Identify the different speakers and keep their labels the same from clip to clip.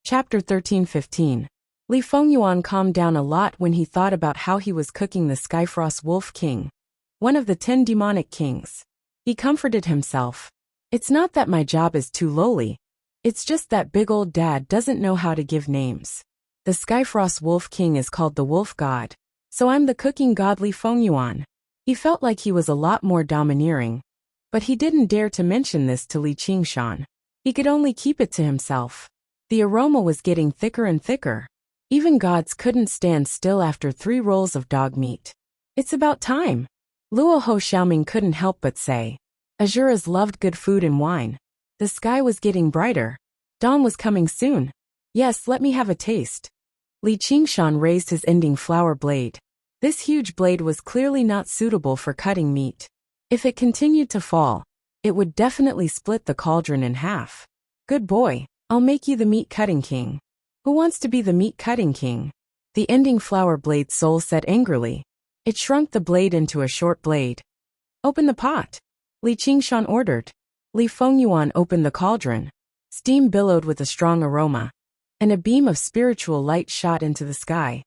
Speaker 1: Chapter 13-15. Li Fengyuan calmed down a lot when he thought about how he was cooking the Skyfrost Wolf King, one of the 10 demonic kings. He comforted himself. It's not that my job is too lowly. It's just that big old dad doesn't know how to give names. The Skyfrost Wolf King is called the Wolf God, so I'm the cooking god Li Fengyuan. He felt like he was a lot more domineering, but he didn't dare to mention this to Li Qingshan. He could only keep it to himself. The aroma was getting thicker and thicker. Even gods couldn't stand still after 3 rolls of dog meat. It's about time. Luo Ho Xiaoming couldn't help but say. Azuras loved good food and wine. The sky was getting brighter. Dawn was coming soon. Yes, let me have a taste. Li Qingshan raised his ending flower blade. This huge blade was clearly not suitable for cutting meat. If it continued to fall, it would definitely split the cauldron in half. Good boy. I'll make you the meat-cutting king. Who wants to be the meat-cutting king? The ending flower blade's soul said angrily. It shrunk the blade into a short blade. Open the pot. Li Qingshan ordered. Li Fengyuan opened the cauldron. Steam billowed with a strong aroma, and a beam of spiritual light shot into the sky.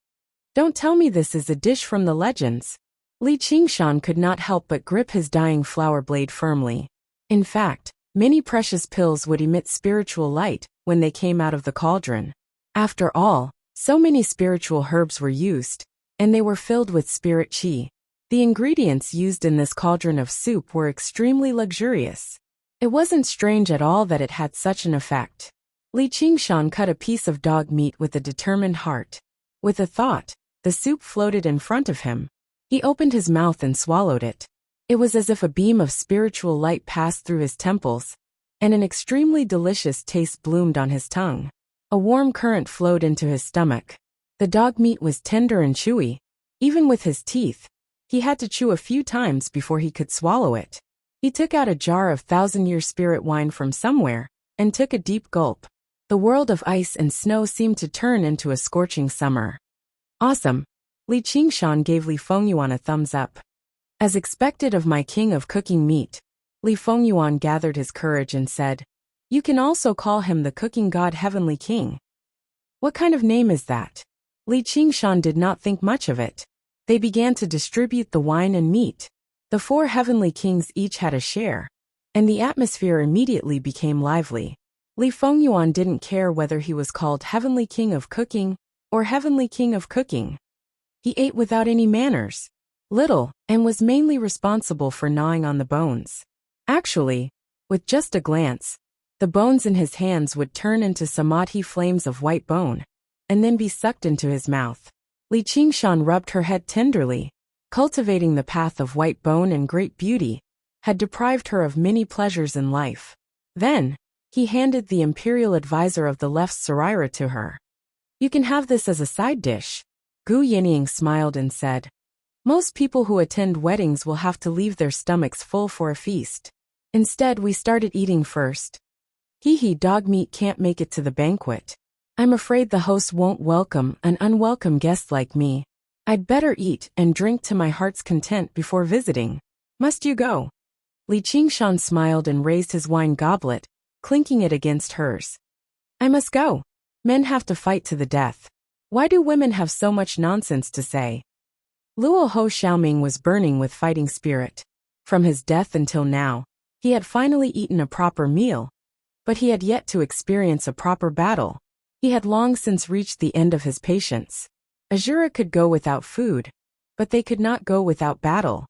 Speaker 1: Don't tell me this is a dish from the legends. Li Qingshan could not help but grip his dying flower blade firmly. In fact, many precious pills would emit spiritual light when they came out of the cauldron. After all, so many spiritual herbs were used, and they were filled with spirit qi. The ingredients used in this cauldron of soup were extremely luxurious. It wasn't strange at all that it had such an effect. Li Qingshan cut a piece of dog meat with a determined heart. With a thought, the soup floated in front of him. He opened his mouth and swallowed it. It was as if a beam of spiritual light passed through his temples, and an extremely delicious taste bloomed on his tongue. A warm current flowed into his stomach. The dog meat was tender and chewy. Even with his teeth, he had to chew a few times before he could swallow it. He took out a jar of 1,000-year spirit wine from somewhere, and took a deep gulp. The world of ice and snow seemed to turn into a scorching summer. Awesome. Li Qingshan gave Li Fengyuan a thumbs up. As expected of my king of cooking meat, Li Fengyuan gathered his courage and said, You can also call him the cooking god Heavenly King. What kind of name is that? Li Qingshan did not think much of it. They began to distribute the wine and meat. The 4 heavenly kings each had a share, and the atmosphere immediately became lively. Li Fengyuan didn't care whether he was called Heavenly King of Cooking or Heavenly King of Cooking. He ate without any manners. Little, and was mainly responsible for gnawing on the bones. Actually, with just a glance, the bones in his hands would turn into samadhi flames of white bone, and then be sucked into his mouth. Li Qingshan rubbed her head tenderly. Cultivating the path of white bone and great beauty had deprived her of many pleasures in life. Then, he handed the imperial advisor of the left Sarira to her. You can have this as a side dish. Gu Yinying smiled and said, Most people who attend weddings will have to leave their stomachs full for a feast. Instead, we started eating first. Hee, dog meat can't make it to the banquet. I'm afraid the host won't welcome an unwelcome guest like me. I'd better eat and drink to my heart's content before visiting. Must you go? Li Qingshan smiled and raised his wine goblet, clinking it against hers. I must go. Men have to fight to the death. Why do women have so much nonsense to say? Luo Ho Xiaoming was burning with fighting spirit. From his death until now, he had finally eaten a proper meal, but he had yet to experience a proper battle. He had long since reached the end of his patience. Azura could go without food, but they could not go without battle.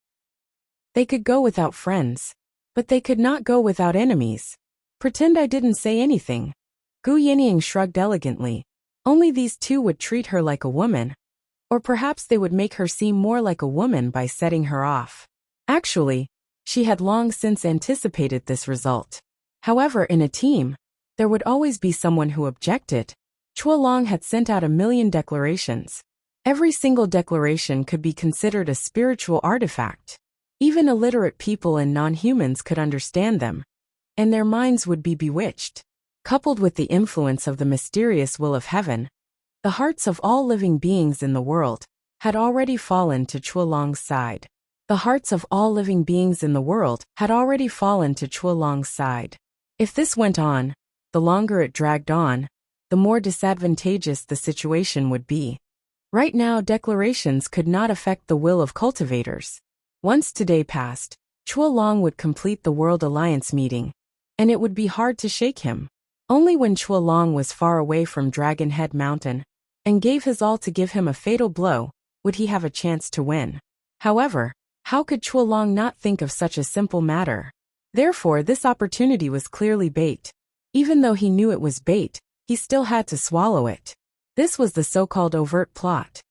Speaker 1: They could go without friends, but they could not go without enemies. Pretend I didn't say anything. Gu Yinying shrugged elegantly. Only these 2 would treat her like a woman. Or perhaps they would make her seem more like a woman by setting her off. Actually, she had long since anticipated this result. However, in a team, there would always be someone who objected. Chuolong had sent out 1,000,000 declarations. Every single declaration could be considered a spiritual artifact. Even illiterate people and non-humans could understand them, and their minds would be bewitched. Coupled with the influence of the mysterious will of heaven, the hearts of all living beings in the world had already fallen to Chuolong's side. The hearts of all living beings in the world had already fallen to Chuolong's side. If this went on, the longer it dragged on, the the more disadvantageous the situation would be. Right now, declarations could not affect the will of cultivators. Once today passed, Chuolong would complete the World Alliance meeting, and it would be hard to shake him. Only when Chuolong was far away from Dragon Head Mountain and gave his all to give him a fatal blow would he have a chance to win. However, how could Chuolong not think of such a simple matter? Therefore, this opportunity was clearly bait. Even though he knew it was bait, he still had to swallow it. This was the so-called overt plot.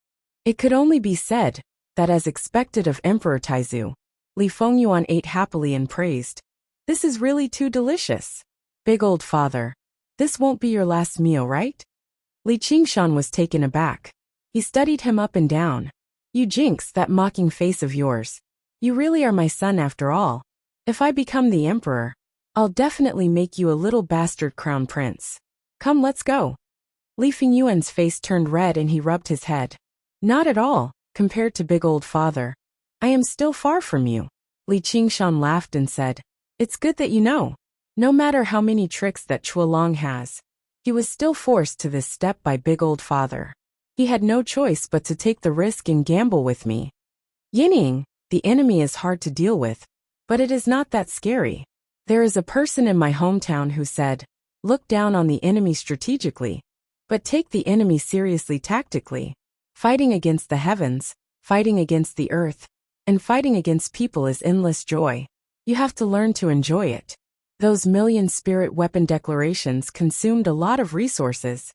Speaker 1: It could only be said that, as expected of Emperor Taizu, Li Fengyuan ate happily and praised, "This is really too delicious. Big old father, this won't be your last meal, right?" Li Qingshan was taken aback. He studied him up and down. "You jinx, that mocking face of yours. You really are my son after all. If I become the emperor, I'll definitely make you a little bastard crown prince. Come, let's go." Li Fengyuan's face turned red and he rubbed his head. "Not at all, compared to big old father. I am still far from you." Li Qingshan laughed and said, "It's good that you know. No matter how many tricks that Chuolong has, he was still forced to this step by big old father. He had no choice but to take the risk and gamble with me. Yining, the enemy is hard to deal with, but it is not that scary. There is a person in my hometown who said, look down on the enemy strategically, but take the enemy seriously tactically. Fighting against the heavens, fighting against the earth, and fighting against people is endless joy. You have to learn to enjoy it. Those million spirit weapon declarations consumed a lot of resources,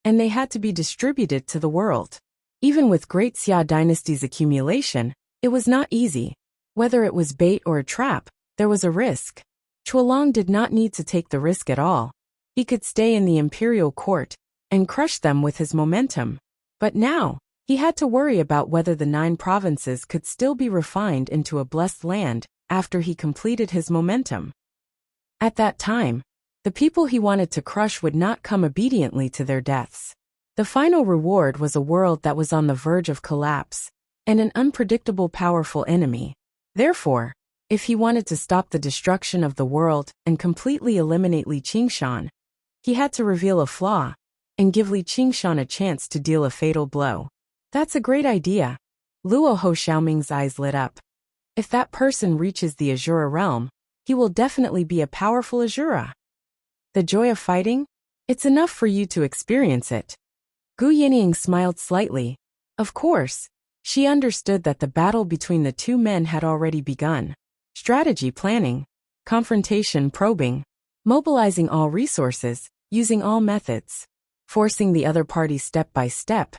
Speaker 1: and they had to be distributed to the world. Even with Great Xia Dynasty's accumulation, it was not easy. Whether it was bait or a trap, there was a risk. Chuolong did not need to take the risk at all. He could stay in the imperial court and crush them with his momentum. But now, he had to worry about whether the 9 provinces could still be refined into a blessed land after he completed his momentum. At that time, the people he wanted to crush would not come obediently to their deaths. The final reward was a world that was on the verge of collapse, and an unpredictable powerful enemy. Therefore, if he wanted to stop the destruction of the world and completely eliminate Li Qingshan, he had to reveal a flaw and give Li Qingshan a chance to deal a fatal blow. That's a great idea. Luo Ho Xiaoming's eyes lit up. If that person reaches the Azura realm, he will definitely be a powerful Azura. The joy of fighting? It's enough for you to experience it. Gu Yining smiled slightly. Of course, she understood that the battle between the two men had already begun. Strategy planning, confrontation probing, mobilizing all resources, using all methods, forcing the other party step by step,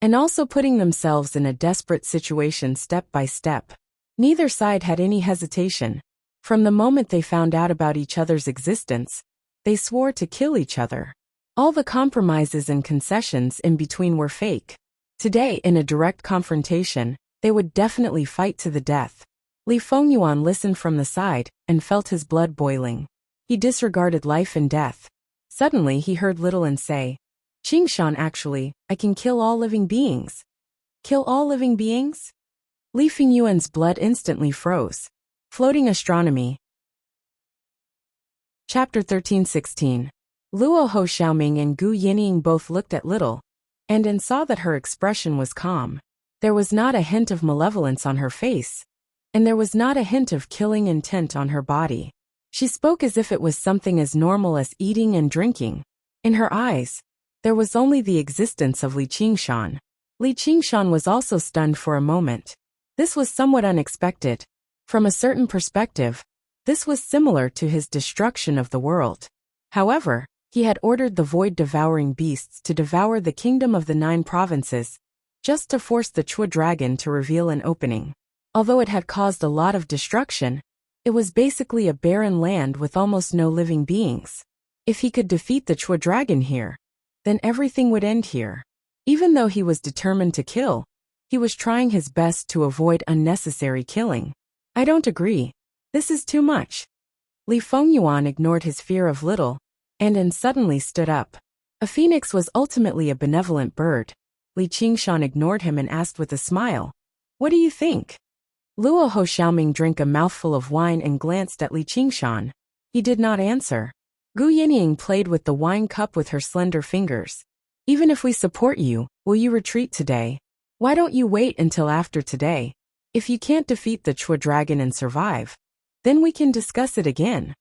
Speaker 1: and also putting themselves in a desperate situation step by step. Neither side had any hesitation. From the moment they found out about each other's existence, they swore to kill each other. All the compromises and concessions in between were fake. Today, in a direct confrontation, they would definitely fight to the death. Li Fengyuan listened from the side and felt his blood boiling. He disregarded life and death. Suddenly he heard Little An say, Qingshan, actually, I can kill all living beings. Kill all living beings? Li Fengyuan's blood instantly froze. Floating Astronomy. Chapter 13:16. Luo Ho Xiaoming and Gu Yining both looked at Little An and saw that her expression was calm. There was not a hint of malevolence on her face, and there was not a hint of killing intent on her body. She spoke as if it was something as normal as eating and drinking. In her eyes, there was only the existence of Li Qingshan. Li Qingshan was also stunned for a moment. This was somewhat unexpected. From a certain perspective, this was similar to his destruction of the world. However, he had ordered the void-devouring beasts to devour the kingdom of the 9 provinces, just to force the Chua dragon to reveal an opening. Although it had caused a lot of destruction, it was basically a barren land with almost no living beings. If he could defeat the Chua dragon here, then everything would end here. Even though he was determined to kill, he was trying his best to avoid unnecessary killing. I don't agree. This is too much. Li Fengyuan ignored his fear of Little An and suddenly stood up. A phoenix was ultimately a benevolent bird. Li Qingshan ignored him and asked with a smile, What do you think? Luo Ho Xiaoming drank a mouthful of wine and glanced at Li Qingshan. He did not answer. Gu Yinying played with the wine cup with her slender fingers. Even if we support you, will you retreat today? Why don't you wait until after today? If you can't defeat the Chua dragon and survive, then we can discuss it again.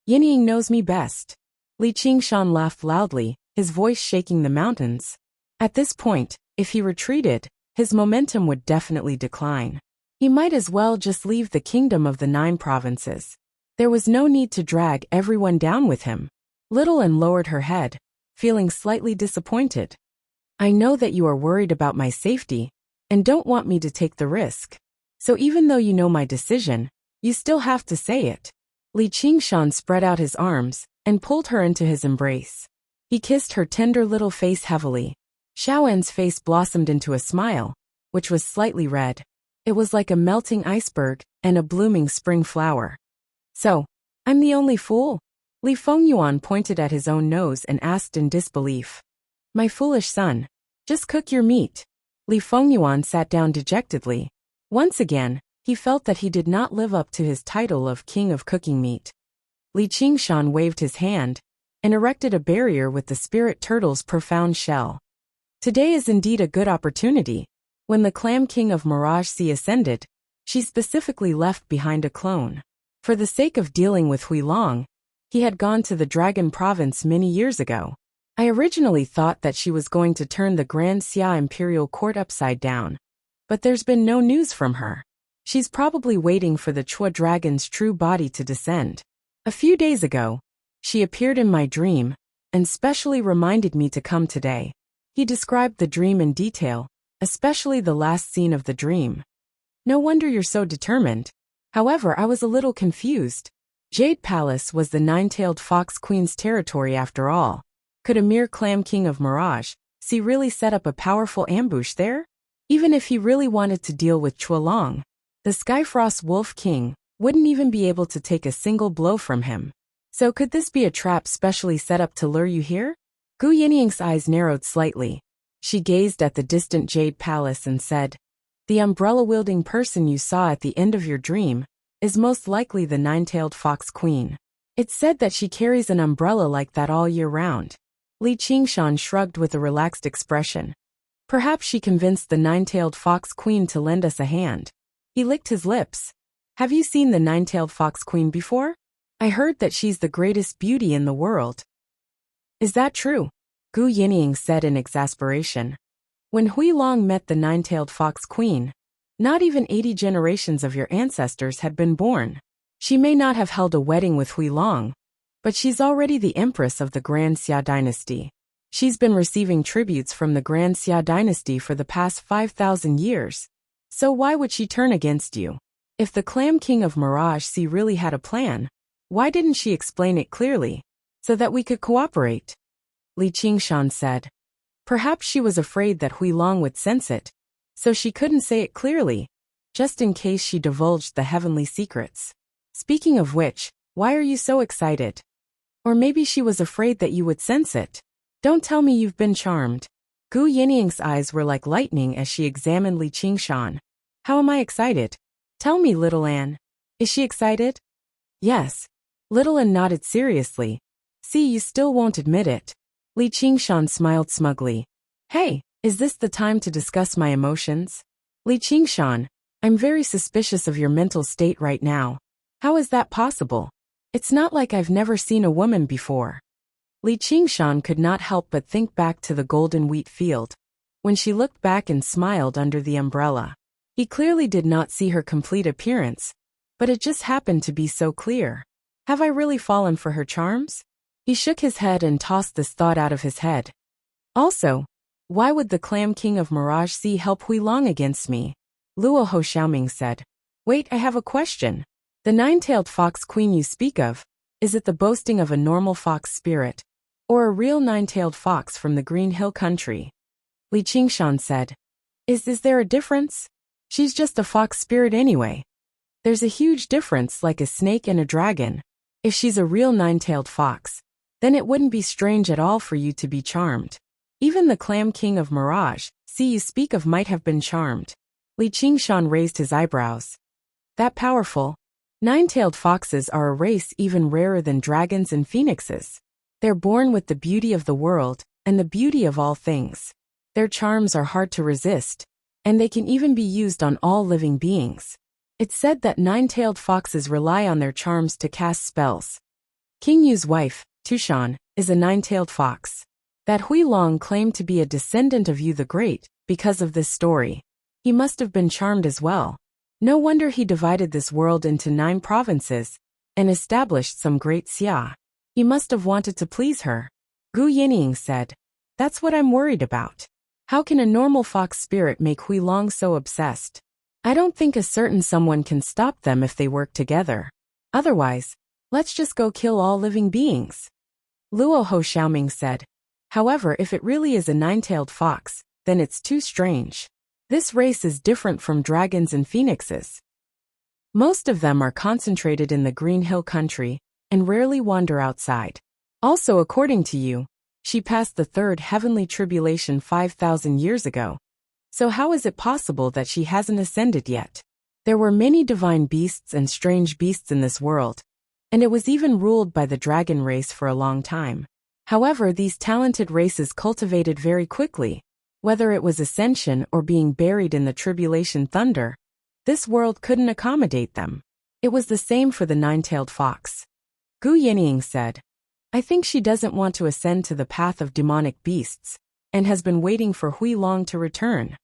Speaker 1: Yinying knows me best. Li Qingshan laughed loudly, his voice shaking the mountains. At this point, if he retreated, his momentum would definitely decline. He might as well just leave the kingdom of the 9 provinces. There was no need to drag everyone down with him. Little An lowered her head, feeling slightly disappointed. I know that you are worried about my safety, and don't want me to take the risk. So even though you know my decision, you still have to say it. Li Qingshan spread out his arms, and pulled her into his embrace. He kissed her tender little face heavily. Xiaoan's face blossomed into a smile, which was slightly red. It was like a melting iceberg and a blooming spring flower. So, I'm the only fool? Li Fengyuan pointed at his own nose and asked in disbelief. My foolish son, just cook your meat. Li Fengyuan sat down dejectedly. Once again, he felt that he did not live up to his title of king of cooking meat. Li Qingshan waved his hand and erected a barrier with the spirit turtle's profound shell. Today is indeed a good opportunity. When the clam king of Mirage Sea ascended, she specifically left behind a clone. For the sake of dealing with Huilong, he had gone to the Dragon Province many years ago. I originally thought that she was going to turn the Grand Xia Imperial Court upside down, but there's been no news from her. She's probably waiting for the Chua dragon's true body to descend. A few days ago, she appeared in my dream and specially reminded me to come today. He described the dream in detail, especially the last scene of the dream. No wonder you're so determined. However, I was a little confused. Jade Palace was the 9-tailed fox queen's territory after all. Could a mere clam king of Mirage Sea really set up a powerful ambush there? Even if he really wanted to deal with Chualong, the Skyfrost Wolf King wouldn't even be able to take a single blow from him. So could this be a trap specially set up to lure you here? Gu Yinying's eyes narrowed slightly. She gazed at the distant Jade Palace and said, the umbrella-wielding person you saw at the end of your dream is most likely the 9-tailed fox queen. It's said that she carries an umbrella like that all year round. Li Qingshan shrugged with a relaxed expression. Perhaps she convinced the 9-tailed fox queen to lend us a hand. He licked his lips. Have you seen the 9-tailed fox queen before? I heard that she's the greatest beauty in the world. Is that true? Gu Yinying said in exasperation. When Huilong met the 9-tailed fox queen, not even 80 generations of your ancestors had been born. She may not have held a wedding with Huilong, but she's already the empress of the Grand Xia dynasty. She's been receiving tributes from the Grand Xia dynasty for the past 5,000 years. So why would she turn against you? If the Clam King of Mirage Sea really had a plan, why didn't she explain it clearly, so that we could cooperate? Li Qingshan said. Perhaps she was afraid that Huilong would sense it, so she couldn't say it clearly, just in case she divulged the heavenly secrets. Speaking of which, why are you so excited? Or maybe she was afraid that you would sense it. Don't tell me you've been charmed. Gu Yinying's eyes were like lightning as she examined Li Qingshan. How am I excited? Tell me, little Anne. Is she excited? Yes. Little Anne nodded seriously. See, you still won't admit it. Li Qingshan smiled smugly. Hey, is this the time to discuss my emotions? Li Qingshan, I'm very suspicious of your mental state right now. How is that possible? It's not like I've never seen a woman before. Li Qingshan could not help but think back to the golden wheat field, when she looked back and smiled under the umbrella. He clearly did not see her complete appearance, but it just happened to be so clear. Have I really fallen for her charms? He shook his head and tossed this thought out of his head. Also, why would the Clam King of Mirage Sea help Huilong against me? Luo Ho Xiaoming said. Wait, I have a question. The 9-tailed fox queen you speak of, is it the boasting of a normal fox spirit, or a real 9-tailed fox from the Green Hill country? Li Qingshan said. Is there a difference? She's just a fox spirit anyway. There's a huge difference, like a snake and a dragon. If she's a real 9-tailed fox, then it wouldn't be strange at all for you to be charmed. Even the Clam King of Mirage Sea you speak of might have been charmed. Li Qingshan raised his eyebrows. That powerful? Nine-tailed foxes are a race even rarer than dragons and phoenixes. They're born with the beauty of the world and the beauty of all things. Their charms are hard to resist, and they can even be used on all living beings. It's said that nine-tailed foxes rely on their charms to cast spells. King Yu's wife, Tushan, is a nine-tailed fox. That Huilong claimed to be a descendant of Yu the Great because of this story. He must have been charmed as well. No wonder he divided this world into 9 provinces and established some great xia. He must have wanted to please her. Gu Yinying said, "That's what I'm worried about. How can a normal fox spirit make Huilong so obsessed? I don't think a certain someone can stop them if they work together. Otherwise, let's just go kill all living beings." Luo Ho Xiaoming said, "However, if it really is a nine-tailed fox, then it's too strange. This race is different from dragons and phoenixes. Most of them are concentrated in the Green Hill country and rarely wander outside. Also, according to you, she passed the 3rd heavenly tribulation 5,000 years ago. So how is it possible that she hasn't ascended yet? There were many divine beasts and strange beasts in this world, and it was even ruled by the dragon race for a long time. However, these talented races cultivated very quickly. Whether it was ascension or being buried in the tribulation thunder, this world couldn't accommodate them. It was the same for the nine-tailed fox." Gu Yinying said, "I think she doesn't want to ascend to the path of demonic beasts, and has been waiting for Huilong to return.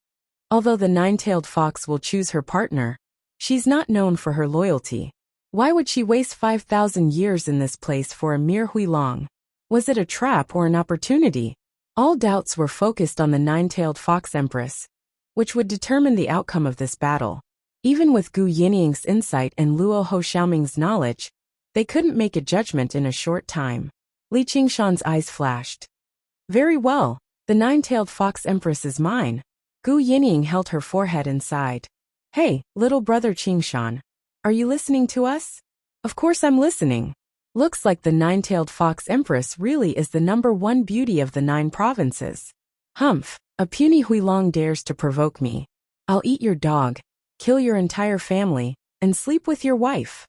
Speaker 1: Although the nine-tailed fox will choose her partner, she's not known for her loyalty. Why would she waste 5,000 years in this place for a mere Huilong? Was it a trap or an opportunity?" All doubts were focused on the nine-tailed fox empress, which would determine the outcome of this battle. Even with Gu Yinying's insight and Luo Ho Xiaoming's knowledge, they couldn't make a judgment in a short time. Li Qingshan's eyes flashed. "Very well, the nine-tailed fox empress is mine." Gu Yinying held her forehead and sighed. "Hey, little brother Qingshan, are you listening to us?" "Of course I'm listening. Looks like the nine-tailed fox empress really is the #1 beauty of the 9 provinces. Humph, a puny Huilong dares to provoke me. I'll eat your dog, kill your entire family, and sleep with your wife."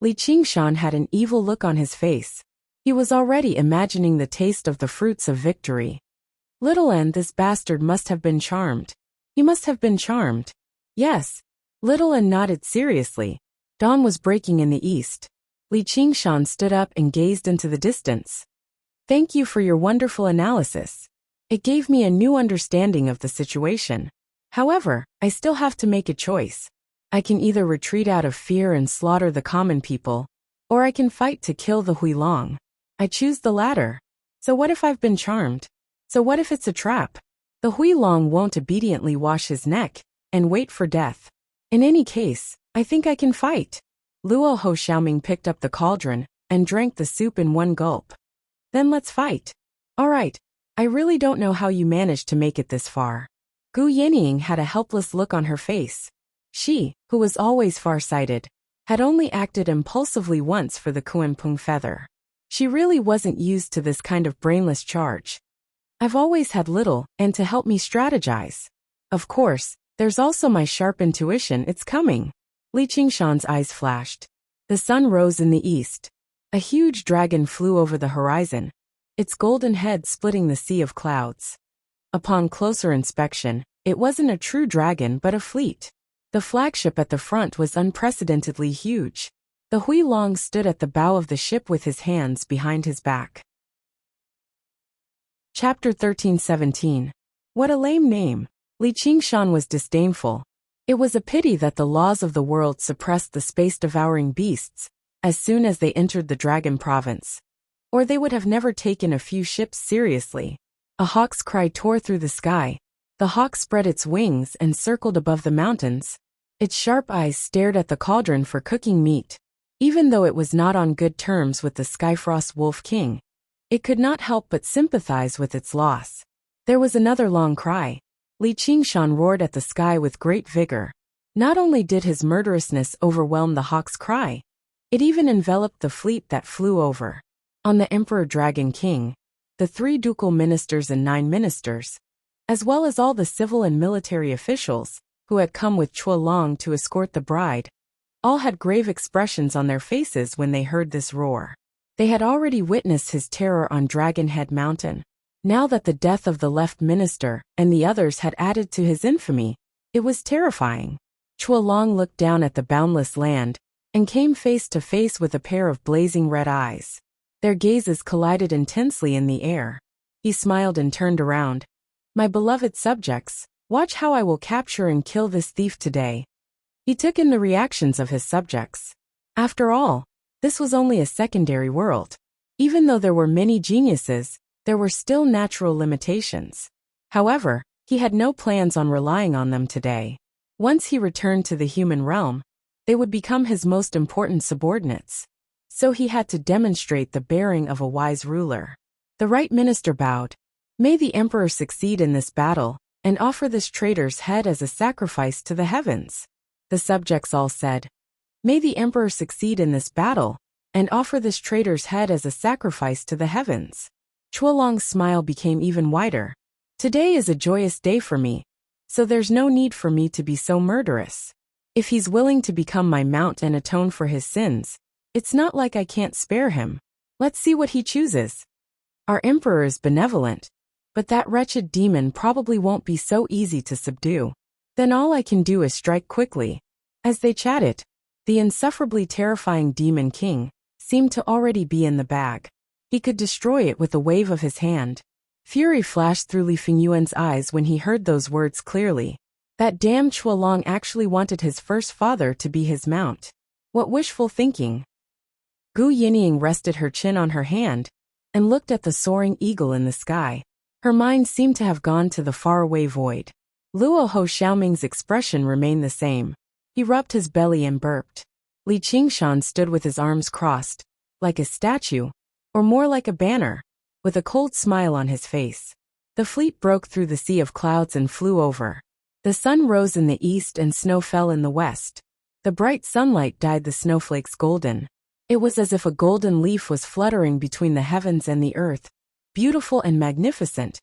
Speaker 1: Li Qingshan had an evil look on his face. He was already imagining the taste of the fruits of victory. Little N, this bastard must have been charmed. He must have been charmed. Yes. Little N nodded seriously. Dawn was breaking in the east. Li Qingshan stood up and gazed into the distance. "Thank you for your wonderful analysis. It gave me a new understanding of the situation. However, I still have to make a choice. I can either retreat out of fear and slaughter the common people, or I can fight to kill the Huilong. I choose the latter. So what if I've been charmed? So what if it's a trap? The Huilong won't obediently wash his neck and wait for death. In any case, I think I can fight." Luo Ho Xiaoming picked up the cauldron and drank the soup in one gulp. "Then let's fight." "All right. I really don't know how you managed to make it this far." Gu Yinying had a helpless look on her face. She, who was always far-sighted, had only acted impulsively once for the Kuanping feather. She really wasn't used to this kind of brainless charge. "I've always had little, and to help me strategize. Of course, there's also my sharp intuition. It's coming." Li Qingshan's eyes flashed. The sun rose in the east. A huge dragon flew over the horizon, its golden head splitting the sea of clouds. Upon closer inspection, it wasn't a true dragon but a fleet. The flagship at the front was unprecedentedly huge. The Huilong stood at the bow of the ship with his hands behind his back. Chapter 13:17. What a lame name. Li Qingshan was disdainful. It was a pity that the laws of the world suppressed the space-devouring beasts as soon as they entered the Dragon Province, or they would have never taken a few ships seriously. A hawk's cry tore through the sky. The hawk spread its wings and circled above the mountains. Its sharp eyes stared at the cauldron for cooking meat. Even though it was not on good terms with the Skyfrost Wolf King, it could not help but sympathize with its loss. There was another long cry. Li Qingshan roared at the sky with great vigor. Not only did his murderousness overwhelm the hawk's cry, it even enveloped the fleet that flew over. On the Emperor Dragon King, the 3 ducal ministers and 9 ministers, as well as all the civil and military officials who had come with Chua Long to escort the bride, All had grave expressions on their faces when they heard this roar. They had already witnessed his terror on Dragonhead Mountain. Now that the death of the left minister and the others had added to his infamy, it was terrifying. Chuolong looked down at the boundless land and came face to face with a pair of blazing red eyes. Their gazes collided intensely in the air. He smiled and turned around. "My beloved subjects, watch how I will capture and kill this thief today." He took in the reactions of his subjects. After all, this was only a secondary world. Even though there were many geniuses, there were still natural limitations. However, he had no plans on relying on them today. Once he returned to the human realm, they would become his most important subordinates. So he had to demonstrate the bearing of a wise ruler. The right minister bowed. "May the emperor succeed in this battle, and offer this traitor's head as a sacrifice to the heavens." The subjects all said, "May the emperor succeed in this battle, and offer this traitor's head as a sacrifice to the heavens." Chuolong's smile became even wider. "Today is a joyous day for me, so there's no need for me to be so murderous. If he's willing to become my mount and atone for his sins, it's not like I can't spare him. Let's see what he chooses. Our emperor is benevolent, but that wretched demon probably won't be so easy to subdue. Then all I can do is strike quickly." As they chatted, the insufferably terrifying Demon King seemed to already be in the bag. He could destroy it with a wave of his hand. Fury flashed through Li Fengyuan's eyes when he heard those words clearly. That damn Chuolong actually wanted his first father to be his mount. What wishful thinking. Gu Yinying rested her chin on her hand and looked at the soaring eagle in the sky. Her mind seemed to have gone to the faraway void. Luo Ho Xiaoming's expression remained the same. He rubbed his belly and burped. Li Qingshan stood with his arms crossed, like a statue, or more like a banner, with a cold smile on his face. The fleet broke through the sea of clouds and flew over. The sun rose in the east and snow fell in the west. The bright sunlight dyed the snowflakes golden. It was as if a golden leaf was fluttering between the heavens and the earth, beautiful and magnificent,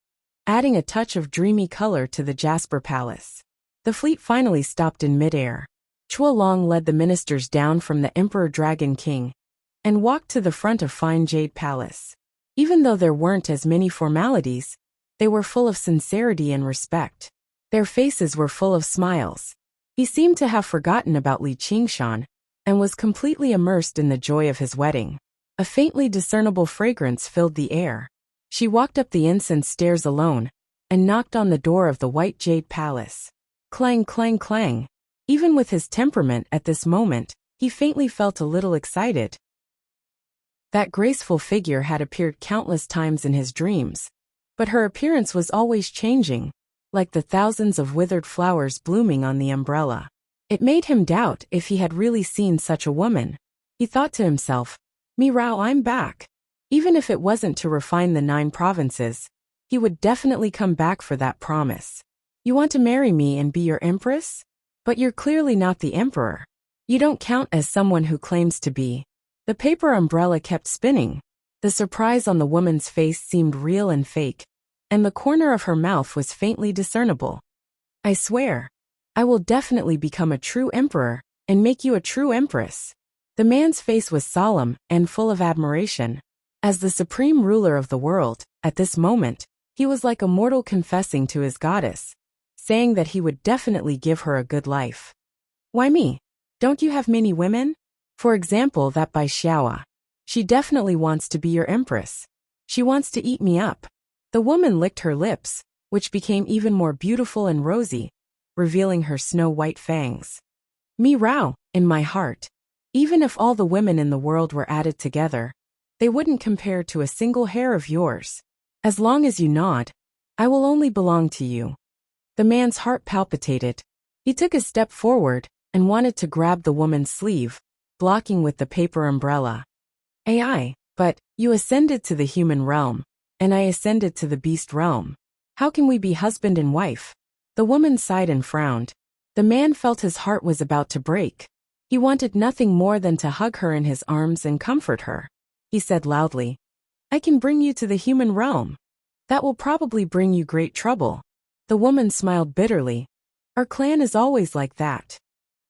Speaker 1: adding a touch of dreamy color to the Jasper Palace. The fleet finally stopped in midair. Chuolong led the ministers down from the Emperor Dragon King and walked to the front of Fine Jade Palace. Even though there weren't as many formalities, they were full of sincerity and respect. Their faces were full of smiles. He seemed to have forgotten about Li Qingshan and was completely immersed in the joy of his wedding. A faintly discernible fragrance filled the air. She walked up the incense stairs alone and knocked on the door of the White Jade Palace. Clang, clang, clang. Even with his temperament at this moment, he faintly felt a little excited. That graceful figure had appeared countless times in his dreams, but her appearance was always changing, like the thousands of withered flowers blooming on the umbrella. It made him doubt if he had really seen such a woman. He thought to himself, "Mirao, I'm back." Even if it wasn't to refine the 9 provinces, he would definitely come back for that promise. "You want to marry me and be your empress? But you're clearly not the emperor. You don't count as someone who claims to be." The paper umbrella kept spinning. The surprise on the woman's face seemed real and fake, and the corner of her mouth was faintly discernible. "I swear, I will definitely become a true emperor and make you a true empress." The man's face was solemn and full of admiration. As the supreme ruler of the world, at this moment, he was like a mortal confessing to his goddess, saying that he would definitely give her a good life. "Why me? Don't you have many women? For example, that Bai Xiaoa. She definitely wants to be your empress. She wants to eat me up." The woman licked her lips, which became even more beautiful and rosy, revealing her snow-white fangs. "Mi Rao, in my heart. Even if all the women in the world were added together, they wouldn't compare to a single hair of yours. As long as you nod, I will only belong to you." The man's heart palpitated. He took a step forward and wanted to grab the woman's sleeve, blocking with the paper umbrella. "AI, but you ascended to the human realm, and I ascended to the beast realm. How can we be husband and wife?" The woman sighed and frowned. The man felt his heart was about to break. He wanted nothing more than to hug her in his arms and comfort her. He said loudly, "I can bring you to the human realm. That will probably bring you great trouble." The woman smiled bitterly. "Our clan is always like that."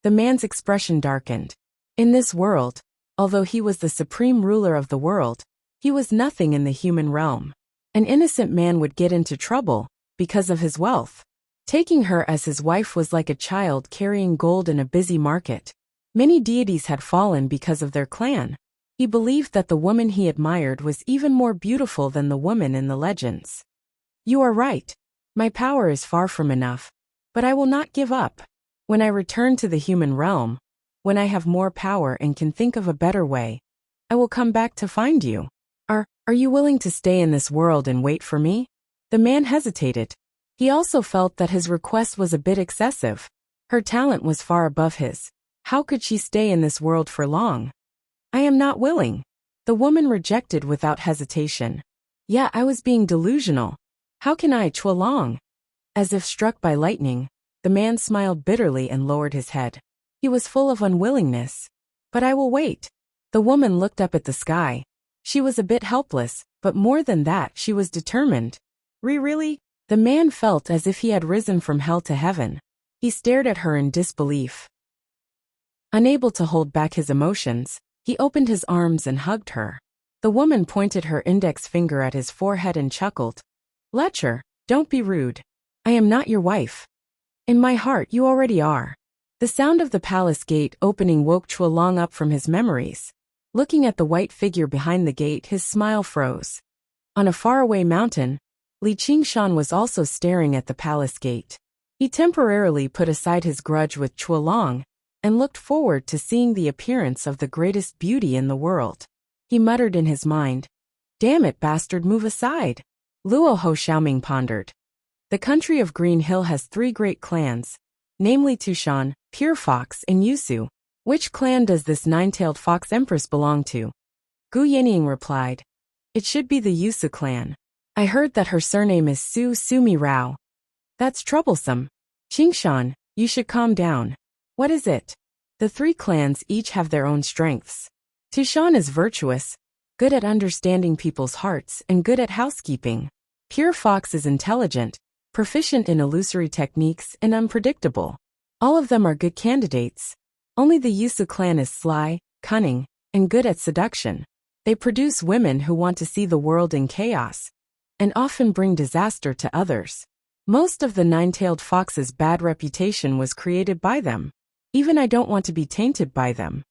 Speaker 1: The man's expression darkened. In this world, although he was the supreme ruler of the world, he was nothing in the human realm. An innocent man would get into trouble because of his wealth. Taking her as his wife was like a child carrying gold in a busy market. Many deities had fallen because of their clan. He believed that the woman he admired was even more beautiful than the woman in the legends. You are right. My power is far from enough, but I will not give up. When I return to the human realm, when I have more power and can think of a better way, I will come back to find you. Are you willing to stay in this world and wait for me? The man hesitated. He also felt that his request was a bit excessive. Her talent was far above his. How could she stay in this world for long? I am not willing. The woman rejected without hesitation. Yeah, I was being delusional. How can I Chualong? As if struck by lightning, the man smiled bitterly and lowered his head. He was full of unwillingness. But I will wait. The woman looked up at the sky. She was a bit helpless, but more than that, she was determined. Really? The man felt as if he had risen from hell to heaven. He stared at her in disbelief. Unable to hold back his emotions, he opened his arms and hugged her. The woman pointed her index finger at his forehead and chuckled. Lecher, don't be rude. I am not your wife. In my heart you already are. The sound of the palace gate opening woke Chualong up from his memories. Looking at the white figure behind the gate, his smile froze. On a faraway mountain, Li Qingshan was also staring at the palace gate. He temporarily put aside his grudge with Chualong and looked forward to seeing the appearance of the greatest beauty in the world. He muttered in his mind, Damn it, bastard, move aside. Luo Ho Xiaoming pondered. The country of Green Hill has 3 great clans, namely Tushan, Pure Fox, and Yusu. Which clan does this 9-tailed fox empress belong to? Gu Yening replied. It should be the Yusu clan. I heard that her surname is Sumi Rao. That's troublesome. Qingshan, you should calm down. What is it? The 3 clans each have their own strengths. Tushan is virtuous, good at understanding people's hearts and good at housekeeping. Pure Fox is intelligent, proficient in illusory techniques and unpredictable. All of them are good candidates. Only the Yusu clan is sly, cunning, and good at seduction. They produce women who want to see the world in chaos, and often bring disaster to others. Most of the 9-tailed fox's bad reputation was created by them. Even I don't want to be tainted by them.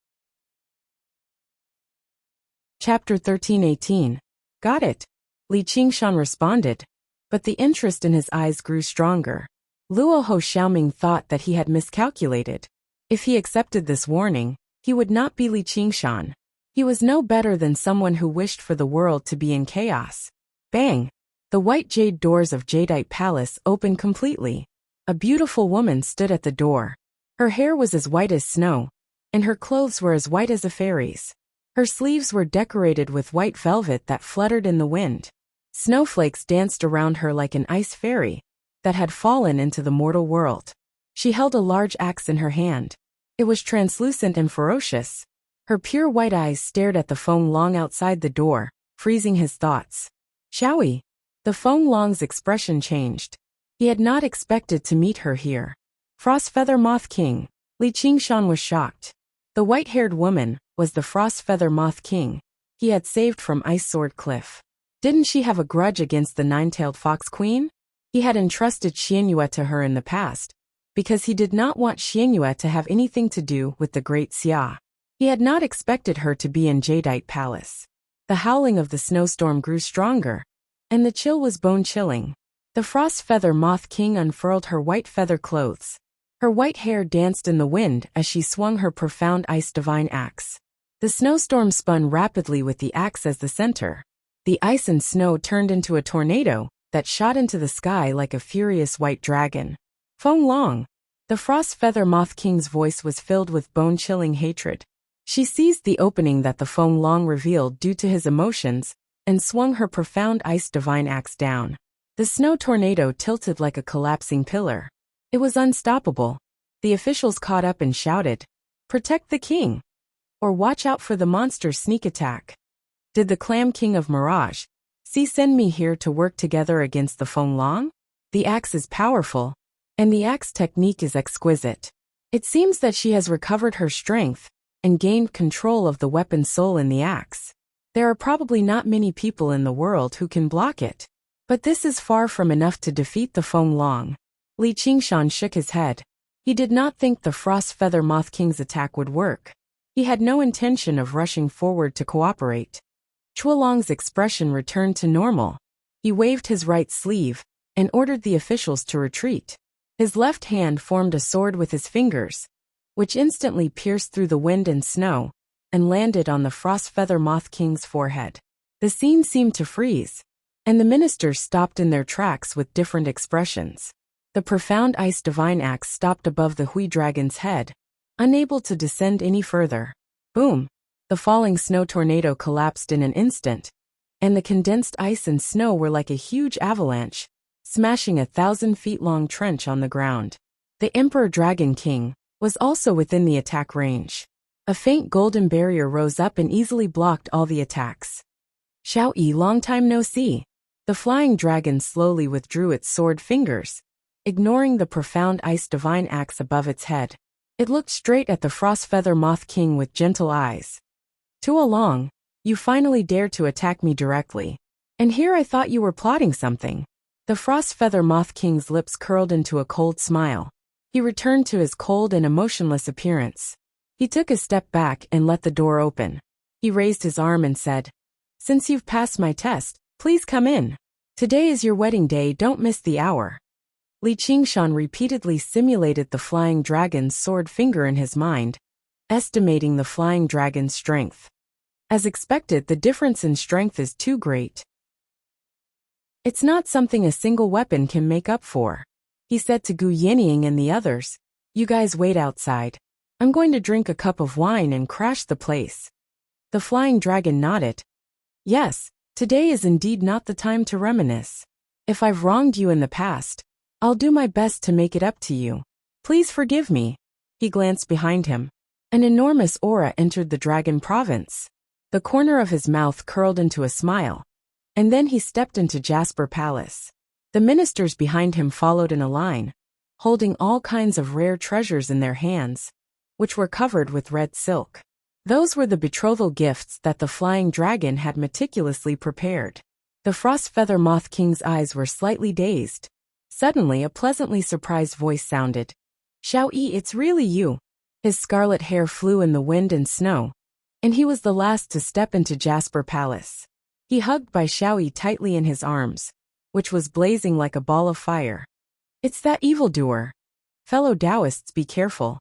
Speaker 1: Chapter 13:18. Got it. Li Qingshan responded, but the interest in his eyes grew stronger. Luo Ho Xiaoming thought that he had miscalculated. If he accepted this warning, he would not be Li Qingshan. He was no better than someone who wished for the world to be in chaos. Bang! The white jade doors of Jadeite Palace opened completely. A beautiful woman stood at the door. Her hair was as white as snow, and her clothes were as white as a fairy's. Her sleeves were decorated with white velvet that fluttered in the wind. Snowflakes danced around her like an ice fairy that had fallen into the mortal world. She held a large axe in her hand. It was translucent and ferocious. Her pure white eyes stared at the Feng Long outside the door, freezing his thoughts. Shall we? The Feng Long's expression changed. He had not expected to meet her here. Frostfeather Moth King. Li Qingshan was shocked. The white-haired woman was the Frostfeather Moth King he had saved from Ice Sword Cliff. Didn't she have a grudge against the 9-tailed Fox Queen? He had entrusted Xianyue to her in the past, because he did not want Xianyue to have anything to do with the Great Xia. He had not expected her to be in Jadeite Palace. The howling of the snowstorm grew stronger, and the chill was bone-chilling. The Frostfeather Moth King unfurled her white feather clothes. Her white hair danced in the wind as she swung her profound ice divine axe. The snowstorm spun rapidly with the axe as the center. The ice and snow turned into a tornado that shot into the sky like a furious white dragon. Feng Long. The Frostfeather Moth King's voice was filled with bone-chilling hatred. She seized the opening that the Feng Long revealed due to his emotions and swung her profound ice divine axe down. The snow tornado tilted like a collapsing pillar. It was unstoppable. The officials caught up and shouted, "Protect the king!" Or watch out for the monster's sneak attack. Did the Clam King of Mirage send me here to work together against the Feng Long? The axe is powerful, and the axe technique is exquisite. It seems that she has recovered her strength, and gained control of the weapon's soul in the axe. There are probably not many people in the world who can block it. But this is far from enough to defeat the Feng Long. Li Qingshan shook his head. He did not think the Frost Feather Moth King's attack would work. He had no intention of rushing forward to cooperate. Chuolong's expression returned to normal. He waved his right sleeve and ordered the officials to retreat. His left hand formed a sword with his fingers, which instantly pierced through the wind and snow and landed on the Frost Feather Moth King's forehead. The scene seemed to freeze, and the ministers stopped in their tracks with different expressions. The profound ice divine axe stopped above the Hui dragon's head, unable to descend any further. Boom! The falling snow tornado collapsed in an instant, and the condensed ice and snow were like a huge avalanche, smashing a 1,000-feet-long trench on the ground. The Emperor Dragon King was also within the attack range. A faint golden barrier rose up and easily blocked all the attacks. Xiao Yi, long time no see. The flying dragon slowly withdrew its sword fingers, ignoring the profound ice divine axe above its head. It looked straight at the Frost Feather Moth King with gentle eyes. Tuolong, you finally dared to attack me directly. And here I thought you were plotting something. The Frost Feather Moth King's lips curled into a cold smile. He returned to his cold and emotionless appearance. He took a step back and let the door open. He raised his arm and said, "Since you've passed my test, please come in. Today is your wedding day, don't miss the hour." Li Qingshan repeatedly simulated the flying dragon's sword finger in his mind, estimating the flying dragon's strength. As expected, the difference in strength is too great. It's not something a single weapon can make up for. He said to Gu Yinying and the others, "You guys wait outside. I'm going to drink a cup of wine and crash the place." The flying dragon nodded. "Yes, today is indeed not the time to reminisce. If I've wronged you in the past, I'll do my best to make it up to you. Please forgive me." He glanced behind him. An enormous aura entered the dragon province. The corner of his mouth curled into a smile, and then he stepped into Jasper Palace. The ministers behind him followed in a line, holding all kinds of rare treasures in their hands, which were covered with red silk. Those were the betrothal gifts that the flying dragon had meticulously prepared. The Frost Feather Moth King's eyes were slightly dazed. Suddenly, a pleasantly surprised voice sounded. "Xiao Yi, it's really you." His scarlet hair flew in the wind and snow, and he was the last to step into Jasper Palace. He hugged Bai Xiao Yi tightly in his arms, which was blazing like a ball of fire. "It's that evildoer. Fellow Taoists, be careful."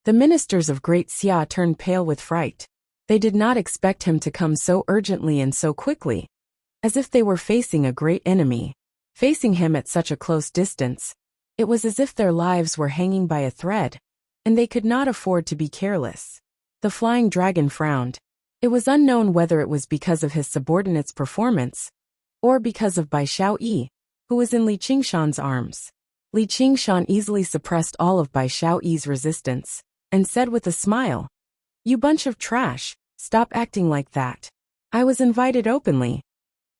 Speaker 1: The ministers of Great Xia turned pale with fright. They did not expect him to come so urgently and so quickly, as if they were facing a great enemy. Facing him at such a close distance, it was as if their lives were hanging by a thread, and they could not afford to be careless. The flying dragon frowned. It was unknown whether it was because of his subordinate's performance, or because of Bai Xiao Yi, who was in Li Qingshan's arms. Li Qingshan easily suppressed all of Bai Xiao Yi's resistance, and said with a smile, "You bunch of trash, stop acting like that. I was invited openly."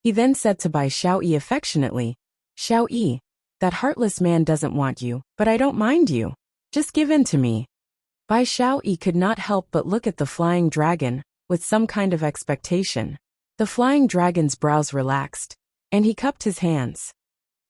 Speaker 1: He then said to Bai Xiao Yi affectionately, "Xiao Yi, that heartless man doesn't want you, but I don't mind you. Just give in to me." Bai Xiao Yi could not help but look at the flying dragon, with some kind of expectation. The flying dragon's brows relaxed, and he cupped his hands.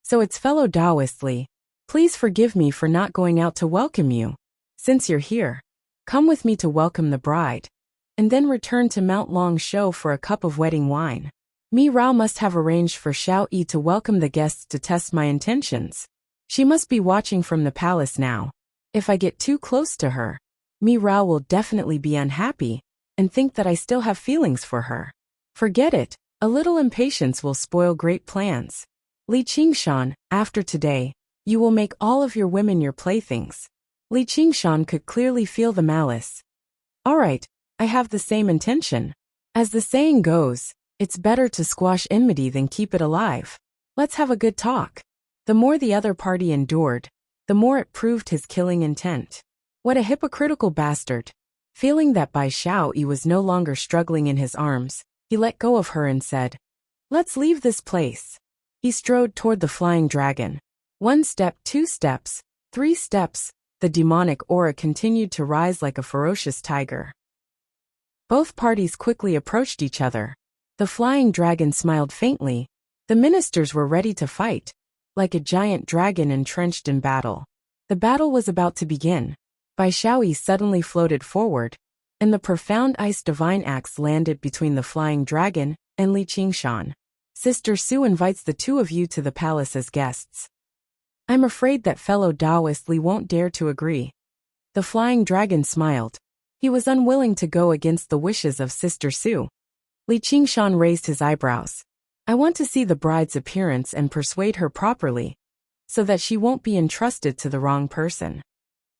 Speaker 1: "So it's fellow Taoist Li. Please forgive me for not going out to welcome you. Since you're here, come with me to welcome the bride, and then return to Mount Longshou for a cup of wedding wine. Mi Rao must have arranged for Xiao Yi to welcome the guests to test my intentions. She must be watching from the palace now. If I get too close to her, Mi Rao will definitely be unhappy and think that I still have feelings for her. Forget it, a little impatience will spoil great plans. Li Qingshan, after today, you will make all of your women your playthings." Li Qingshan could clearly feel the malice. "All right, I have the same intention. As the saying goes, it's better to squash enmity than keep it alive. Let's have a good talk." The more the other party endured, the more it proved his killing intent. What a hypocritical bastard. Feeling that Bai Xiao Yi was no longer struggling in his arms, he let go of her and said, "Let's leave this place." He strode toward the flying dragon. 1 step, 2 steps, 3 steps, the demonic aura continued to rise like a ferocious tiger. Both parties quickly approached each other. The flying dragon smiled faintly. The ministers were ready to fight, like a giant dragon entrenched in battle. The battle was about to begin. Bai Xiaoyi suddenly floated forward, and the profound ice divine axe landed between the flying dragon and Li Qingshan. Sister Su invites the two of you to the palace as guests. I'm afraid that fellow Taoist Li won't dare to agree. The flying dragon smiled. He was unwilling to go against the wishes of Sister Su. Li Qingshan raised his eyebrows. I want to see the bride's appearance and persuade her properly, so that she won't be entrusted to the wrong person.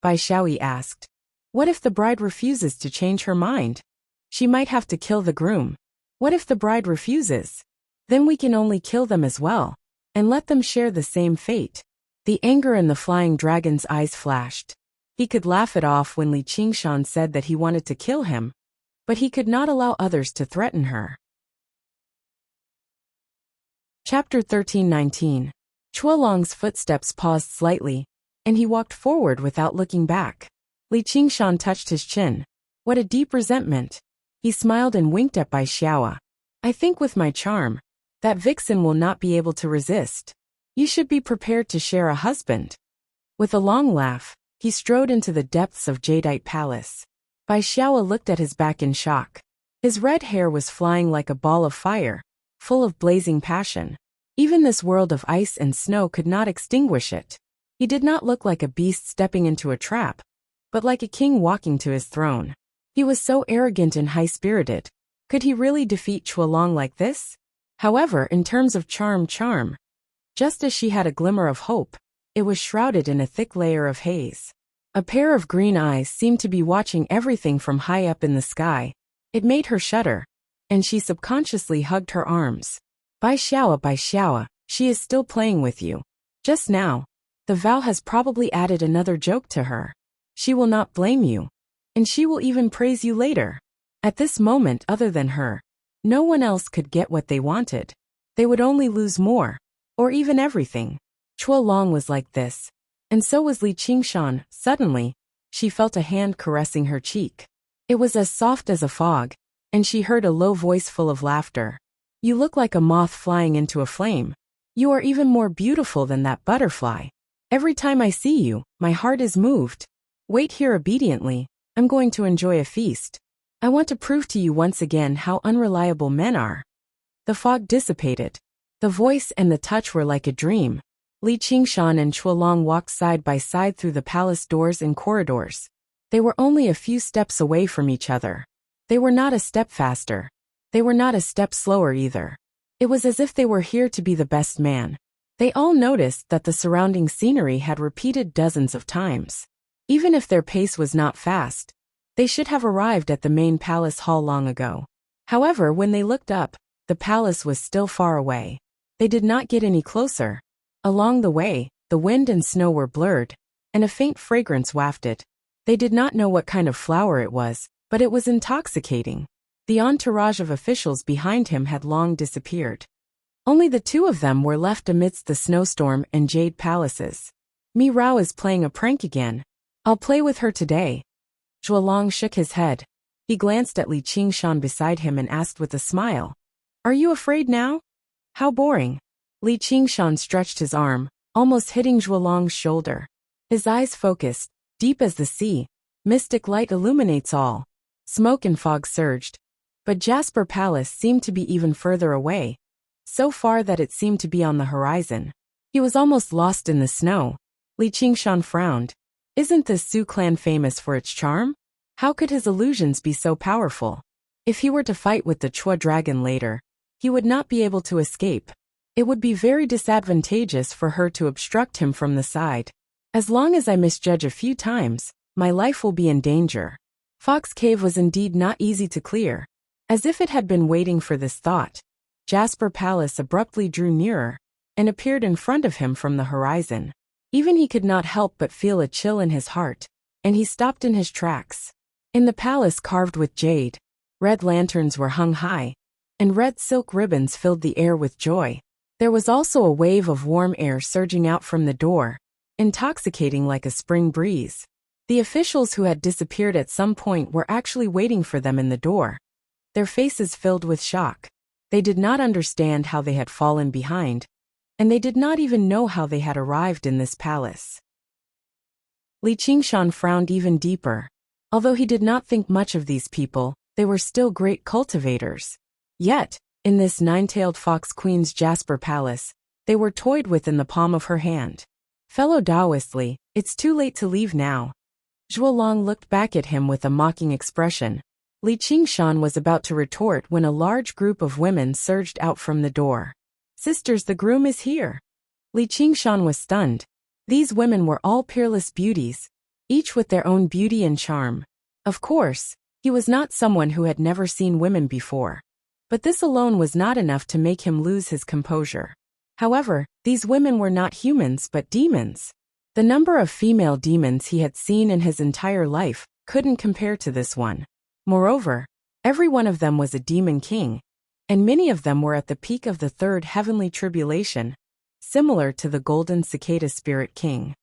Speaker 1: Bai Xiaoyi asked. What if the bride refuses to change her mind? She might have to kill the groom. What if the bride refuses? Then we can only kill them as well, and let them share the same fate. The anger in the flying dragon's eyes flashed. He could laugh it off when Li Qingshan said that he wanted to kill him, but he could not allow others to threaten her. Chapter 13:19. Chuolong's footsteps paused slightly, and he walked forward without looking back. Li Qingshan touched his chin. What a deep resentment. He smiled and winked at Bai Xiaoyi. I think with my charm, that vixen will not be able to resist. You should be prepared to share a husband. With a long laugh, he strode into the depths of Jadeite Palace. Bai Xiaoyi looked at his back in shock. His red hair was flying like a ball of fire, full of blazing passion. Even this world of ice and snow could not extinguish it. He did not look like a beast stepping into a trap, but like a king walking to his throne. He was so arrogant and high-spirited. Could he really defeat Chuolong like this? However, in terms of charm, just as she had a glimmer of hope, it was shrouded in a thick layer of haze. A pair of green eyes seemed to be watching everything from high up in the sky. It made her shudder, and she subconsciously hugged her arms. Bai Xiaoyi, she is still playing with you. Just now, the vow has probably added another joke to her. She will not blame you, and she will even praise you later. At this moment, other than her, no one else could get what they wanted. They would only lose more, or even everything. Chuolong was like this, and so was Li Qingshan. Suddenly, she felt a hand caressing her cheek. It was as soft as a fog, and she heard a low voice full of laughter. You look like a moth flying into a flame. You are even more beautiful than that butterfly. Every time I see you, my heart is moved. Wait here obediently, I'm going to enjoy a feast. I want to prove to you once again how unreliable men are. The fog dissipated. The voice and the touch were like a dream. Li Qingshan and Chuolong walked side by side through the palace doors and corridors. They were only a few steps away from each other. They were not a step faster. They were not a step slower either. It was as if they were here to be the best man. They all noticed that the surrounding scenery had repeated dozens of times. Even if their pace was not fast, they should have arrived at the main palace hall long ago. However, when they looked up, the palace was still far away. They did not get any closer. Along the way, the wind and snow were blurred, and a faint fragrance wafted. They did not know what kind of flower it was, but it was intoxicating. The entourage of officials behind him had long disappeared. Only the two of them were left amidst the snowstorm and jade palaces. Mi Rao is playing a prank again. I'll play with her today. Chuolong shook his head. He glanced at Li Qingshan beside him and asked with a smile. Are you afraid now? How boring. Li Qingshan stretched his arm, almost hitting Chuolong's shoulder. His eyes focused, deep as the sea. Mystic light illuminates all. Smoke and fog surged. But Jasper Palace seemed to be even further away, so far that it seemed to be on the horizon. He was almost lost in the snow. Li Qingshan frowned. Isn't this Su clan famous for its charm? How could his illusions be so powerful? If he were to fight with the Chua dragon later, he would not be able to escape. It would be very disadvantageous for her to obstruct him from the side. As long as I misjudge a few times, my life will be in danger. Fox Cave was indeed not easy to clear. As if it had been waiting for this thought, Jasper Palace abruptly drew nearer and appeared in front of him from the horizon. Even he could not help but feel a chill in his heart, and he stopped in his tracks. In the palace carved with jade, red lanterns were hung high, and red silk ribbons filled the air with joy. There was also a wave of warm air surging out from the door, intoxicating like a spring breeze. The officials who had disappeared at some point were actually waiting for them in the door, their faces filled with shock. They did not understand how they had fallen behind, and they did not even know how they had arrived in this palace. Li Qingshan frowned even deeper. Although he did not think much of these people, they were still great cultivators. Yet, in this nine-tailed fox queen's Jasper Palace, they were toyed with in the palm of her hand. Fellow Taoist Li, it's too late to leave now. Zhuolong looked back at him with a mocking expression. Li Qingshan was about to retort when a large group of women surged out from the door. Sisters, the groom is here. Li Qingshan was stunned. These women were all peerless beauties, each with their own beauty and charm. Of course, he was not someone who had never seen women before. But this alone was not enough to make him lose his composure. However, these women were not humans but demons. The number of female demons he had seen in his entire life couldn't compare to this one. Moreover, every one of them was a demon king, and many of them were at the peak of the third heavenly tribulation, similar to the golden cicada spirit king.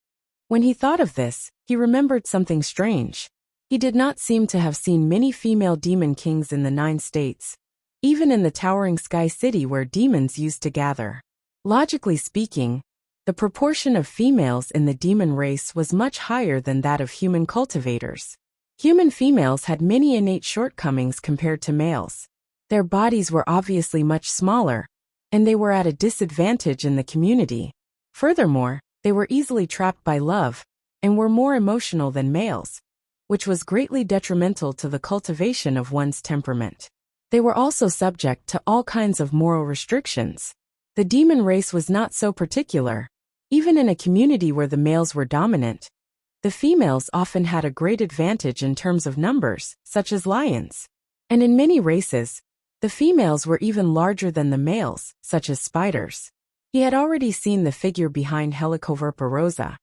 Speaker 1: When he thought of this, he remembered something strange. He did not seem to have seen many female demon kings in the 9 states, even in the towering sky city where demons used to gather. Logically speaking, the proportion of females in the demon race was much higher than that of human cultivators. Human females had many innate shortcomings compared to males. Their bodies were obviously much smaller, and they were at a disadvantage in the community. Furthermore, they were easily trapped by love, and were more emotional than males, which was greatly detrimental to the cultivation of one's temperament. They were also subject to all kinds of moral restrictions. The demon race was not so particular. Even in a community where the males were dominant, the females often had a great advantage in terms of numbers, such as lions. And in many races, the females were even larger than the males, such as spiders. He had already seen the figure behind Helicoverpa rosa.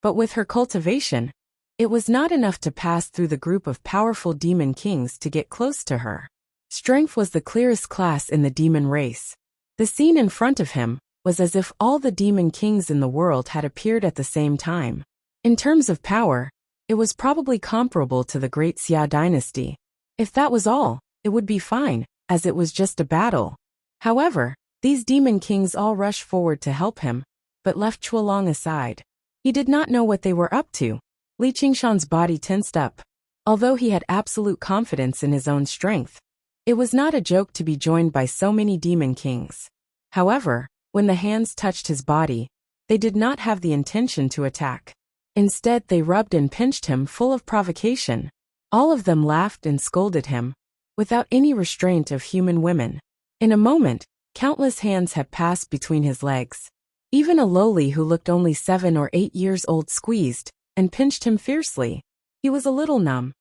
Speaker 1: But with her cultivation, it was not enough to pass through the group of powerful demon kings to get close to her. Strength was the clearest class in the demon race. The scene in front of him was as if all the demon kings in the world had appeared at the same time. In terms of power, it was probably comparable to the Great Xia dynasty. If that was all, it would be fine, as it was just a battle. However, these demon kings all rushed forward to help him, but left Zhuolong aside. He did not know what they were up to. Li Qingshan's body tensed up. Although he had absolute confidence in his own strength, it was not a joke to be joined by so many demon kings. However, when the hands touched his body, they did not have the intention to attack. Instead, they rubbed and pinched him full of provocation. All of them laughed and scolded him, without any restraint of human women. In a moment, countless hands had passed between his legs. Even a lowly who looked only 7 or 8 years old squeezed and pinched him fiercely. He was a little numb.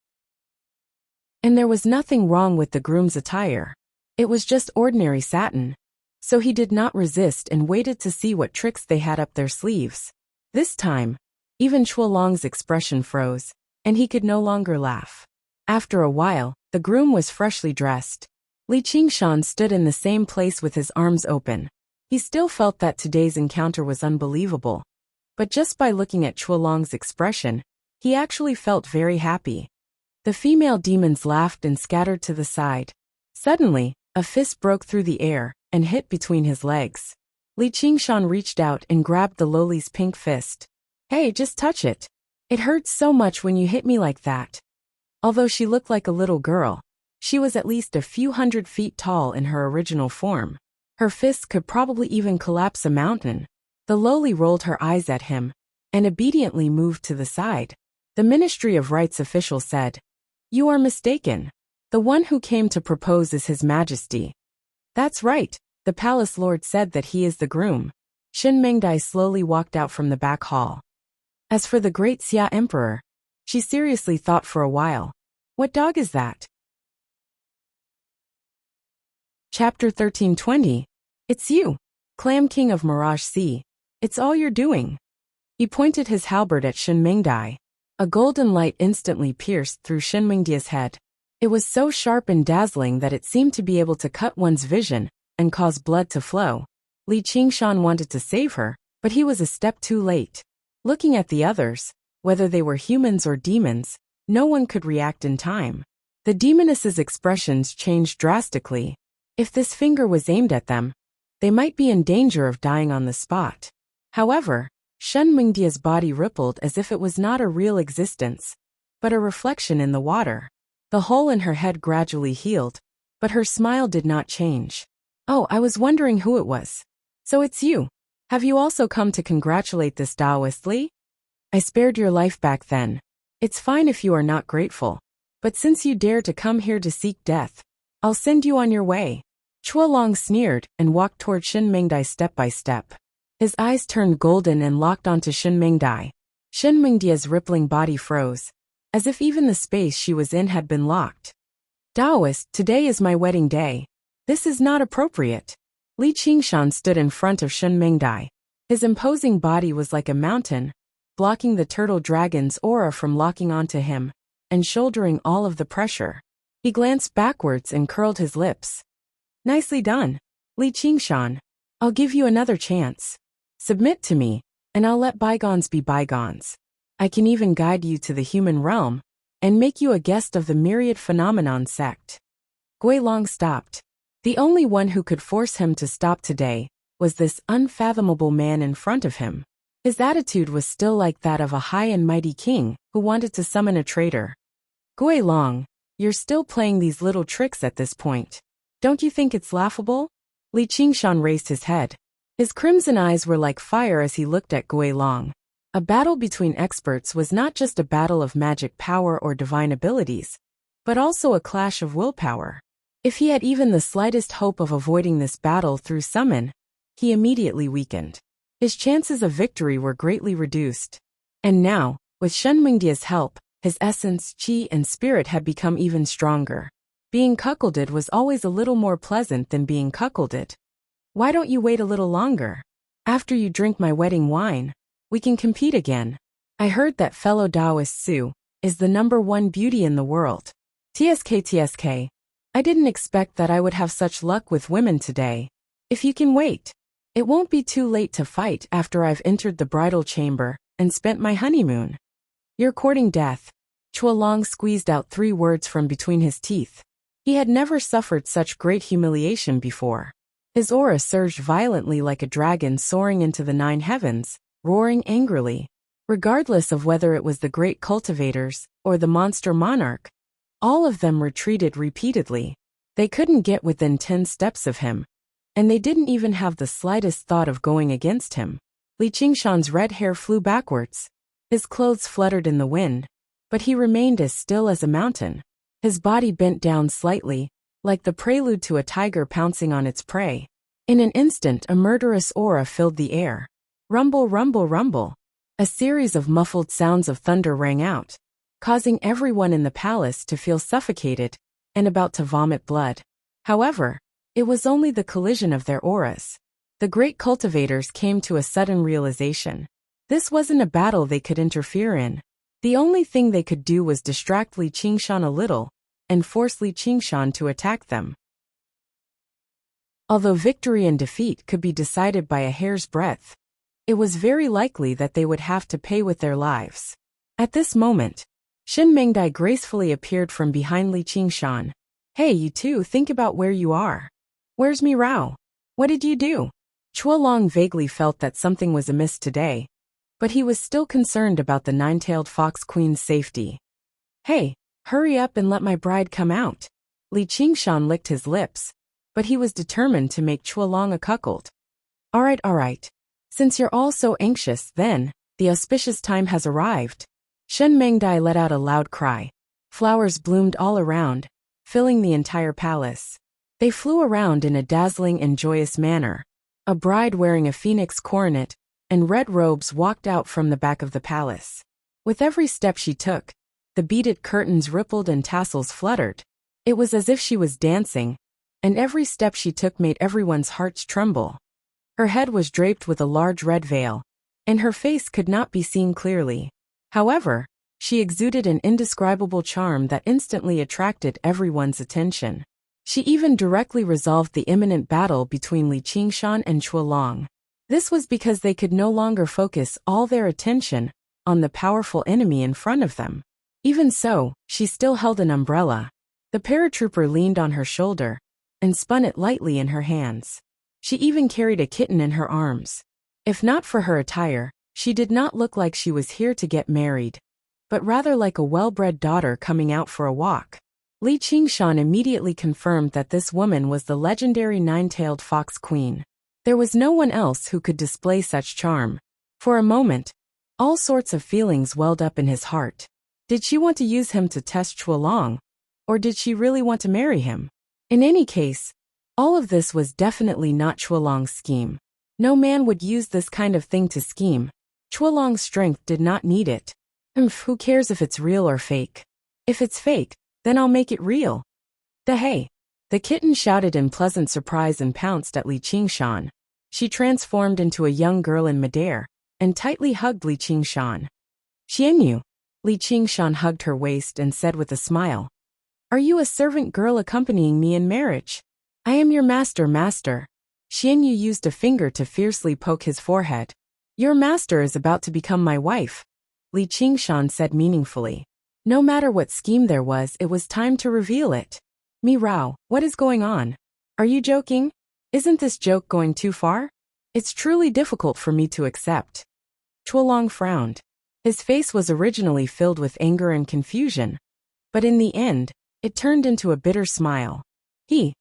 Speaker 1: And there was nothing wrong with the groom's attire. It was just ordinary satin. So he did not resist and waited to see what tricks they had up their sleeves. This time, even Zhuolong's expression froze, and he could no longer laugh. After a while, the groom was freshly dressed. Li Qingshan stood in the same place with his arms open. He still felt that today's encounter was unbelievable. But just by looking at Zhuolong's expression, he actually felt very happy. The female demons laughed and scattered to the side. Suddenly, a fist broke through the air and hit between his legs. Li Qingshan reached out and grabbed the lowly's pink fist. Hey, just touch it. It hurts so much when you hit me like that. Although she looked like a little girl, she was at least a few 100 feet tall in her original form. Her fists could probably even collapse a mountain. The lowly rolled her eyes at him and obediently moved to the side. The Ministry of Rights official said, "You are mistaken. The one who came to propose is His Majesty." "That's right," the palace lord said that he is the groom. Shen Mengdai slowly walked out from the back hall. As for the great Xia emperor, she seriously thought for a while. What dog is that? Chapter 1320. It's you, Clam King of Mirage Sea. It's all you're doing. He pointed his halberd at Shen Mengdai. A golden light instantly pierced through Shen Mengdai's head. It was so sharp and dazzling that it seemed to be able to cut one's vision and cause blood to flow. Li Qingshan wanted to save her, but he was a step too late. Looking at the others, Whether they were humans or demons, no one could react in time. The demoness's expressions changed drastically. If this finger was aimed at them, they might be in danger of dying on the spot. However, Shen Mingdia's body rippled as if it was not a real existence, but a reflection in the water. The hole in her head gradually healed, but her smile did not change. "Oh, I was wondering who it was. So it's you. Have you also come to congratulate this Taoist Li? I spared your life back then. It's fine if you are not grateful. But since you dare to come here to seek death, I'll send you on your way." Chuolong sneered and walked toward Shin Mingdai step by step. His eyes turned golden and locked onto Shin Mingdai. Shin Mingdia's rippling body froze, as if even the space she was in had been locked. "Taoist, today is my wedding day. This is not appropriate." Li Qingshan stood in front of Shin Mingdai. His imposing body was like a mountain, blocking the turtle dragon's aura from locking onto him, and shouldering all of the pressure. He glanced backwards and curled his lips. "Nicely done, Li Qingshan. I'll give you another chance. Submit to me, and I'll let bygones be bygones. I can even guide you to the human realm, and make you a guest of the myriad phenomenon sect." Guilong stopped. The only one who could force him to stop today was this unfathomable man in front of him. His attitude was still like that of a high and mighty king who wanted to summon a traitor. "Guilong, you're still playing these little tricks at this point. Don't you think it's laughable?" Li Qingshan raised his head. His crimson eyes were like fire as he looked at Guilong. A battle between experts was not just a battle of magic power or divine abilities, but also a clash of willpower. If he had even the slightest hope of avoiding this battle through summon, he immediately weakened. His chances of victory were greatly reduced. And now, with Shen Mingdia's help, his essence, qi, and spirit had become even stronger. Being cuckolded was always a little more pleasant than being cuckolded. "Why don't you wait a little longer? After you drink my wedding wine, we can compete again. I heard that fellow Taoist Su is the #1 beauty in the world. TSK. I didn't expect that I would have such luck with women today. If you can wait, it won't be too late to fight after I've entered the bridal chamber and spent my honeymoon." "You're courting death." Chuolong squeezed out 3 words from between his teeth. He had never suffered such great humiliation before. His aura surged violently like a dragon soaring into the 9 heavens, roaring angrily. Regardless of whether it was the great cultivators or the monster monarch, all of them retreated repeatedly. They couldn't get within 10 steps of him, and they didn't even have the slightest thought of going against him. Li Qingshan's red hair flew backwards. His clothes fluttered in the wind, but he remained as still as a mountain. His body bent down slightly, like the prelude to a tiger pouncing on its prey. In an instant, a murderous aura filled the air. Rumble, rumble, rumble. A series of muffled sounds of thunder rang out, causing everyone in the palace to feel suffocated and about to vomit blood. However, it was only the collision of their auras. The great cultivators came to a sudden realization. This wasn't a battle they could interfere in. The only thing they could do was distract Li Qingshan a little and force Li Qingshan to attack them. Although victory and defeat could be decided by a hair's breadth, it was very likely that they would have to pay with their lives. At this moment, Shin Mingdai gracefully appeared from behind Li Qingshan. "Hey, you two, think about where you are. Where's Mi Rao? What did you do?" Chuolong vaguely felt that something was amiss today, but he was still concerned about the 9-tailed fox queen's safety. "Hey, hurry up and let my bride come out." Li Qingshan licked his lips, but he was determined to make Chuolong a cuckold. All right. Since you're all so anxious, then, the auspicious time has arrived." Shen Mingdai let out a loud cry. Flowers bloomed all around, filling the entire palace. They flew around in a dazzling and joyous manner. A bride wearing a phoenix coronet and red robes walked out from the back of the palace. With every step she took, the beaded curtains rippled and tassels fluttered. It was as if she was dancing, and every step she took made everyone's hearts tremble. Her head was draped with a large red veil, and her face could not be seen clearly. However, she exuded an indescribable charm that instantly attracted everyone's attention. She even directly resolved the imminent battle between Li Qingshan and Chuolong. This was because they could no longer focus all their attention on the powerful enemy in front of them. Even so, she still held an umbrella. The paratrooper leaned on her shoulder and spun it lightly in her hands. She even carried a kitten in her arms. If not for her attire, she did not look like she was here to get married, but rather like a well-bred daughter coming out for a walk. Li Qingshan immediately confirmed that this woman was the legendary nine-tailed fox queen. There was no one else who could display such charm. For a moment, all sorts of feelings welled up in his heart. Did she want to use him to test Chuolong, or did she really want to marry him? In any case, all of this was definitely not Chuolong's scheme. No man would use this kind of thing to scheme. Chuolong's strength did not need it. Who cares if it's real or fake? If it's fake, then I'll make it real. Hey! The kitten shouted in pleasant surprise and pounced at Li Qingshan. She transformed into a young girl in midair and tightly hugged Li Qingshan. Xianyu. Li Qingshan hugged her waist and said with a smile, "Are you a servant girl accompanying me in marriage?" "I am your master." Xianyu used a finger to fiercely poke his forehead. "Your master is about to become my wife," Li Qingshan said meaningfully. No matter what scheme there was, it was time to reveal it. "Mi Rao, what is going on? Are you joking? Isn't this joke going too far? It's truly difficult for me to accept." Chuolong frowned. His face was originally filled with anger and confusion, but in the end, it turned into a bitter smile. The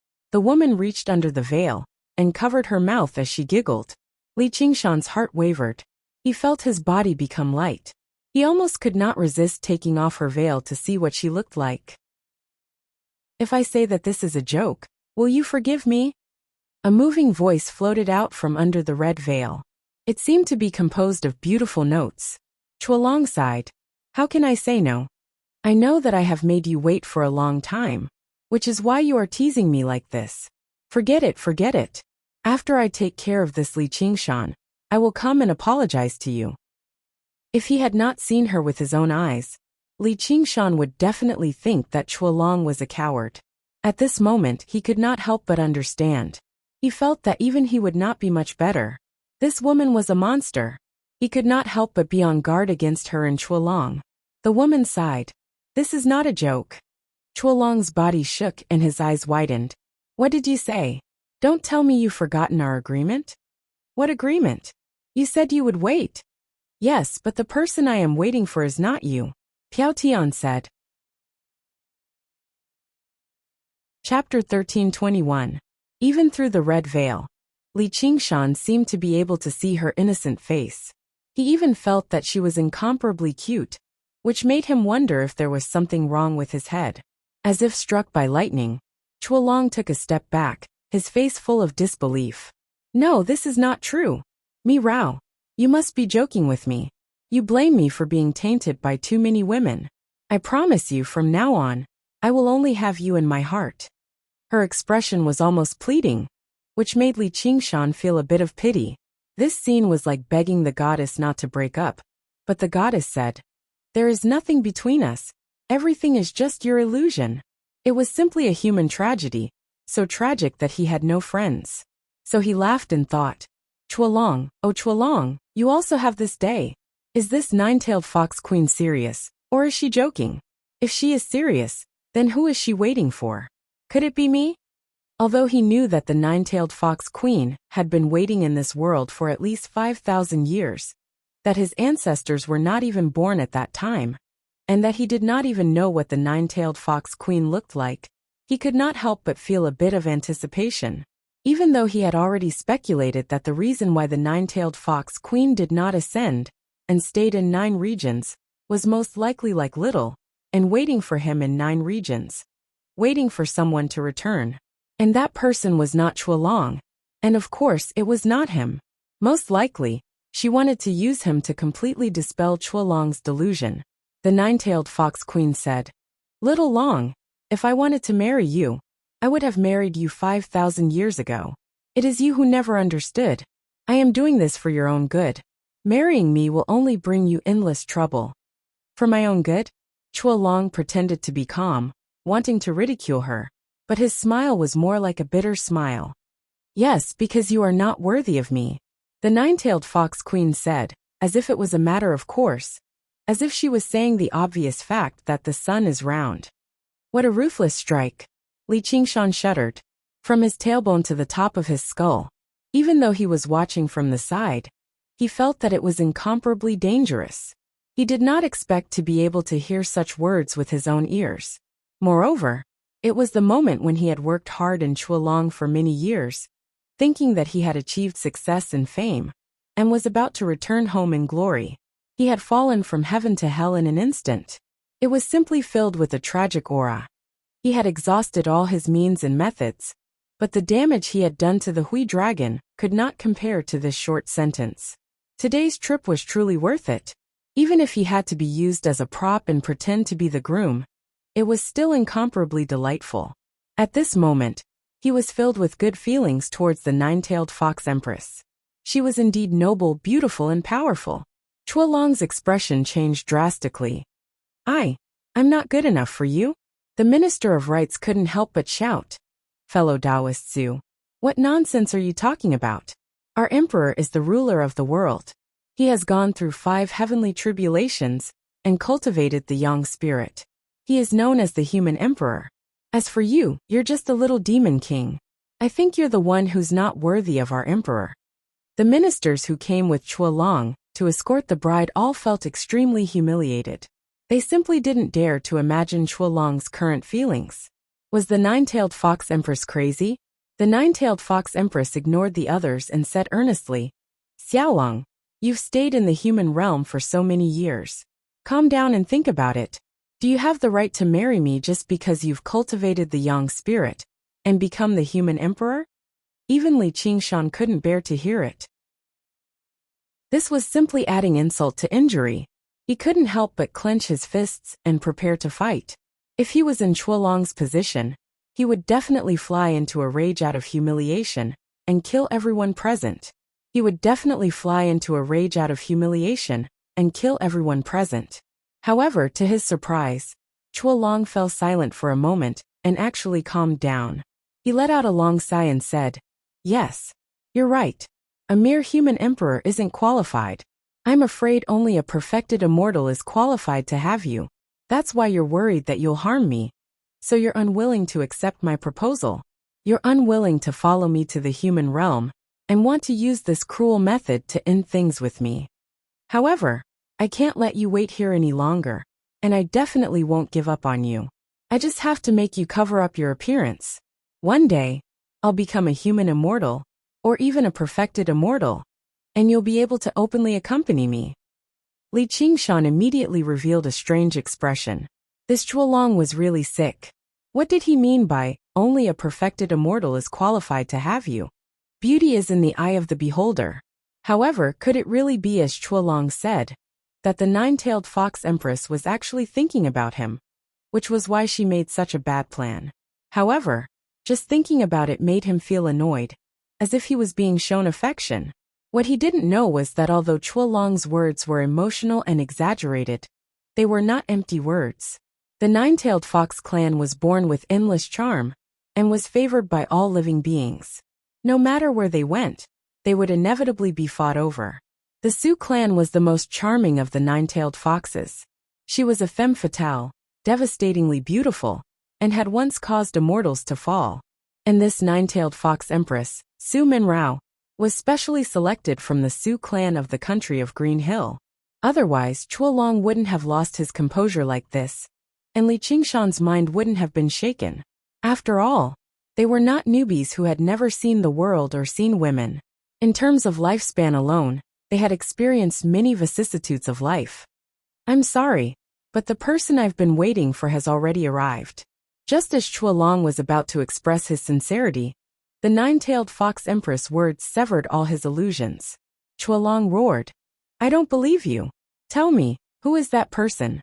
Speaker 1: woman reached under the veil and covered her mouth as she giggled. Li Qingshan's heart wavered. He felt his body become light. He almost could not resist taking off her veil to see what she looked like. "If I say that this is a joke, will you forgive me?" A moving voice floated out from under the red veil. It seemed to be composed of beautiful notes. Chuolong sighed. "How can I say no? I know that I have made you wait for a long time, which is why you are teasing me like this. Forget it. After I take care of this Li Qingshan, I will come and apologize to you." If he had not seen her with his own eyes, Li Qingshan would definitely think that Chuolong was a coward. At this moment, he could not help but understand. He felt that even he would not be much better. This woman was a monster. He could not help but be on guard against her and Chuolong. The woman sighed. "This is not a joke." Chuolong's body shook and his eyes widened. "What did you say? Don't tell me you've forgotten our agreement?" "What agreement? You said you would wait." "Yes, but the person I am waiting for is not you," Piao Tian said. Chapter 13:21. Even through the red veil, Li Qingshan seemed to be able to see her innocent face. He even felt that she was incomparably cute, which made him wonder if there was something wrong with his head. As if struck by lightning, Chuolong took a step back, his face full of disbelief. "No, this is not true. Mi Rao, you must be joking with me. You blame me for being tainted by too many women. I promise you from now on, I will only have you in my heart." Her expression was almost pleading, which made Li Qingshan feel a bit of pity. This scene was like begging the goddess not to break up, but the goddess said, "There is nothing between us. Everything is just your illusion." It was simply a human tragedy, so tragic that he had no friends. So he laughed and thought, "Chuolong, oh Chuolong, you also have this day. Is this nine-tailed fox queen serious, or is she joking? If she is serious, then who is she waiting for? Could it be me?" Although he knew that the nine-tailed fox queen had been waiting in this world for at least 5,000 years, that his ancestors were not even born at that time, and that he did not even know what the nine-tailed fox queen looked like, he could not help but feel a bit of anticipation. Even though he had already speculated that the reason why the nine-tailed fox queen did not ascend and stayed in 9 regions was most likely like Little, and waiting for him in 9 regions, waiting for someone to return. And that person was not Chuolong, and of course it was not him. Most likely, she wanted to use him to completely dispel Chuolong's delusion. The nine-tailed fox queen said, "Little Long, if I wanted to marry you, I would have married you 5,000 years ago. It is you who never understood. I am doing this for your own good. Marrying me will only bring you endless trouble." "For my own good?" Chuolong pretended to be calm, wanting to ridicule her, but his smile was more like a bitter smile. "Yes, because you are not worthy of me," the nine-tailed fox queen said, as if it was a matter of course. as if she was saying the obvious fact that the sun is round. What a ruthless strike! Li Qingshan shuddered. From his tailbone to the top of his skull, even though he was watching from the side, he felt that it was incomparably dangerous. He did not expect to be able to hear such words with his own ears. Moreover, it was the moment when he had worked hard in Chualong for many years, thinking that he had achieved success and fame, and was about to return home in glory. He had fallen from heaven to hell in an instant. It was simply filled with a tragic aura. He had exhausted all his means and methods, but the damage he had done to the Hui dragon could not compare to this short sentence. Today's trip was truly worth it. Even if he had to be used as a prop and pretend to be the groom, it was still incomparably delightful. At this moment, he was filled with good feelings towards the nine-tailed fox empress. She was indeed noble, beautiful, and powerful. Chualong's expression changed drastically. I'm not good enough for you? The Minister of Rites couldn't help but shout. Fellow Taoist Zhu, what nonsense are you talking about? Our emperor is the ruler of the world. He has gone through 5 heavenly tribulations and cultivated the yang spirit. He is known as the human emperor. As for you, you're just a little demon king. I think you're the one who's not worthy of our emperor. The ministers who came with Chualong to escort the bride all felt extremely humiliated. They simply didn't dare to imagine Chualong's current feelings. Was the nine-tailed fox empress crazy? The nine-tailed fox empress ignored the others and said earnestly, Xiaolong, you've stayed in the human realm for so many years. Calm down and think about it. Do you have the right to marry me just because you've cultivated the yang spirit and become the human emperor? Even Li Qingshan couldn't bear to hear it. This was simply adding insult to injury. He couldn't help but clench his fists and prepare to fight. If he was in Chualong's position, he would definitely fly into a rage out of humiliation and kill everyone present. However, to his surprise, Chualong fell silent for a moment and actually calmed down. He let out a long sigh and said, Yes, you're right. A mere human emperor isn't qualified. I'm afraid only a perfected immortal is qualified to have you. That's why you're worried that you'll harm me. So you're unwilling to accept my proposal. You're unwilling to follow me to the human realm and want to use this cruel method to end things with me. However, I can't let you wait here any longer, and I definitely won't give up on you. I just have to make you cover up your appearance. One day, I'll become a human immortal, or even a perfected immortal, and you'll be able to openly accompany me. Li Qingshan immediately revealed a strange expression. This Chualong was really sick. What did he mean by, only a perfected immortal is qualified to have you? Beauty is in the eye of the beholder. However, could it really be as Chualong said, that the nine-tailed fox empress was actually thinking about him, which was why she made such a bad plan? However, just thinking about it made him feel annoyed, as if he was being shown affection. What he didn't know was that although Chualong's words were emotional and exaggerated, they were not empty words. The nine-tailed fox clan was born with endless charm and was favored by all living beings. No matter where they went, they would inevitably be fought over. The Su clan was the most charming of the nine-tailed foxes. She was a femme fatale, devastatingly beautiful, and had once caused immortals to fall. And this nine-tailed fox empress, Su Minrao, was specially selected from the Su clan of the country of Green Hill. Otherwise, Chualong wouldn't have lost his composure like this, and Li Qingshan's mind wouldn't have been shaken. After all, they were not newbies who had never seen the world or seen women. In terms of lifespan alone, they had experienced many vicissitudes of life. I'm sorry, but the person I've been waiting for has already arrived. Just as Chualong was about to express his sincerity, the nine-tailed fox empress words severed all his illusions. Chualong roared, I don't believe you. Tell me, who is that person?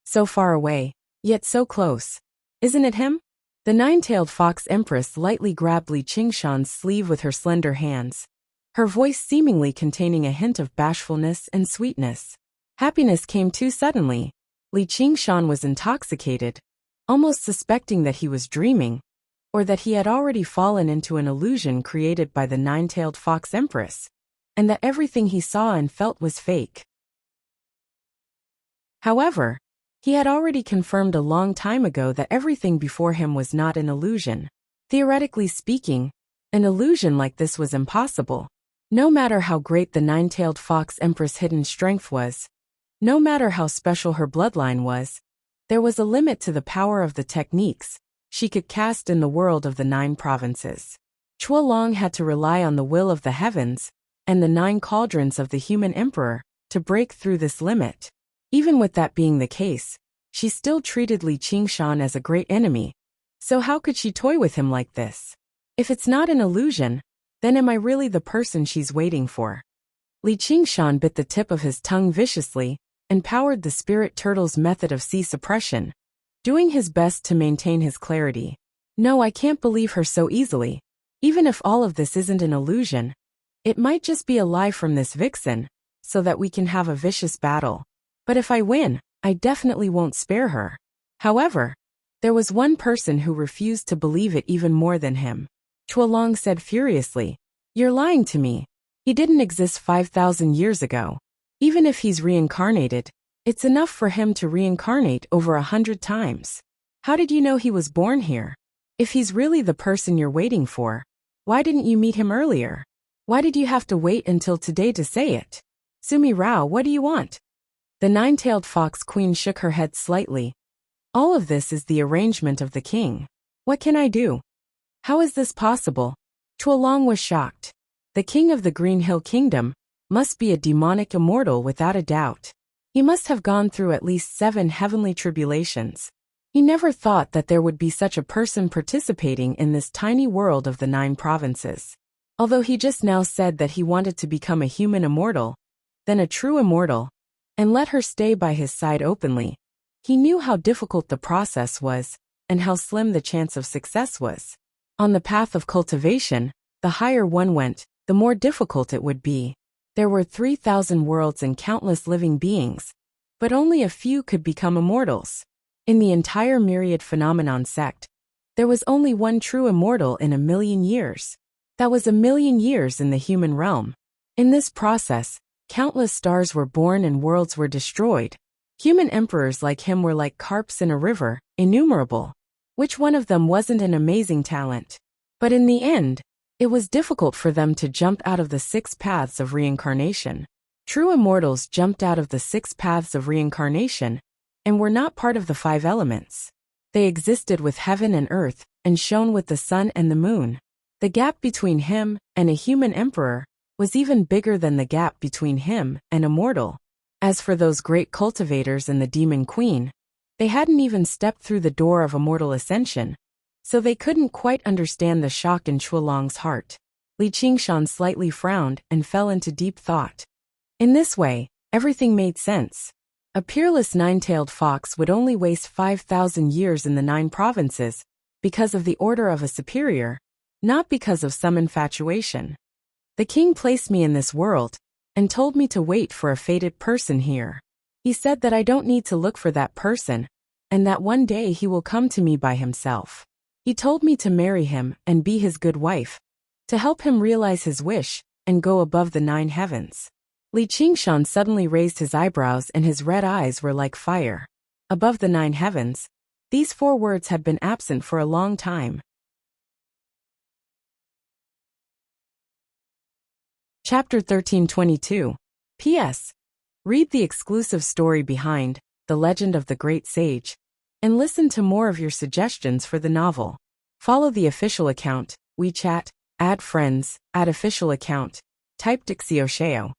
Speaker 1: So far away, yet so close. Isn't it him? The nine-tailed fox empress lightly grabbed Li Qingshan's sleeve with her slender hands, her voice seemingly containing a hint of bashfulness and sweetness. Happiness came too suddenly. Li Qingshan was intoxicated, almost suspecting that he was dreaming, or that he had already fallen into an illusion created by the nine-tailed fox empress, and that everything he saw and felt was fake. However, he had already confirmed a long time ago that everything before him was not an illusion. Theoretically speaking, an illusion like this was impossible. No matter how great the nine-tailed fox empress' hidden strength was, no matter how special her bloodline was, there was a limit to the power of the techniques she could cast in the world of the 9 provinces. Chuolong had to rely on the will of the heavens and the 9 cauldrons of the human emperor to break through this limit. Even with that being the case, she still treated Li Qingshan as a great enemy, so how could she toy with him like this? If it's not an illusion, then am I really the person she's waiting for? Li Qingshan bit the tip of his tongue viciously and powered the spirit turtle's method of sea suppression, doing his best to maintain his clarity. No, I can't believe her so easily. Even if all of this isn't an illusion, it might just be a lie from this vixen, so that we can have a vicious battle. But if I win, I definitely won't spare her. However, there was one person who refused to believe it even more than him. Chuolong said furiously, "You're lying to me. He didn't exist 5,000 years ago. Even if he's reincarnated, it's enough for him to reincarnate over 100 times. How did you know he was born here? If he's really the person you're waiting for, why didn't you meet him earlier? Why did you have to wait until today to say it? Sumi Rao, what do you want?" The 9-tailed fox queen shook her head slightly. "All of this is the arrangement of the king. What can I do? How is this possible?" Chuolong was shocked. The king of the Green Hill Kingdom must be a demonic immortal without a doubt. He must have gone through at least 7 heavenly tribulations. He never thought that there would be such a person participating in this tiny world of the 9 provinces. Although he just now said that he wanted to become a human immortal, then a true immortal, and let her stay by his side openly, he knew how difficult the process was and how slim the chance of success was. On the path of cultivation, the higher one went, the more difficult it would be. There were 3,000 worlds and countless living beings, but only a few could become immortals. In the entire myriad phenomenon sect, there was only one true immortal in 1,000,000 years. That was 1,000,000 years in the human realm. In this process, countless stars were born and worlds were destroyed. Human emperors like him were like carps in a river, innumerable. Which one of them wasn't an amazing talent? But in the end, it was difficult for them to jump out of the 6 paths of reincarnation. True immortals jumped out of the 6 paths of reincarnation and were not part of the 5 elements. They existed with heaven and earth and shone with the sun and the moon. The gap between him and a human emperor was even bigger than the gap between him and a mortal. As for those great cultivators and the demon queen, they hadn't even stepped through the door of immortal ascension, so they couldn't quite understand the shock in Chuolong's heart. Li Qingshan slightly frowned and fell into deep thought. In this way, everything made sense. A peerless 9-tailed fox would only waste 5,000 years in the 9 provinces because of the order of a superior, not because of some infatuation. The king placed me in this world and told me to wait for a fated person here. He said that I don't need to look for that person and that one day he will come to me by himself. He told me to marry him and be his good wife, to help him realize his wish and go above the 9 heavens. Li Qingshan suddenly raised his eyebrows and his red eyes were like fire. Above the 9 heavens, these 4 words had been absent for a long time. Chapter 1322. P.S. Read the exclusive story behind The Legend of the Great Sage, and listen to more of your suggestions for the novel. Follow the official account, WeChat, add friends, add official account, type Dixiosheo,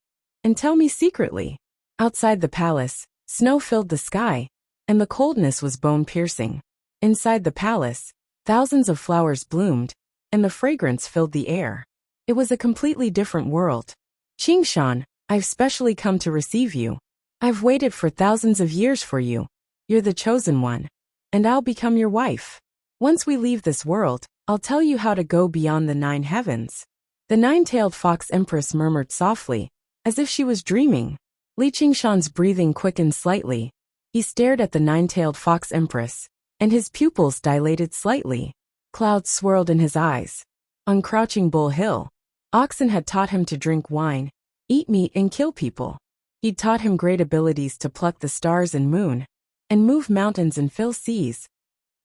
Speaker 1: and tell me secretly. Outside the palace, snow filled the sky, and the coldness was bone-piercing. Inside the palace, thousands of flowers bloomed, and the fragrance filled the air. It was a completely different world. Qingshan, I've specially come to receive you. I've waited for thousands of years for you. You're the chosen one, and I'll become your wife. Once we leave this world, I'll tell you how to go beyond the 9 heavens. The 9-tailed fox empress murmured softly, as if she was dreaming. Li Qingshan's breathing quickened slightly. He stared at the 9-tailed fox empress, and his pupils dilated slightly. Clouds swirled in his eyes. On Crouching Bull Hill, oxen had taught him to drink wine, eat meat and kill people. He'd taught him great abilities to pluck the stars and moon, and move mountains and fill seas.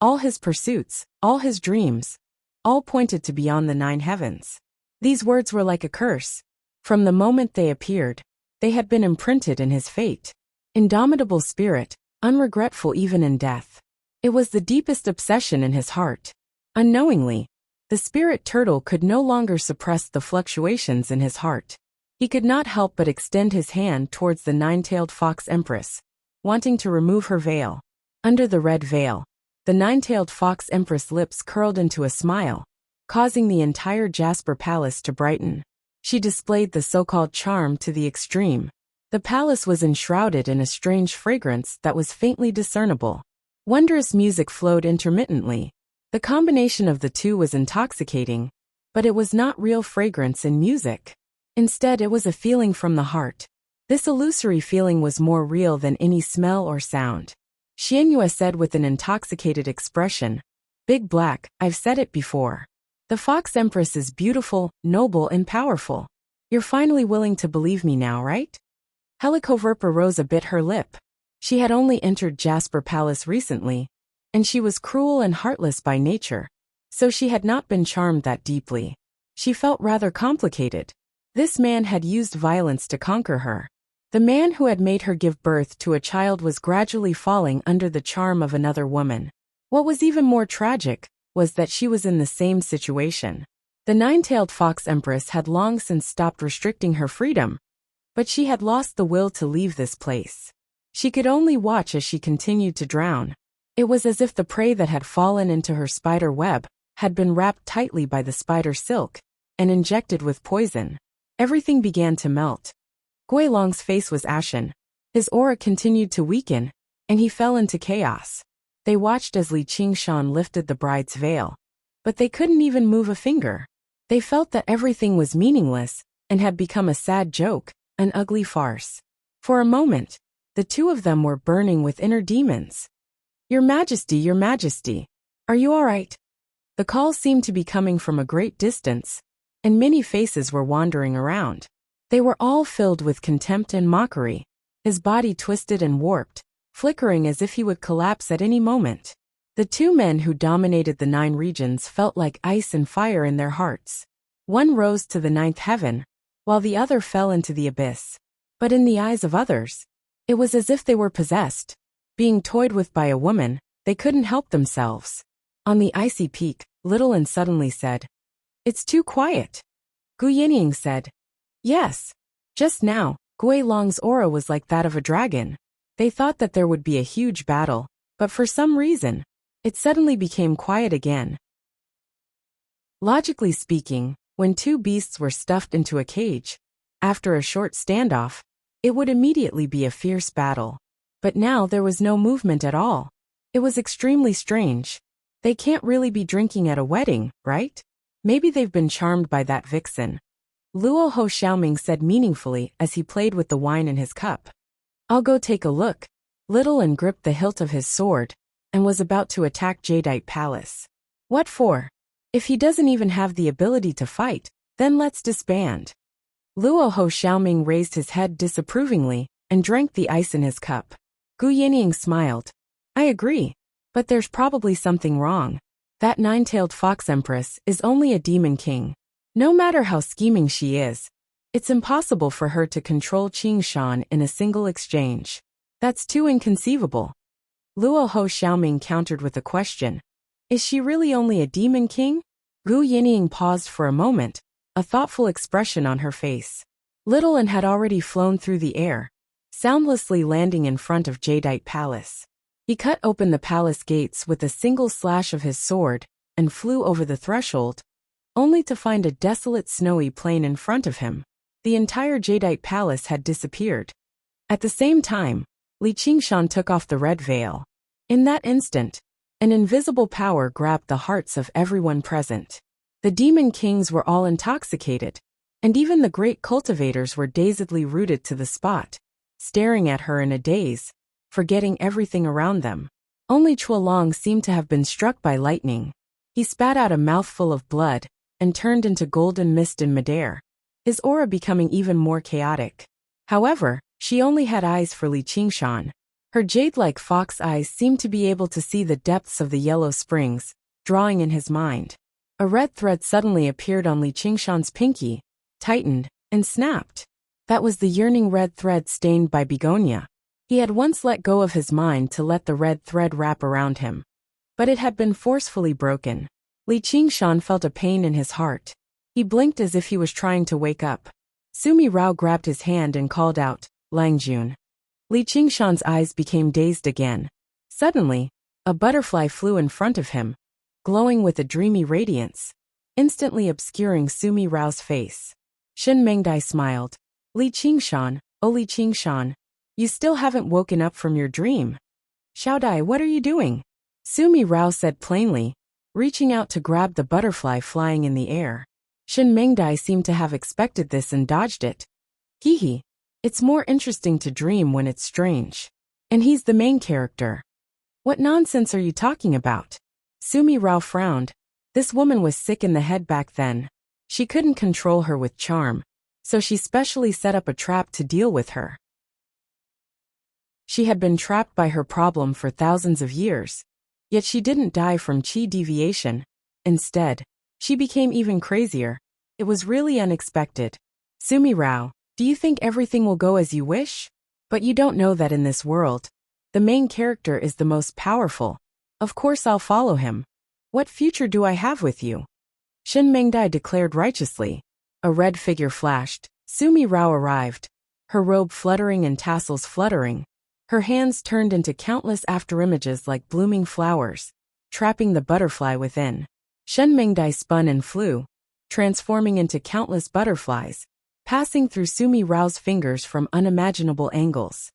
Speaker 1: All his pursuits, all his dreams, all pointed to beyond the 9 heavens. These words were like a curse. From the moment they appeared, they had been imprinted in his fate. Indomitable spirit, unregretful even in death. It was the deepest obsession in his heart. Unknowingly, the spirit turtle could no longer suppress the fluctuations in his heart. He could not help but extend his hand towards the 9-tailed fox empress, wanting to remove her veil. Under the red veil, the 9-tailed fox empress lips curled into a smile, causing the entire Jasper Palace to brighten. She displayed the so-called charm to the extreme. The palace was enshrouded in a strange fragrance that was faintly discernible. Wondrous music flowed intermittently. The combination of the two was intoxicating, but it was not real fragrance and music. Instead, it was a feeling from the heart. This illusory feeling was more real than any smell or sound. Xianyue said with an intoxicated expression, "Big Black, I've said it before. The Fox Empress is beautiful, noble and powerful. You're finally willing to believe me now, right?" Helicoverpa rose a bit her lip. She had only entered Jasper Palace recently, and she was cruel and heartless by nature, so she had not been charmed that deeply. She felt rather complicated. This man had used violence to conquer her. The man who had made her give birth to a child was gradually falling under the charm of another woman. What was even more tragic was that she was in the same situation. The 9-tailed fox empress had long since stopped restricting her freedom, but she had lost the will to leave this place. She could only watch as she continued to drown. It was as if the prey that had fallen into her spider web had been wrapped tightly by the spider silk and injected with poison. Everything began to melt. Guilong's face was ashen. His aura continued to weaken, and he fell into chaos. They watched as Li Qingshan lifted the bride's veil, but they couldn't even move a finger. They felt that everything was meaningless and had become a sad joke, an ugly farce. For a moment, the two of them were burning with inner demons. Your Majesty, are you all right?" The call seemed to be coming from a great distance, and many faces were wandering around. They were all filled with contempt and mockery. His body twisted and warped, flickering as if he would collapse at any moment. The two men who dominated the 9 regions felt like ice and fire in their hearts. One rose to the 9th heaven, while the other fell into the abyss. But in the eyes of others, it was as if they were possessed. Being toyed with by a woman, they couldn't help themselves. On the icy peak, Little and suddenly said, "It's too quiet." Gu Yinying said, "Yes. Just now, Guilong's aura was like that of a dragon." They thought that there would be a huge battle, but for some reason, it suddenly became quiet again. Logically speaking, when two beasts were stuffed into a cage, after a short standoff, it would immediately be a fierce battle. But now there was no movement at all. It was extremely strange. They can't really be drinking at a wedding, right? Maybe they've been charmed by that vixen. Luo Ho Xiaoming said meaningfully as he played with the wine in his cup. "I'll go take a look." Little and gripped the hilt of his sword, and was about to attack Jadeite Palace. "What for? If he doesn't even have the ability to fight, then let's disband." Luo Ho Xiaoming raised his head disapprovingly, and drank the ice in his cup. Gu Yinying smiled. "I agree, but there's probably something wrong. That 9-tailed fox empress is only a demon king. No matter how scheming she is, it's impossible for her to control Qingshan in a single exchange. That's too inconceivable." Luo Ho Xiaoming countered with a question. "Is she really only a demon king?" Gu Yinying paused for a moment, a thoughtful expression on her face. Little and had already flown through the air, soundlessly landing in front of Jadeite Palace. He cut open the palace gates with a single slash of his sword and flew over the threshold, only to find a desolate snowy plain in front of him. The entire Jadeite Palace had disappeared. At the same time, Li Qingshan took off the red veil. In that instant, an invisible power grabbed the hearts of everyone present. The demon kings were all intoxicated, and even the great cultivators were dazedly rooted to the spot, staring at her in a daze, forgetting everything around them. Only Chuolong seemed to have been struck by lightning. He spat out a mouthful of blood and turned into golden mist in midair, his aura becoming even more chaotic. However, She only had eyes for Li Qingshan. Her jade-like fox eyes seemed to be able to see the depths of the yellow springs, drawing in his mind. A red thread suddenly appeared on Li Qingshan's pinky, tightened, and snapped. That was the yearning red thread stained by begonia. He had once let go of his mind to let the red thread wrap around him. But it had been forcefully broken. Li Qingshan felt a pain in his heart. He blinked as if he was trying to wake up. Sumi Rao grabbed his hand and called out, "Langjun." Li Qingshan's eyes became dazed again. Suddenly, a butterfly flew in front of him, glowing with a dreamy radiance, instantly obscuring Sumi Rao's face. Shen Mengdai smiled. "Li Qingshan, oh Li Qingshan, you still haven't woken up from your dream." "Xiaodai, what are you doing?" Sumi Rao said plainly, reaching out to grab the butterfly flying in the air. Shen Mengdai seemed to have expected this and dodged it. "Hee. It's more interesting to dream when it's strange. And he's the main character." "What nonsense are you talking about?" Sumi Rao frowned. This woman was sick in the head back then. She couldn't control her with charm, so she specially set up a trap to deal with her. She had been trapped by her problem for thousands of years, yet she didn't die from qi deviation. Instead, she became even crazier. It was really unexpected. "Sumi Rao, do you think everything will go as you wish? But you don't know that in this world, the main character is the most powerful. Of course I'll follow him. What future do I have with you?" Shen Mengdai declared righteously. A red figure flashed. Sumi Rao arrived, her robe fluttering and tassels fluttering. Her hands turned into countless afterimages like blooming flowers, trapping the butterfly within. Shen Mengdai spun and flew, transforming into countless butterflies, passing through Sumi Rao's fingers from unimaginable angles.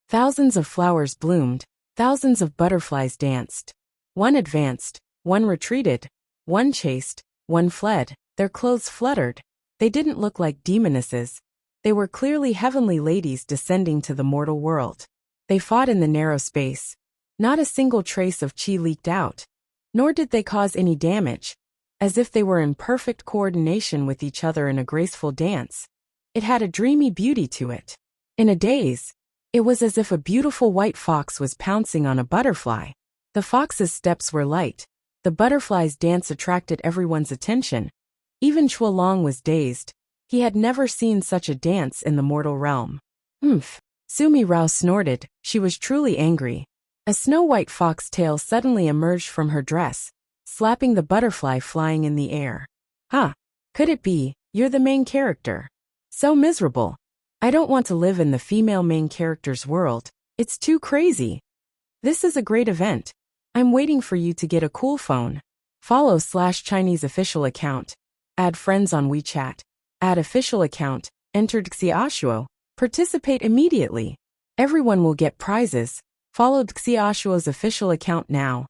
Speaker 1: Thousands of flowers bloomed, thousands of butterflies danced. One advanced, one retreated, one chased, one fled. Their clothes fluttered. They didn't look like demonesses. They were clearly heavenly ladies descending to the mortal world. They fought in the narrow space. Not a single trace of qi leaked out, nor did they cause any damage, as if they were in perfect coordination with each other in a graceful dance. It had a dreamy beauty to it. In a daze, it was as if a beautiful white fox was pouncing on a butterfly. The fox's steps were light. The butterfly's dance attracted everyone's attention. Even Chualong was dazed. He had never seen such a dance in the mortal realm. "Humph." Sumi Rao snorted. She was truly angry. A snow-white fox tail suddenly emerged from her dress, slapping the butterfly flying in the air. "Huh. Could it be, you're the main character? So miserable. I don't want to live in the female main character's world. It's too crazy. This is a great event. I'm waiting for you to get a cool phone. Follow/Chinese official account. Add friends on WeChat. Add official account. Entered Xiaoshuo. Participate immediately. Everyone will get prizes. Followed Xiaoshuo's official account now."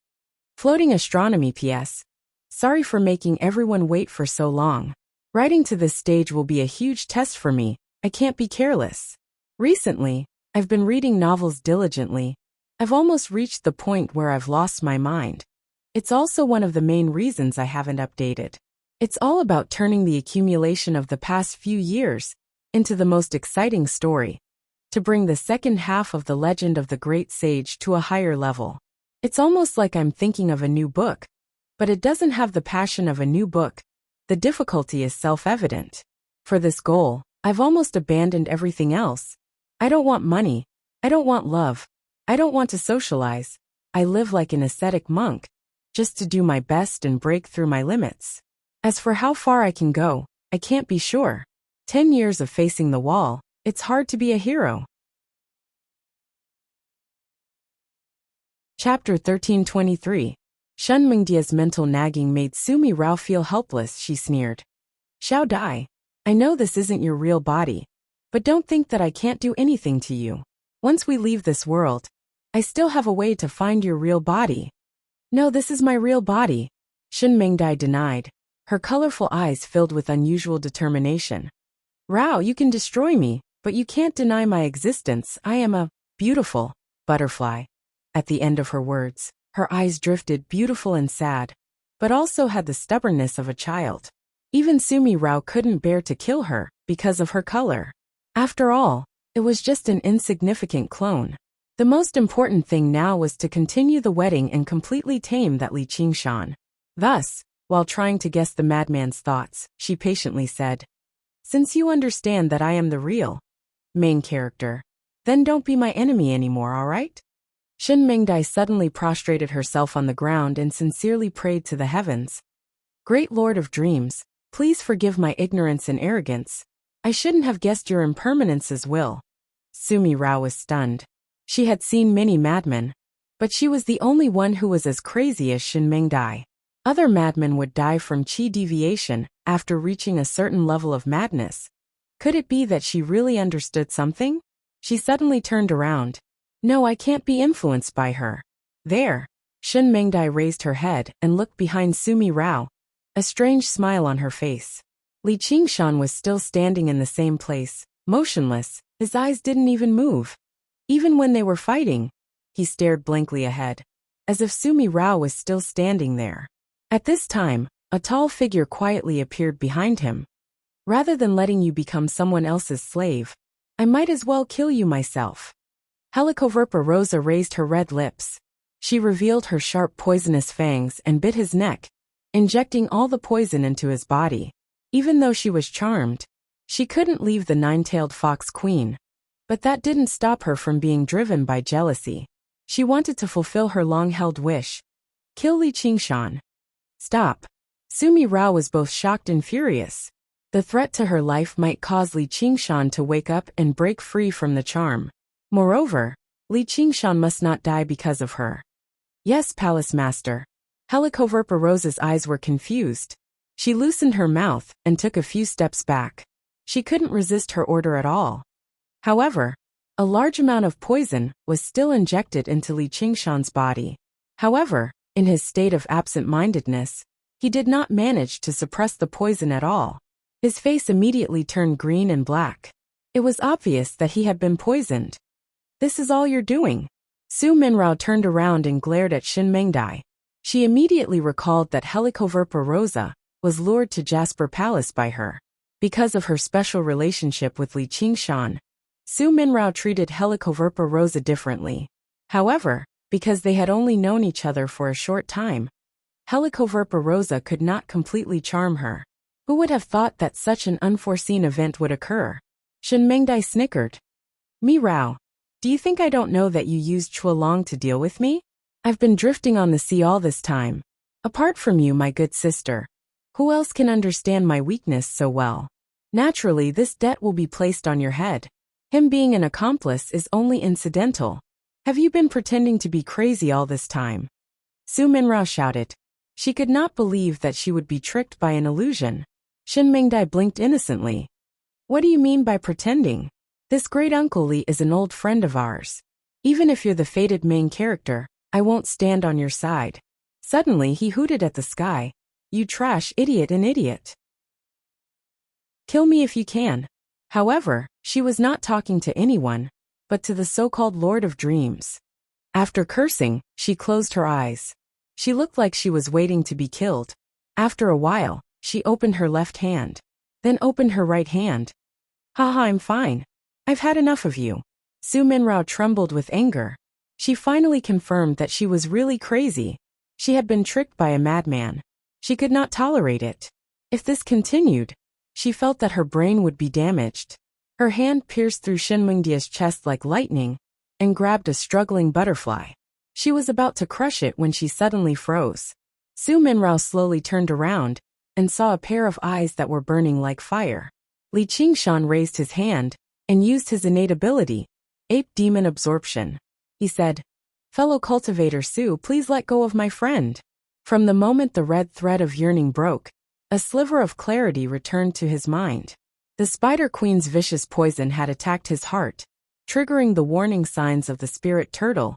Speaker 1: Floating astronomy PS. Sorry for making everyone wait for so long. Writing to this stage will be a huge test for me. I can't be careless. Recently, I've been reading novels diligently. I've almost reached the point where I've lost my mind. It's also one of the main reasons I haven't updated. It's all about turning the accumulation of the past few years into the most exciting story, to bring the second half of the legend of the great sage to a higher level. It's almost like I'm thinking of a new book, but it doesn't have the passion of a new book. The difficulty is self-evident. For this goal, I've almost abandoned everything else. I don't want money. I don't want love. I don't want to socialize. I live like an ascetic monk, just to do my best and break through my limits. As for how far I can go, I can't be sure. 10 years of facing the wall, it's hard to be a hero. Chapter 1323. Shen Mengdia's mental nagging made Sumi Rao feel helpless. She sneered. "Xiaodai, I know this isn't your real body, but don't think that I can't do anything to you. Once we leave this world, I still have a way to find your real body." "No, this is my real body," Shen Mengdai denied, her colorful eyes filled with unusual determination. "Rao, you can destroy me, but you can't deny my existence. I am a beautiful butterfly." At the end of her words, her eyes drifted beautiful and sad, but also had the stubbornness of a child. Even Sumi Rao couldn't bear to kill her because of her color. After all, It was just an insignificant clone. The most important thing now was to continue the wedding and completely tame that Li Qingshan. Thus, while trying to guess the madman's thoughts, she patiently said, "Since you understand that I am the real main character, then don't be my enemy anymore, alright?" Shen Mengdai suddenly prostrated herself on the ground and sincerely prayed to the heavens. "Great Lord of Dreams, please forgive my ignorance and arrogance. I shouldn't have guessed your impermanence as will." Sumi Rao was stunned. She had seen many madmen, but she was the only one who was as crazy as Shen Mengdai. Other madmen would die from qi deviation after reaching a certain level of madness. Could it be that she really understood something? She suddenly turned around. "No, I can't be influenced by her." There, Shen Mengdai raised her head and looked behind Sumi Rao, a strange smile on her face. Li Qingshan was still standing in the same place, motionless. His eyes didn't even move. Even when they were fighting, he stared blankly ahead, as if Sumi Rao was still standing there. At this time, a tall figure quietly appeared behind him. "Rather than letting you become someone else's slave, I might as well kill you myself." Helicoverpa Rosa raised her red lips. She revealed her sharp poisonous fangs and bit his neck, injecting all the poison into his body. Even though she was charmed, she couldn't leave the nine-tailed fox queen. But that didn't stop her from being driven by jealousy. She wanted to fulfill her long-held wish. Kill Li Qingshan. Stop. Sumi Rao was both shocked and furious. The threat to her life might cause Li Qingshan to wake up and break free from the charm. Moreover, Li Qingshan must not die because of her. "Yes, Palace Master." Helicoverpa Rosa's eyes were confused. She loosened her mouth and took a few steps back. She couldn't resist her order at all. However, a large amount of poison was still injected into Li Qingshan's body. However, in his state of absent-mindedness, he did not manage to suppress the poison at all. His face immediately turned green and black. It was obvious that he had been poisoned. "This is all you're doing?" Su Minrao turned around and glared at Shen Mengdai. She immediately recalled that Helicoverpa Rosa was lured to Jasper Palace by her. Because of her special relationship with Li Qingshan, Su Minrao treated Helicoverpa Rosa differently. However, because they had only known each other for a short time, Helicoverpa Rosa could not completely charm her. Who would have thought that such an unforeseen event would occur? Shen Mengdai snickered. "Mi Rao, do you think I don't know that you used Chualong to deal with me? I've been drifting on the sea all this time. Apart from you, my good sister, who else can understand my weakness so well? Naturally, this debt will be placed on your head. Him being an accomplice is only incidental. Have you been pretending to be crazy all this time?" Su Minrao shouted. She could not believe that she would be tricked by an illusion. Shen Mengdai blinked innocently. "What do you mean by pretending? This great Uncle Li is an old friend of ours. Even if you're the fated main character, I won't stand on your side." Suddenly he hooted at the sky. "You trash idiot and idiot. Kill me if you can." However, she was not talking to anyone, but to the so-called Lord of Dreams. After cursing, she closed her eyes. She looked like she was waiting to be killed. After a while, she opened her left hand, then opened her right hand. "Haha, I'm fine. I've had enough of you." Su Minrao trembled with anger. She finally confirmed that she was really crazy. She had been tricked by a madman. She could not tolerate it. If this continued, she felt that her brain would be damaged. Her hand pierced through Shen Mengdia's chest like lightning and grabbed a struggling butterfly. She was about to crush it when she suddenly froze. Su Minrao slowly turned around and saw a pair of eyes that were burning like fire. Li Qingshan raised his hand and used his innate ability, Ape Demon Absorption. He said, "Fellow cultivator Su, please let go of my friend." From the moment the red thread of yearning broke, a sliver of clarity returned to his mind. The Spider Queen's vicious poison had attacked his heart, triggering the warning signs of the spirit turtle,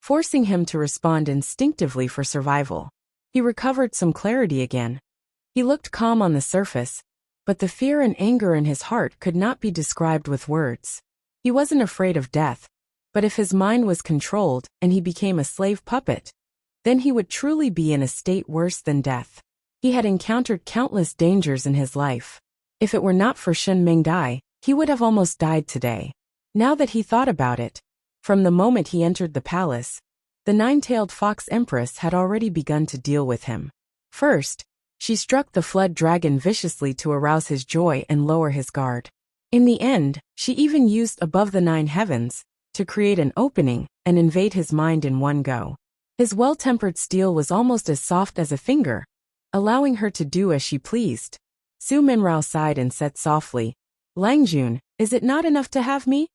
Speaker 1: forcing him to respond instinctively for survival. He recovered some clarity again. He looked calm on the surface, but the fear and anger in his heart could not be described with words. He wasn't afraid of death, but if his mind was controlled and he became a slave puppet, then he would truly be in a state worse than death. He had encountered countless dangers in his life. If it were not for Shen Mengdai, he would have almost died today. Now that he thought about it, from the moment he entered the palace, the nine-tailed fox empress had already begun to deal with him. First, she struck the flood dragon viciously to arouse his joy and lower his guard. In the end, she even used above the 9 heavens to create an opening and invade his mind in one go. His well-tempered steel was almost as soft as a finger, allowing her to do as she pleased. Su Minrao sighed and said softly, "Langjun, is it not enough to have me?"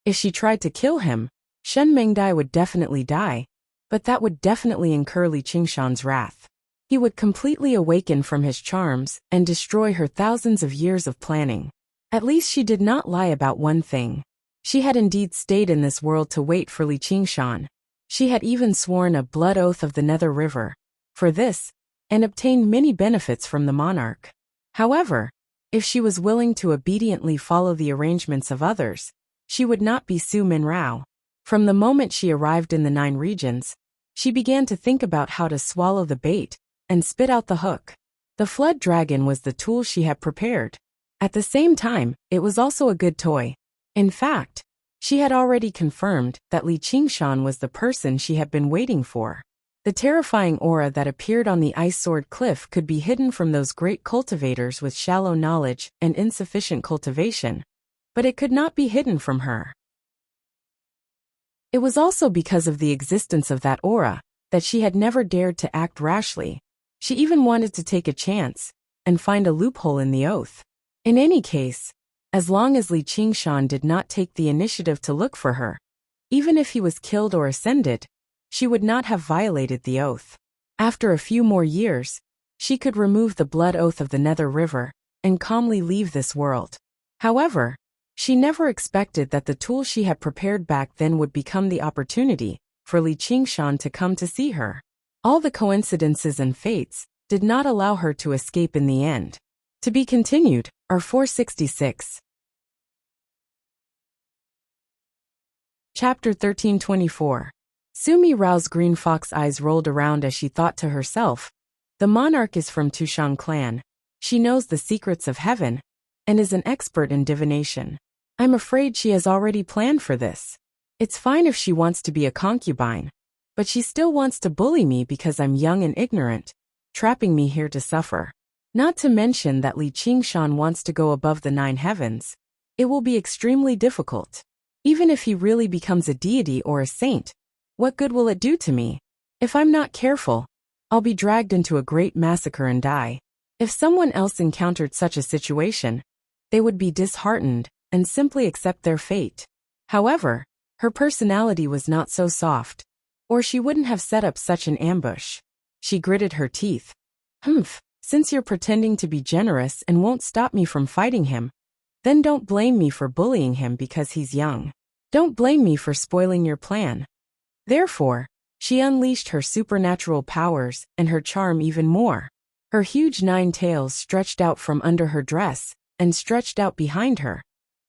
Speaker 1: If she tried to kill him, Shen Mengdai would definitely die, but that would definitely incur Li Qingshan's wrath. He would completely awaken from his charms and destroy her thousands of years of planning. At least she did not lie about one thing. She had indeed stayed in this world to wait for Li Qingshan. She had even sworn a blood oath of the Nether River for this, and obtained many benefits from the monarch. However, if she was willing to obediently follow the arrangements of others, she would not be Su Minrao. From the moment she arrived in the 9 regions, she began to think about how to swallow the bait and spit out the hook. The flood dragon was the tool she had prepared. At the same time, it was also a good toy. In fact, she had already confirmed that Li Qingshan was the person she had been waiting for. The terrifying aura that appeared on the ice sword cliff could be hidden from those great cultivators with shallow knowledge and insufficient cultivation, but it could not be hidden from her. It was also because of the existence of that aura that she had never dared to act rashly. She even wanted to take a chance and find a loophole in the oath. In any case, as long as Li Qingshan did not take the initiative to look for her, even if he was killed or ascended, she would not have violated the oath. After a few more years, she could remove the blood oath of the Nether River and calmly leave this world. However, she never expected that the tool she had prepared back then would become the opportunity for Li Qingshan to come to see her. All the coincidences and fates did not allow her to escape in the end. To be continued, or 466. Chapter 1324. Su Minrao's green fox eyes rolled around as she thought to herself, the monarch is from Tushang clan. She knows the secrets of heaven and is an expert in divination. I'm afraid she has already planned for this. It's fine if she wants to be a concubine, but she still wants to bully me because I'm young and ignorant, trapping me here to suffer. Not to mention that Li Qingshan wants to go above the 9 heavens. It will be extremely difficult. Even if he really becomes a deity or a saint, what good will it do to me? If I'm not careful, I'll be dragged into a great massacre and die. If someone else encountered such a situation, they would be disheartened and simply accept their fate. However, her personality was not so soft, or she wouldn't have set up such an ambush. She gritted her teeth. Since you're pretending to be generous and won't stop me from fighting him, then don't blame me for bullying him because he's young. Don't blame me for spoiling your plan. Therefore, she unleashed her supernatural powers and her charm even more. Her huge 9 tails stretched out from under her dress and stretched out behind her,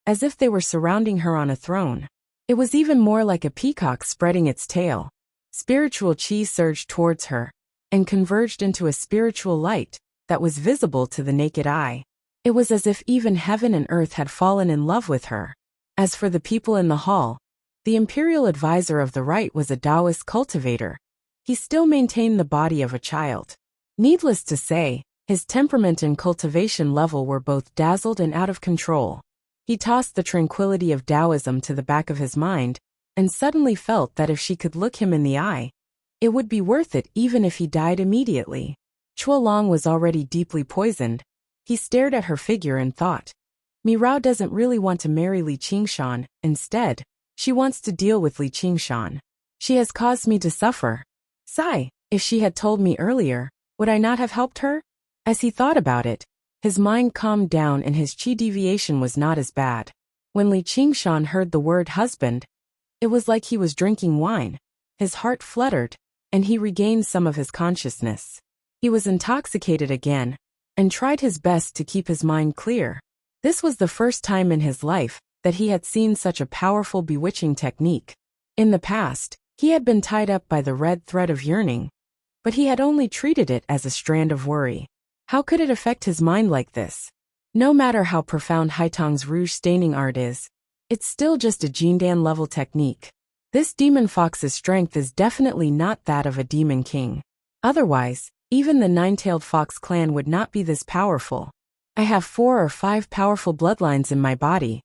Speaker 1: as if they were surrounding her on a throne. It was even more like a peacock spreading its tail. Spiritual chi surged towards her and converged into a spiritual light that was visible to the naked eye. It was as if even heaven and earth had fallen in love with her. As for the people in the hall, the imperial advisor of the right was a Taoist cultivator. He still maintained the body of a child. Needless to say, his temperament and cultivation level were both dazzled and out of control. He tossed the tranquility of Taoism to the back of his mind, and suddenly felt that if she could look him in the eye, it would be worth it even if he died immediately. Chuolong was already deeply poisoned. He stared at her figure and thought, Minrao doesn't really want to marry Li Qingshan. Instead, she wants to deal with Li Qingshan. She has caused me to suffer. Sigh, if she had told me earlier, would I not have helped her? As he thought about it, his mind calmed down and his chi deviation was not as bad. When Li Qingshan heard the word husband, it was like he was drinking wine. His heart fluttered, and he regained some of his consciousness. He was intoxicated again, and tried his best to keep his mind clear. This was the first time in his life that he had seen such a powerful bewitching technique. In the past, he had been tied up by the red thread of yearning, but he had only treated it as a strand of worry. How could it affect his mind like this? No matter how profound Haitong's rouge staining art is, It's still just a Jindan level technique. This demon fox's strength is definitely not that of a demon king. Otherwise, even the nine-tailed fox clan would not be this powerful. I have 4 or 5 powerful bloodlines in my body.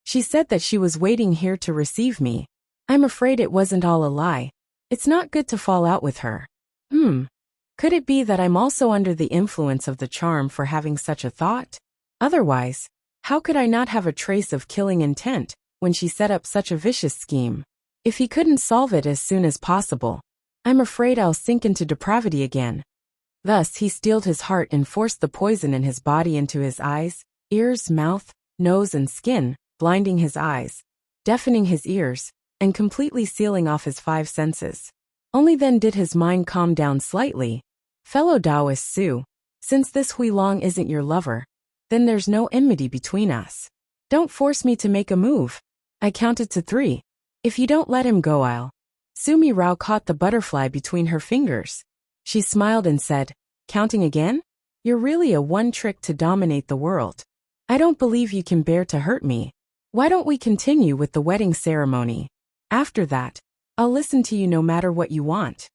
Speaker 1: She said that she was waiting here to receive me. I'm afraid it wasn't all a lie. It's not good to fall out with her. Could it be that I'm also under the influence of the charm for having such a thought? Otherwise, how could I not have a trace of killing intent when she set up such a vicious scheme? If he couldn't solve it as soon as possible, I'm afraid I'll sink into depravity again. Thus he steeled his heart and forced the poison in his body into his eyes, ears, mouth, nose and skin, blinding his eyes, deafening his ears, and completely sealing off his 5 senses. Only then did his mind calm down slightly. Fellow Taoist Su, since this Huilong isn't your lover, then there's no enmity between us. Don't force me to make a move. I counted to 3. If you don't let him go, I'll. Sumi Rao caught the butterfly between her fingers. She smiled and said, counting again? You're really a one-trick to dominate the world. I don't believe you can bear to hurt me. Why don't we continue with the wedding ceremony? After that, I'll listen to you no matter what you want.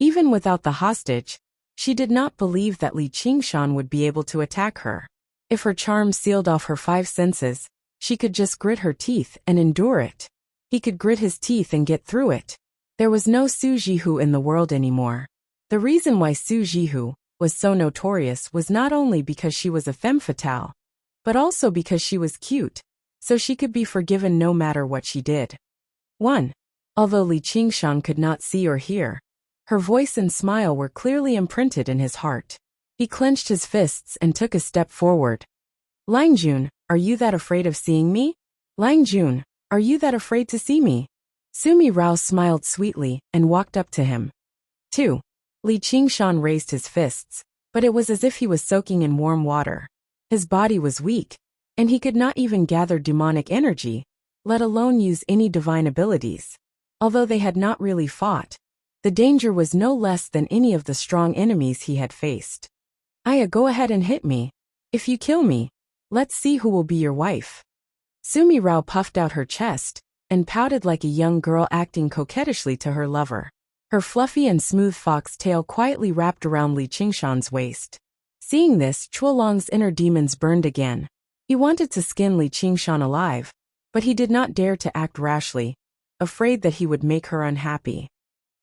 Speaker 1: Even without the hostage, she did not believe that Li Qingshan would be able to attack her. If her charm sealed off her 5 senses, she could just grit her teeth and endure it. He could grit his teeth and get through it. There was no Su Jihu in the world anymore. The reason why Su Jihu was so notorious was not only because she was a femme fatale, but also because she was cute, so she could be forgiven no matter what she did. 1. Although Li Qingshan could not see or hear, her voice and smile were clearly imprinted in his heart. He clenched his fists and took a step forward. Langjun, are you that afraid of seeing me? Langjun, are you that afraid to see me? Sumi Rao smiled sweetly and walked up to him. 2. Li Qingshan raised his fists, but it was as if he was soaking in warm water. His body was weak, and he could not even gather demonic energy, let alone use any divine abilities. Although they had not really fought, the danger was no less than any of the strong enemies he had faced. Aya, go ahead and hit me. If you kill me, let's see who will be your wife. Sumi Rao puffed out her chest and pouted like a young girl acting coquettishly to her lover. Her fluffy and smooth fox tail quietly wrapped around Li Qingshan's waist. Seeing this, Chuolong's inner demons burned again. He wanted to skin Li Qingshan alive, but he did not dare to act rashly, afraid that he would make her unhappy.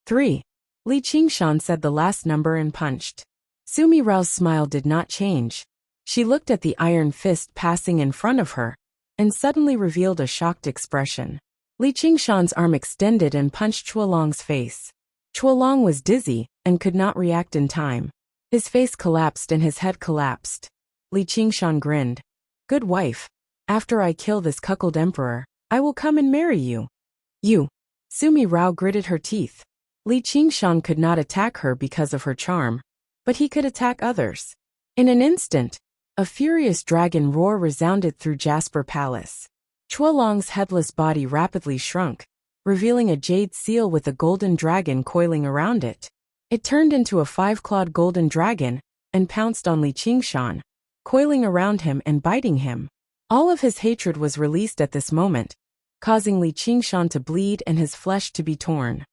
Speaker 1: 3. Li Qingshan said the last number and punched. Sumi Rao's smile did not change. She looked at the iron fist passing in front of her, and suddenly revealed a shocked expression. Li Qingshan's arm extended and punched Chuolong's face. Chuolong was dizzy and could not react in time. His face collapsed and his head collapsed. Li Qingshan grinned. Good wife. After I kill this cuckold emperor, I will come and marry you. You. Sumi Rao gritted her teeth. Li Qingshan could not attack her because of her charm, but he could attack others. In an instant, a furious dragon roar resounded through Jasper Palace. Chuolong's headless body rapidly shrunk, revealing a jade seal with a golden dragon coiling around it. It turned into a 5-clawed golden dragon and pounced on Li Qingshan, coiling around him and biting him. All of his hatred was released at this moment, causing Li Qingshan to bleed and his flesh to be torn.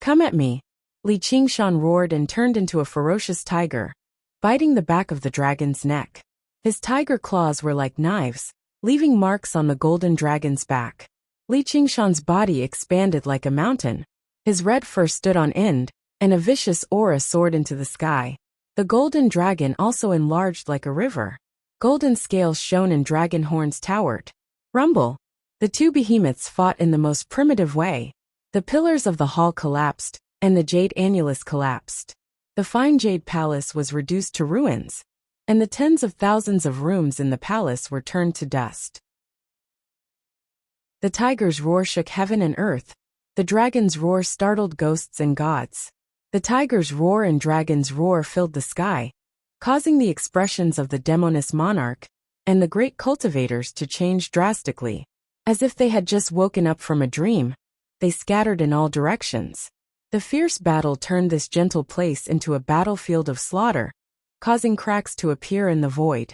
Speaker 1: Come at me. Li Qingshan roared and turned into a ferocious tiger, biting the back of the dragon's neck. His tiger claws were like knives, leaving marks on the golden dragon's back. Li Qingshan's body expanded like a mountain. His red fur stood on end, and a vicious aura soared into the sky. The golden dragon also enlarged like a river. Golden scales shone and dragon horns towered. Rumble! The two behemoths fought in the most primitive way. The pillars of the hall collapsed, and the jade annulus collapsed. The fine jade palace was reduced to ruins, and the tens of thousands of rooms in the palace were turned to dust. The tiger's roar shook heaven and earth. The dragon's roar startled ghosts and gods. The tiger's roar and dragon's roar filled the sky, causing the expressions of the demoness monarch and the great cultivators to change drastically. As if they had just woken up from a dream, they scattered in all directions. The fierce battle turned this gentle place into a battlefield of slaughter, causing cracks to appear in the void.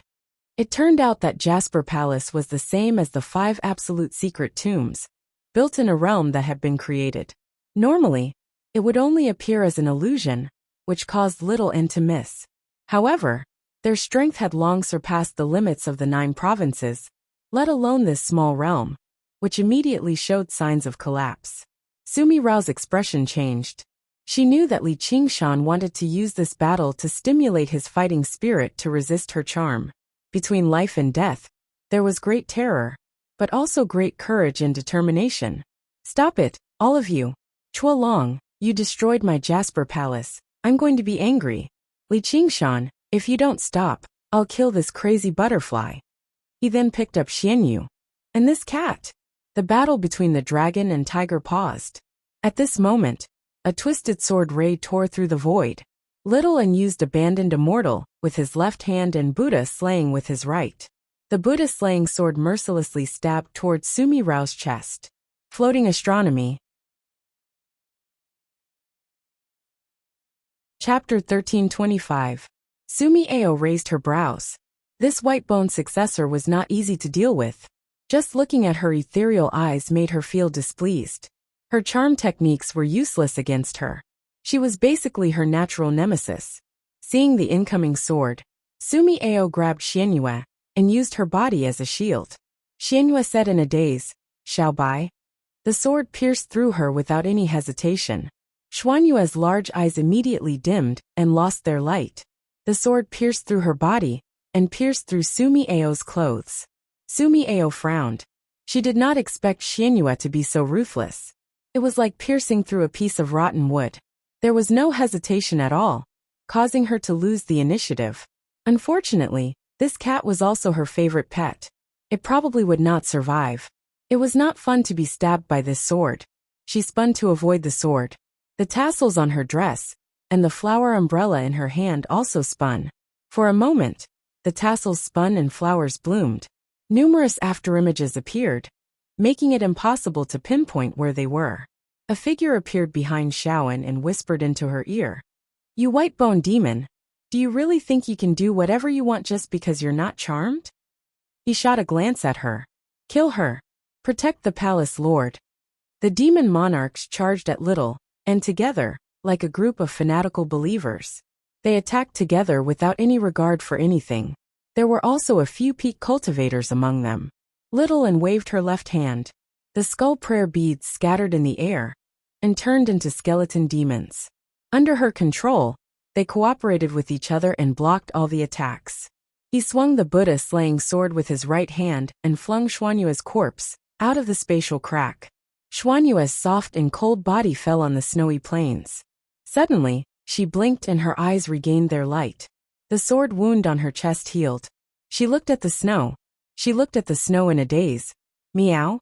Speaker 1: It turned out that Jasper Palace was the same as the 5 absolute secret tombs, built in a realm that had been created. Normally, it would only appear as an illusion, which caused little end to miss. However, their strength had long surpassed the limits of the 9 provinces, let alone this small realm, which immediately showed signs of collapse. Sumi Rao's expression changed. She knew that Li Qingshan wanted to use this battle to stimulate his fighting spirit to resist her charm. Between life and death, there was great terror, but also great courage and determination. Stop it, all of you. Chua Long, you destroyed my Jasper Palace. I'm going to be angry. Li Qingshan, if you don't stop, I'll kill this crazy butterfly. He then picked up Xianyu. And this cat. The battle between the dragon and tiger paused. At this moment, a twisted sword ray tore through the void. Little and used abandoned immortal with his left hand and Buddha slaying with his right. The Buddha slaying sword mercilessly stabbed towards Sumi Rao's chest. Floating astronomy. Chapter 1325. Sumi Ao raised her brows. This white-boned successor was not easy to deal with. Just looking at her ethereal eyes made her feel displeased. Her charm techniques were useless against her. She was basically her natural nemesis. Seeing the incoming sword, Sumi Ao grabbed Xianyue and used her body as a shield. Xianyue said in a daze, "Shall Bai?" The sword pierced through her without any hesitation. Xuanyue's large eyes immediately dimmed and lost their light. The sword pierced through her body and pierced through Sumi Ao's clothes. Sumi Ao frowned. She did not expect Xianyue to be so ruthless. It was like piercing through a piece of rotten wood. There was no hesitation at all, causing her to lose the initiative. Unfortunately, this cat was also her favorite pet. It probably would not survive. It was not fun to be stabbed by this sword. She spun to avoid the sword. The tassels on her dress and the flower umbrella in her hand also spun. For a moment, the tassels spun and flowers bloomed. Numerous afterimages appeared, making it impossible to pinpoint where they were. A figure appeared behind Shaoan and whispered into her ear. "You white-boned demon, do you really think you can do whatever you want just because you're not charmed?" He shot a glance at her. "Kill her. Protect the palace lord." The demon monarchs charged at Little, and together, like a group of fanatical believers. They attacked together without any regard for anything. There were also a few peak cultivators among them. Little and waved her left hand. The skull prayer beads scattered in the air and turned into skeleton demons. Under her control, they cooperated with each other and blocked all the attacks. He swung the Buddha slaying sword with his right hand and flung Xuanyue's corpse out of the spatial crack. Xuanyue's soft and cold body fell on the snowy plains. Suddenly, she blinked and her eyes regained their light. The sword wound on her chest healed. She looked at the snow. She looked at the snow in a daze. Meow?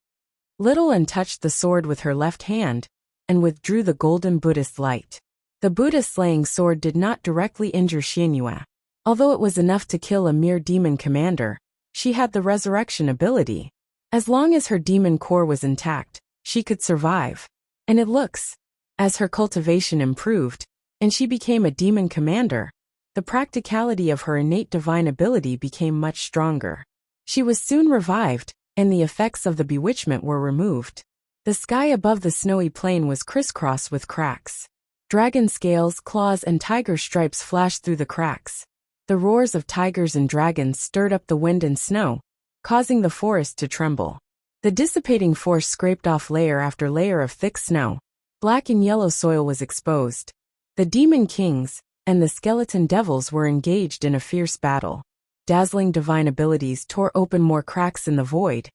Speaker 1: Little and touched the sword with her left hand and withdrew the golden Buddhist light. The Buddha slaying sword did not directly injure Xianyue. Although it was enough to kill a mere demon commander, she had the resurrection ability. As long as her demon core was intact, she could survive. And it looks, as her cultivation improved, and she became a demon commander, the practicality of her innate divine ability became much stronger. She was soon revived, and the effects of the bewitchment were removed. The sky above the snowy plain was crisscrossed with cracks. Dragon scales, claws, and tiger stripes flashed through the cracks. The roars of tigers and dragons stirred up the wind and snow, causing the forest to tremble. The dissipating force scraped off layer after layer of thick snow. Black and yellow soil was exposed. The demon kings and the skeleton devils were engaged in a fierce battle. Dazzling divine abilities tore open more cracks in the void,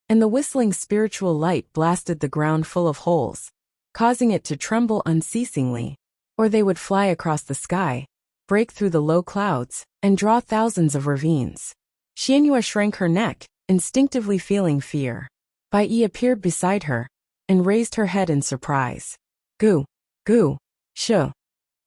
Speaker 1: and the whistling spiritual light blasted the ground full of holes, causing it to tremble unceasingly. Or they would fly across the sky, break through the low clouds, and draw thousands of ravines. Xianyue shrank her neck, instinctively feeling fear. Bai Yi appeared beside her, and raised her head in surprise. "Gu, Gu, Shu."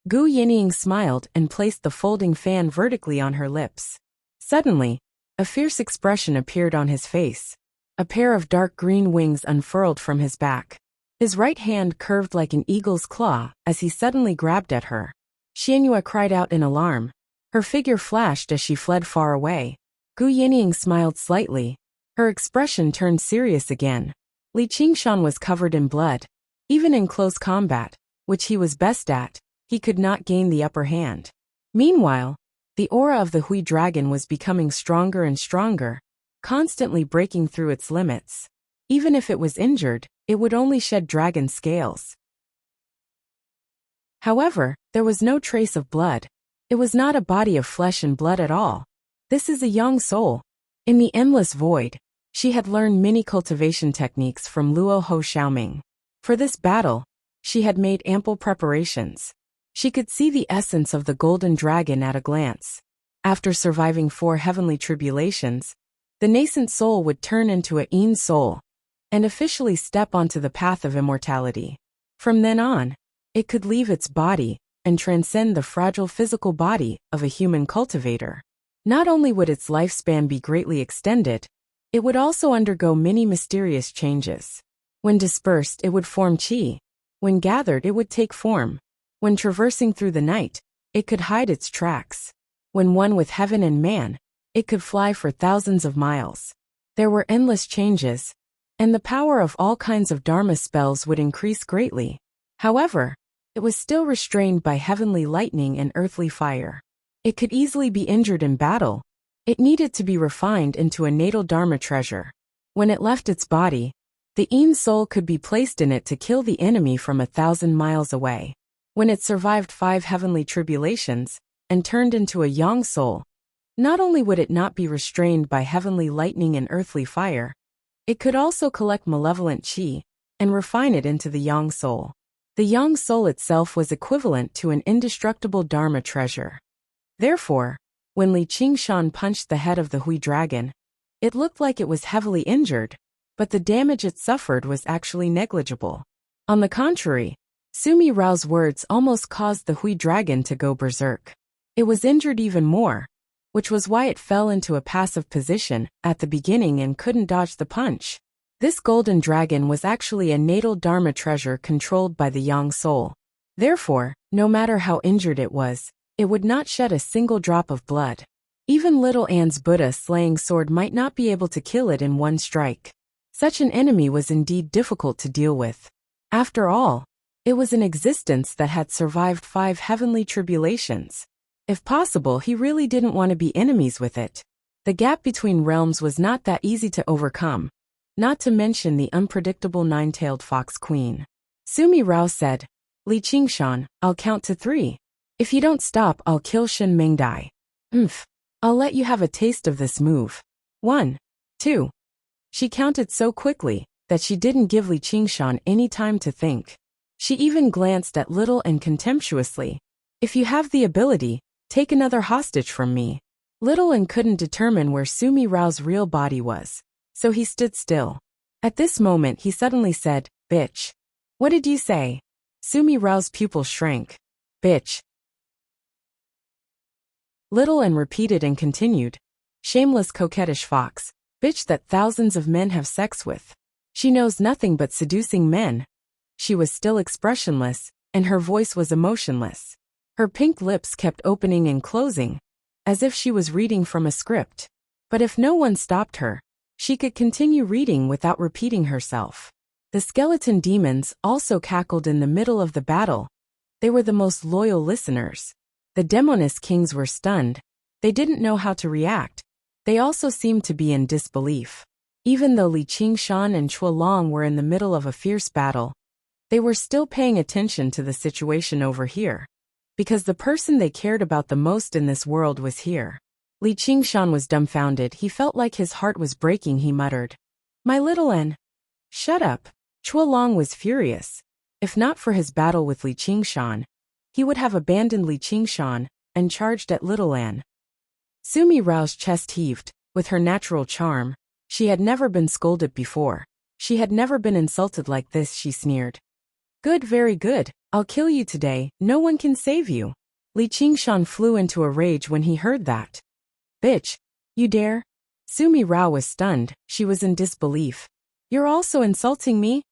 Speaker 1: Gu Yinying smiled and placed the folding fan vertically on her lips. Suddenly, a fierce expression appeared on his face. A pair of dark green wings unfurled from his back. His right hand curved like an eagle's claw as he suddenly grabbed at her. Xianyue cried out in alarm. Her figure flashed as she fled far away. Gu Yinying smiled slightly. Her expression turned serious again. Li Qingshan was covered in blood. Even in close combat, which he was best at, he could not gain the upper hand. Meanwhile, the aura of the Hui dragon was becoming stronger and stronger, constantly breaking through its limits. Even if it was injured, it would only shed dragon scales. However, there was no trace of blood. It was not a body of flesh and blood at all. This is a young soul. In the endless void, she had learned many cultivation techniques from Luo Ho Xiaoming. For this battle, she had made ample preparations. She could see the essence of the golden dragon at a glance. After surviving 4 heavenly tribulations, the nascent soul would turn into a Yin soul and officially step onto the path of immortality. From then on, it could leave its body and transcend the fragile physical body of a human cultivator. Not only would its lifespan be greatly extended, it would also undergo many mysterious changes. When dispersed, it would form qi. When gathered, it would take form. When traversing through the night, it could hide its tracks. When one with heaven and man, it could fly for thousands of miles. There were endless changes, and the power of all kinds of Dharma spells would increase greatly. However, it was still restrained by heavenly lightning and earthly fire. It could easily be injured in battle. It needed to be refined into a natal Dharma treasure. When it left its body, the Yin soul could be placed in it to kill the enemy from 1,000 miles away. When it survived 5 heavenly tribulations and turned into a Yang soul, not only would it not be restrained by heavenly lightning and earthly fire, it could also collect malevolent qi and refine it into the Yang soul. The Yang soul itself was equivalent to an indestructible Dharma treasure. Therefore, when Li Qingshan punched the head of the Hui dragon, it looked like it was heavily injured, but the damage it suffered was actually negligible. On the contrary, Sumi Rao's words almost caused the Hui dragon to go berserk. It was injured even more, which was why it fell into a passive position at the beginning and couldn't dodge the punch. This golden dragon was actually a natal Dharma treasure controlled by the Yang soul. Therefore, no matter how injured it was, it would not shed a single drop of blood. Even Little Anne's Buddha-slaying sword might not be able to kill it in one strike. Such an enemy was indeed difficult to deal with. After all, it was an existence that had survived 5 heavenly tribulations. If possible, he really didn't want to be enemies with it. The gap between realms was not that easy to overcome, not to mention the unpredictable 9-tailed fox queen. Sumi Rao said, Li Qingshan, I'll count to 3. If you don't stop, I'll kill Shin Mingdai. I'll let you have a taste of this move. 1, 2. She counted so quickly that she didn't give Li Qingshan any time to think. She even glanced at Little and contemptuously. If you have the ability, take another hostage from me. Little and couldn't determine where Sumi Rao's real body was, so he stood still. At this moment he suddenly said, Bitch. What did you say? Sumi Rao's pupil shrank. Bitch. Little and repeated and continued. Shameless coquettish fox. Bitch that thousands of men have sex with. She knows nothing but seducing men. She was still expressionless, and her voice was emotionless. Her pink lips kept opening and closing, as if she was reading from a script. But if no one stopped her, she could continue reading without repeating herself. The skeleton demons also cackled in the middle of the battle. They were the most loyal listeners. The demoness kings were stunned. They didn't know how to react. They also seemed to be in disbelief. Even though Li Qingshan and Chuolong were in the middle of a fierce battle, they were still paying attention to the situation over here, because the person they cared about the most in this world was here. Li Qingshan was dumbfounded. He felt like his heart was breaking. He muttered, My little N. Shut up. Chuolong was furious. If not for his battle with Li Qingshan, he would have abandoned Li Qingshan and charged at Little An. Sumi Rao's chest heaved. With her natural charm, she had never been scolded before. She had never been insulted like this. She sneered. Good, very good. I'll kill you today. No one can save you. Li Qingshan flew into a rage when he heard that. Bitch. You dare? Sumi Rao was stunned. She was in disbelief. You're also insulting me?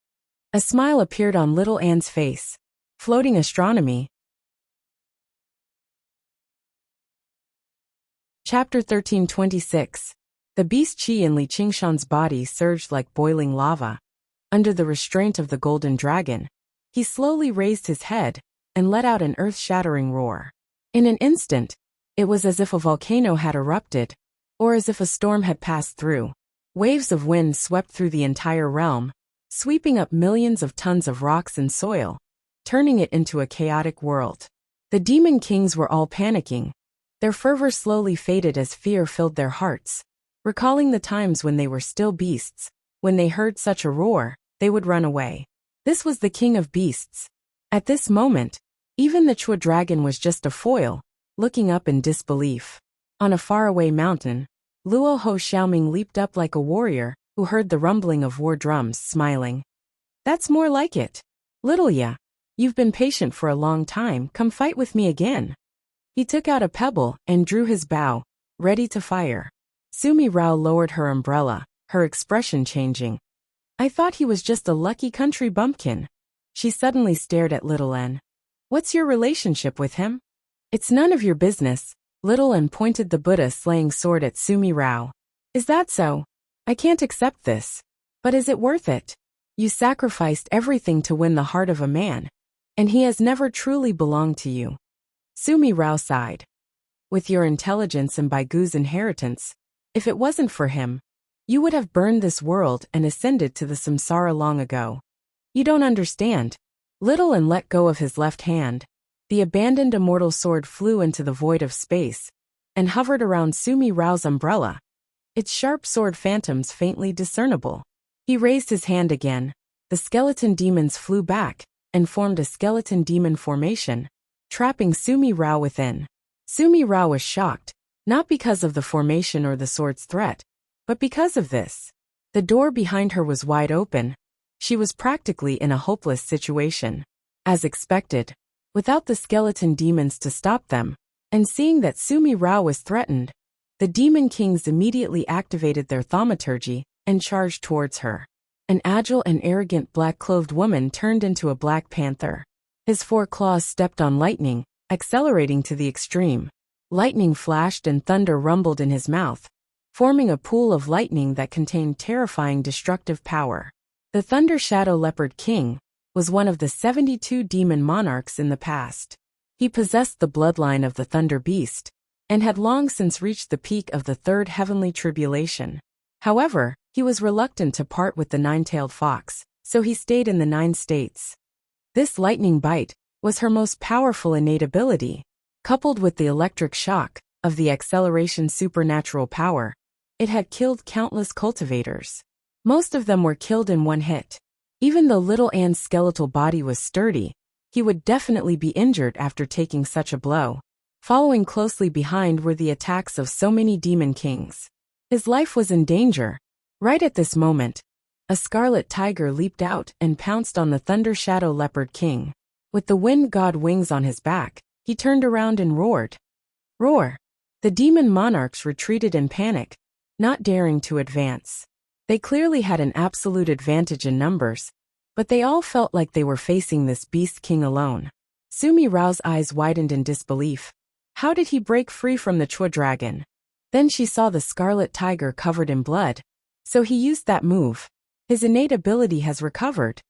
Speaker 1: A smile appeared on Little Anne's face. Floating astronomy. Chapter 1326. The beast chi in Li Qingshan's body surged like boiling lava. Under the restraint of the golden dragon, he slowly raised his head and let out an earth-shattering roar. In an instant, it was as if a volcano had erupted, or as if a storm had passed through. Waves of wind swept through the entire realm, sweeping up millions of tons of rocks and soil, turning it into a chaotic world. The demon kings were all panicking. Their fervor slowly faded as fear filled their hearts. Recalling the times when they were still beasts, when they heard such a roar, they would run away. This was the king of beasts. At this moment, even the Chua dragon was just a foil, looking up in disbelief. On a faraway mountain, Luo Ho Xiaoming leaped up like a warrior who heard the rumbling of war drums, smiling. That's more like it. Little ya, you've been patient for a long time, come fight with me again. He took out a pebble and drew his bow, ready to fire. Sumi Rao lowered her umbrella, her expression changing. I thought he was just a lucky country bumpkin. She suddenly stared at Little N. What's your relationship with him? It's none of your business. Little N pointed the Buddha-slaying sword at Sumi Rao. Is that so? I can't accept this. But is it worth it? You sacrificed everything to win the heart of a man, and he has never truly belonged to you. Sumi Rao sighed. With your intelligence and Baigu's inheritance, if it wasn't for him, you would have burned this world and ascended to the samsara long ago. You don't understand. Little N let go of his left hand. The abandoned immortal sword flew into the void of space and hovered around Sumi Rao's umbrella, its sharp sword phantoms faintly discernible. He raised his hand again. The skeleton demons flew back and formed a skeleton demon formation, trapping Sumi Rao within. Sumi Rao was shocked, not because of the formation or the sword's threat, but because of this. The door behind her was wide open. She was practically in a hopeless situation. As expected, without the skeleton demons to stop them, and seeing that Sumi Rao was threatened, the demon kings immediately activated their thaumaturgy and charged towards her. An agile and arrogant black-clothed woman turned into a black panther. His 4 claws stepped on lightning, accelerating to the extreme. Lightning flashed and thunder rumbled in his mouth, forming a pool of lightning that contained terrifying destructive power. The Thunder Shadow Leopard King was one of the 72 demon monarchs in the past. He possessed the bloodline of the Thunder Beast, and had long since reached the peak of the 3rd heavenly tribulation. However, he was reluctant to part with the 9-tailed fox, so he stayed in the 9 states. This lightning bite was her most powerful innate ability. Coupled with the electric shock of the acceleration supernatural power, it had killed countless cultivators. Most of them were killed in one hit. Even though Little Anne's skeletal body was sturdy, he would definitely be injured after taking such a blow. Following closely behind were the attacks of so many demon kings. His life was in danger. Right at this moment, a scarlet tiger leaped out and pounced on the Thunder Shadow Leopard King. With the wind god wings on his back, he turned around and roared. Roar! The demon monarchs retreated in panic, not daring to advance. They clearly had an absolute advantage in numbers, but they all felt like they were facing this beast king alone. Sumi Rao's eyes widened in disbelief. How did he break free from the Chua dragon? Then she saw the scarlet tiger covered in blood, so he used that move. His innate ability has recovered.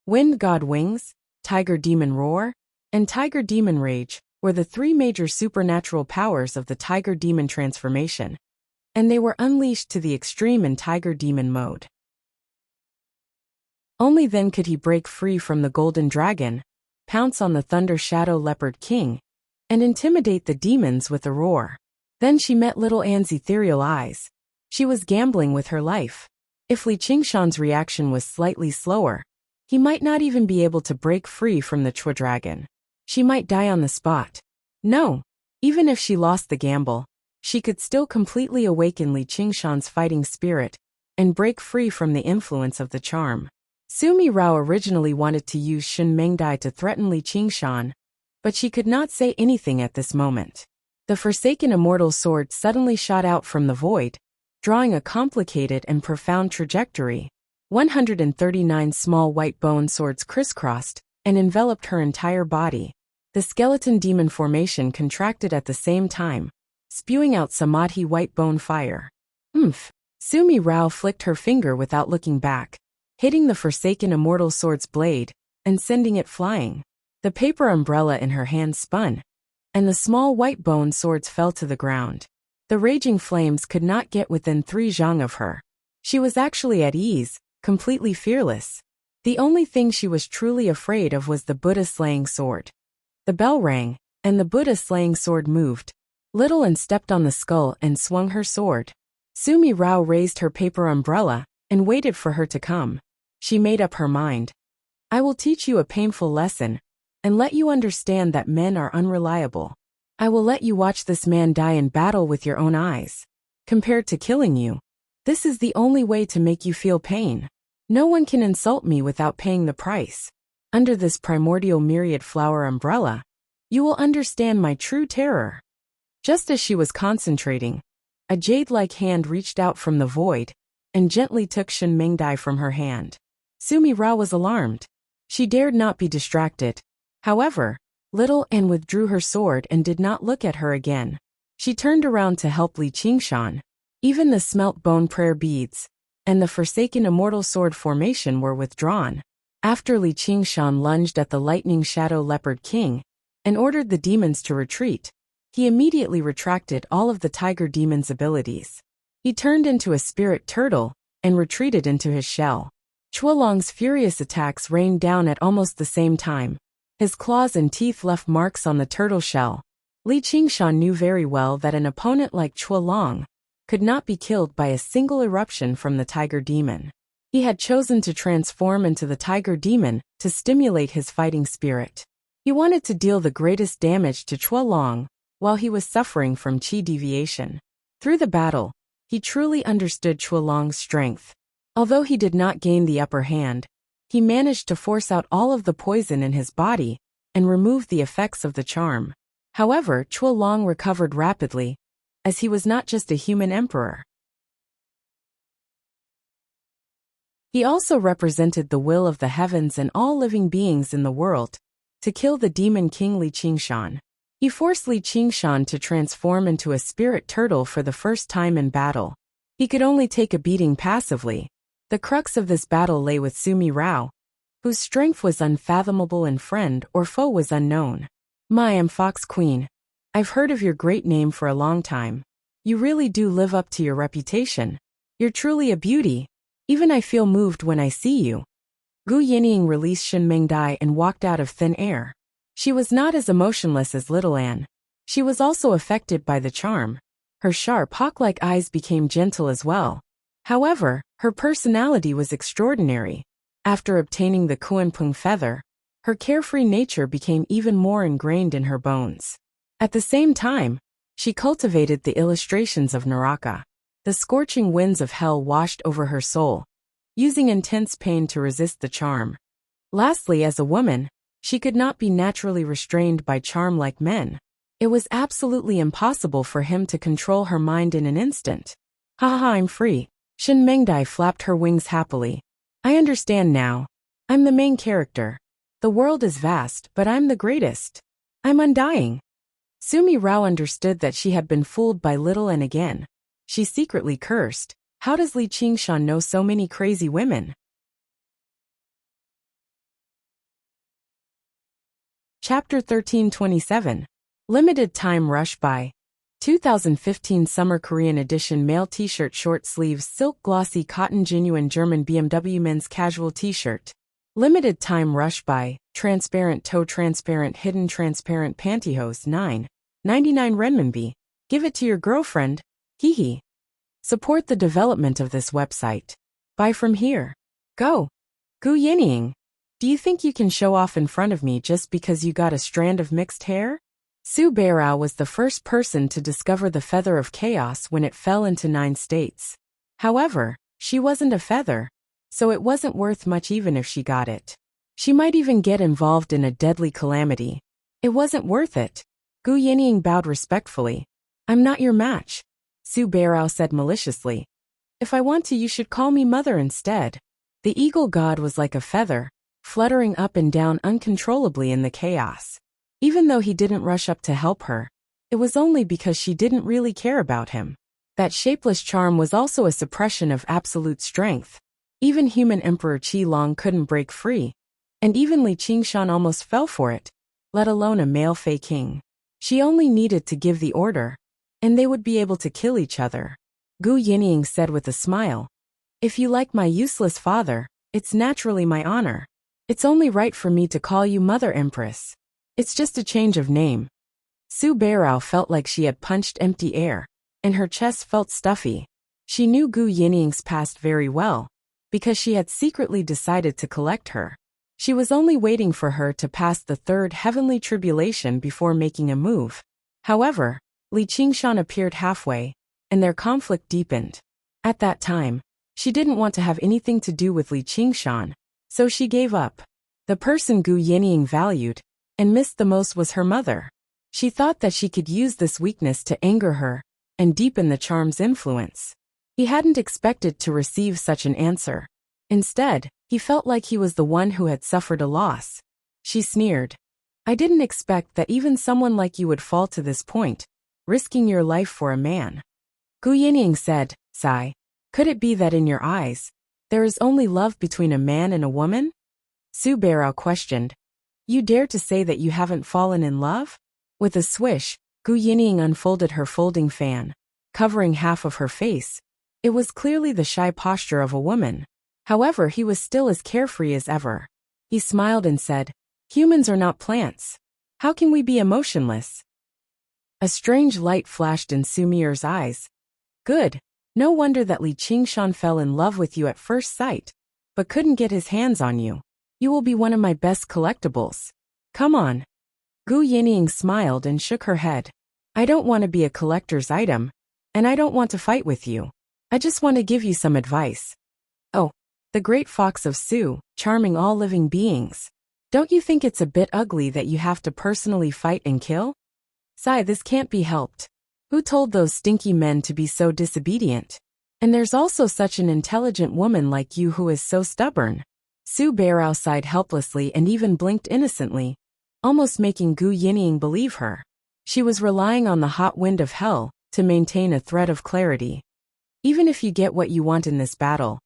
Speaker 1: Wind god wings, tiger demon roar, and tiger demon rage were the 3 major supernatural powers of the tiger demon transformation, and they were unleashed to the extreme in tiger demon mode. Only then could he break free from the golden dragon, pounce on the Thunder Shadow Leopard King, and intimidate the demons with a roar. Then she met Little Anne's ethereal eyes. She was gambling with her life. If Li Qingshan's reaction was slightly slower, he might not even be able to break free from the Chua dragon. She might die on the spot. No, even if she lost the gamble, she could still completely awaken Li Qingshan's fighting spirit and break free from the influence of the charm. Sumi Rao originally wanted to use Shun Mengdai to threaten Li Qingshan, but she could not say anything at this moment. The Forsaken Immortal Sword suddenly shot out from the void, drawing a complicated and profound trajectory. 139 small white bone swords crisscrossed and enveloped her entire body. The skeleton demon formation contracted at the same time, spewing out samadhi white bone fire. Oomph! Sumi Rao flicked her finger without looking back, hitting the forsaken immortal sword's blade, and sending it flying. The paper umbrella in her hand spun, and the small white bone swords fell to the ground. The raging flames could not get within 3 zhang of her. She was actually at ease, completely fearless. The only thing she was truly afraid of was the Buddha-slaying sword. The bell rang, and the Buddha-slaying sword moved. Little Anne stepped on the skull and swung her sword. Sumi Rao raised her paper umbrella and waited for her to come. She made up her mind. I will teach you a painful lesson, and let you understand that men are unreliable. I will let you watch this man die in battle with your own eyes. Compared to killing you, this is the only way to make you feel pain. No one can insult me without paying the price. Under this primordial myriad flower umbrella, you will understand my true terror. Just as she was concentrating, a jade-like hand reached out from the void and gently took Shen Mengdai from her hand. Sumi Rao was alarmed. She dared not be distracted. However, Little Anne withdrew her sword and did not look at her again. She turned around to help Li Qingshan. Even the smelt bone prayer beads and the forsaken immortal sword formation were withdrawn. After Li Qingshan lunged at the lightning shadow leopard king and ordered the demons to retreat, he immediately retracted all of the tiger demon's abilities. He turned into a spirit turtle and retreated into his shell. Chuolong's furious attacks rained down at almost the same time. His claws and teeth left marks on the turtle shell. Li Qingshan knew very well that an opponent like Chuolong could not be killed by a single eruption from the tiger demon. He had chosen to transform into the tiger demon to stimulate his fighting spirit. He wanted to deal the greatest damage to Chuolong while he was suffering from qi deviation. Through the battle, he truly understood Chuolong's strength. Although he did not gain the upper hand, he managed to force out all of the poison in his body and remove the effects of the charm. However, Chuolong recovered rapidly, as he was not just a human emperor. He also represented the will of the heavens and all living beings in the world to kill the demon king Li Qingshan. He forced Li Qingshan to transform into a spirit turtle for the first time in battle. He could only take a beating passively. The crux of this battle lay with Sumi Rao, whose strength was unfathomable and friend or foe was unknown. I am Fox Queen. I've heard of your great name for a long time. You really do live up to your reputation. You're truly a beauty. Even I feel moved when I see you. Gu Yinying released Shen Mengdai and walked out of thin air. She was not as emotionless as Little Anne. She was also affected by the charm. Her sharp hawk-like eyes became gentle as well. However, her personality was extraordinary. After obtaining the Kuanpung feather, her carefree nature became even more ingrained in her bones. At the same time, she cultivated the illustrations of Naraka. The scorching winds of hell washed over her soul, using intense pain to resist the charm. Lastly, as a woman, she could not be naturally restrained by charm like men. It was absolutely impossible for him to control her mind in an instant. Ha ha, I'm free. Shen Mengdai flapped her wings happily. I understand now. I'm the main character. The world is vast, but I'm the greatest. I'm undying. Sumi Rao understood that she had been fooled by Little Anne again. She secretly cursed. How does Li Qingshan know so many crazy women? Chapter 1327. Limited Time Rush By. 2015 Summer Korean Edition Male T-shirt Short Sleeves Silk Glossy Cotton Genuine German BMW Men's Casual T-shirt. Limited Time Rush By. Transparent Toe Transparent Hidden Transparent Pantyhose 9.99 renminbi. Give it to your girlfriend. Hee hee. Support the development of this website. Buy from here. Go. Gu Yinying. Do you think you can show off in front of me just because you got a strand of mixed hair? Su Beirao was the first person to discover the feather of chaos when it fell into 9 states. However, she wasn't a feather, so it wasn't worth much even if she got it. She might even get involved in a deadly calamity. It wasn't worth it. Gu Yinying bowed respectfully. I'm not your match, Su Beirao said maliciously. If I want to, you should call me mother instead. The eagle god was like a feather, fluttering up and down uncontrollably in the chaos. Even though he didn't rush up to help her, it was only because she didn't really care about him. That shapeless charm was also a suppression of absolute strength. Even human Emperor Qi Long couldn't break free, and even Li Qingshan almost fell for it, let alone a male Fey king. She only needed to give the order, and they would be able to kill each other. Gu Yinying said with a smile, "If you like my useless father, it's naturally my honor. It's only right for me to call you Mother Empress. It's just a change of name." Su Beirao felt like she had punched empty air, and her chest felt stuffy. She knew Gu Yinying's past very well, because she had secretly decided to collect her. She was only waiting for her to pass the third heavenly tribulation before making a move. However, Li Qingshan appeared halfway, and their conflict deepened. At that time, she didn't want to have anything to do with Li Qingshan, so she gave up. The person Gu Yinying valued and missed the most was her mother. She thought that she could use this weakness to anger her and deepen the charm's influence. He hadn't expected to receive such an answer. Instead, he felt like he was the one who had suffered a loss. She sneered, "I didn't expect that even someone like you would fall to this point, risking your life for a man." Gu Yinying said, "Sigh, could it be that in your eyes, there is only love between a man and a woman?" Su Beirao questioned, "You dare to say that you haven't fallen in love?" With a swish, Gu Yinying unfolded her folding fan, covering half of her face. It was clearly the shy posture of a woman. However, he was still as carefree as ever. He smiled and said, "Humans are not plants. How can we be emotionless?" A strange light flashed in Su Mier's eyes. "Good. No wonder that Li Qingshan fell in love with you at first sight, but couldn't get his hands on you. You will be one of my best collectibles. Come on." Gu Yinying smiled and shook her head. "I don't want to be a collector's item, and I don't want to fight with you. I just want to give you some advice." "Oh, the great fox of Su, charming all living beings. Don't you think it's a bit ugly that you have to personally fight and kill?" "Sigh, this can't be helped. Who told those stinky men to be so disobedient? And there's also such an intelligent woman like you who is so stubborn." Su Beirao sighed helplessly and even blinked innocently, almost making Gu Yinying believe her. She was relying on the hot wind of hell to maintain a thread of clarity. "Even if you get what you want in this battle,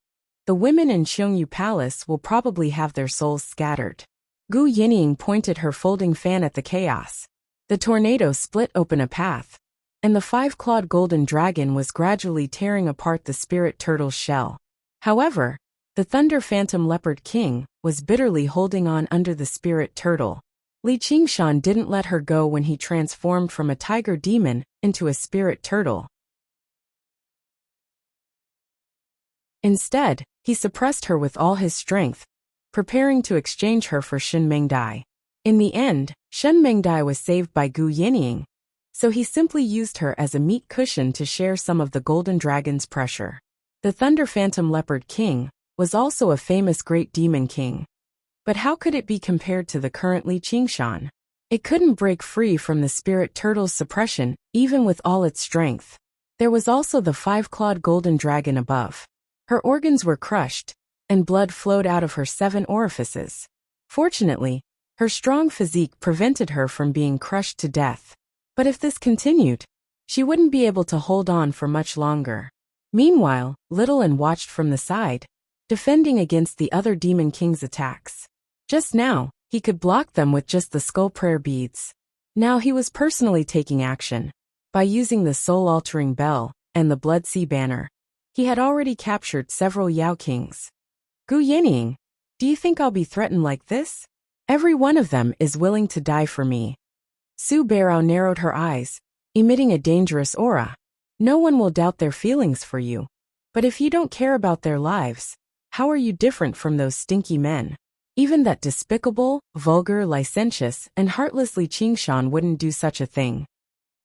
Speaker 1: the women in Xiongyu Palace will probably have their souls scattered." Gu Yinying pointed her folding fan at the chaos. The tornado split open a path, and the five-clawed golden dragon was gradually tearing apart the spirit turtle's shell. However, the Thunder Phantom Leopard King was bitterly holding on under the spirit turtle. Li Qingshan didn't let her go when he transformed from a tiger demon into a spirit turtle. Instead, he suppressed her with all his strength, preparing to exchange her for Shen Mengdai. In the end, Shen Mengdai was saved by Gu Yinying, so he simply used her as a meat cushion to share some of the golden dragon's pressure. The Thunder Phantom Leopard King was also a famous great demon king. But how could it be compared to the current Li Qingshan? It couldn't break free from the spirit turtle's suppression, even with all its strength. There was also the five-clawed golden dragon above. Her organs were crushed, and blood flowed out of her 7 orifices. Fortunately, her strong physique prevented her from being crushed to death. But if this continued, she wouldn't be able to hold on for much longer. Meanwhile, Little An watched from the side, defending against the other Demon King's attacks. Just now, he could block them with just the skull prayer beads. Now he was personally taking action. By using the soul-altering bell and the Blood Sea banner, he had already captured several Yao Kings. "Gu Yinying, do you think I'll be threatened like this? Every one of them is willing to die for me." Su Beirao narrowed her eyes, emitting a dangerous aura. "No one will doubt their feelings for you. But if you don't care about their lives, how are you different from those stinky men? Even that despicable, vulgar, licentious, and heartless Li Qingshan wouldn't do such a thing."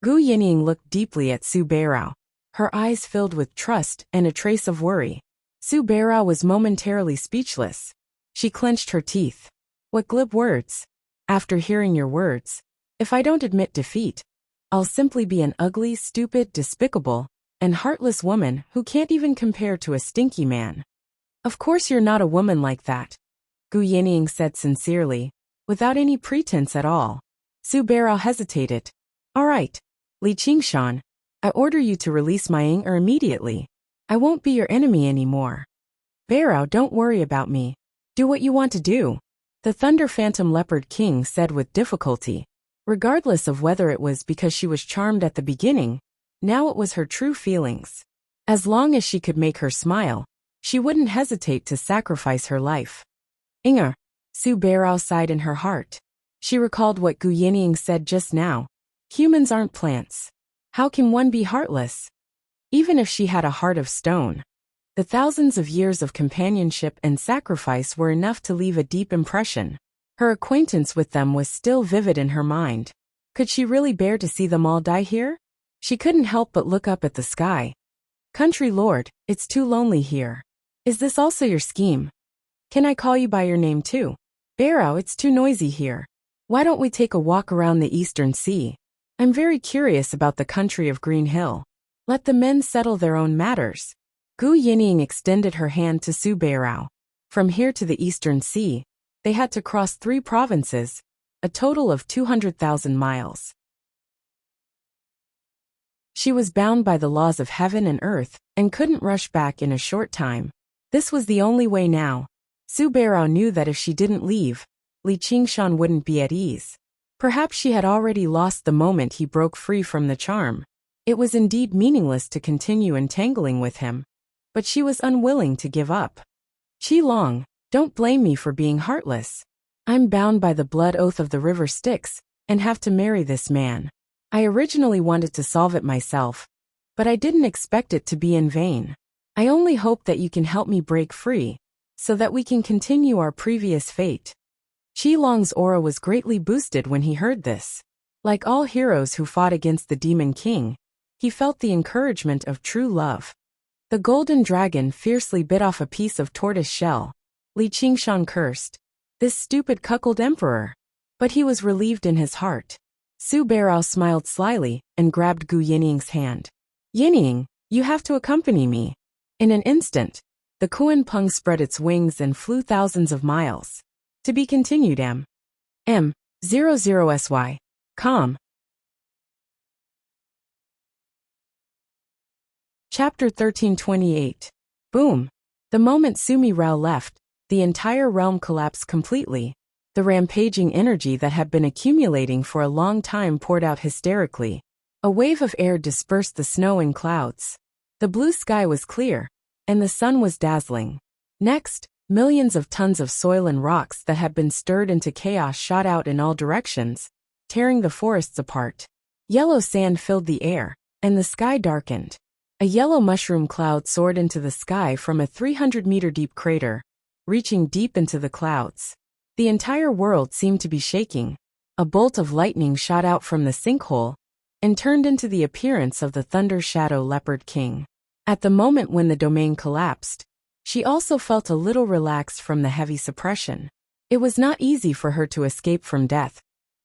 Speaker 1: Gu Yinying looked deeply at Su Beirao, her eyes filled with trust and a trace of worry. Su Beirao was momentarily speechless. She clenched her teeth. "What glib words. After hearing your words, if I don't admit defeat, I'll simply be an ugly, stupid, despicable, and heartless woman who can't even compare to a stinky man." "Of course you're not a woman like that," Gu Yinying said sincerely, without any pretense at all. Su Beirao hesitated. "All right, Li Qingshan, I order you to release my anger immediately. I won't be your enemy anymore. Bearao, don't worry about me. Do what you want to do. The Thunder Phantom Leopard King said with difficulty. Regardless of whether it was because she was charmed at the beginning, now it was her true feelings. As long as she could make her smile, she wouldn't hesitate to sacrifice her life. Inger, Su Bearao sighed in her heart. She recalled what Gu Yinying said just now. Humans aren't plants. How can one be heartless? Even if she had a heart of stone. The thousands of years of companionship and sacrifice were enough to leave a deep impression. Her acquaintance with them was still vivid in her mind. Could she really bear to see them all die here? She couldn't help but look up at the sky. Country lord, it's too lonely here. Is this also your scheme? Can I call you by your name too? Bearao, it's too noisy here. Why don't we take a walk around the Eastern Sea? I'm very curious about the country of Green Hill. Let the men settle their own matters. Gu Yinying extended her hand to Su Bearao. From here to the Eastern Sea, they had to cross 3 provinces, a total of 200,000 miles. She was bound by the laws of heaven and earth, and couldn't rush back in a short time. This was the only way now. Su Bearao knew that if she didn't leave, Li Qingshan wouldn't be at ease. Perhaps she had already lost the moment he broke free from the charm. It was indeed meaningless to continue entangling with him. But she was unwilling to give up. Qi Long, don't blame me for being heartless. I'm bound by the blood oath of the river Styx, and have to marry this man. I originally wanted to solve it myself, but I didn't expect it to be in vain. I only hope that you can help me break free, so that we can continue our previous fate. Qi Long's aura was greatly boosted when he heard this. Like all heroes who fought against the Demon King, he felt the encouragement of true love. The golden dragon fiercely bit off a piece of tortoise shell. Li Qingshan cursed. This stupid cuckold emperor. But he was relieved in his heart. Su Bearao smiled slyly and grabbed Gu Yinying's hand. Yinying, you have to accompany me. In an instant, the Kuan Peng spread its wings and flew thousands of miles. To be continued. M00SY. Com. Chapter 1328. Boom. The moment Sumi Rao left, the entire realm collapsed completely. The rampaging energy that had been accumulating for a long time poured out hysterically. A wave of air dispersed the snow and clouds. The blue sky was clear, and the sun was dazzling. Next, millions of tons of soil and rocks that had been stirred into chaos shot out in all directions, tearing the forests apart. Yellow sand filled the air, and the sky darkened. A yellow mushroom cloud soared into the sky from a 300-meter-deep crater, reaching deep into the clouds. The entire world seemed to be shaking. A bolt of lightning shot out from the sinkhole and turned into the appearance of the Thunder Shadow Leopard King. At the moment when the domain collapsed, she also felt a little relaxed from the heavy suppression. It was not easy for her to escape from death,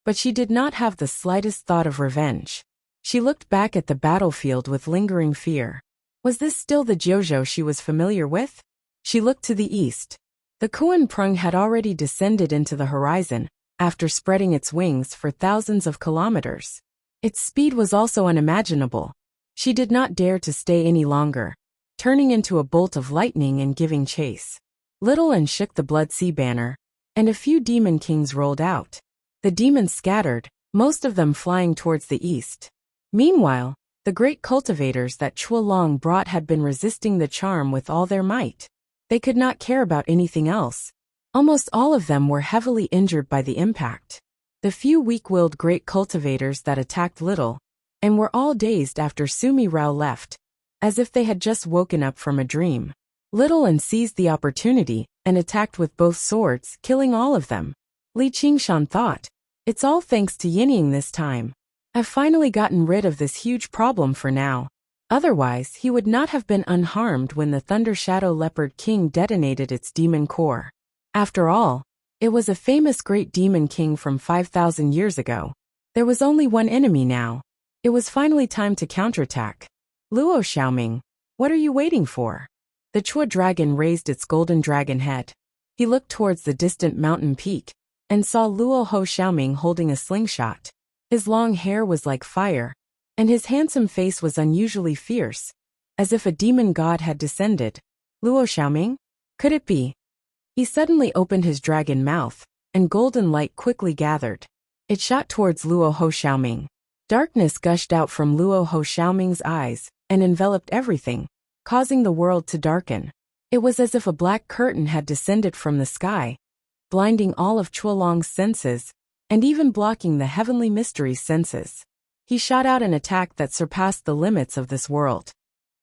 Speaker 1: but she did not have the slightest thought of revenge. She looked back at the battlefield with lingering fear. Was this still the Jiuzhou she was familiar with? She looked to the east. The Kuan Prung had already descended into the horizon, after spreading its wings for thousands of kilometers. Its speed was also unimaginable. She did not dare to stay any longer, turning into a bolt of lightning and giving chase. Little and shook the Blood Sea banner, and a few demon kings rolled out. The demons scattered, most of them flying towards the east. Meanwhile, the great cultivators that Chua Long brought had been resisting the charm with all their might. They could not care about anything else. Almost all of them were heavily injured by the impact. The few weak-willed great cultivators that attacked Little, and were all dazed after Sumi Rao left, as if they had just woken up from a dream. Little and seized the opportunity, and attacked with both swords, killing all of them. Li Qingshan thought, it's all thanks to Yinying this time. I've finally gotten rid of this huge problem for now. Otherwise, he would not have been unharmed when the Thunder Shadow Leopard King detonated its demon core. After all, it was a famous great demon king from 5,000 years ago. There was only one enemy now. It was finally time to counterattack. Luo Xiaoming, what are you waiting for? The Chua dragon raised its golden dragon head. He looked towards the distant mountain peak, and saw Luo Ho Xiaoming holding a slingshot. His long hair was like fire, and his handsome face was unusually fierce, as if a demon god had descended. Luo Xiaoming? Could it be? He suddenly opened his dragon mouth, and golden light quickly gathered. It shot towards Luo Ho Xiaoming. Darkness gushed out from Luo Ho Xiaoming's eyes and enveloped everything, causing the world to darken. It was as if a black curtain had descended from the sky, blinding all of Chuolong's senses, and even blocking the heavenly mystery's senses. He shot out an attack that surpassed the limits of this world.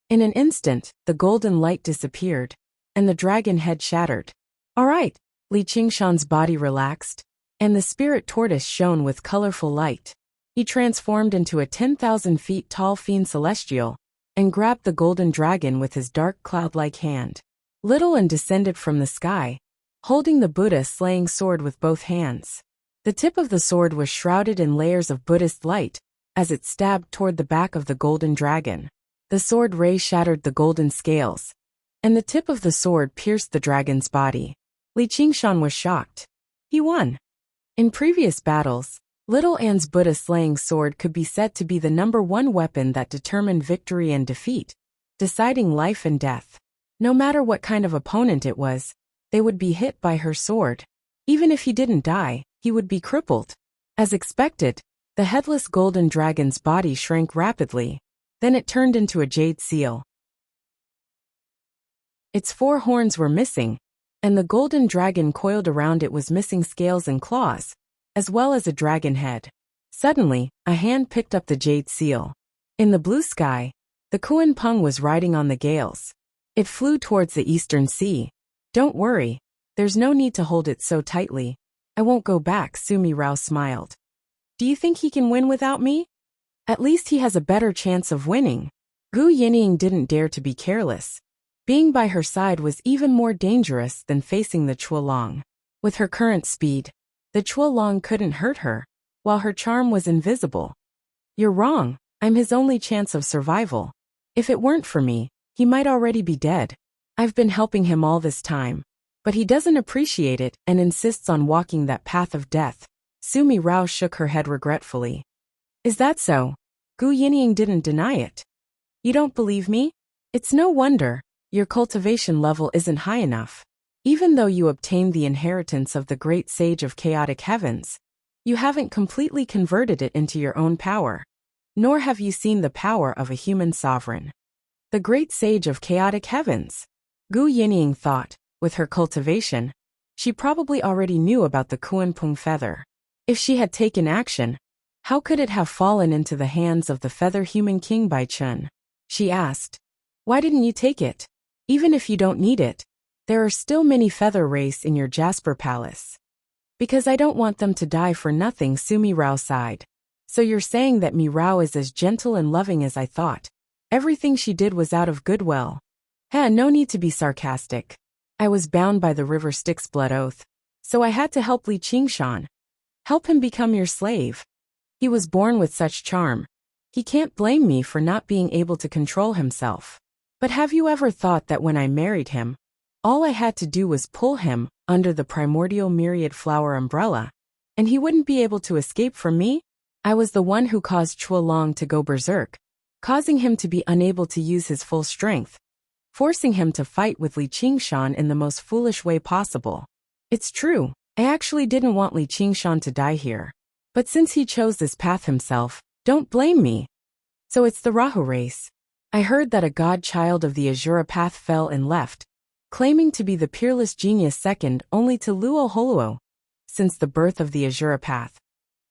Speaker 1: In an instant, the golden light disappeared, and the dragon head shattered. All right, Li Qingshan's body relaxed, and the spirit tortoise shone with colorful light. He transformed into a 10,000 feet tall fiend celestial, and grabbed the golden dragon with his dark cloud-like hand. Little and descended from the sky, holding the Buddha-slaying sword with both hands. The tip of the sword was shrouded in layers of Buddhist light, as it stabbed toward the back of the golden dragon. The sword ray shattered the golden scales, and the tip of the sword pierced the dragon's body. Li Qingshan was shocked. He won. In previous battles, Little Anne's Buddha-slaying sword could be said to be the #1 weapon that determined victory and defeat, deciding life and death. No matter what kind of opponent it was, they would be hit by her sword. Even if he didn't die, he would be crippled. As expected, the headless golden dragon's body shrank rapidly. Then it turned into a jade seal. Its 4 horns were missing, and the golden dragon coiled around it was missing scales and claws, as well as a dragon head. Suddenly, a hand picked up the jade seal. In the blue sky, the Kuan Peng was riding on the gales. It flew towards the eastern sea. Don't worry, there's no need to hold it so tightly. I won't go back, Sumi Rao smiled. Do you think he can win without me? At least he has a better chance of winning. Gu Yinying didn't dare to be careless. Being by her side was even more dangerous than facing the Chuolong. With her current speed, the Chuolong couldn't hurt her, while her charm was invisible. You're wrong, I'm his only chance of survival. If it weren't for me, he might already be dead. I've been helping him all this time, but he doesn't appreciate it and insists on walking that path of death. Sumi Rao shook her head regretfully. Is that so? Gu Yinying didn't deny it. You don't believe me? It's no wonder. Your cultivation level isn't high enough. Even though you obtained the inheritance of the great sage of chaotic heavens, you haven't completely converted it into your own power. Nor have you seen the power of a human sovereign. The great sage of chaotic heavens. Gu Yinying thought, with her cultivation, she probably already knew about the Kuan Peng feather. If she had taken action, how could it have fallen into the hands of the feather human king Bai Chun? She asked. Why didn't you take it? Even if you don't need it, there are still many feather race in your Jasper Palace. Because I don't want them to die for nothing, Sumi Rao sighed. So you're saying that Mi Rao is as gentle and loving as I thought. Everything she did was out of goodwill. No need to be sarcastic. I was bound by the River Styx blood oath, so I had to help Li Qingshan. Help him become your slave. He was born with such charm. He can't blame me for not being able to control himself. But have you ever thought that when I married him, all I had to do was pull him under the primordial myriad flower umbrella, and he wouldn't be able to escape from me? I was the one who caused Chuolong to go berserk, causing him to be unable to use his full strength, forcing him to fight with Li Qingshan in the most foolish way possible. It's true, I actually didn't want Li Qingshan to die here. But since he chose this path himself, don't blame me. So it's the Rahu race. I heard that a godchild of the Azura path fell and left, claiming to be the peerless genius second only to Luo Holuo, since the birth of the Azura path.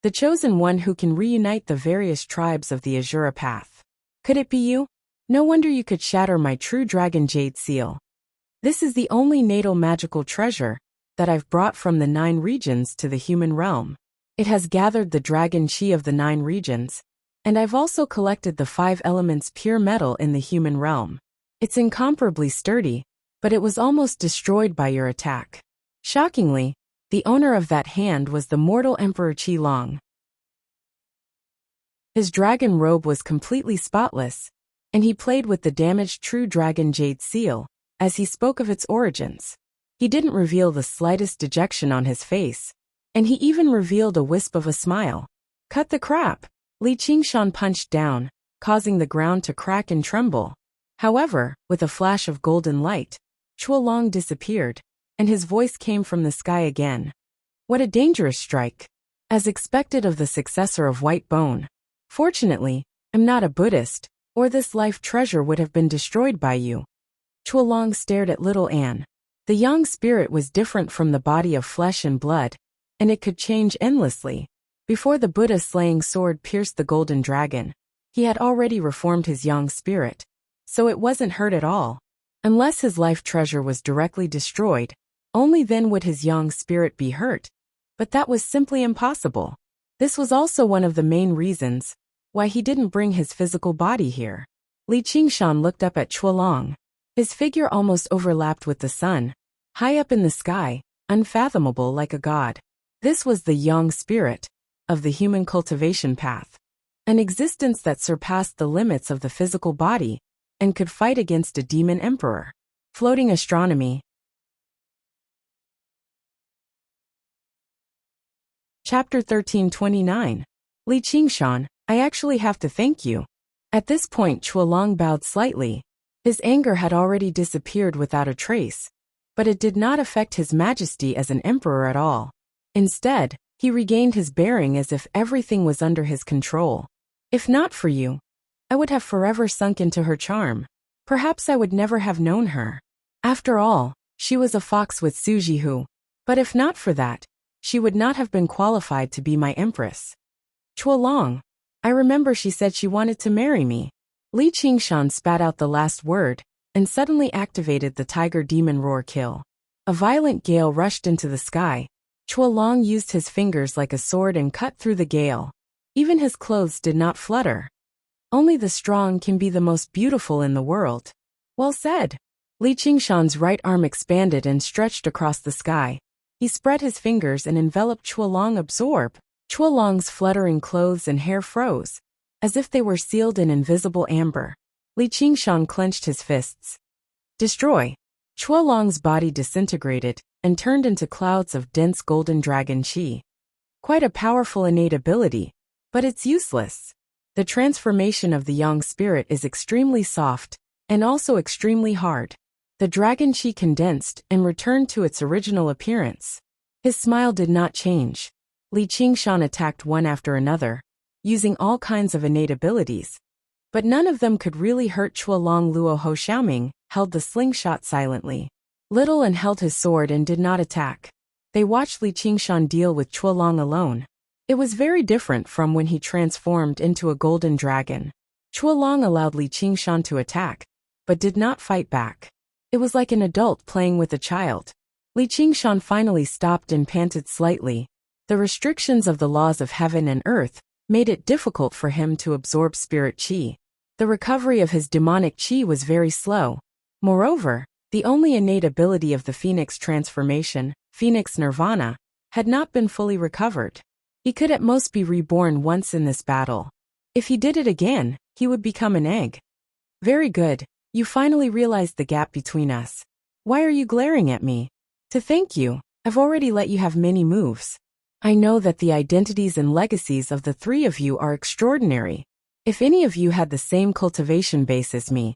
Speaker 1: The chosen one who can reunite the various tribes of the Azura path. Could it be you? No wonder you could shatter my true dragon jade seal. This is the only natal magical treasure that I've brought from the 9 regions to the human realm. It has gathered the dragon chi of the 9 regions, and I've also collected the 5 elements pure metal in the human realm. It's incomparably sturdy, but it was almost destroyed by your attack. Shockingly, the owner of that hand was the mortal Emperor Qi Long. His dragon robe was completely spotless, and he played with the damaged true dragon jade seal, as he spoke of its origins. He didn't reveal the slightest dejection on his face, and he even revealed a wisp of a smile. Cut the crap. Li Qingshan punched down, causing the ground to crack and tremble. However, with a flash of golden light, Chuolong disappeared, and his voice came from the sky again. What a dangerous strike! As expected of the successor of White Bone. Fortunately, I'm not a Buddhist, or this life treasure would have been destroyed by you. Chuolong stared at little Anne. The young spirit was different from the body of flesh and blood, and it could change endlessly. Before the Buddha slaying sword pierced the golden dragon, he had already reformed his young spirit, so it wasn't hurt at all. Unless his life treasure was directly destroyed, only then would his young spirit be hurt. But that was simply impossible. This was also one of the main reasons why he didn't bring his physical body here. Li Qingshan looked up at Chuolong. His figure almost overlapped with the sun, high up in the sky, unfathomable like a god. This was the young spirit of the human cultivation path, an existence that surpassed the limits of the physical body and could fight against a demon emperor. Floating astronomy. Chapter 1329. Li Qingshan, I actually have to thank you. At this point Chuolong bowed slightly. His anger had already disappeared without a trace, but it did not affect his majesty as an emperor at all. Instead, he regained his bearing as if everything was under his control. If not for you, I would have forever sunk into her charm. Perhaps I would never have known her. After all, she was a fox with Sujihu. But if not for that, she would not have been qualified to be my empress. Chuolong, I remember she said she wanted to marry me. Li Qingshan spat out the last word, and suddenly activated the tiger demon roar kill. A violent gale rushed into the sky. Chuolong used his fingers like a sword and cut through the gale. Even his clothes did not flutter. Only the strong can be the most beautiful in the world. Well said. Li Qingshan's right arm expanded and stretched across the sky. He spread his fingers and enveloped Chuolong absorb. Chuolong's fluttering clothes and hair froze, as if they were sealed in invisible amber. Li Qingshan clenched his fists. Destroy. Chuolong's body disintegrated and turned into clouds of dense golden dragon chi. Quite a powerful innate ability, but it's useless. The transformation of the young spirit is extremely soft, and also extremely hard. The dragon chi condensed and returned to its original appearance. His smile did not change. Li Qingshan attacked one after another, using all kinds of innate abilities. But none of them could really hurt Chuolong. Luo Ho Xiaoming held the slingshot silently. Little An held his sword and did not attack. They watched Li Qingshan deal with Chuolong alone. It was very different from when he transformed into a golden dragon. Chuolong allowed Li Qingshan to attack, but did not fight back. It was like an adult playing with a child. Li Qingshan finally stopped and panted slightly. The restrictions of the laws of heaven and earth made it difficult for him to absorb spirit chi. The recovery of his demonic chi was very slow. Moreover, the only innate ability of the Phoenix transformation, Phoenix Nirvana, had not been fully recovered. He could at most be reborn once in this battle. If he did it again, he would become an egg. Very good. You finally realized the gap between us. Why are you glaring at me? To thank you, I've already let you have many moves. I know that the identities and legacies of the three of you are extraordinary. If any of you had the same cultivation base as me,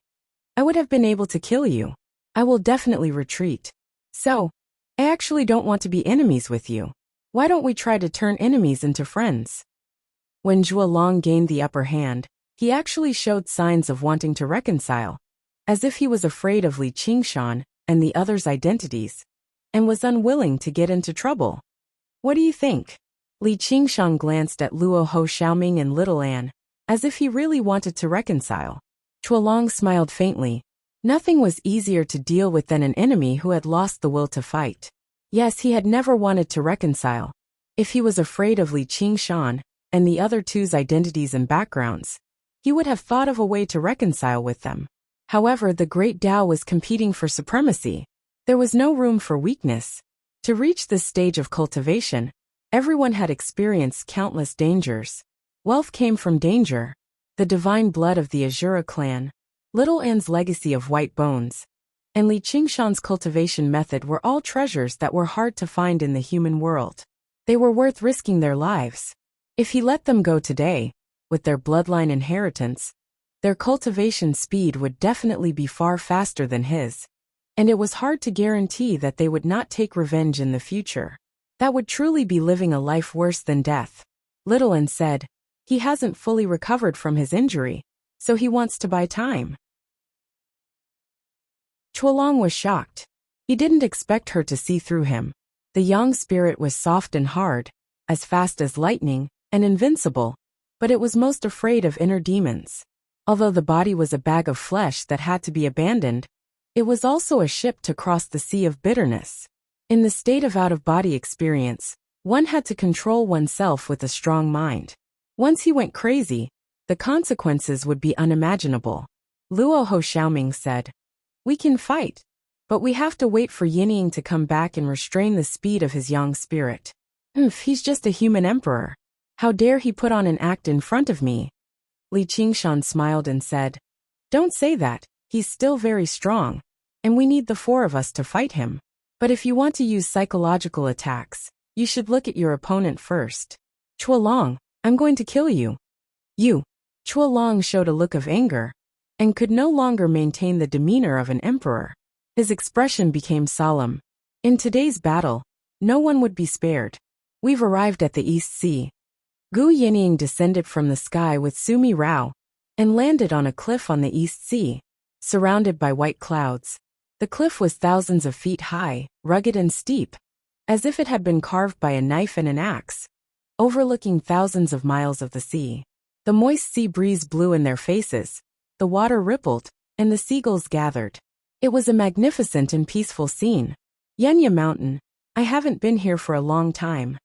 Speaker 1: I would have been able to kill you. I will definitely retreat. So, I actually don't want to be enemies with you. Why don't we try to turn enemies into friends? When Chuolong gained the upper hand, he actually showed signs of wanting to reconcile, as if he was afraid of Li Qingshan and the others' identities, and was unwilling to get into trouble. What do you think? Li Qingshan glanced at Luo Ho Xiaoming and Little An, as if he really wanted to reconcile. Chuolong smiled faintly. Nothing was easier to deal with than an enemy who had lost the will to fight. Yes, he had never wanted to reconcile. If he was afraid of Li Qingshan and the other two's identities and backgrounds, he would have thought of a way to reconcile with them. However, the Great Tao was competing for supremacy. There was no room for weakness. To reach this stage of cultivation, everyone had experienced countless dangers. Wealth came from danger. The divine blood of the Azura clan, Little An's legacy of white bones, and Li Qingshan's cultivation method were all treasures that were hard to find in the human world. They were worth risking their lives. If he let them go today, with their bloodline inheritance, their cultivation speed would definitely be far faster than his. And it was hard to guarantee that they would not take revenge in the future. That would truly be living a life worse than death. Little An said, he hasn't fully recovered from his injury, so he wants to buy time. Chualong was shocked. He didn't expect her to see through him. The young spirit was soft and hard, as fast as lightning, and invincible, but it was most afraid of inner demons. Although the body was a bag of flesh that had to be abandoned, it was also a ship to cross the sea of bitterness. In the state of out-of-body experience, one had to control oneself with a strong mind. Once he went crazy, the consequences would be unimaginable. Luo Ho Xiaoming said, we can fight, but we have to wait for Yinying to come back and restrain the speed of his young spirit. He's just a human emperor. How dare he put on an act in front of me? Li Qingshan smiled and said, don't say that, he's still very strong, and we need the four of us to fight him. But if you want to use psychological attacks, you should look at your opponent first. Chualong, I'm going to kill you. You. Chualong showed a look of anger, and could no longer maintain the demeanor of an emperor. His expression became solemn. In today's battle, no one would be spared. We've arrived at the East Sea. Gu Yinying descended from the sky with Sumi Rao, and landed on a cliff on the East Sea, surrounded by white clouds. The cliff was thousands of feet high, rugged and steep, as if it had been carved by a knife and an axe, overlooking thousands of miles of the sea. The moist sea breeze blew in their faces, the water rippled, and the seagulls gathered. It was a magnificent and peaceful scene. Yenya Mountain, I haven't been here for a long time.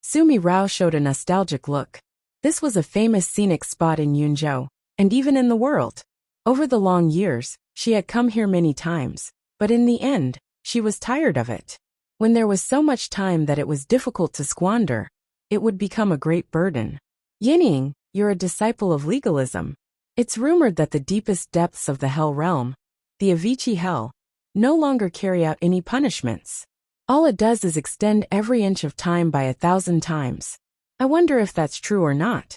Speaker 1: Sumi Rao showed a nostalgic look. This was a famous scenic spot in Yunzhou, and even in the world. Over the long years, she had come here many times, but in the end, she was tired of it. When there was so much time that it was difficult to squander, it would become a great burden. Yinying, you're a disciple of legalism. It's rumored that the deepest depths of the Hell Realm, the Avicii Hell, no longer carry out any punishments. All it does is extend every inch of time by 1,000 times. I wonder if that's true or not.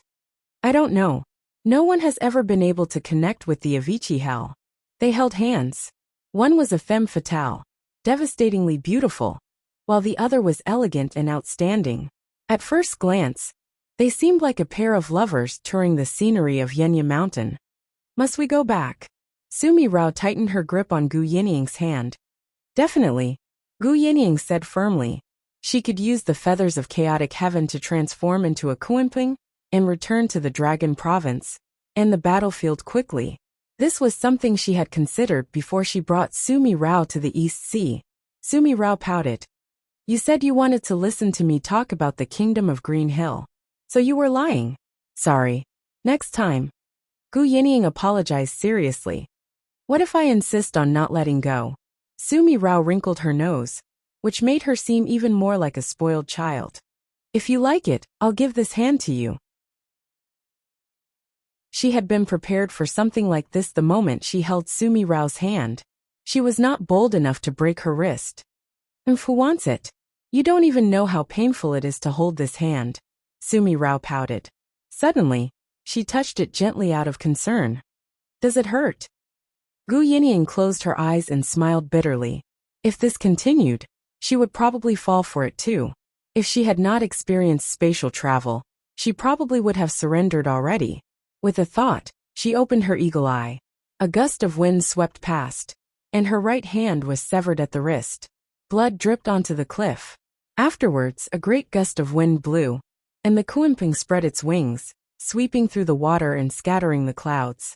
Speaker 1: I don't know. No one has ever been able to connect with the Avicii Hell. They held hands. One was a femme fatale, devastatingly beautiful, while the other was elegant and outstanding. At first glance, they seemed like a pair of lovers touring the scenery of Yenya Mountain. Must we go back? Sumi Rao tightened her grip on Gu Yinying's hand. Definitely, Gu Yinying said firmly. She could use the feathers of chaotic heaven to transform into a Kuimping and return to the Dragon Province and the battlefield quickly. This was something she had considered before she brought Sumi Rao to the East Sea. Sumi Rao pouted. You said you wanted to listen to me talk about the Kingdom of Green Hill. So you were lying. Sorry. Next time. Gu Yinying apologized seriously. What if I insist on not letting go? Sumi Rao wrinkled her nose, which made her seem even more like a spoiled child. If you like it, I'll give this hand to you. She had been prepared for something like this the moment she held Sumi Rao's hand. She was not bold enough to break her wrist. And who wants it? You don't even know how painful it is to hold this hand. Sumi Rao pouted. Suddenly, she touched it gently out of concern. Does it hurt? Gu Yinying closed her eyes and smiled bitterly. If this continued, she would probably fall for it too. If she had not experienced spatial travel, she probably would have surrendered already. With a thought, she opened her eagle eye. A gust of wind swept past, and her right hand was severed at the wrist. Blood dripped onto the cliff. Afterwards, a great gust of wind blew, and the Kuimping spread its wings, sweeping through the water and scattering the clouds.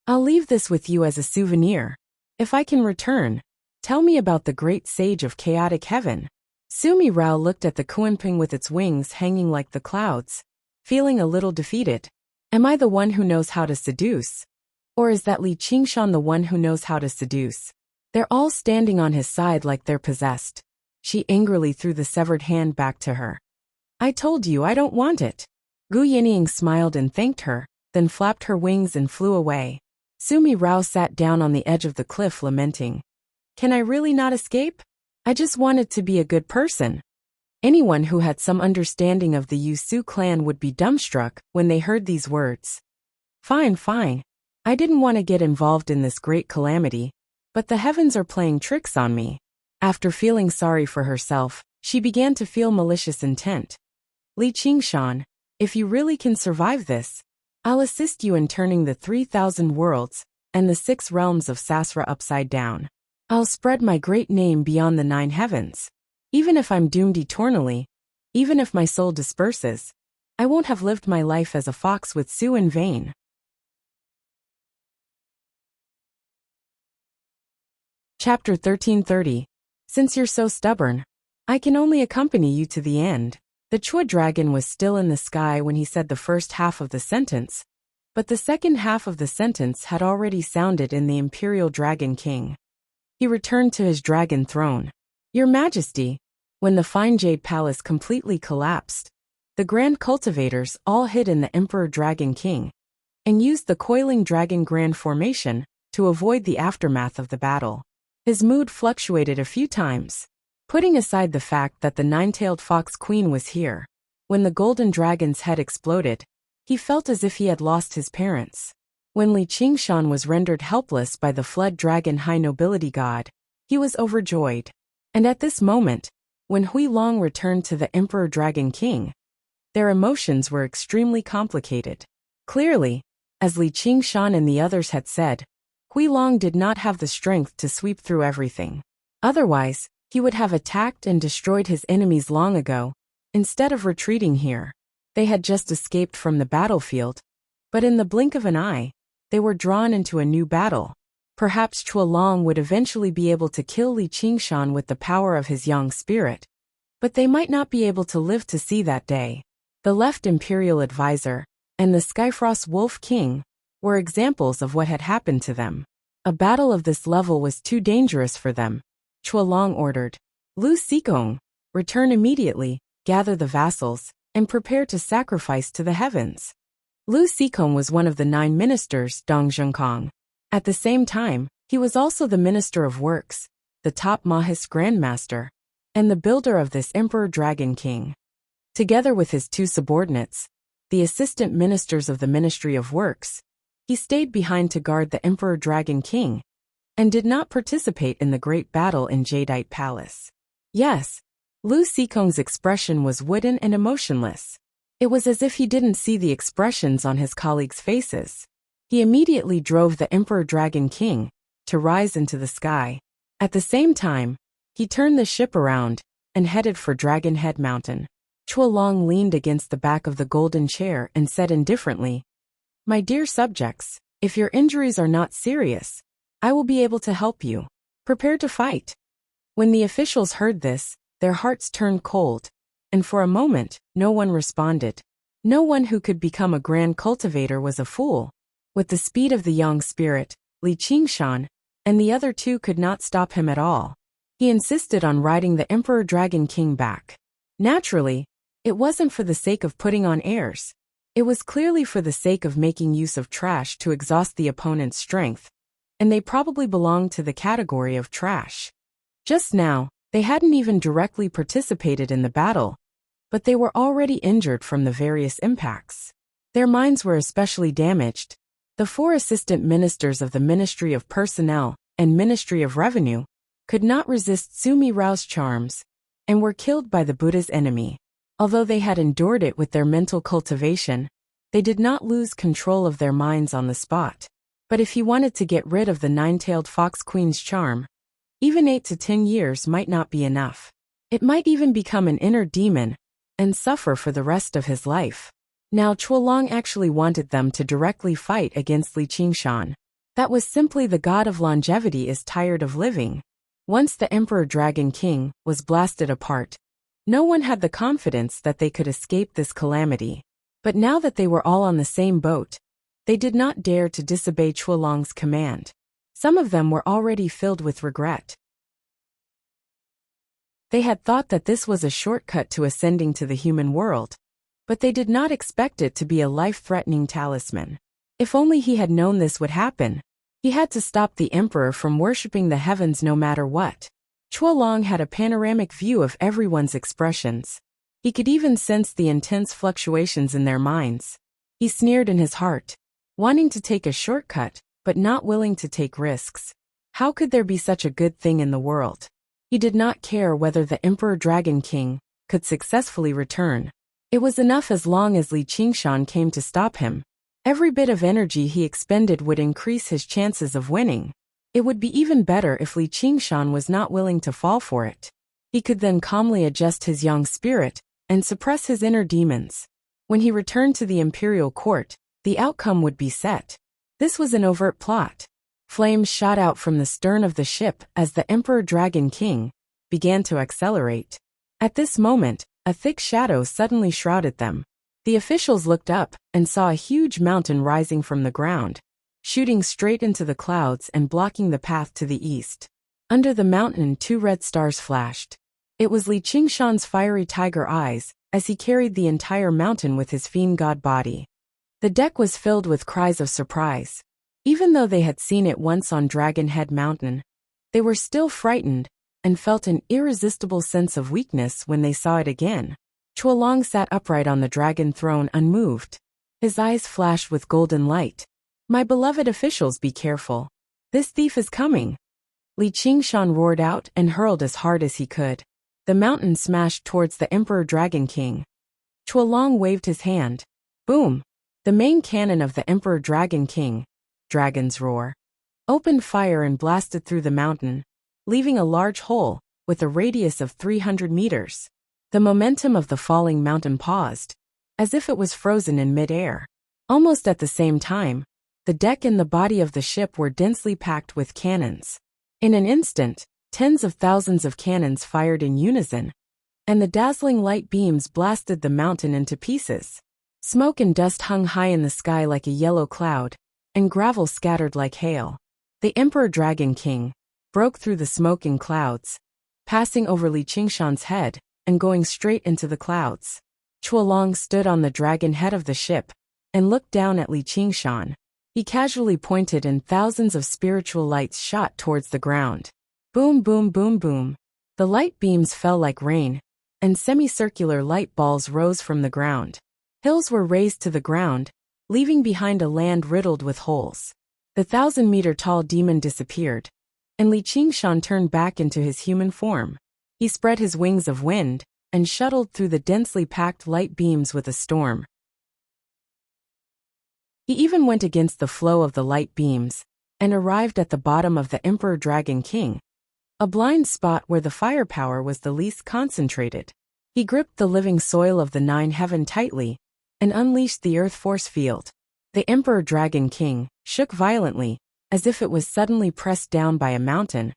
Speaker 1: I'll leave this with you as a souvenir. If I can return, tell me about the great sage of chaotic heaven. Sumi Rao looked at the Kuimping with its wings hanging like the clouds, feeling a little defeated. Am I the one who knows how to seduce? Or is that Li Qingshan the one who knows how to seduce? They're all standing on his side like they're possessed. She angrily threw the severed hand back to her. I told you I don't want it. Gu Yinying smiled and thanked her, then flapped her wings and flew away. Sumi Rao sat down on the edge of the cliff lamenting. Can I really not escape? I just wanted to be a good person. Anyone who had some understanding of the Yusu clan would be dumbstruck when they heard these words. Fine, fine. I didn't want to get involved in this great calamity, but the heavens are playing tricks on me. After feeling sorry for herself, she began to feel malicious intent. Li Qingshan, if you really can survive this, I'll assist you in turning the 3,000 worlds and the 6 realms of Sasra upside down. I'll spread my great name beyond the 9 heavens. Even if I'm doomed eternally, even if my soul disperses, I won't have lived my life as a fox with Su in vain. Chapter 1330. Since you're so stubborn, I can only accompany you to the end. The Chua dragon was still in the sky when he said the first half of the sentence, but the second half of the sentence had already sounded in the Imperial Dragon King. He returned to his dragon throne. Your Majesty, when the fine jade palace completely collapsed, the grand cultivators all hid in the Emperor Dragon King and used the coiling dragon grand formation to avoid the aftermath of the battle. His mood fluctuated a few times. Putting aside the fact that the 9-tailed fox queen was here, when the golden dragon's head exploded, he felt as if he had lost his parents. When Li Qingshan was rendered helpless by the fled dragon high nobility god, he was overjoyed. And at this moment, when Hui Long returned to the Emperor Dragon King, their emotions were extremely complicated. Clearly, as Li Qingshan and the others had said, Hui Long did not have the strength to sweep through everything. Otherwise, he would have attacked and destroyed his enemies long ago, instead of retreating here. They had just escaped from the battlefield, but in the blink of an eye, they were drawn into a new battle. Perhaps Chua Long would eventually be able to kill Li Qingshan with the power of his young spirit, but they might not be able to live to see that day. The left Imperial Advisor and the Skyfrost Wolf King were examples of what had happened to them. A battle of this level was too dangerous for them. Chua Long ordered, Lu Xikong, return immediately, gather the vassals, and prepare to sacrifice to the heavens. Lu Xikong was one of the 9 ministers, Dong Zhengkong. At the same time, he was also the Minister of Works, the top Mahis Grandmaster, and the builder of this Emperor Dragon King. Together with his 2 subordinates, the assistant ministers of the Ministry of Works, he stayed behind to guard the Emperor Dragon King, and did not participate in the great battle in Jadeite Palace. Yes, Lu Xikong's expression was wooden and emotionless. It was as if he didn't see the expressions on his colleagues' faces. He immediately drove the Emperor Dragon King to rise into the sky. At the same time, he turned the ship around and headed for Dragon Head Mountain. Chua Long leaned against the back of the golden chair and said indifferently, My dear subjects, if your injuries are not serious, I will be able to help you. Prepare to fight. When the officials heard this, their hearts turned cold, and for a moment, no one responded. No one who could become a grand cultivator was a fool. With the speed of the young spirit, Li Qingshan and the other 2 could not stop him at all. He insisted on riding the Emperor Dragon King back. Naturally, it wasn't for the sake of putting on airs. It was clearly for the sake of making use of trash to exhaust the opponent's strength, and they probably belonged to the category of trash. Just now, they hadn't even directly participated in the battle, but they were already injured from the various impacts. Their minds were especially damaged. The 4 assistant ministers of the Ministry of Personnel and Ministry of Revenue could not resist Sumi Rao's charms and were killed by the Buddha's enemy. Although they had endured it with their mental cultivation, they did not lose control of their minds on the spot. But if he wanted to get rid of the 9-tailed fox queen's charm, even 8 to 10 years might not be enough. It might even become an inner demon and suffer for the rest of his life. Now Chua Long actually wanted them to directly fight against Li Qingshan. That was simply the god of longevity is tired of living. Once the Emperor Dragon King was blasted apart, no one had the confidence that they could escape this calamity. But now that they were all on the same boat, they did not dare to disobey Chua Long's command. Some of them were already filled with regret. They had thought that this was a shortcut to ascending to the human world, but they did not expect it to be a life-threatening talisman. If only he had known this would happen. He had to stop the emperor from worshipping the heavens no matter what. Chuolong had a panoramic view of everyone's expressions. He could even sense the intense fluctuations in their minds. He sneered in his heart, wanting to take a shortcut, but not willing to take risks. How could there be such a good thing in the world? He did not care whether the Emperor Dragon King could successfully return. It was enough as long as Li Qingshan came to stop him. Every bit of energy he expended would increase his chances of winning. It would be even better if Li Qingshan was not willing to fall for it. He could then calmly adjust his young spirit and suppress his inner demons. When he returned to the imperial court, the outcome would be set. This was an overt plot. Flames shot out from the stern of the ship as the Emperor Dragon King began to accelerate. At this moment, a thick shadow suddenly shrouded them. The officials looked up and saw a huge mountain rising from the ground, shooting straight into the clouds and blocking the path to the east. Under the mountain, 2 red stars flashed. It was Li Qingshan's fiery tiger eyes as he carried the entire mountain with his fiend god body. The deck was filled with cries of surprise. Even though they had seen it once on Dragon Head Mountain, they were still frightened and felt an irresistible sense of weakness when they saw it again. Chuolong sat upright on the dragon throne unmoved. His eyes flashed with golden light. "My beloved officials, be careful. This thief is coming." Li Qingshan roared out and hurled as hard as he could. The mountain smashed towards the Emperor Dragon King. Chuolong waved his hand. Boom! The main cannon of the Emperor Dragon King, Dragon's Roar, opened fire and blasted through the mountain, leaving a large hole with a radius of 300 meters. The momentum of the falling mountain paused, as if it was frozen in mid-air. Almost at the same time, the deck and the body of the ship were densely packed with cannons. In an instant, tens of thousands of cannons fired in unison, and the dazzling light beams blasted the mountain into pieces. Smoke and dust hung high in the sky like a yellow cloud, and gravel scattered like hail. The Emperor Dragon King broke through the smoke and clouds, passing over Li Qingshan's head and going straight into the clouds. Chuolong stood on the dragon head of the ship and looked down at Li Qingshan. He casually pointed and thousands of spiritual lights shot towards the ground. Boom, boom, boom, boom. The light beams fell like rain, and semicircular light balls rose from the ground. Hills were razed to the ground, leaving behind a land riddled with holes. The 1,000-meter-tall demon disappeared, and Li Qingshan turned back into his human form. He spread his wings of wind and shuttled through the densely packed light beams with a storm. He even went against the flow of the light beams and arrived at the bottom of the Emperor Dragon King, a blind spot where the firepower was the least concentrated. He gripped the living soil of the 9 heaven tightly and unleashed the earth force field. The Emperor Dragon King shook violently, as if it was suddenly pressed down by a mountain,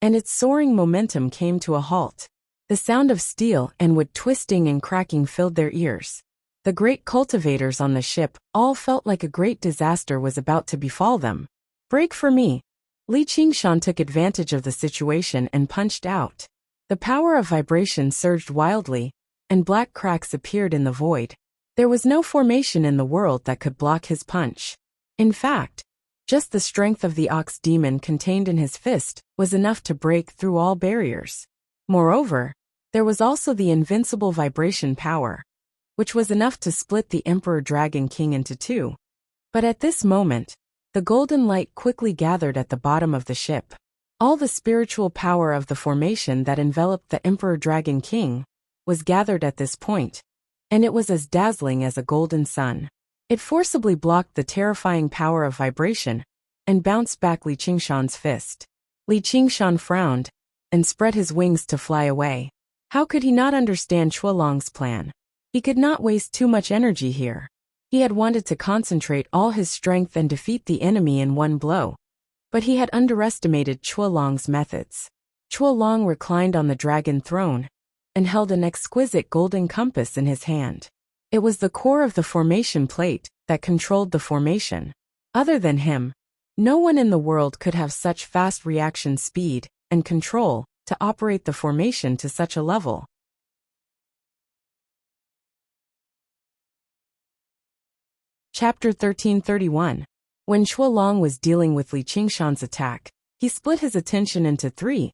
Speaker 1: and its soaring momentum came to a halt. The sound of steel and wood twisting and cracking filled their ears. The great cultivators on the ship all felt like a great disaster was about to befall them. "Break for me." Li Qingshan took advantage of the situation and punched out. The power of vibration surged wildly, and black cracks appeared in the void. There was no formation in the world that could block his punch. In fact, just the strength of the ox demon contained in his fist was enough to break through all barriers. Moreover, there was also the invincible vibration power, which was enough to split the Emperor Dragon King into 2. But at this moment, the golden light quickly gathered at the bottom of the ship. All the spiritual power of the formation that enveloped the Emperor Dragon King was gathered at this point, and it was as dazzling as a golden sun. It forcibly blocked the terrifying power of vibration and bounced back Li Qingshan's fist. Li Qingshan frowned and spread his wings to fly away. How could he not understand Chuolong's plan? He could not waste too much energy here. He had wanted to concentrate all his strength and defeat the enemy in one blow, but he had underestimated Chuolong's methods. Chuolong reclined on the dragon throne and held an exquisite golden compass in his hand. It was the core of the formation plate that controlled the formation. Other than him, no one in the world could have such fast reaction speed and control to operate the formation to such a level. Chapter 1331. When Chuolong was dealing with Li Qingshan's attack, he split his attention into 3.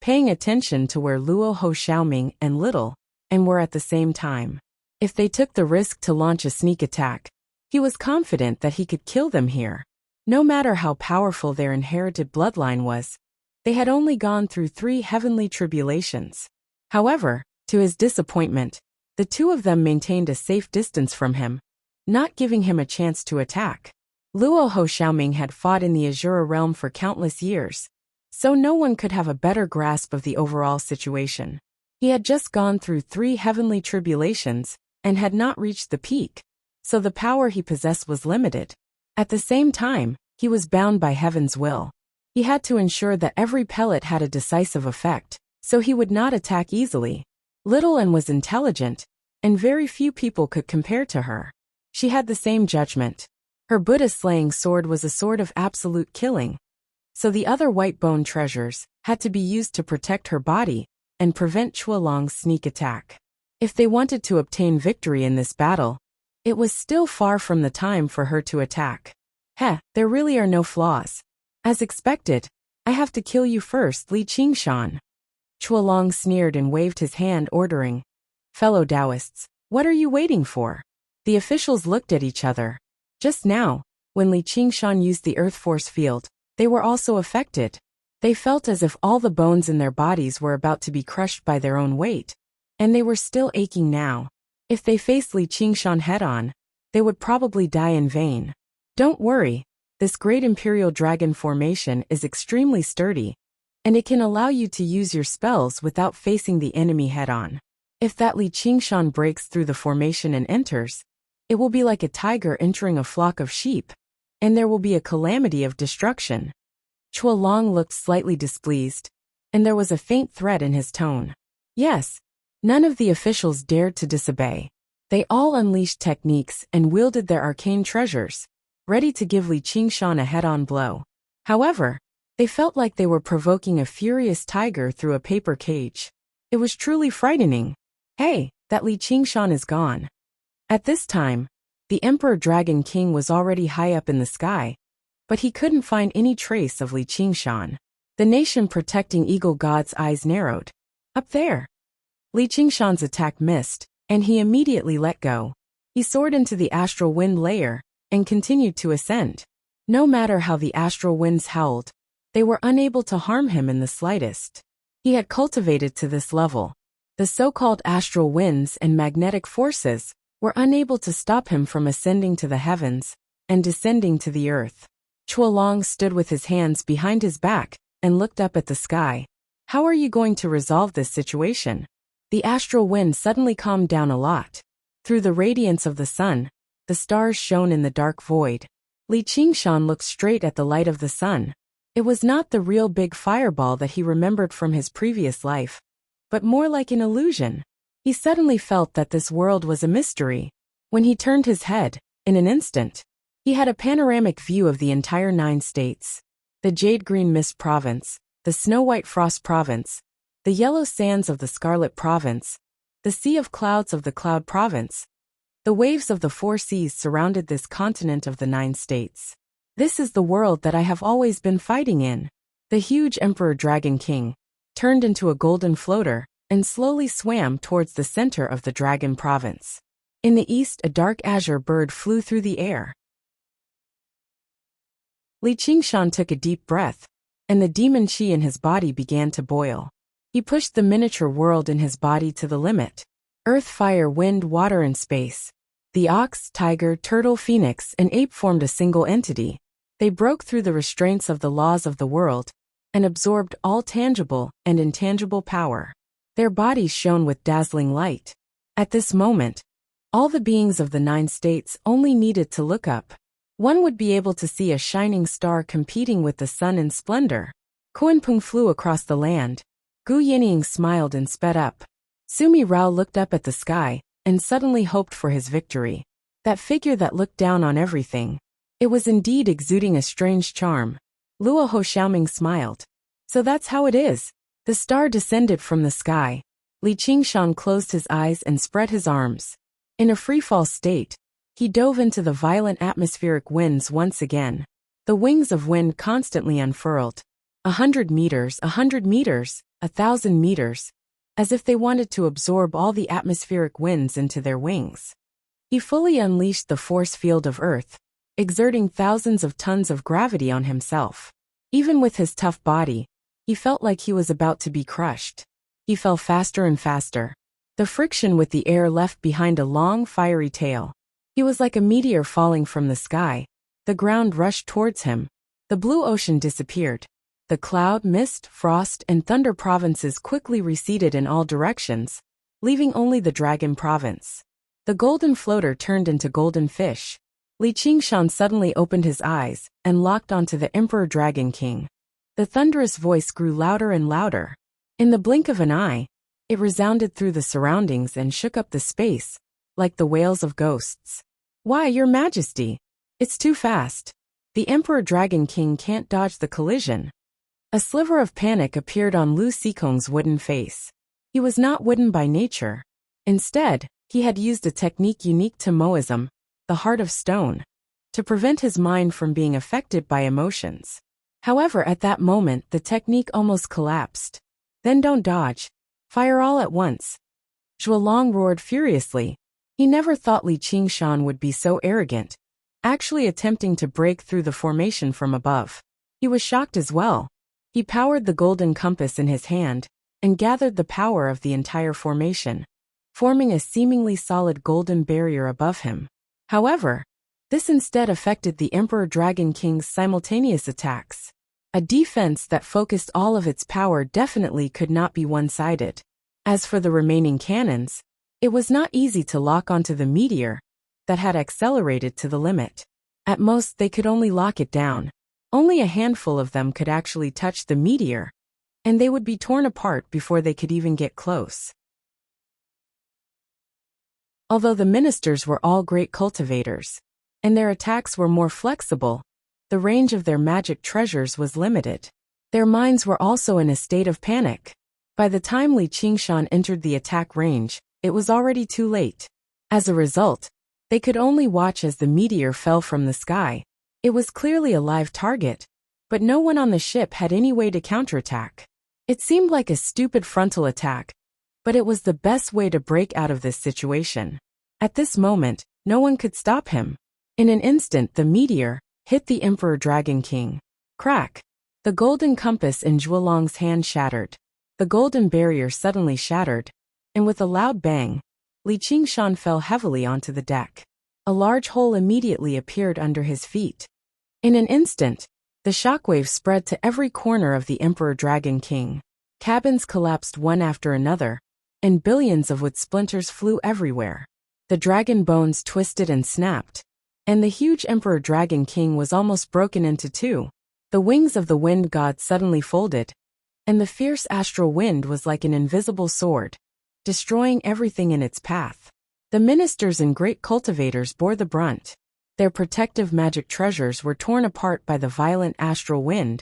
Speaker 1: paying attention to where Luo Ho Xiaoming and Little and were at the same time. If they took the risk to launch a sneak attack, he was confident that he could kill them here. No matter how powerful their inherited bloodline was, they had only gone through 3 heavenly tribulations. However, to his disappointment, the 2 of them maintained a safe distance from him, not giving him a chance to attack. Luo Ho Xiaoming had fought in the Azura realm for countless years, so no one could have a better grasp of the overall situation. He had just gone through 3 heavenly tribulations and had not reached the peak, so the power he possessed was limited. At the same time, he was bound by heaven's will. He had to ensure that every pellet had a decisive effect, so he would not attack easily. Little N was intelligent, and very few people could compare to her. She had the same judgment. Her Buddha-slaying sword was a sword of absolute killing, so the other white bone treasures had to be used to protect her body and prevent Chuolong's sneak attack. If they wanted to obtain victory in this battle, it was still far from the time for her to attack. There really are no flaws. As expected, I have to kill you first, Li Qingshan. Chuolong sneered and waved his hand, ordering, "Fellow Taoists, what are you waiting for?" The officials looked at each other. Just now, when Li Qingshan used the earth force field, they were also affected. They felt as if all the bones in their bodies were about to be crushed by their own weight, and they were still aching now. If they faced Li Qingshan head-on, they would probably die in vain. Don't worry, this great imperial dragon formation is extremely sturdy, and it can allow you to use your spells without facing the enemy head-on. If that Li Qingshan breaks through the formation and enters, it will be like a tiger entering a flock of sheep, and there will be a calamity of destruction. Chuolong looked slightly displeased, and there was a faint threat in his tone. Yes, none of the officials dared to disobey. They all unleashed techniques and wielded their arcane treasures, ready to give Li Qingshan a head-on blow. However, they felt like they were provoking a furious tiger through a paper cage. It was truly frightening. Hey, that Li Qingshan is gone. At this time, the Emperor Dragon King was already high up in the sky, but he couldn't find any trace of Li Qingshan. The nation protecting Eagle God's eyes narrowed. Up there. Li Qingshan's attack missed, and he immediately let go. He soared into the astral wind layer and continued to ascend. No matter how the astral winds howled, they were unable to harm him in the slightest. He had cultivated to this level. The so-called astral winds and magnetic forces were unable to stop him from ascending to the heavens and descending to the earth. Chuolong stood with his hands behind his back and looked up at the sky. How are you going to resolve this situation? The astral wind suddenly calmed down a lot. Through the radiance of the sun, the stars shone in the dark void. Li Qingshan looked straight at the light of the sun. It was not the real big fireball that he remembered from his previous life, but more like an illusion. He suddenly felt that this world was a mystery. When he turned his head, in an instant, he had a panoramic view of the entire 9 states. The jade-green mist province, the snow-white frost province, the yellow sands of the scarlet province, the sea of clouds of the cloud province. The waves of the 4 seas surrounded this continent of the 9 states. This is the world that I have always been fighting in. The huge Emperor Dragon King turned into a golden floater and slowly swam towards the center of the dragon province. In the east, a dark azure bird flew through the air. Li Qingshan took a deep breath, and the demon qi in his body began to boil. He pushed the miniature world in his body to the limit. Earth, fire, wind, water, and space. The ox, tiger, turtle, phoenix, and ape formed a single entity. They broke through the restraints of the laws of the world and absorbed all tangible and intangible power. Their bodies shone with dazzling light. At this moment, all the beings of the 9 states only needed to look up. One would be able to see a shining star competing with the sun in splendor. Kuanpeng flew across the land. Gu Yinying smiled and sped up. Sumi Rao looked up at the sky and suddenly hoped for his victory. That figure that looked down on everything. It was indeed exuding a strange charm. Luo Ho Xiaoming smiled. So that's how it is. The star descended from the sky. Li Qingshan closed his eyes and spread his arms. In a freefall state, he dove into the violent atmospheric winds once again. The wings of wind constantly unfurled. 100 meters, 1,000 meters, as if they wanted to absorb all the atmospheric winds into their wings. He fully unleashed the force field of Earth, exerting thousands of tons of gravity on himself. Even with his tough body, he felt like he was about to be crushed. He fell faster and faster. The friction with the air left behind a long, fiery tail. He was like a meteor falling from the sky. The ground rushed towards him. The blue ocean disappeared. The cloud, mist, frost, and thunder provinces quickly receded in all directions, leaving only the dragon province. The golden floater turned into golden fish. Li Qingshan suddenly opened his eyes and locked onto the Emperor Dragon King. The thunderous voice grew louder and louder. In the blink of an eye, it resounded through the surroundings and shook up the space, like the wails of ghosts. "Why, Your Majesty? It's too fast. The Emperor Dragon King can't dodge the collision." A sliver of panic appeared on Lu Xikong's wooden face. He was not wooden by nature. Instead, he had used a technique unique to Moism, the heart of stone, to prevent his mind from being affected by emotions. However, at that moment, the technique almost collapsed. "Then don't dodge. Fire all at once." Zhuolong roared furiously. He never thought Li Qingshan would be so arrogant, actually attempting to break through the formation from above. He was shocked as well. He powered the golden compass in his hand and gathered the power of the entire formation, forming a seemingly solid golden barrier above him. However, this instead affected the Emperor Dragon King's simultaneous attacks. A defense that focused all of its power definitely could not be one-sided. As for the remaining cannons, it was not easy to lock onto the meteor that had accelerated to the limit. At most, they could only lock it down. Only a handful of them could actually touch the meteor, and they would be torn apart before they could even get close. Although the ministers were all great cultivators, and their attacks were more flexible, the range of their magic treasures was limited. Their minds were also in a state of panic. By the time Li Qingshan entered the attack range, it was already too late. As a result, they could only watch as the meteor fell from the sky. It was clearly a live target, but no one on the ship had any way to counterattack. It seemed like a stupid frontal attack, but it was the best way to break out of this situation. At this moment, no one could stop him. In an instant, the meteor hit the Emperor Dragon King. Crack! The golden compass in Zhuolong's hand shattered. The golden barrier suddenly shattered, and with a loud bang, Li Qingshan fell heavily onto the deck. A large hole immediately appeared under his feet. In an instant, the shockwave spread to every corner of the Emperor Dragon King. Cabins collapsed one after another, and billions of wood splinters flew everywhere. The dragon bones twisted and snapped, and the huge Emperor Dragon King was almost broken into two. The wings of the wind god suddenly folded, and the fierce astral wind was like an invisible sword, destroying everything in its path. The ministers and great cultivators bore the brunt. Their protective magic treasures were torn apart by the violent astral wind,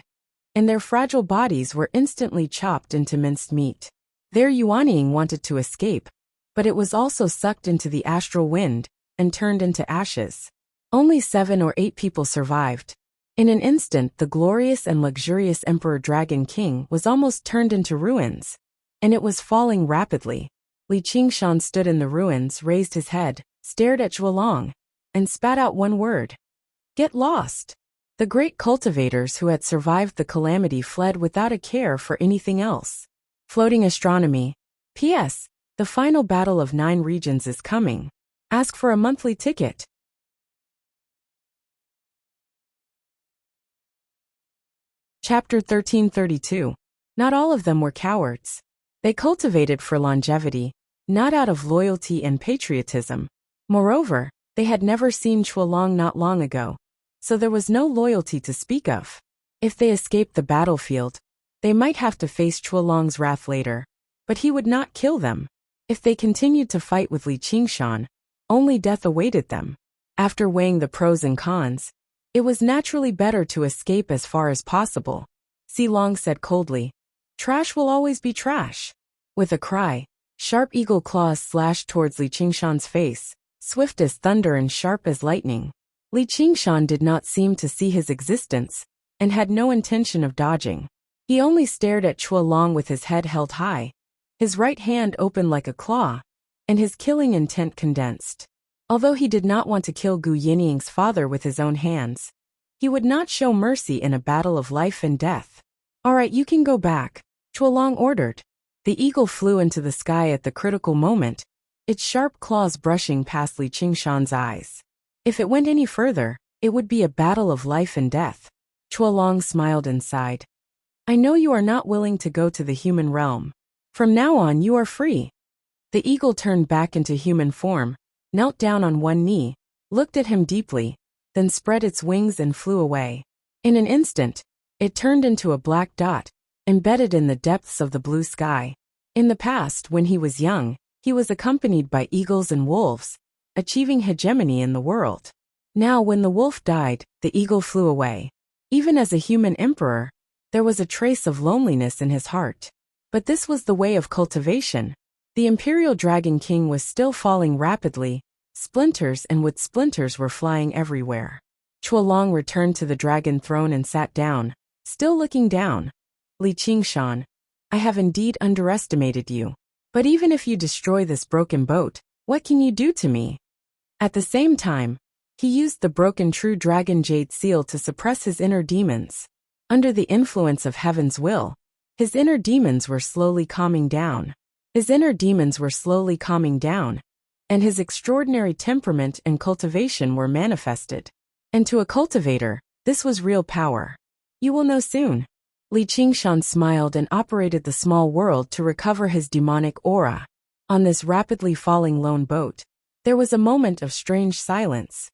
Speaker 1: and their fragile bodies were instantly chopped into minced meat. Their Yuanying wanted to escape, but it was also sucked into the astral wind and turned into ashes. Only 7 or 8 people survived. In an instant, the glorious and luxurious Emperor Dragon King was almost turned into ruins, and it was falling rapidly. Li Qingshan stood in the ruins, raised his head, stared at Zhuolong, and spat out one word. "Get lost." The great cultivators who had survived the calamity fled without a care for anything else. Floating astronomy. P.S. The final battle of 9 regions is coming. Ask for a monthly ticket. Chapter 1332. Not all of them were cowards. They cultivated for longevity, not out of loyalty and patriotism. Moreover, they had never seen Zhuolong not long ago, so there was no loyalty to speak of. If they escaped the battlefield, they might have to face Zhuolong's wrath later, but he would not kill them. If they continued to fight with Li Qingshan, only death awaited them. After weighing the pros and cons, it was naturally better to escape as far as possible. Xilong said coldly, "Trash will always be trash." With a cry, sharp eagle claws slashed towards Li Qingshan's face, swift as thunder and sharp as lightning. Li Qingshan did not seem to see his existence, and had no intention of dodging. He only stared at Chuolong with his head held high, his right hand open like a claw, and his killing intent condensed. Although he did not want to kill Gu Yinying's father with his own hands, he would not show mercy in a battle of life and death. "All right, you can go back," Chuolong ordered. The eagle flew into the sky at the critical moment, its sharp claws brushing past Li Qingshan's eyes. If it went any further, it would be a battle of life and death. Chuolong smiled and sighed. "I know you are not willing to go to the human realm. From now on you are free." The eagle turned back into human form, knelt down on one knee, looked at him deeply, then spread its wings and flew away. In an instant, it turned into a black dot, embedded in the depths of the blue sky. In the past, when he was young, he was accompanied by eagles and wolves, achieving hegemony in the world. Now, when the wolf died, the eagle flew away. Even as a human emperor, there was a trace of loneliness in his heart. But this was the way of cultivation. The Imperial Dragon King was still falling rapidly, splinters and wood splinters were flying everywhere. Chuolong returned to the dragon throne and sat down, still looking down. "Li Qingshan, I have indeed underestimated you. But even if you destroy this broken boat, what can you do to me?" At the same time, he used the broken true dragon jade seal to suppress his inner demons. Under the influence of heaven's will, his inner demons were slowly calming down. And his extraordinary temperament and cultivation were manifested. And to a cultivator, this was real power. "You will know soon." Li Qingshan smiled and operated the small world to recover his demonic aura. On this rapidly falling lone boat, there was a moment of strange silence.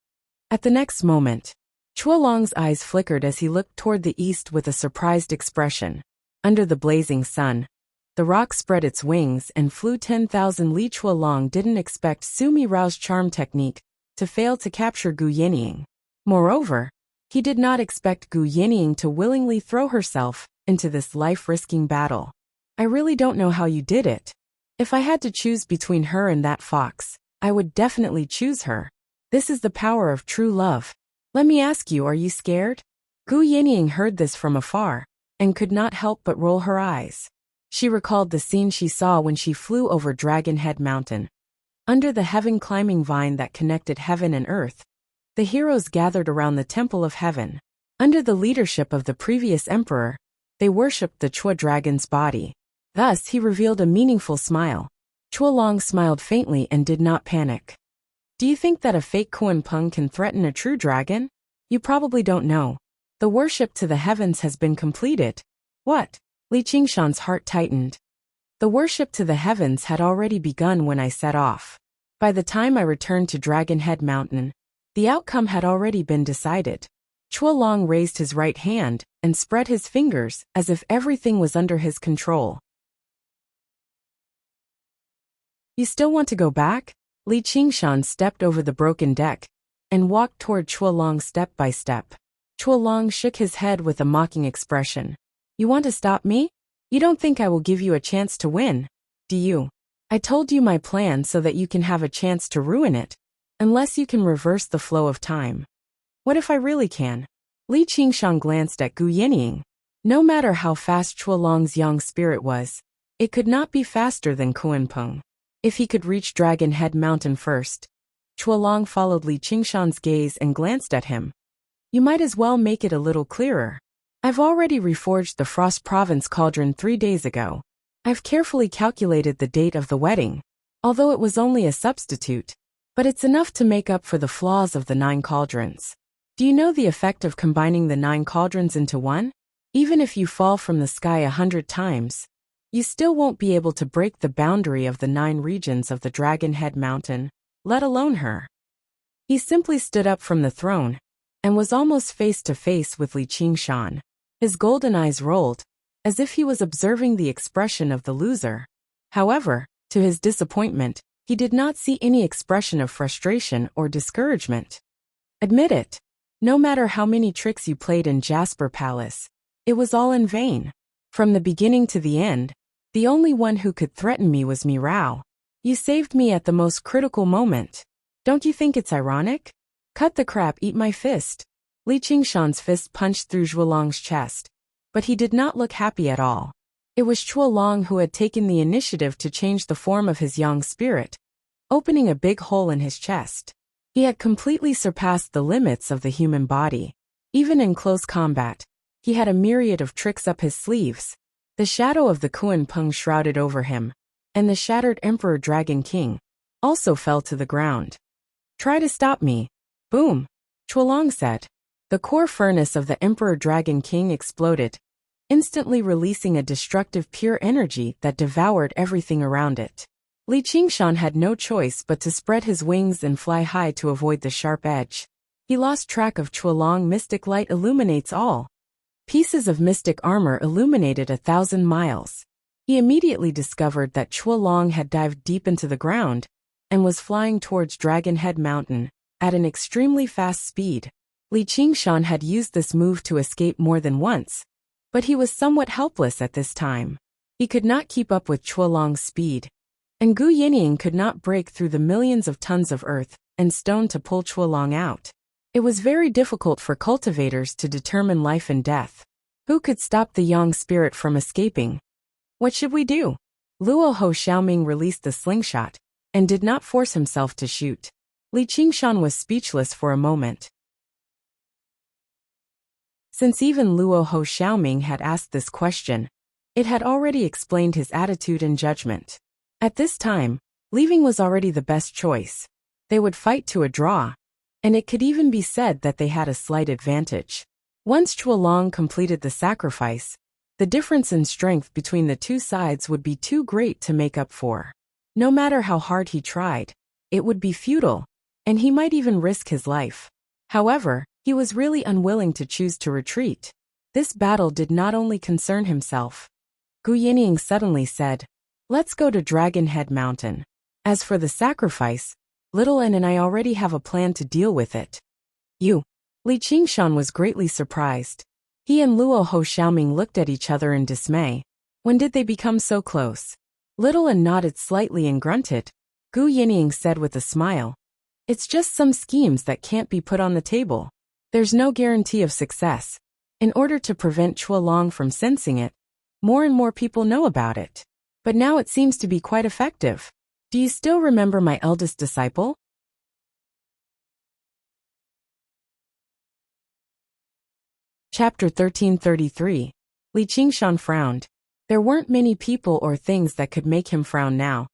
Speaker 1: At the next moment, Chuolong's eyes flickered as he looked toward the east with a surprised expression. Under the blazing sun, the rock spread its wings and flew 10,000 li. Chuolong didn't expect Sumi Rao's charm technique to fail to capture Gu Yinying. Moreover, he did not expect Gu Yinying to willingly throw herself into this life-risking battle. "I really don't know how you did it. If I had to choose between her and that fox, I would definitely choose her. This is the power of true love. Let me ask you, are you scared?" Gu Yinying heard this from afar, and could not help but roll her eyes. She recalled the scene she saw when she flew over Dragon Head Mountain. Under the heaven-climbing vine that connected heaven and earth, the heroes gathered around the Temple of Heaven. Under the leadership of the previous emperor, they worshipped the Chua dragon's body. Thus, he revealed a meaningful smile. Chuolong smiled faintly and did not panic. "Do you think that a fake Kuan-Peng can threaten a true dragon? You probably don't know. The worship to the heavens has been completed." "What?" Li Qingshan's heart tightened. "The worship to the heavens had already begun when I set off. By the time I returned to Dragon Head Mountain, the outcome had already been decided." Chuolong raised his right hand and spread his fingers as if everything was under his control. "You still want to go back?" Li Qingshan stepped over the broken deck and walked toward Chuolong step by step. Chuolong shook his head with a mocking expression. "You want to stop me? You don't think I will give you a chance to win, do you? I told you my plan so that you can have a chance to ruin it, unless you can reverse the flow of time. What if I really can?" Li Qingshan glanced at Gu Yinying. No matter how fast Chuolong's young spirit was, it could not be faster than Kuan-Peng. If he could reach Dragon Head Mountain first. Chuolong followed Li Qingshan's gaze and glanced at him. "You might as well make it a little clearer. I've already reforged the Frost Province cauldron 3 days ago. I've carefully calculated the date of the wedding, although it was only a substitute. But it's enough to make up for the flaws of the 9 cauldrons. Do you know the effect of combining the 9 cauldrons into one? Even if you fall from the sky 100 times, you still won't be able to break the boundary of the 9 regions of the Dragon Head Mountain, let alone her." He simply stood up from the throne and was almost face to face with Li Qingshan. His golden eyes rolled, as if he was observing the expression of the loser. However, to his disappointment, he did not see any expression of frustration or discouragement. "Admit it. No matter how many tricks you played in Jasper Palace, it was all in vain. From the beginning to the end, the only one who could threaten me was Mirao. You saved me at the most critical moment. Don't you think it's ironic? Cut the crap, eat my fist." Li Qingshan's fist punched through Zhuolong's chest, but he did not look happy at all. It was Chuolong who had taken the initiative to change the form of his young spirit, opening a big hole in his chest. He had completely surpassed the limits of the human body. Even in close combat, he had a myriad of tricks up his sleeves. The shadow of the Kuan Peng shrouded over him, and the shattered Emperor Dragon King also fell to the ground. "Try to stop me." Boom! Chuolong said. The core furnace of the Emperor Dragon King exploded, instantly releasing a destructive pure energy that devoured everything around it. Li Qingshan had no choice but to spread his wings and fly high to avoid the sharp edge. He lost track of Chuolong. Mystic light illuminates all. Pieces of mystic armor illuminated 1,000 miles. He immediately discovered that Chuolong had dived deep into the ground and was flying towards Dragon Head Mountain at an extremely fast speed. Li Qingshan had used this move to escape more than once, but he was somewhat helpless at this time. He could not keep up with Chuolong's speed, and Gu Yinying could not break through the millions of tons of earth and stone to pull Chuolong out. It was very difficult for cultivators to determine life and death. Who could stop the young spirit from escaping? What should we do? Luo Ho Xiaoming released the slingshot and did not force himself to shoot. Li Qingshan was speechless for a moment. Since even Luo Ho Xiaoming had asked this question, it had already explained his attitude and judgment. At this time, leaving was already the best choice. They would fight to a draw, and it could even be said that they had a slight advantage. Once Chuolong completed the sacrifice, the difference in strength between the two sides would be too great to make up for. No matter how hard he tried, it would be futile, and he might even risk his life. However, he was really unwilling to choose to retreat. This battle did not only concern himself. Gu Yinying suddenly said, "Let's go to Dragon Head Mountain. As for the sacrifice, Little N and I already have a plan to deal with it." "You?" Li Qingshan was greatly surprised. He and Luo Ho Xiaoming looked at each other in dismay. When did they become so close? Little N nodded slightly and grunted. Gu Yinying said with a smile, "It's just some schemes that can't be put on the table. There's no guarantee of success. In order to prevent Chuolong from sensing it, more and more people know about it. But now it seems to be quite effective. Do you still remember my eldest disciple?" Chapter 1333. Li Qingshan frowned. There weren't many people or things that could make him frown now.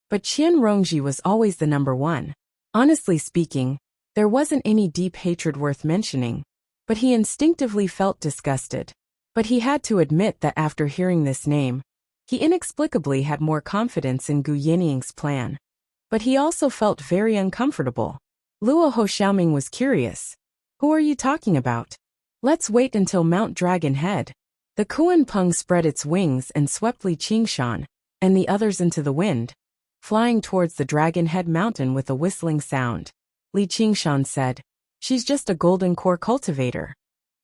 Speaker 1: But Qian Rongji was always the number one. Honestly speaking, there wasn't any deep hatred worth mentioning, but he instinctively felt disgusted. But he had to admit that after hearing this name, he inexplicably had more confidence in Gu Yinying's plan. But he also felt very uncomfortable. Luo Ho Xiaoming was curious. "Who are you talking about?" "Let's wait until Mount Dragon Head." The Kuan Peng spread its wings and swept Li Qingshan and the others into the wind, flying towards the Dragon Head Mountain with a whistling sound. Li Qingshan said, "She's just a golden core cultivator."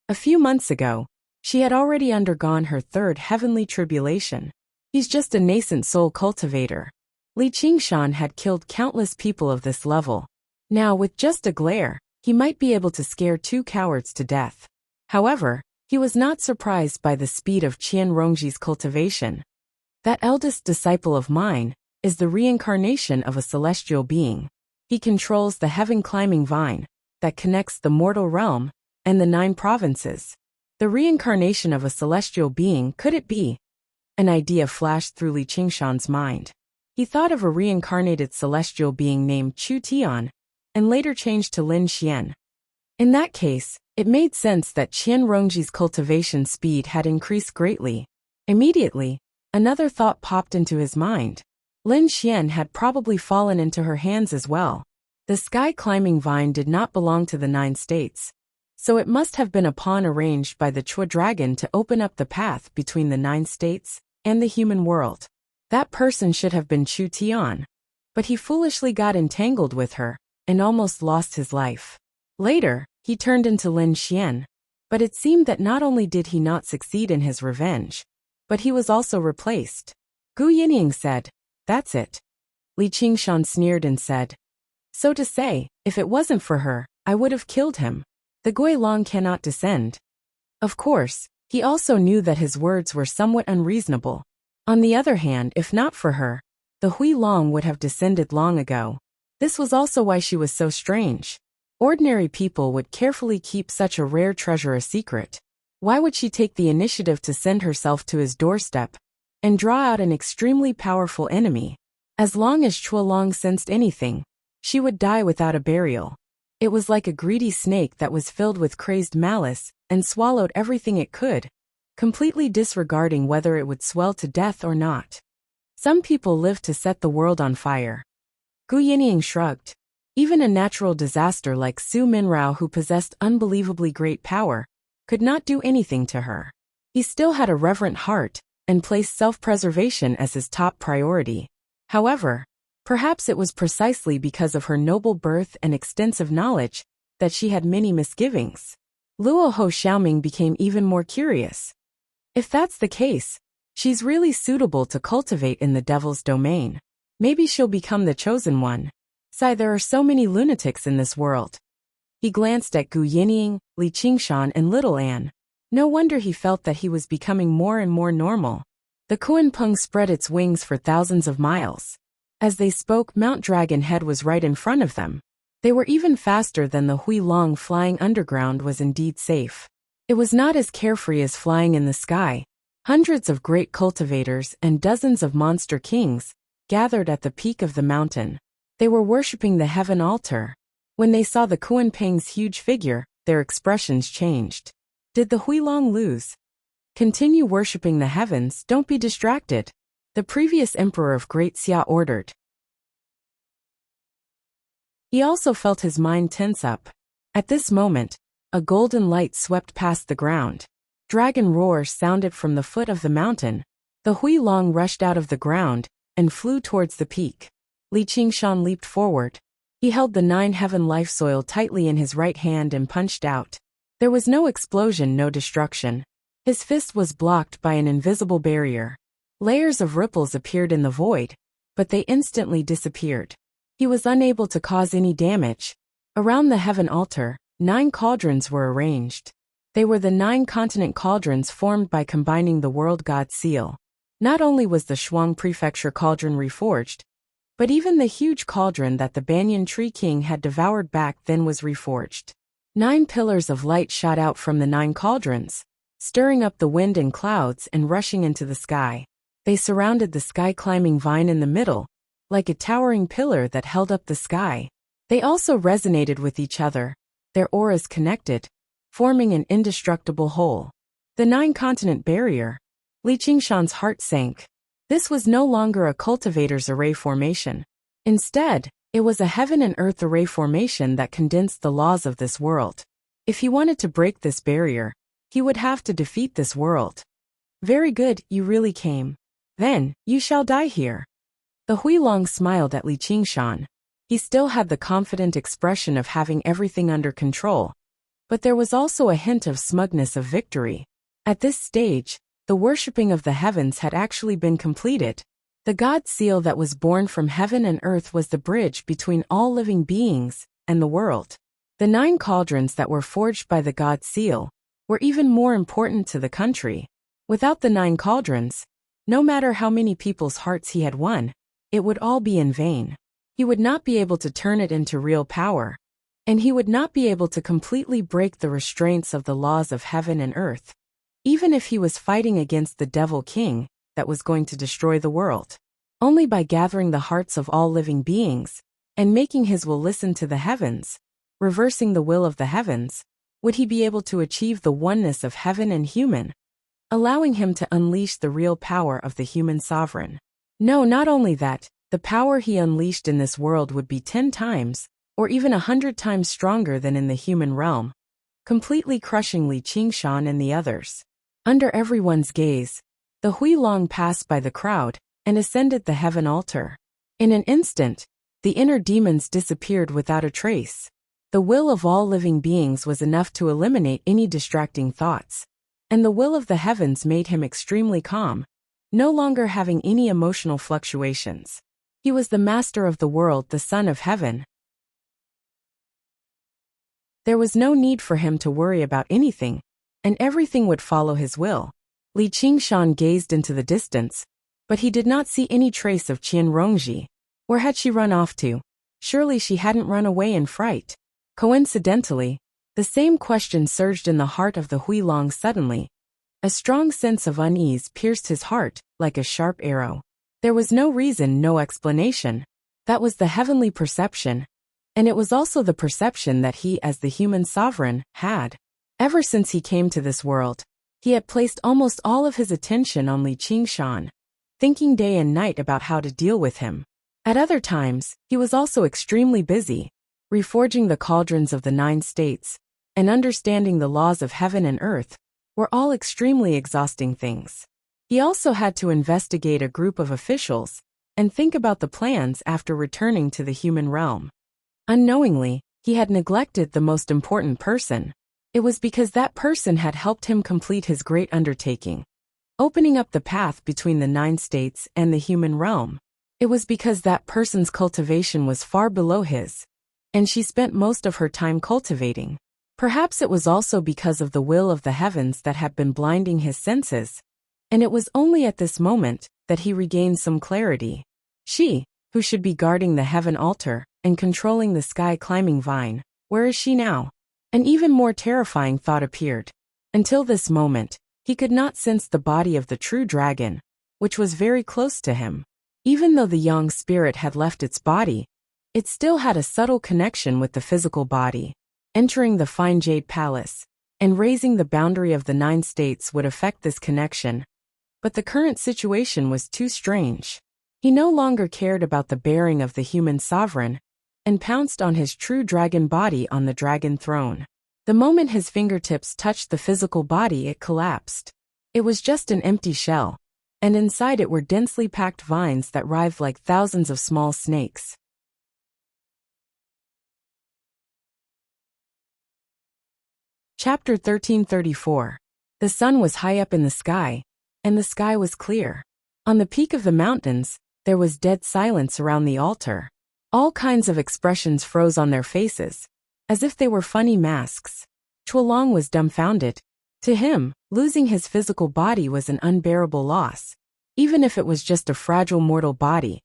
Speaker 1: A few months ago, she had already undergone her third heavenly tribulation. He's just a nascent soul cultivator. Li Qingshan had killed countless people of this level. Now with just a glare, he might be able to scare two cowards to death. However, he was not surprised by the speed of Qian Rongji's cultivation. "That eldest disciple of mine is the reincarnation of a celestial being. He controls the heaven-climbing vine that connects the mortal realm and the 9 provinces. The reincarnation of a celestial being, could it be?" An idea flashed through Li Qingshan's mind. He thought of a reincarnated celestial being named Chu Tian, and later changed to Lin Xian. In that case, it made sense that Qian Rongji's cultivation speed had increased greatly. Immediately, another thought popped into his mind. Lin Xian had probably fallen into her hands as well. The sky-climbing vine did not belong to the 9 states, so it must have been a pawn arranged by the Chua dragon to open up the path between the 9 states and the human world. That person should have been Chu Tian, but he foolishly got entangled with her and almost lost his life. Later, he turned into Lin Xian, but it seemed that not only did he not succeed in his revenge, but he was also replaced. Gu Yinying said, "That's it." Li Qingshan sneered and said, "So to say, if it wasn't for her, I would have killed him. The Gui Long cannot descend." Of course, He also knew that his words were somewhat unreasonable. On the other hand, if not for her, the Hui Long would have descended long ago. This was also why she was so strange. Ordinary people would carefully keep such a rare treasure a secret. Why would she take the initiative to send herself to his doorstep and draw out an extremely powerful enemy? As long as Chuolong sensed anything, she would die without a burial. It was like a greedy snake that was filled with crazed malice and swallowed everything it could, completely disregarding whether it would swell to death or not. Some people live to set the world on fire. Gu Yinying shrugged. Even a natural disaster like Su Minrao, who possessed unbelievably great power, could not do anything to her. He still had a reverent heart and placed self-preservation as his top priority. However, perhaps it was precisely because of her noble birth and extensive knowledge that she had many misgivings. Luo Ho Xiaoming became even more curious. If that's the case, she's really suitable to cultivate in the devil's domain. Maybe she'll become the chosen one. There are so many lunatics in this world. He glanced at Gu Yinying, Li Qingshan and Little Anne. No wonder he felt that he was becoming more and more normal. The Kunpeng spread its wings for thousands of miles. As they spoke, Mount Dragon Head was right in front of them. They were even faster than the Hui Long. Flying underground was indeed safe. It was not as carefree as flying in the sky. Hundreds of great cultivators and dozens of monster kings gathered at the peak of the mountain. They were worshipping the heaven altar. When they saw the Kunpeng's huge figure, their expressions changed. Did the Hui Long lose? Continue worshipping the heavens, don't be distracted, the previous emperor of Great Xia ordered. He also felt his mind tense up. At this moment, a golden light swept past the ground. Dragon roars sounded from the foot of the mountain. The Hui Long rushed out of the ground and flew towards the peak. Li Qingshan leaped forward. He held the 9 heaven life soil tightly in his right hand and punched out. There was no explosion, no destruction. His fist was blocked by an invisible barrier. Layers of ripples appeared in the void, but they instantly disappeared. He was unable to cause any damage. Around the heaven altar, 9 cauldrons were arranged. They were the 9 continent cauldrons formed by combining the world god seal. Not only was the Shuang Prefecture cauldron reforged, but even the huge cauldron that the Banyan Tree King had devoured back then was reforged. 9 pillars of light shot out from the 9 cauldrons, stirring up the wind and clouds and rushing into the sky. They surrounded the sky-climbing vine in the middle, like a towering pillar that held up the sky. They also resonated with each other, their auras connected, forming an indestructible whole. The 9-continent barrier. Li Qingshan's heart sank. This was no longer a cultivator's array formation. Instead, it was a heaven and earth array formation that condensed the laws of this world. If he wanted to break this barrier, he would have to defeat this world. Very good, you really came. Then, you shall die here. The Hui Long smiled at Li Qingshan. He still had the confident expression of having everything under control, but there was also a hint of smugness of victory. At this stage, the worshipping of the heavens had actually been completed. The god seal that was born from heaven and earth was the bridge between all living beings and the world. The 9 cauldrons that were forged by the god seal were even more important to the country. Without the 9 cauldrons, no matter how many people's hearts he had won, it would all be in vain. He would not be able to turn it into real power, and he would not be able to completely break the restraints of the laws of heaven and earth, even if he was fighting against the Devil King that was going to destroy the world. Only by gathering the hearts of all living beings and making his will listen to the heavens, reversing the will of the heavens, would he be able to achieve the oneness of heaven and human, allowing him to unleash the real power of the human sovereign. No, not only that, the power he unleashed in this world would be 10 times, or even 100 times stronger than in the human realm, completely crushing Li Qingshan and the others. Under everyone's gaze, the Hui Long passed by the crowd and ascended the heaven altar. In an instant, the inner demons disappeared without a trace. The will of all living beings was enough to eliminate any distracting thoughts, and the will of the heavens made him extremely calm, no longer having any emotional fluctuations. He was the master of the world, the son of heaven. There was no need for him to worry about anything, and everything would follow his will. Li Qingshan gazed into the distance, but he did not see any trace of Qian Rongji. Where had she run off to? Surely she hadn't run away in fright. Coincidentally, the same question surged in the heart of the Huilong suddenly. A strong sense of unease pierced his heart, like a sharp arrow. There was no reason, no explanation. That was the heavenly perception. And it was also the perception that he, as the human sovereign, had. Ever since he came to this world, he had placed almost all of his attention on Li Qingshan, thinking day and night about how to deal with him. At other times, he was also extremely busy, reforging the cauldrons of the 9 states, and understanding the laws of heaven and earth, were all extremely exhausting things. He also had to investigate a group of officials, and think about the plans after returning to the human realm. Unknowingly, he had neglected the most important person. It was because that person had helped him complete his great undertaking, opening up the path between the 9 states and the human realm. It was because that person's cultivation was far below his, and she spent most of her time cultivating. Perhaps it was also because of the will of the heavens that had been blinding his senses, and it was only at this moment that he regained some clarity. She, who should be guarding the heaven altar and controlling the sky-climbing vine, where is she now? An even more terrifying thought appeared. Until this moment, he could not sense the body of the true dragon, which was very close to him. Even though the yang spirit had left its body, it still had a subtle connection with the physical body. Entering the fine jade palace and raising the boundary of the 9 states would affect this connection. But the current situation was too strange. He no longer cared about the bearing of the human sovereign, and pounced on his true dragon body on the dragon throne. The moment his fingertips touched the physical body, it collapsed. It was just an empty shell, and inside it were densely packed vines that writhed like thousands of small snakes. Chapter 1334. The sun was high up in the sky, and the sky was clear. On the peak of the mountains, there was dead silence around the altar. All kinds of expressions froze on their faces, as if they were funny masks. Chuolong was dumbfounded. To him, losing his physical body was an unbearable loss. Even if it was just a fragile mortal body,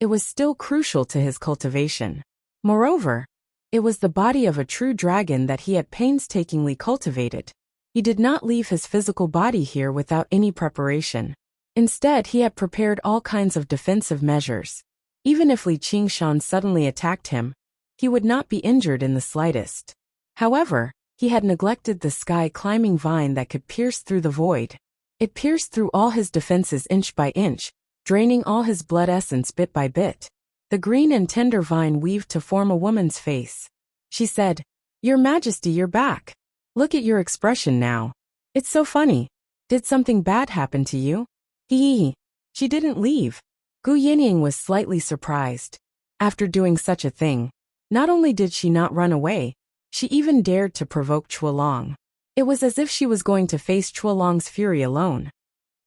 Speaker 1: it was still crucial to his cultivation. Moreover, it was the body of a true dragon that he had painstakingly cultivated. He did not leave his physical body here without any preparation. Instead, he had prepared all kinds of defensive measures. Even if Li Qingshan suddenly attacked him, he would not be injured in the slightest. However, he had neglected the sky-climbing vine that could pierce through the void. It pierced through all his defenses inch by inch, draining all his blood essence bit by bit. The green and tender vine weaved to form a woman's face. She said, "Your Majesty, you're back. Look at your expression now. It's so funny. Did something bad happen to you?" Hee. She didn't leave. Gu Yinying was slightly surprised. After doing such a thing, not only did she not run away, she even dared to provoke Chuolong. It was as if she was going to face Chuolong's fury alone.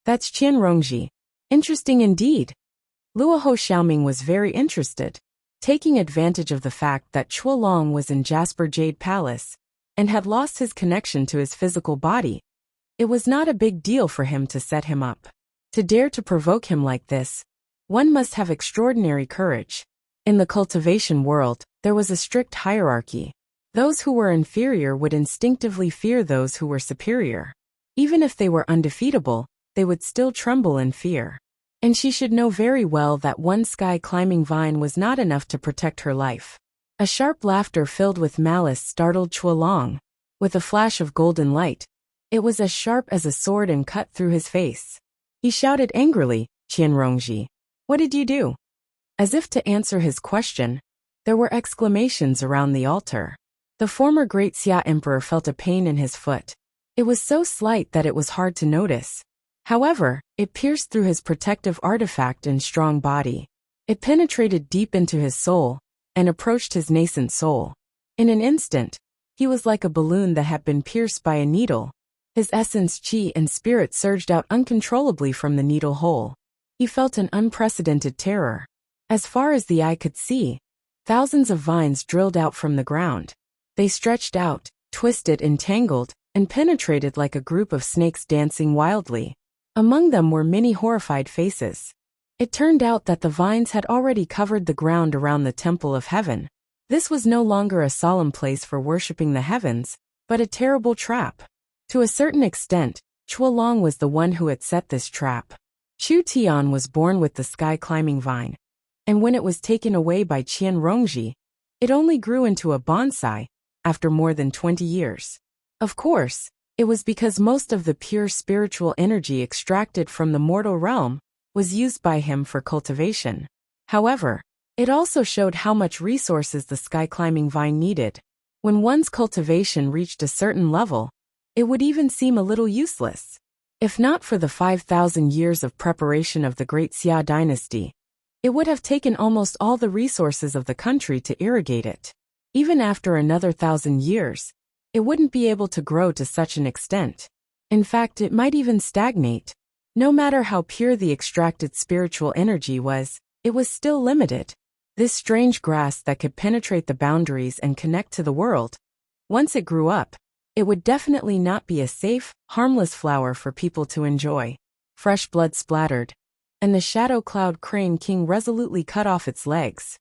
Speaker 1: That's Qian Rongji. Interesting indeed. Luoho Xiaoming was very interested. Taking advantage of the fact that Chuolong was in Jasper Jade Palace and had lost his connection to his physical body, it was not a big deal for him to set him up. To dare to provoke him like this, one must have extraordinary courage. In the cultivation world, there was a strict hierarchy. Those who were inferior would instinctively fear those who were superior. Even if they were undefeatable, they would still tremble in fear. And she should know very well that one sky-climbing vine was not enough to protect her life. A sharp laughter filled with malice startled Chuolong. With a flash of golden light, it was as sharp as a sword and cut through his face. He shouted angrily, "Qian Rongji, what did you do?" As if to answer his question, there were exclamations around the altar. The former great Xia emperor felt a pain in his foot. It was so slight that it was hard to notice. However, it pierced through his protective artifact and strong body. It penetrated deep into his soul and approached his nascent soul. In an instant, he was like a balloon that had been pierced by a needle. His essence, qi, and spirit surged out uncontrollably from the needle hole. He felt an unprecedented terror. As far as the eye could see, thousands of vines drilled out from the ground. They stretched out, twisted, entangled, and penetrated like a group of snakes dancing wildly. Among them were many horrified faces. It turned out that the vines had already covered the ground around the Temple of Heaven. This was no longer a solemn place for worshipping the heavens, but a terrible trap. To a certain extent, Chuolong was the one who had set this trap. Chu Tian was born with the sky-climbing vine, and when it was taken away by Qian Rongji, it only grew into a bonsai after more than 20 years. Of course, it was because most of the pure spiritual energy extracted from the mortal realm was used by him for cultivation. However, it also showed how much resources the sky-climbing vine needed. When one's cultivation reached a certain level, it would even seem a little useless. If not for the 5,000 years of preparation of the Great Xia dynasty, it would have taken almost all the resources of the country to irrigate it. Even after another 1,000 years, it wouldn't be able to grow to such an extent. In fact, it might even stagnate. No matter how pure the extracted spiritual energy was, it was still limited. This strange grass that could penetrate the boundaries and connect to the world, once it grew up, it would definitely not be a safe, harmless flower for people to enjoy. Fresh blood splattered, and the shadow cloud crane king resolutely cut off its legs.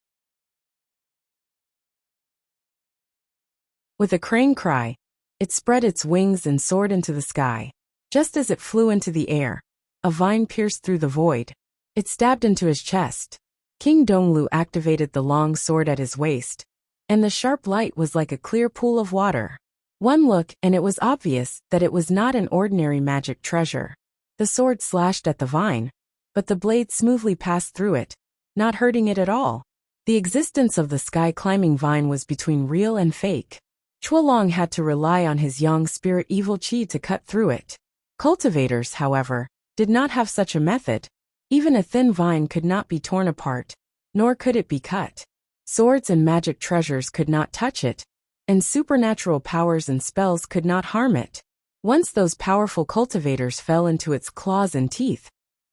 Speaker 1: With a crane cry, it spread its wings and soared into the sky. Just as it flew into the air, a vine pierced through the void. It stabbed into his chest. King Donglu activated the long sword at his waist, and the sharp light was like a clear pool of water. One look and it was obvious that it was not an ordinary magic treasure. The sword slashed at the vine, but the blade smoothly passed through it, not hurting it at all. The existence of the sky-climbing vine was between real and fake. Chuolong had to rely on his yang spirit evil qi to cut through it. Cultivators, however, did not have such a method. Even a thin vine could not be torn apart, nor could it be cut. Swords and magic treasures could not touch it, and supernatural powers and spells could not harm it. Once those powerful cultivators fell into its claws and teeth,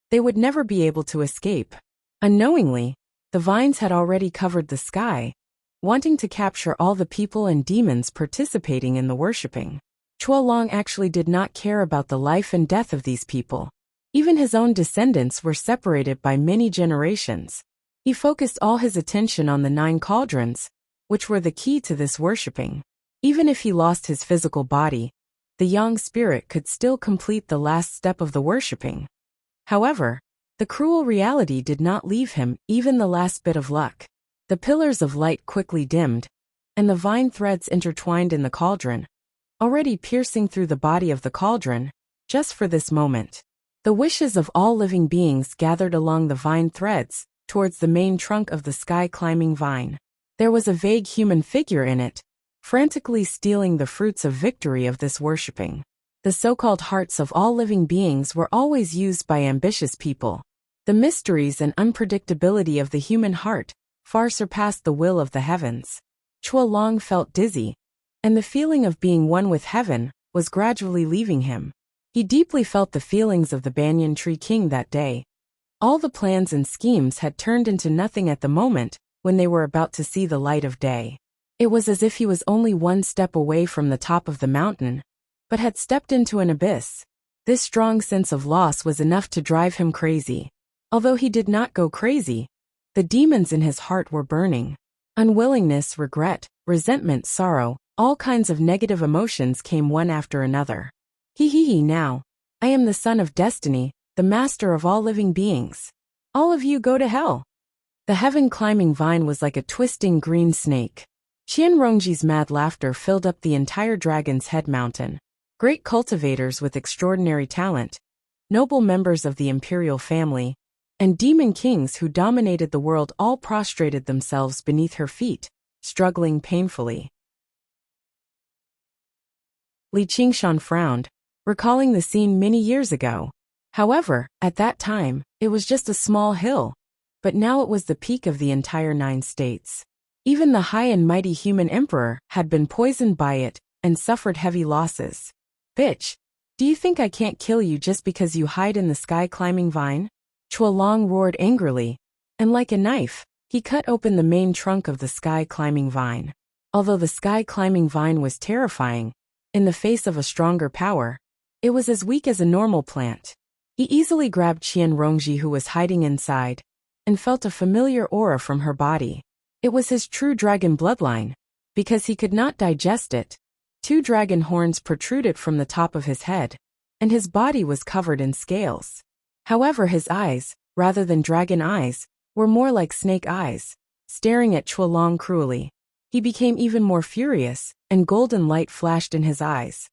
Speaker 1: they would never be able to escape. Unknowingly, the vines had already covered the sky, wanting to capture all the people and demons participating in the worshipping. Chuolong actually did not care about the life and death of these people. Even his own descendants were separated by many generations. He focused all his attention on the 9 cauldrons, which were the key to this worshipping. Even if he lost his physical body, the yang spirit could still complete the last step of the worshipping. However, the cruel reality did not leave him even the last bit of luck. The pillars of light quickly dimmed, and the vine threads intertwined in the cauldron, already piercing through the body of the cauldron, just for this moment. The wishes of all living beings gathered along the vine threads, towards the main trunk of the sky-climbing vine. There was a vague human figure in it, frantically stealing the fruits of victory of this worshipping. The so-called hearts of all living beings were always used by ambitious people. The mysteries and unpredictability of the human heart far surpassed the will of the heavens. Chuolong felt dizzy, and the feeling of being one with heaven was gradually leaving him. He deeply felt the feelings of the Banyan Tree King that day. All the plans and schemes had turned into nothing at the moment when they were about to see the light of day. It was as if he was only one step away from the top of the mountain, but had stepped into an abyss. This strong sense of loss was enough to drive him crazy. Although he did not go crazy, the demons in his heart were burning. Unwillingness, regret, resentment, sorrow, all kinds of negative emotions came one after another. Now, I am the son of destiny, the master of all living beings. All of you go to hell. The heaven-climbing vine was like a twisting green snake. Qian Rongji's mad laughter filled up the entire Dragon's Head mountain. Great cultivators with extraordinary talent, noble members of the imperial family, and demon kings who dominated the world all prostrated themselves beneath her feet, struggling painfully. Li Qingshan frowned, recalling the scene many years ago. However, at that time, it was just a small hill, but now it was the peak of the entire 9 states. Even the high and mighty human emperor had been poisoned by it and suffered heavy losses. Bitch, do you think I can't kill you just because you hide in the sky-climbing vine? Chuolong roared angrily, and like a knife, he cut open the main trunk of the sky-climbing vine. Although the sky-climbing vine was terrifying, In the face of a stronger power, it was as weak as a normal plant. He easily grabbed Qian Rongji, who was hiding inside, and felt a familiar aura from her body. It was his true dragon bloodline. Because he could not digest it, 2 dragon horns protruded from the top of his head, and his body was covered in scales. However, his eyes, rather than dragon eyes, were more like snake eyes, staring at Chuolong cruelly. He became even more furious, and golden light flashed in his eyes.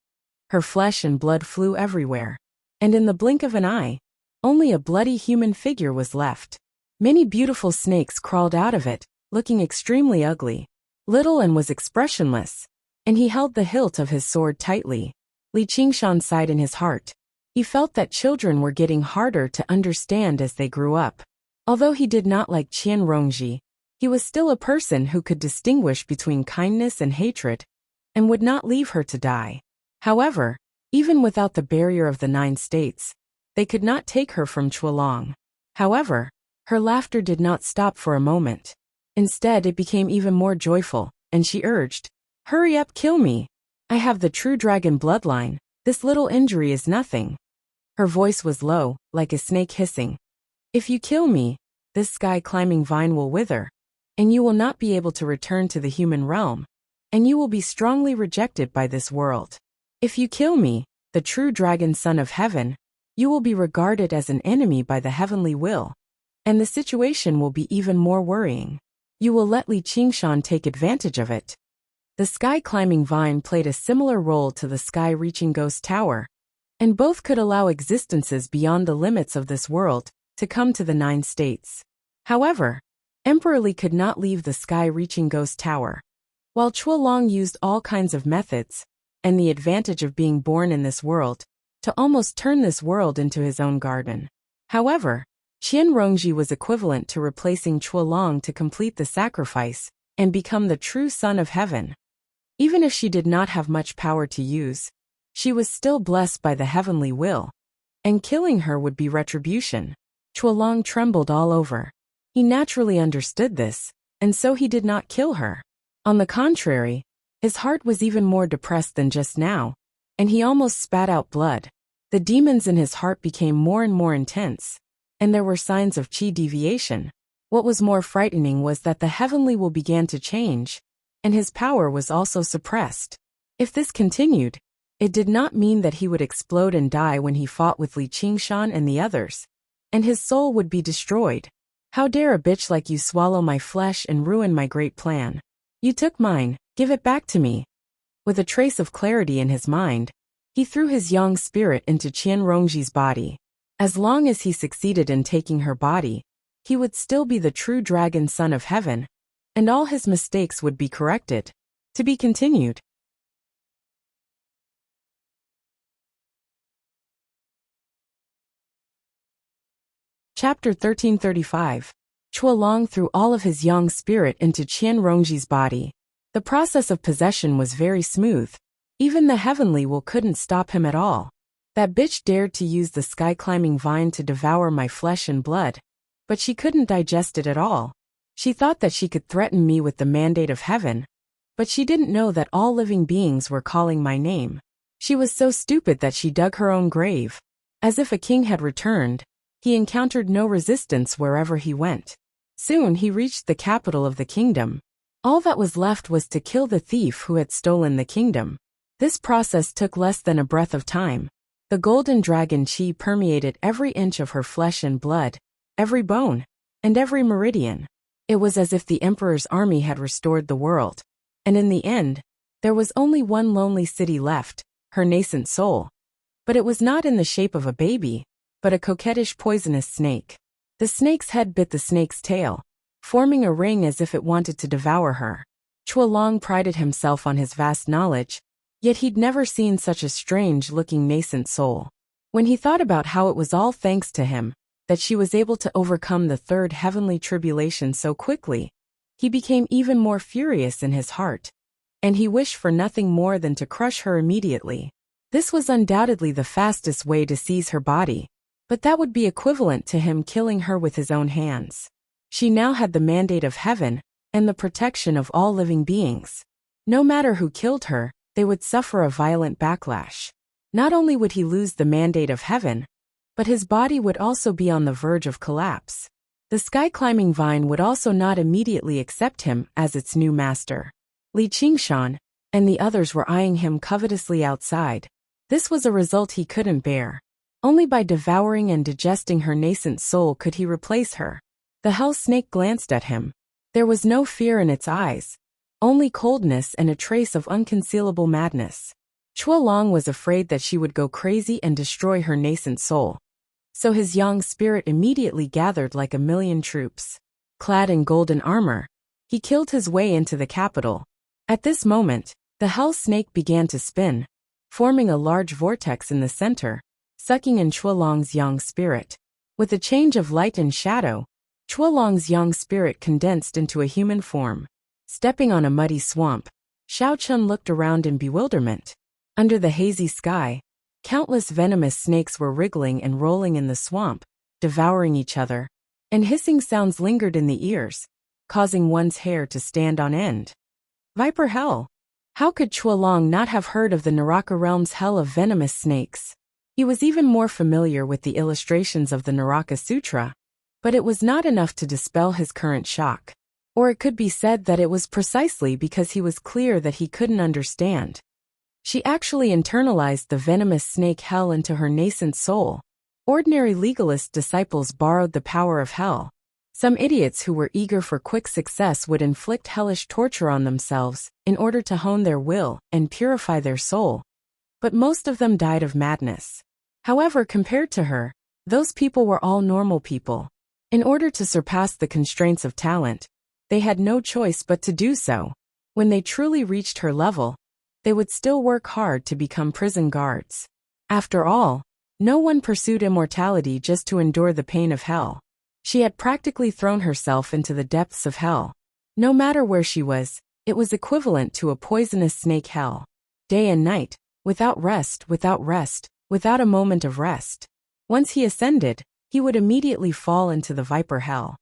Speaker 1: Her flesh and blood flew everywhere, and in the blink of an eye, only a bloody human figure was left. Many beautiful snakes crawled out of it, looking extremely ugly. Little and was expressionless, and he held the hilt of his sword tightly. Li Qingshan sighed in his heart. He felt that children were getting harder to understand as they grew up. Although he did not like Qian Rongji, he was still a person who could distinguish between kindness and hatred, and would not leave her to die. However, even without the barrier of the 9 states, they could not take her from Chuolong. However, her laughter did not stop for a moment. Instead, it became even more joyful, and she urged, "Hurry up, kill me. I have the true dragon bloodline. This little injury is nothing." Her voice was low, like a snake hissing. "If you kill me, this sky-climbing vine will wither, and you will not be able to return to the human realm, and you will be strongly rejected by this world. If you kill me, the true dragon son of heaven, you will be regarded as an enemy by the heavenly will, and the situation will be even more worrying. You will let Li Qingshan take advantage of it." The sky-climbing vine played a similar role to the sky-reaching ghost tower, and both could allow existences beyond the limits of this world to come to the 9 states. However, Emperor Li could not leave the sky-reaching ghost tower. While Chuolong used all kinds of methods, and the advantage of being born in this world, to almost turn this world into his own garden. However, Qian Rongji was equivalent to replacing Chuolong to complete the sacrifice and become the true son of heaven. Even if she did not have much power to use, she was still blessed by the heavenly will, and killing her would be retribution. Chuolong trembled all over. He naturally understood this, and so he did not kill her. On the contrary, his heart was even more depressed than just now, and he almost spat out blood. The demons in his heart became more and more intense, and there were signs of qi deviation. What was more frightening was that the heavenly will began to change, and his power was also suppressed. If this continued, it did not mean that he would explode and die when he fought with Li Qingshan and the others, and his soul would be destroyed. "How dare a bitch like you swallow my flesh and ruin my great plan? You took mine, give it back to me." With a trace of clarity in his mind, he threw his young spirit into Qian Rongji's body. As long as he succeeded in taking her body, he would still be the true dragon son of heaven, and all his mistakes would be corrected. To be continued. Chapter 1335. Chuolong threw all of his young spirit into Qian Rongji's body. The process of possession was very smooth. Even the heavenly will couldn't stop him at all. That bitch dared to use the sky-climbing vine to devour my flesh and blood, but she couldn't digest it at all. She thought that she could threaten me with the mandate of heaven, but she didn't know that all living beings were calling my name. She was so stupid that she dug her own grave. As if a king had returned, he encountered no resistance wherever he went. Soon he reached the capital of the kingdom. All that was left was to kill the thief who had stolen the kingdom. This process took less than a breath of time. The golden dragon qi permeated every inch of her flesh and blood, every bone, and every meridian. It was as if the emperor's army had restored the world. And in the end, there was only one lonely city left, her nascent soul. But it was not in the shape of a baby, but a coquettish poisonous snake. The snake's head bit the snake's tail, forming a ring as if it wanted to devour her. Chuolong prided himself on his vast knowledge, yet he'd never seen such a strange-looking nascent soul. When he thought about how it was all thanks to him, that she was able to overcome the 3rd heavenly tribulation so quickly, he became even more furious in his heart, and he wished for nothing more than to crush her immediately. This was undoubtedly the fastest way to seize her body, but that would be equivalent to him killing her with his own hands. She now had the mandate of heaven, and the protection of all living beings. No matter who killed her, they would suffer a violent backlash. Not only would he lose the mandate of heaven, but his body would also be on the verge of collapse. The sky-climbing vine would also not immediately accept him as its new master. Li Qingshan and the others were eyeing him covetously outside. This was a result he couldn't bear. Only by devouring and digesting her nascent soul could he replace her. The hell snake glanced at him. There was no fear in its eyes, only coldness and a trace of unconcealable madness. Chuolong was afraid that she would go crazy and destroy her nascent soul. So his young spirit immediately gathered like a million troops. Clad in golden armor, he killed his way into the capital. At this moment, the hell snake began to spin, forming a large vortex in the center, sucking in Chuolong's young spirit. With a change of light and shadow, Chuolong's young spirit condensed into a human form. Stepping on a muddy swamp, Xiao Chun looked around in bewilderment. Under the hazy sky, countless venomous snakes were wriggling and rolling in the swamp, devouring each other, and hissing sounds lingered in the ears, causing one's hair to stand on end. Viper hell! How could Chuolong not have heard of the Naraka realm's hell of venomous snakes? He was even more familiar with the illustrations of the Naraka Sutra, but it was not enough to dispel his current shock. Or it could be said that it was precisely because he was clear that he couldn't understand. She actually internalized the venomous snake hell into her nascent soul. Ordinary legalist disciples borrowed the power of hell. Some idiots who were eager for quick success would inflict hellish torture on themselves in order to hone their will and purify their soul. But most of them died of madness. However, compared to her, those people were all normal people. In order to surpass the constraints of talent, they had no choice but to do so. When they truly reached her level, they would still work hard to become prison guards. After all, no one pursued immortality just to endure the pain of hell. She had practically thrown herself into the depths of hell. No matter where she was, it was equivalent to a poisonous snake hell. Day and night, without rest, without a moment of rest. Once he ascended, he would immediately fall into the viper hell.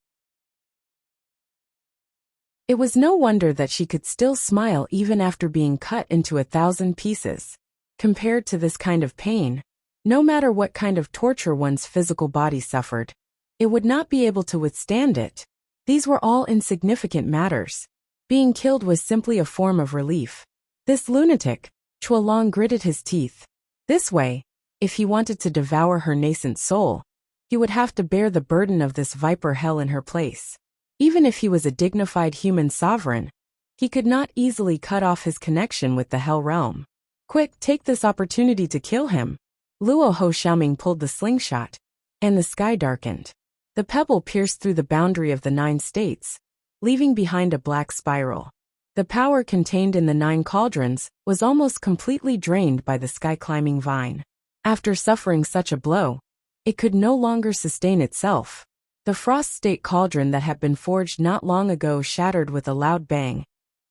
Speaker 1: It was no wonder that she could still smile even after being cut into 1,000 pieces. Compared to this kind of pain, no matter what kind of torture one's physical body suffered, it would not be able to withstand it. These were all insignificant matters. Being killed was simply a form of relief. This lunatic, Chuolong gritted his teeth. This way, if he wanted to devour her nascent soul, he would have to bear the burden of this viper hell in her place. Even if he was a dignified human sovereign, he could not easily cut off his connection with the hell realm. Quick, take this opportunity to kill him. Luo Ho Xiaoming pulled the slingshot, and the sky darkened. The pebble pierced through the boundary of the 9 states, leaving behind a black spiral. The power contained in the 9 cauldrons was almost completely drained by the sky-climbing vine. After suffering such a blow, it could no longer sustain itself. The frost state cauldron that had been forged not long ago shattered with a loud bang,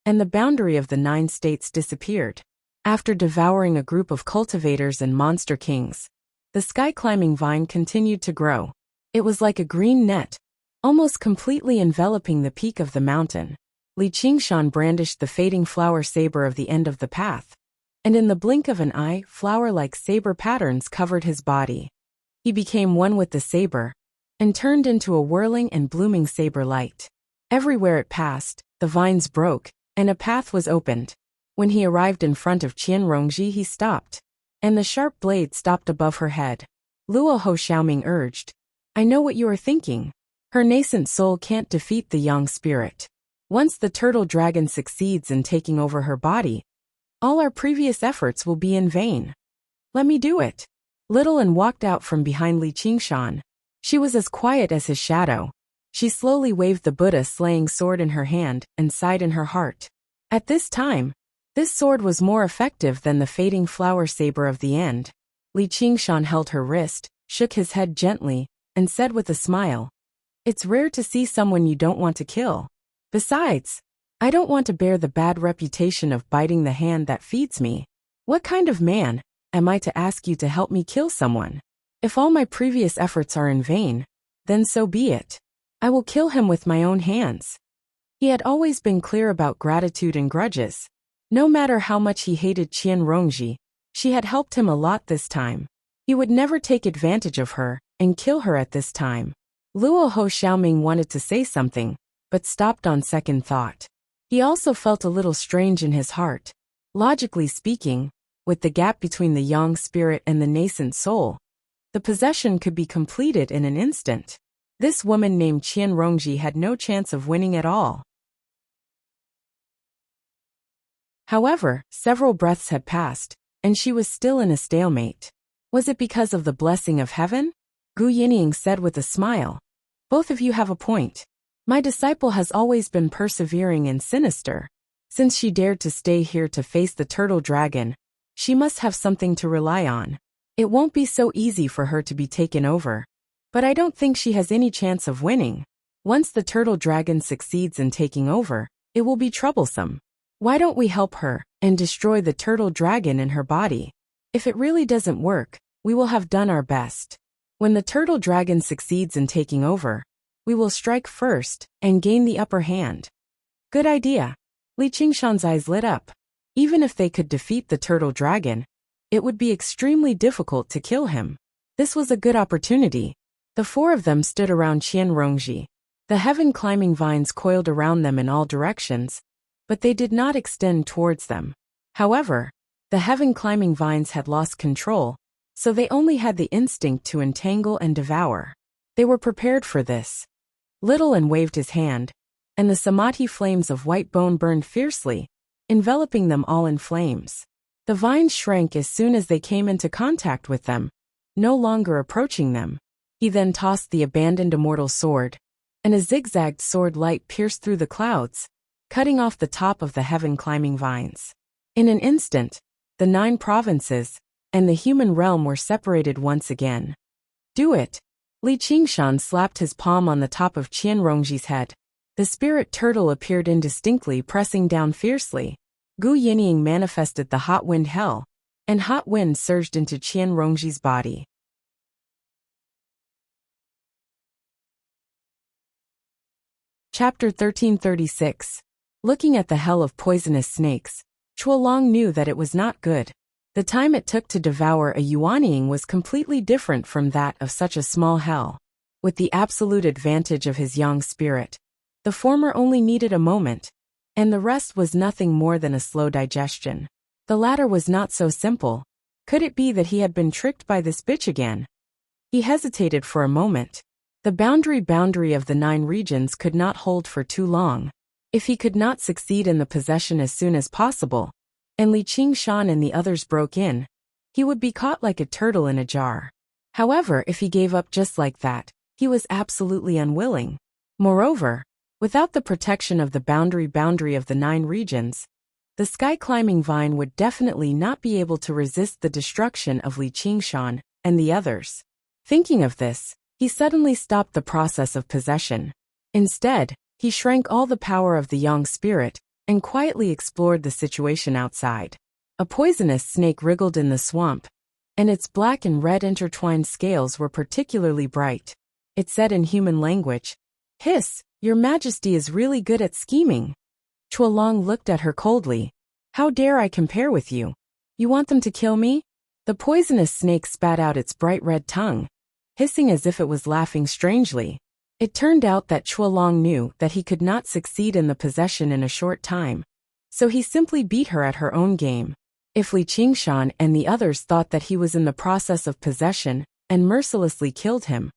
Speaker 1: and the boundary of the 9 states disappeared. After devouring a group of cultivators and monster kings, the sky-climbing vine continued to grow. It was like a green net, almost completely enveloping the peak of the mountain. Li Qingshan brandished the fading flower saber of the end of the path, and in the blink of an eye, flower-like saber patterns covered his body. He became one with the saber, and turned into a whirling and blooming saber light. Everywhere it passed, the vines broke, and a path was opened. When he arrived in front of Qian Rongji, he stopped, and the sharp blade stopped above her head. Luo Ho Xiaoming urged, I know what you are thinking. Her nascent soul can't defeat the young spirit. Once the turtle dragon succeeds in taking over her body, all our previous efforts will be in vain. Let me do it. Little An walked out from behind Li Qingshan. She was as quiet as his shadow. She slowly waved the Buddha-slaying sword in her hand and sighed in her heart. At this time, this sword was more effective than the fading flower saber of the end. Li Qingshan held her wrist, shook his head gently, and said with a smile, It's rare to see someone you don't want to kill. Besides, I don't want to bear the bad reputation of biting the hand that feeds me. What kind of man am I to ask you to help me kill someone? If all my previous efforts are in vain, then so be it. I will kill him with my own hands. He had always been clear about gratitude and grudges. No matter how much he hated Qian Rongji, she had helped him a lot this time. He would never take advantage of her and kill her at this time. Luo Ho Xiaoming wanted to say something, but stopped on second thought. He also felt a little strange in his heart. Logically speaking, with the gap between the young spirit and the nascent soul, the possession could be completed in an instant. This woman named Qian Rongji had no chance of winning at all. However, several breaths had passed, and she was still in a stalemate. Was it because of the blessing of heaven? Gu Yinying said with a smile. Both of you have a point. My disciple has always been persevering and sinister. Since she dared to stay here to face the turtle dragon, she must have something to rely on. It won't be so easy for her to be taken over. But I don't think she has any chance of winning. Once the turtle dragon succeeds in taking over, it will be troublesome. Why don't we help her and destroy the turtle dragon in her body? If it really doesn't work, we will have done our best. When the turtle dragon succeeds in taking over, we will strike first and gain the upper hand. Good idea. Li Qingshan's eyes lit up. Even if they could defeat the turtle dragon, it would be extremely difficult to kill him. This was a good opportunity. The four of them stood around Qian Rongji. The heaven-climbing vines coiled around them in all directions, but they did not extend towards them. However, the heaven-climbing vines had lost control, so they only had the instinct to entangle and devour. They were prepared for this. Little and waved his hand, and the samadhi flames of white bone burned fiercely, enveloping them all in flames. The vines shrank as soon as they came into contact with them, no longer approaching them. He then tossed the abandoned immortal sword, and a zigzagged sword light pierced through the clouds, cutting off the top of the heaven-climbing vines. In an instant, the 9 provinces and the human realm were separated once again. Do it! Li Qingshan slapped his palm on the top of Qian Rongji's head. The spirit turtle appeared indistinctly, pressing down fiercely. Gu Yinying manifested the hot wind hell, and hot wind surged into Qian Rongji's body. Chapter 1336. Looking at the hell of poisonous snakes, Chuolong knew that it was not good. The time it took to devour a Yuanying was completely different from that of such a small hell. With the absolute advantage of his young spirit, the former only needed a moment, and the rest was nothing more than a slow digestion. The latter was not so simple. Could it be that he had been tricked by this bitch again? He hesitated for a moment. The boundary of the 9 regions could not hold for too long. If he could not succeed in the possession as soon as possible, and Li Qingshan and the others broke in, he would be caught like a turtle in a jar. However, if he gave up just like that, he was absolutely unwilling. Moreover, without the protection of the boundary of the 9 regions, the sky-climbing vine would definitely not be able to resist the destruction of Li Qingshan and the others. Thinking of this, he suddenly stopped the process of possession. Instead, he shrank all the power of the young spirit and quietly explored the situation outside. A poisonous snake wriggled in the swamp, and its black and red intertwined scales were particularly bright. It said in human language, "Hiss, Your Majesty is really good at scheming." Chuolong looked at her coldly. "How dare I compare with you? You want them to kill me?" The poisonous snake spat out its bright red tongue, hissing as if it was laughing strangely. It turned out that Chuolong knew that he could not succeed in the possession in a short time, so he simply beat her at her own game. If Li Qingshan and the others thought that he was in the process of possession and mercilessly killed him,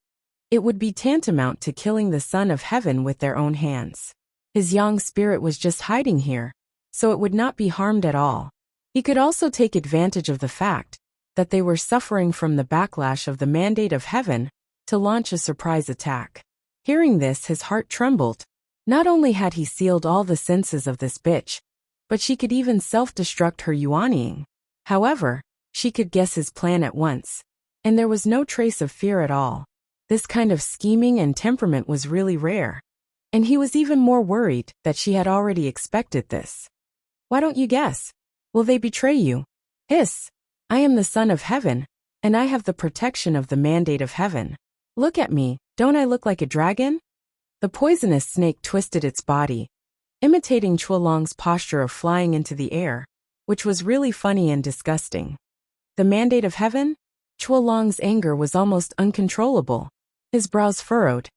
Speaker 1: it would be tantamount to killing the Son of Heaven with their own hands. His young spirit was just hiding here, so it would not be harmed at all. He could also take advantage of the fact that they were suffering from the backlash of the mandate of heaven to launch a surprise attack. Hearing this, his heart trembled. Not only had he sealed all the senses of this bitch, but she could even self-destruct her Yuanying. However, she could guess his plan at once, and there was no trace of fear at all. This kind of scheming and temperament was really rare, and he was even more worried that she had already expected this. "Why don't you guess? Will they betray you?" "Hiss! I am the Son of Heaven, and I have the protection of the mandate of heaven. Look at me, don't I look like a dragon?" The poisonous snake twisted its body, imitating Chuolong's posture of flying into the air, which was really funny and disgusting. The mandate of heaven? Chuolong's anger was almost uncontrollable. His brows furrowed.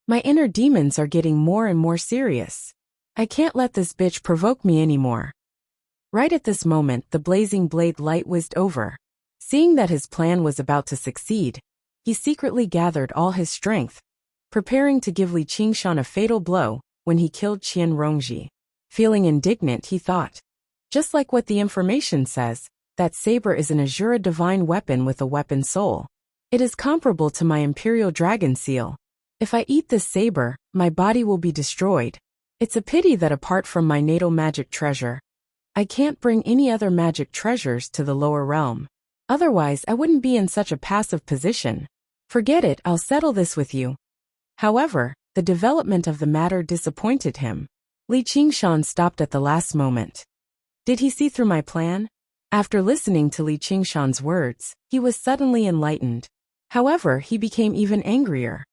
Speaker 1: My inner demons are getting more and more serious. I can't let this bitch provoke me anymore. Right at this moment, the blazing blade light whizzed over. Seeing that his plan was about to succeed, he secretly gathered all his strength, preparing to give Li Qingshan a fatal blow when he killed Qian Rongji. Feeling indignant, he thought, just like what the information says, that saber is an Azura divine weapon with a weapon soul. It is comparable to my imperial dragon seal. If I eat this saber, my body will be destroyed. It's a pity that apart from my natal magic treasure, I can't bring any other magic treasures to the lower realm. Otherwise, I wouldn't be in such a passive position. Forget it, I'll settle this with you. However, the development of the matter disappointed him. Li Qingshan stopped at the last moment. Did he see through my plan? After listening to Li Qingshan's words, he was suddenly enlightened. However, he became even angrier.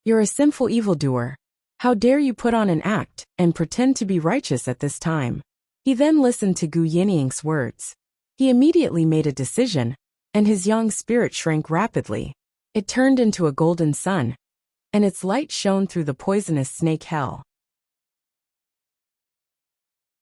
Speaker 1: You're a sinful evildoer. How dare you put on an act and pretend to be righteous at this time? He then listened to Gu Yinying's words. He immediately made a decision, and his young spirit shrank rapidly. It turned into a golden sun, and its light shone through the poisonous snake hell.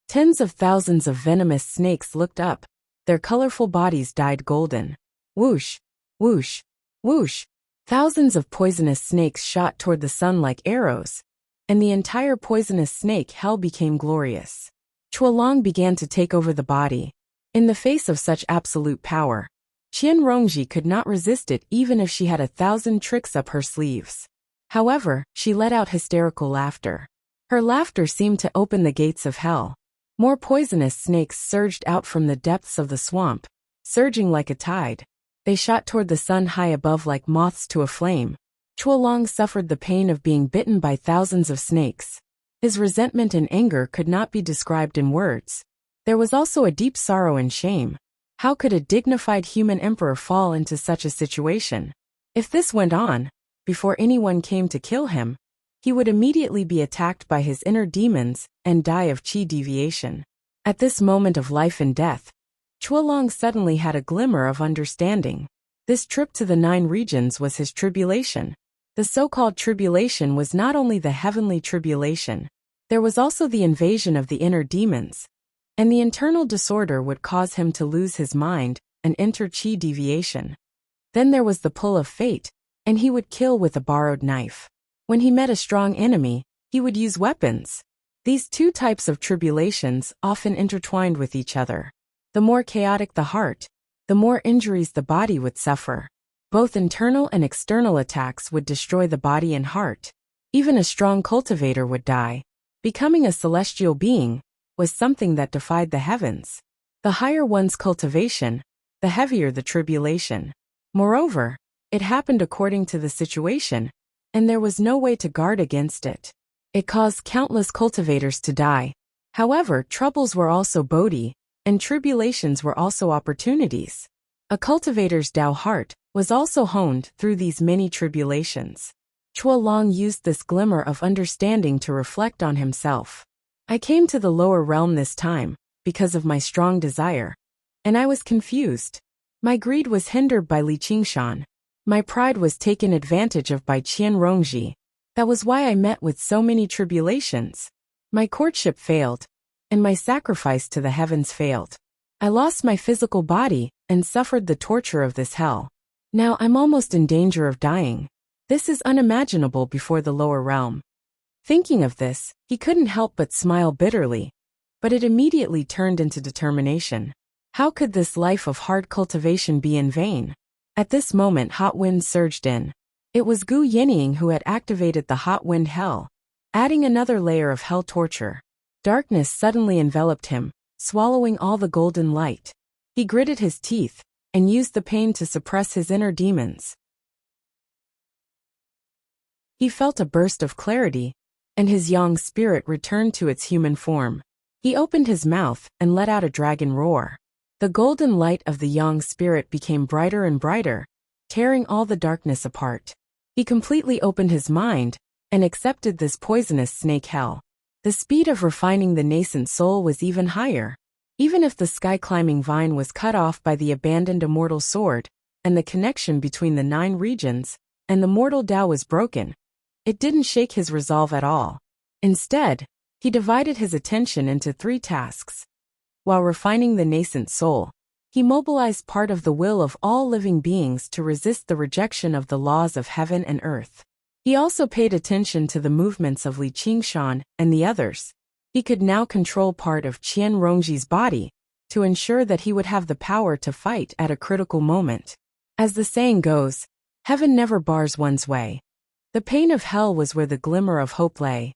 Speaker 1: Tens of thousands of venomous snakes looked up. Their colorful bodies dyed golden. Whoosh, whoosh, whoosh. Thousands of poisonous snakes shot toward the sun like arrows, and the entire poisonous snake hell became glorious. Chuolong began to take over the body. In the face of such absolute power, Qian Rongji could not resist it even if she had 1,000 tricks up her sleeves. However, she let out hysterical laughter. Her laughter seemed to open the gates of hell. More poisonous snakes surged out from the depths of the swamp, surging like a tide. They shot toward the sun high above like moths to a flame. Chuolong suffered the pain of being bitten by thousands of snakes. His resentment and anger could not be described in words. There was also a deep sorrow and shame. How could a dignified human emperor fall into such a situation? If this went on, before anyone came to kill him, he would immediately be attacked by his inner demons and die of qi deviation. At this moment of life and death, Chuolong suddenly had a glimmer of understanding. This trip to the 9 regions was his tribulation. The so-called tribulation was not only the heavenly tribulation, there was also the invasion of the inner demons, and the internal disorder would cause him to lose his mind and enter qi deviation. Then there was the pull of fate, and he would kill with a borrowed knife. When he met a strong enemy, he would use weapons. These two types of tribulations often intertwined with each other. The more chaotic the heart, the more injuries the body would suffer. Both internal and external attacks would destroy the body and heart. Even a strong cultivator would die. Becoming a celestial being was something that defied the heavens. The higher one's cultivation, the heavier the tribulation. Moreover, it happened according to the situation, and there was no way to guard against it. It caused countless cultivators to die. However, troubles were also bodhi, and tribulations were also opportunities. A cultivator's Tao heart was also honed through these many tribulations. Chuolong used this glimmer of understanding to reflect on himself. I came to the lower realm this time, because of my strong desire, and I was confused. My greed was hindered by Li Qingshan. My pride was taken advantage of by Qian Rongji. That was why I met with so many tribulations. My courtship failed, and my sacrifice to the heavens failed. I lost my physical body and suffered the torture of this hell. Now I'm almost in danger of dying. This is unimaginable before the lower realm. Thinking of this, he couldn't help but smile bitterly, but it immediately turned into determination. How could this life of hard cultivation be in vain? At this moment, hot winds surged in. It was Gu Yinying who had activated the hot wind hell, adding another layer of hell torture. Darkness suddenly enveloped him, swallowing all the golden light. He gritted his teeth and used the pain to suppress his inner demons. He felt a burst of clarity, and his young spirit returned to its human form. He opened his mouth and let out a dragon roar. The golden light of the young spirit became brighter and brighter, tearing all the darkness apart. He completely opened his mind and accepted this poisonous snake hell. The speed of refining the nascent soul was even higher. Even if the sky-climbing vine was cut off by the abandoned immortal sword, and the connection between the 9 regions and the mortal Tao was broken, it didn't shake his resolve at all. Instead, he divided his attention into 3 tasks. While refining the nascent soul, he mobilized part of the will of all living beings to resist the rejection of the laws of heaven and earth. He also paid attention to the movements of Li Qingshan and the others. He could now control part of Qian Rongji's body to ensure that he would have the power to fight at a critical moment. As the saying goes, heaven never bars one's way. The pain of hell was where the glimmer of hope lay.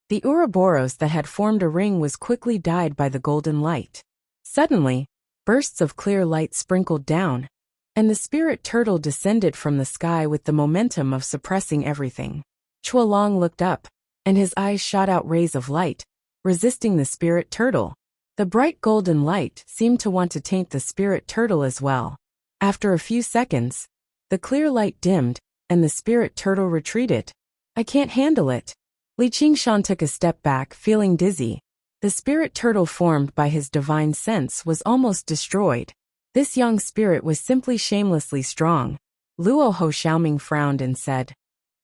Speaker 1: The Ouroboros that had formed a ring was quickly dyed by the golden light. Suddenly, bursts of clear light sprinkled down, and the spirit turtle descended from the sky with the momentum of suppressing everything. Chuolong looked up, and his eyes shot out rays of light, resisting the spirit turtle. The bright golden light seemed to want to taint the spirit turtle as well. After a few seconds, the clear light dimmed, and the spirit turtle retreated. "I can't handle it." Li Qingshan took a step back, feeling dizzy. The spirit turtle formed by his divine sense was almost destroyed. This young spirit was simply shamelessly strong. Luo Ho Xiaoming frowned and said,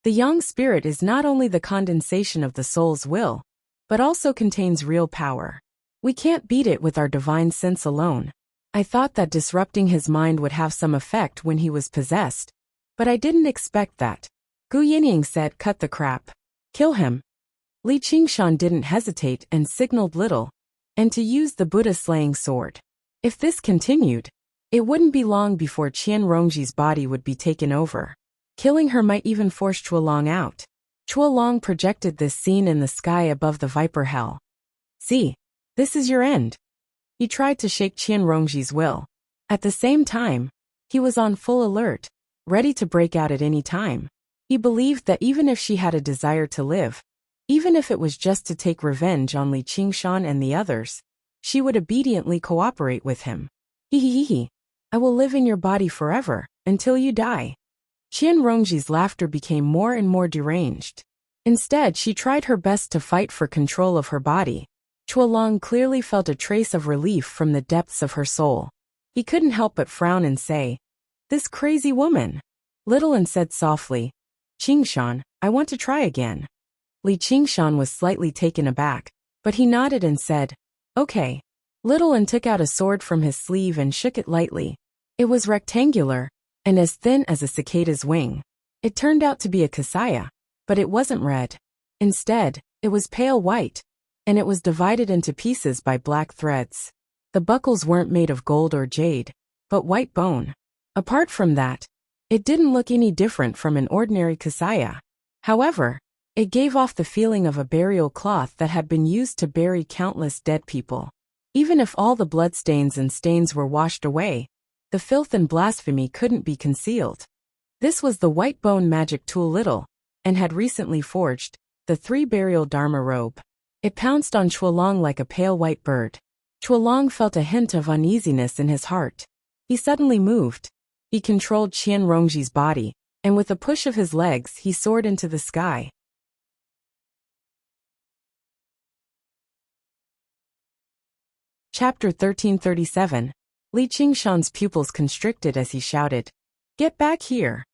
Speaker 1: "The young spirit is not only the condensation of the soul's will, but also contains real power. We can't beat it with our divine sense alone. I thought that disrupting his mind would have some effect when he was possessed, but I didn't expect that." Gu Yinying said, "Cut the crap. Kill him." Li Qingshan didn't hesitate and signaled little, and to use the Buddha-slaying sword. If this continued, it wouldn't be long before Qian Rongji's body would be taken over. Killing her might even force Chuolong out. Chuolong projected this scene in the sky above the viper hell. "See, this is your end." He tried to shake Qian Rongji's will. At the same time, he was on full alert, ready to break out at any time. He believed that even if she had a desire to live, even if it was just to take revenge on Li Qingshan and the others, she would obediently cooperate with him. "Hee. I will live in your body forever, until you die." Qian Rongji's laughter became more and more deranged. Instead, she tried her best to fight for control of her body. Chuolong clearly felt a trace of relief from the depths of her soul. He couldn't help but frown and say, "This crazy woman." Little An said softly, "Qingshan, I want to try again." Li Qingshan was slightly taken aback, but he nodded and said, "Okay." Little An took out a sword from his sleeve and shook it lightly. It was rectangular, and as thin as a cicada's wing. It turned out to be a kasaya, but it wasn't red. Instead, it was pale white, and it was divided into pieces by black threads. The buckles weren't made of gold or jade, but white bone. Apart from that, it didn't look any different from an ordinary kasaya. However, it gave off the feeling of a burial cloth that had been used to bury countless dead people. Even if all the bloodstains and stains were washed away, the filth and blasphemy couldn't be concealed. This was the white bone magic tool Little, and had recently forged, the 3 burial Dharma robe. It pounced on Chuolong like a pale white bird. Chuolong felt a hint of uneasiness in his heart. He suddenly moved. He controlled Qian Rongji's body, and with a push of his legs he soared into the sky. Chapter 1337. Li Qingshan's pupils constricted as he shouted, "Get back here!"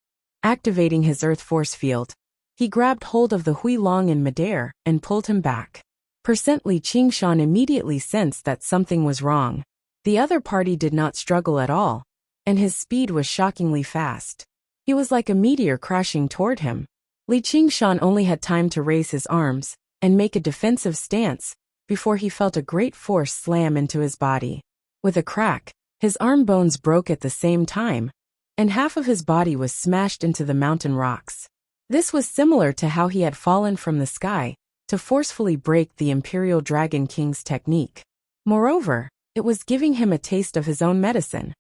Speaker 1: Activating his earth force field, he grabbed hold of the Hui Long in midair and pulled him back. Li Qingshan immediately sensed that something was wrong. The other party did not struggle at all, and his speed was shockingly fast. He was like a meteor crashing toward him. Li Qingshan only had time to raise his arms and make a defensive stance before he felt a great force slam into his body. With a crack, his arm bones broke at the same time, and half of his body was smashed into the mountain rocks. This was similar to how he had fallen from the sky to forcefully break the Imperial Dragon King's technique. Moreover, it was giving him a taste of his own medicine.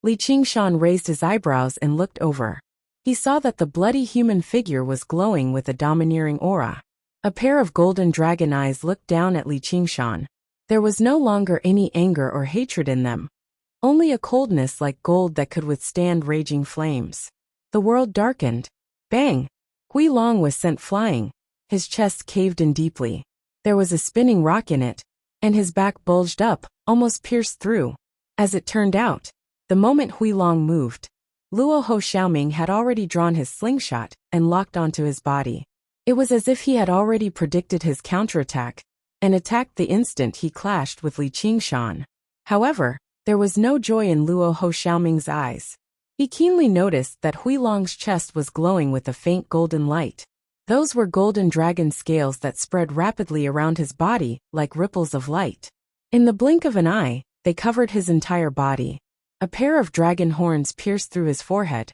Speaker 1: Li Qingshan raised his eyebrows and looked over. He saw that the bloody human figure was glowing with a domineering aura. A pair of golden dragon eyes looked down at Li Qingshan. There was no longer any anger or hatred in them, only a coldness like gold that could withstand raging flames. The world darkened. Bang! Hui Long was sent flying. His chest caved in deeply. There was a spinning rock in it, and his back bulged up, almost pierced through. As it turned out, the moment Huilong moved, Luo Ho Xiaoming had already drawn his slingshot and locked onto his body. It was as if he had already predicted his counterattack and attacked the instant he clashed with Li Qingshan. However, there was no joy in Luo Ho Xiaoming's eyes. He keenly noticed that Huilong's chest was glowing with a faint golden light. Those were golden dragon scales that spread rapidly around his body like ripples of light. In the blink of an eye, they covered his entire body. A pair of dragon horns pierced through his forehead,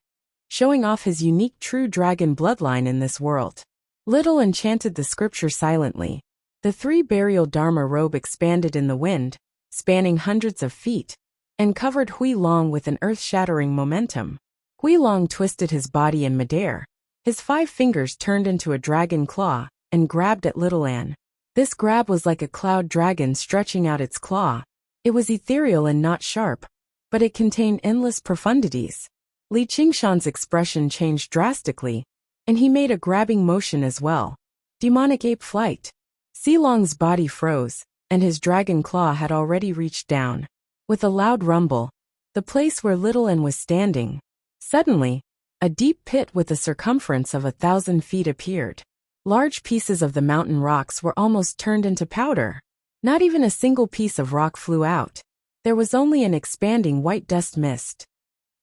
Speaker 1: showing off his unique true dragon bloodline in this world. Little enchanted the scripture silently. The three burial Dharma robe expanded in the wind, spanning hundreds of feet, and covered Huilong with an earth-shattering momentum. Huilong twisted his body in midair. His 5 fingers turned into a dragon claw and grabbed at Little Anne. This grab was like a cloud dragon stretching out its claw. It was ethereal and not sharp, but it contained endless profundities. Li Qingshan's expression changed drastically, and he made a grabbing motion as well. Demonic ape flight. Silong's body froze, and his dragon claw had already reached down. With a loud rumble, the place where Little Anne was standing, suddenly, a deep pit with a circumference of 1,000 feet appeared. Large pieces of the mountain rocks were almost turned into powder. Not even a single piece of rock flew out. There was only an expanding white dust mist.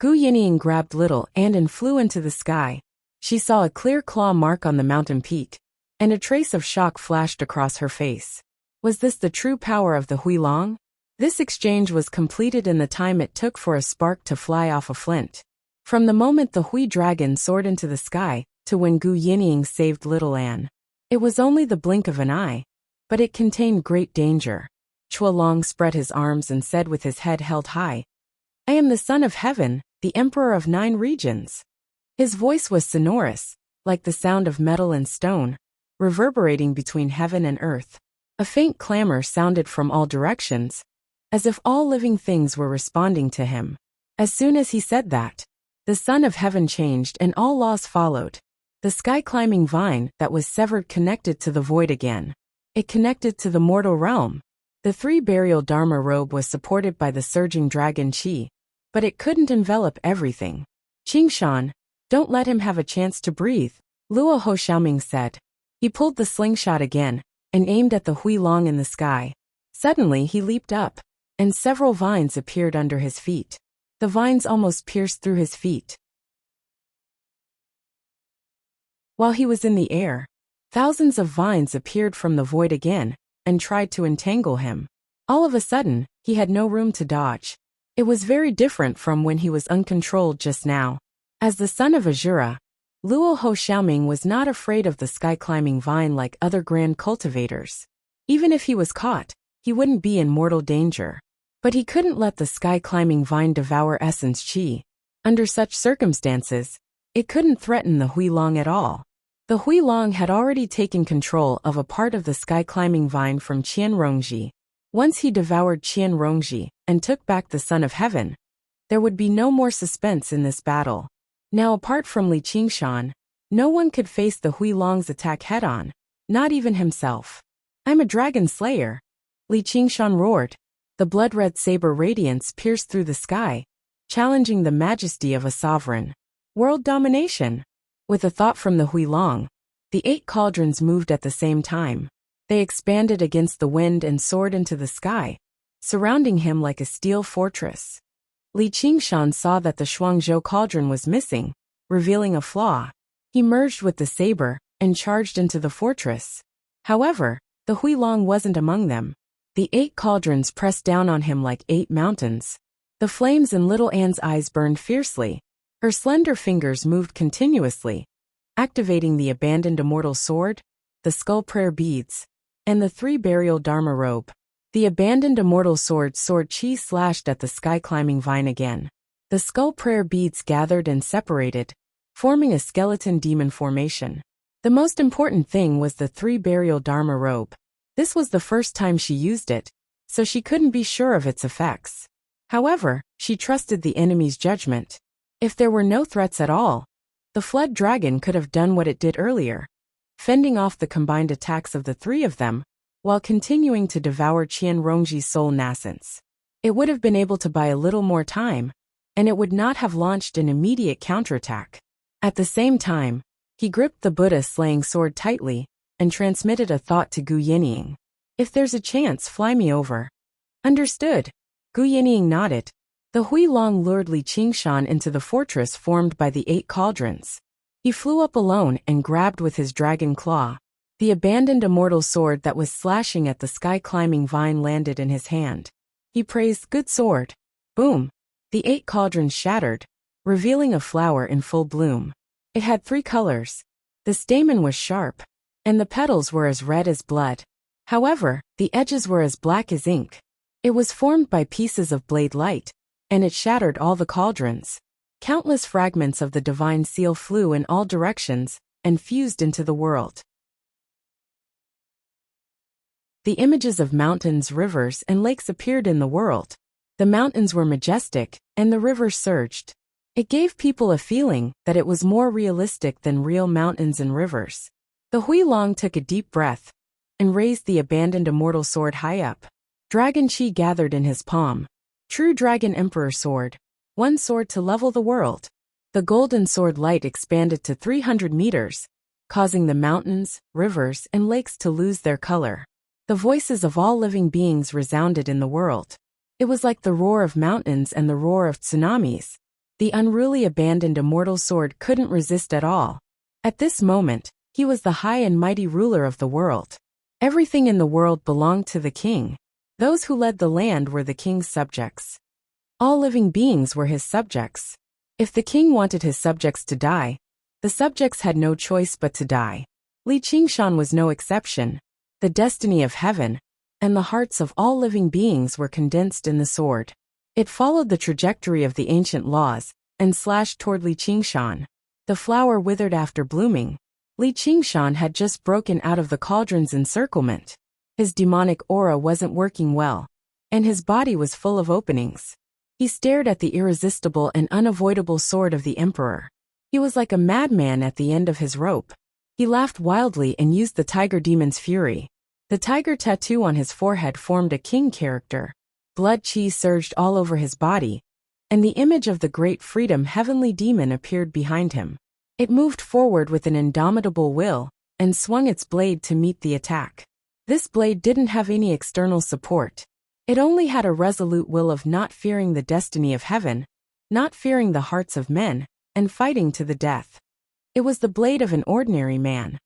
Speaker 1: Gu Yinying grabbed Little Anne and flew into the sky. She saw a clear claw mark on the mountain peak, and a trace of shock flashed across her face. Was this the true power of the Huilong? This exchange was completed in the time it took for a spark to fly off a flint. From the moment the Hui dragon soared into the sky to when Gu Yinying saved Little Anne. It was only the blink of an eye, but it contained great danger. Chualong spread his arms and said with his head held high, "I am the son of heaven, the emperor of 9 regions." His voice was sonorous, like the sound of metal and stone, reverberating between heaven and earth. A faint clamor sounded from all directions, as if all living things were responding to him. As soon as he said that, the sun of heaven changed and all laws followed. The sky-climbing vine that was severed connected to the void again. It connected to the mortal realm. The 3 burial Dharma robe was supported by the surging dragon Qi, but it couldn't envelop everything. "Qingshan, don't let him have a chance to breathe," Luo Ho Xiaoming said. He pulled the slingshot again and aimed at the Huilong in the sky. Suddenly he leaped up, and several vines appeared under his feet. The vines almost pierced through his feet. While he was in the air, thousands of vines appeared from the void again and tried to entangle him. All of a sudden, he had no room to dodge. It was very different from when he was uncontrolled just now. As the son of Azura, Luo Ho Xiaoming was not afraid of the sky-climbing vine like other grand cultivators. Even if he was caught, he wouldn't be in mortal danger. But he couldn't let the sky-climbing vine devour Essence Qi. Under such circumstances, it couldn't threaten the Huilong at all. The Huilong had already taken control of a part of the sky-climbing vine from Qianrongji. Once he devoured Qianrongji and took back the Son of Heaven, there would be no more suspense in this battle. Now apart from Li Qingshan, no one could face the Huilong's attack head-on, not even himself. "I'm a dragon slayer," Li Qingshan roared. The blood-red saber radiance pierced through the sky, challenging the majesty of a sovereign. World domination. With a thought from the Huilong, the 8 cauldrons moved at the same time. They expanded against the wind and soared into the sky, surrounding him like a steel fortress. Li Qingshan saw that the Shuangzhou cauldron was missing, revealing a flaw. He merged with the saber and charged into the fortress. However, the Huilong wasn't among them. The 8 cauldrons pressed down on him like 8 mountains. The flames in Little Anne's eyes burned fiercely. Her slender fingers moved continuously, activating the abandoned immortal sword, the skull prayer beads, and the 3 burial Dharma robe. The abandoned immortal sword Qi slashed at the sky-climbing vine again. The skull prayer beads gathered and separated, forming a skeleton demon formation. The most important thing was the 3 burial Dharma robe. This was the first time she used it, so she couldn't be sure of its effects. However, she trusted the enemy's judgment. If there were no threats at all, the flood dragon could have done what it did earlier, fending off the combined attacks of the 3 of them, while continuing to devour Qian Rongji's soul nascence. It would have been able to buy a little more time, and it would not have launched an immediate counterattack. At the same time, he gripped the Buddha-slaying sword tightly and transmitted a thought to Gu Yinying. If there's a chance, fly me over. Understood. Gu Yinying nodded. The Huilong lured Li Qingshan into the fortress formed by the 8 cauldrons. He flew up alone and grabbed with his dragon claw. The abandoned immortal sword that was slashing at the sky-climbing vine landed in his hand. He praised, "Good sword." Boom! The 8 cauldrons shattered, revealing a flower in full bloom. It had 3 colors. The stamen was sharp, and the petals were as red as blood. However, the edges were as black as ink. It was formed by pieces of blade light, and it shattered all the cauldrons. Countless fragments of the divine seal flew in all directions and fused into the world. The images of mountains, rivers, and lakes appeared in the world. The mountains were majestic, and the rivers surged. It gave people a feeling that it was more realistic than real mountains and rivers. The Huilong took a deep breath and raised the abandoned immortal sword high up. Dragon Chi gathered in his palm. True Dragon Emperor sword. One sword to level the world. The golden sword light expanded to 300 meters, causing the mountains, rivers, and lakes to lose their color. The voices of all living beings resounded in the world. It was like the roar of mountains and the roar of tsunamis. The unruly abandoned immortal sword couldn't resist at all. At this moment, he was the high and mighty ruler of the world. Everything in the world belonged to the king. Those who led the land were the king's subjects. All living beings were his subjects. If the king wanted his subjects to die, the subjects had no choice but to die. Li Qingshan was no exception. The destiny of heaven and the hearts of all living beings were condensed in the sword. It followed the trajectory of the ancient laws and slashed toward Li Qingshan. The flower withered after blooming. Li Qingshan had just broken out of the cauldron's encirclement. His demonic aura wasn't working well, and his body was full of openings. He stared at the irresistible and unavoidable sword of the emperor. He was like a madman at the end of his rope. He laughed wildly and used the tiger demon's fury. The tiger tattoo on his forehead formed a king character. Blood chi surged all over his body, and the image of the great freedom heavenly demon appeared behind him. It moved forward with an indomitable will and swung its blade to meet the attack. This blade didn't have any external support. It only had a resolute will of not fearing the destiny of heaven, not fearing the hearts of men, and fighting to the death. It was the blade of an ordinary man.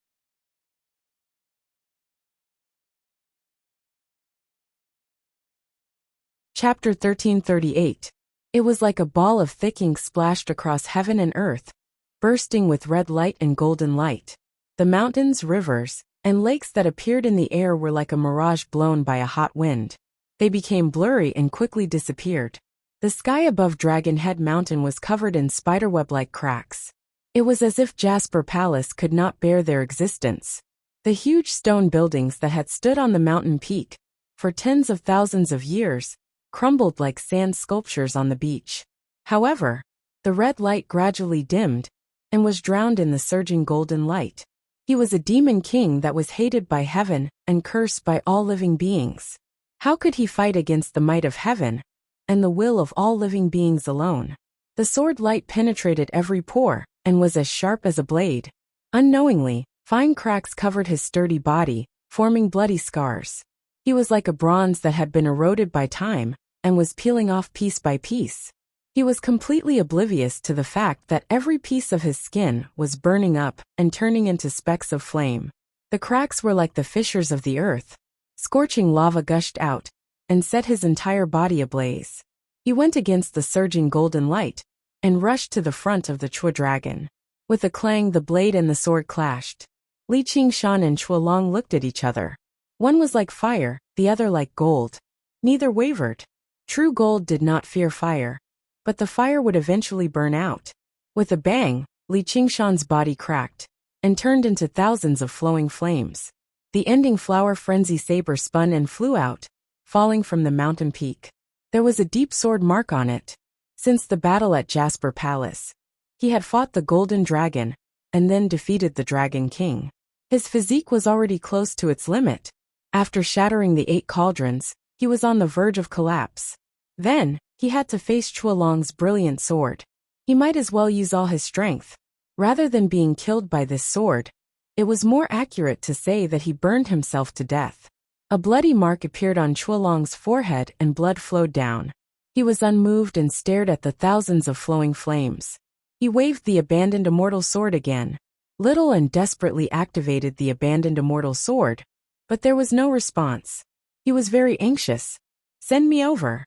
Speaker 1: Chapter 1338. It was like a ball of thick ink splashed across heaven and earth, bursting with red light and golden light. The mountains, rivers, and lakes that appeared in the air were like a mirage blown by a hot wind. They became blurry and quickly disappeared. The sky above Dragon Head Mountain was covered in spiderweb-like cracks. It was as if Jasper Palace could not bear their existence. The huge stone buildings that had stood on the mountain peak for tens of thousands of years crumbled like sand sculptures on the beach. However, the red light gradually dimmed and was drowned in the surging golden light. He was a demon king that was hated by heaven and cursed by all living beings. How could he fight against the might of heaven and the will of all living beings alone? The sword light penetrated every pore and was as sharp as a blade. Unknowingly, fine cracks covered his sturdy body, forming bloody scars. He was like a bronze that had been eroded by time and was peeling off piece by piece. He was completely oblivious to the fact that every piece of his skin was burning up and turning into specks of flame. The cracks were like the fissures of the earth. Scorching lava gushed out and set his entire body ablaze. He went against the surging golden light and rushed to the front of the Chua dragon. With a clang, the blade and the sword clashed. Li Qingshan and Chualong looked at each other. One was like fire, the other like gold. Neither wavered. True gold did not fear fire, but the fire would eventually burn out. With a bang, Li Qingshan's body cracked and turned into thousands of flowing flames. The ending flower frenzy saber spun and flew out, falling from the mountain peak. There was a deep sword mark on it. Since the battle at Jasper Palace, he had fought the golden dragon and then defeated the dragon king. His physique was already close to its limit, After shattering the 8 cauldrons, he was on the verge of collapse. Then, he had to face Chuolong's brilliant sword. He might as well use all his strength. Rather than being killed by this sword, it was more accurate to say that he burned himself to death. A bloody mark appeared on Chuolong's forehead and blood flowed down. He was unmoved and stared at the thousands of flowing flames. He waved the abandoned immortal sword again. Little and desperately activated the abandoned immortal sword, but there was no response. He was very anxious. Send me over.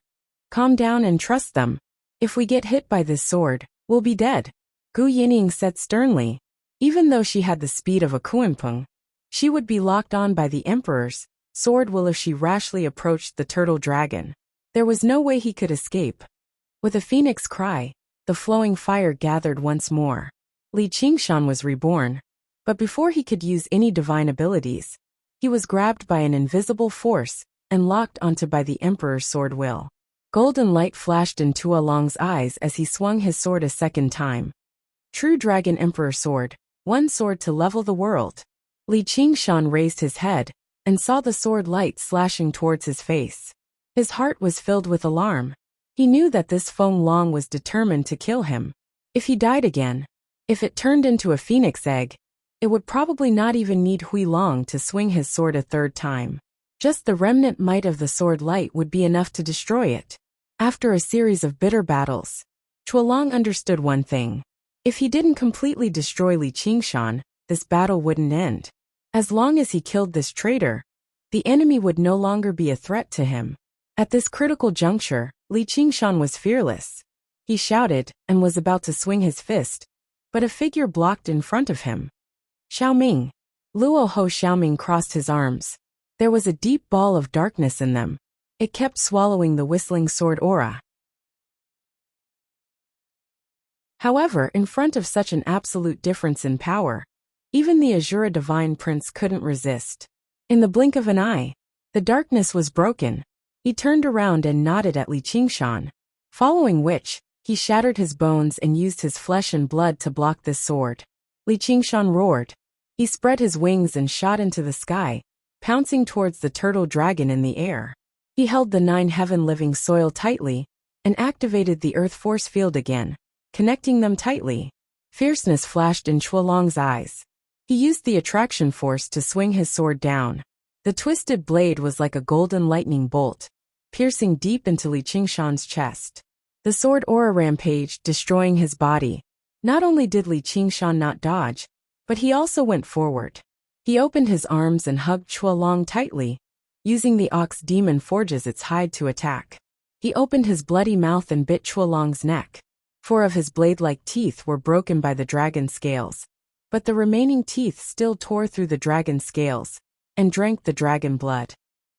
Speaker 1: Calm down and trust them. If we get hit by this sword, we'll be dead, Gu Yining said sternly. Even though she had the speed of a Kuanpeng, she would be locked on by the Emperor's sword will if she rashly approached the turtle dragon. There was no way he could escape. With a phoenix cry, the flowing fire gathered once more. Li Qingshan was reborn, but before he could use any divine abilities, he was grabbed by an invisible force and locked onto by the Emperor's sword will. Golden light flashed in Chuolong's eyes as he swung his sword a second time. True Dragon Emperor Sword, one sword to level the world. Li Qingshan raised his head and saw the sword light slashing towards his face. His heart was filled with alarm. He knew that this Feng Long was determined to kill him. If he died again, if it turned into a phoenix egg, it would probably not even need Hui Long to swing his sword a third time. Just the remnant might of the sword light would be enough to destroy it. After a series of bitter battles, Chuolong understood one thing. If he didn't completely destroy Li Qingshan, this battle wouldn't end. As long as he killed this traitor, the enemy would no longer be a threat to him. At this critical juncture, Li Qingshan was fearless. He shouted and was about to swing his fist, but a figure blocked in front of him. Xiaoming. Luo Ho Xiaoming crossed his arms. There was a deep ball of darkness in them. It kept swallowing the whistling sword aura. However, in front of such an absolute difference in power, even the Azura Divine Prince couldn't resist. In the blink of an eye, the darkness was broken. He turned around and nodded at Li Qingshan, following which, he shattered his bones and used his flesh and blood to block this sword. Li Qingshan roared. He spread his wings and shot into the sky, pouncing towards the turtle dragon in the air. He held the 9 heaven-living soil tightly and activated the earth force field again, connecting them tightly. Fierceness flashed in Chuolong's eyes. He used the attraction force to swing his sword down. The twisted blade was like a golden lightning bolt, piercing deep into Li Qingshan's chest. The sword aura rampaged, destroying his body. Not only did Li Qingshan not dodge, but he also went forward. He opened his arms and hugged Chuolong tightly, using the ox demon forge as its hide to attack. He opened his bloody mouth and bit Chuolong's neck. 4 of his blade-like teeth were broken by the dragon scales, but the remaining teeth still tore through the dragon scales and drank the dragon blood.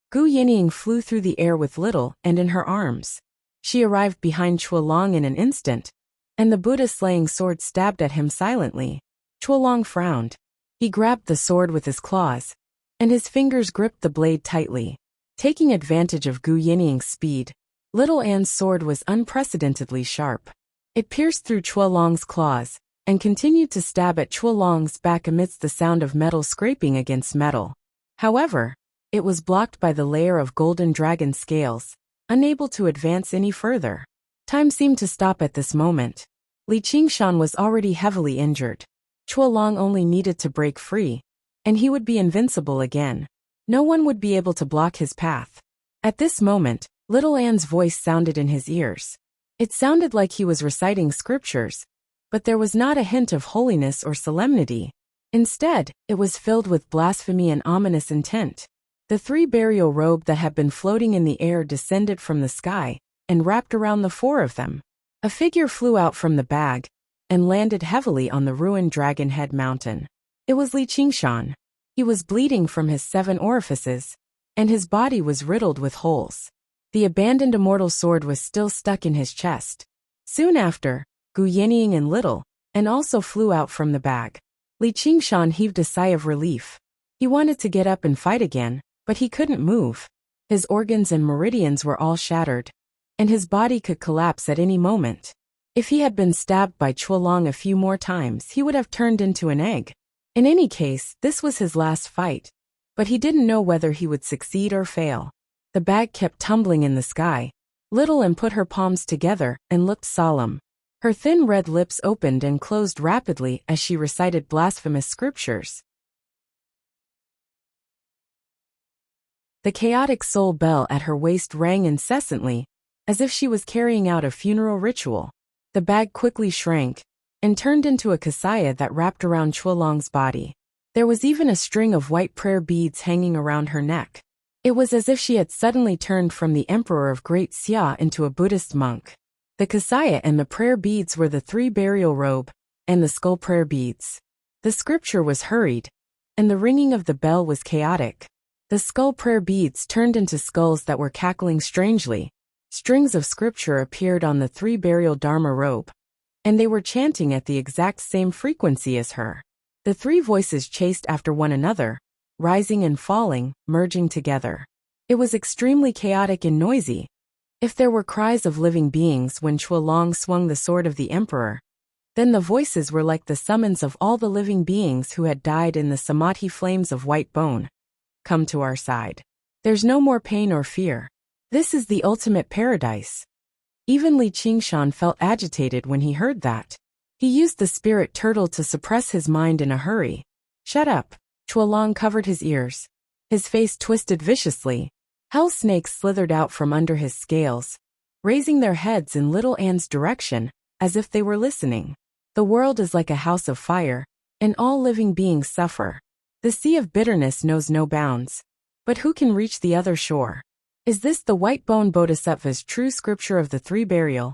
Speaker 1: Gu Yining flew through the air with Little and in her arms. She arrived behind Chuolong in an instant, and the Buddha-slaying sword stabbed at him silently. Chuolong frowned. He grabbed the sword with his claws, and his fingers gripped the blade tightly. Taking advantage of Gu Yining's speed, Little Anne's sword was unprecedentedly sharp. It pierced through Chuolong's claws, and continued to stab at Chuolong's back amidst the sound of metal scraping against metal. However, it was blocked by the layer of golden dragon scales, unable to advance any further. Time seemed to stop at this moment. Li Qingshan was already heavily injured. Chuolong only needed to break free, and he would be invincible again. No one would be able to block his path. At this moment, Little Anne's voice sounded in his ears. It sounded like he was reciting scriptures, but there was not a hint of holiness or solemnity. Instead, it was filled with blasphemy and ominous intent. The 3 burial robe that had been floating in the air descended from the sky and wrapped around the 4 of them. A figure flew out from the bag and landed heavily on the ruined Dragon Head Mountain. It was Li Qingshan. He was bleeding from his 7 orifices, and his body was riddled with holes. The abandoned immortal sword was still stuck in his chest. Soon after, Gu Yining and Little Anne also flew out from the bag. Li Qingshan heaved a sigh of relief. He wanted to get up and fight again, but he couldn't move. His organs and meridians were all shattered, and his body could collapse at any moment. If he had been stabbed by Chuolong a few more times, he would have turned into an egg. In any case, this was his last fight. but he didn't know whether he would succeed or fail. The bag kept tumbling in the sky. Little Anne put her palms together and looked solemn. Her thin red lips opened and closed rapidly as she recited blasphemous scriptures. The chaotic soul bell at her waist rang incessantly, as if she was carrying out a funeral ritual. The bag quickly shrank and turned into a kasaya that wrapped around Chuolong's body. There was even a string of white prayer beads hanging around her neck. It was as if she had suddenly turned from the emperor of Great Xia into a Buddhist monk. The kasaya and the prayer beads were the 3 burial robe and the skull prayer beads. The scripture was hurried, and the ringing of the bell was chaotic. The skull prayer beads turned into skulls that were cackling strangely. Strings of scripture appeared on the 3 burial dharma robe, and they were chanting at the exact same frequency as her. The 3 voices chased after one another, rising and falling, merging together. It was extremely chaotic and noisy. If there were cries of living beings when Chuolong swung the sword of the emperor, then the voices were like the summons of all the living beings who had died in the samadhi flames of white bone. Come to our side. There's no more pain or fear. This is the ultimate paradise. Even Li Qingshan felt agitated when he heard that. He used the spirit turtle to suppress his mind in a hurry. Shut up. Chuolong covered his ears. His face twisted viciously. Hell snakes slithered out from under his scales, raising their heads in little Anne's direction, as if they were listening. The world is like a house of fire, and all living beings suffer. The sea of bitterness knows no bounds. But who can reach the other shore? Is this the white bone bodhisattva's true scripture of the 3 burial?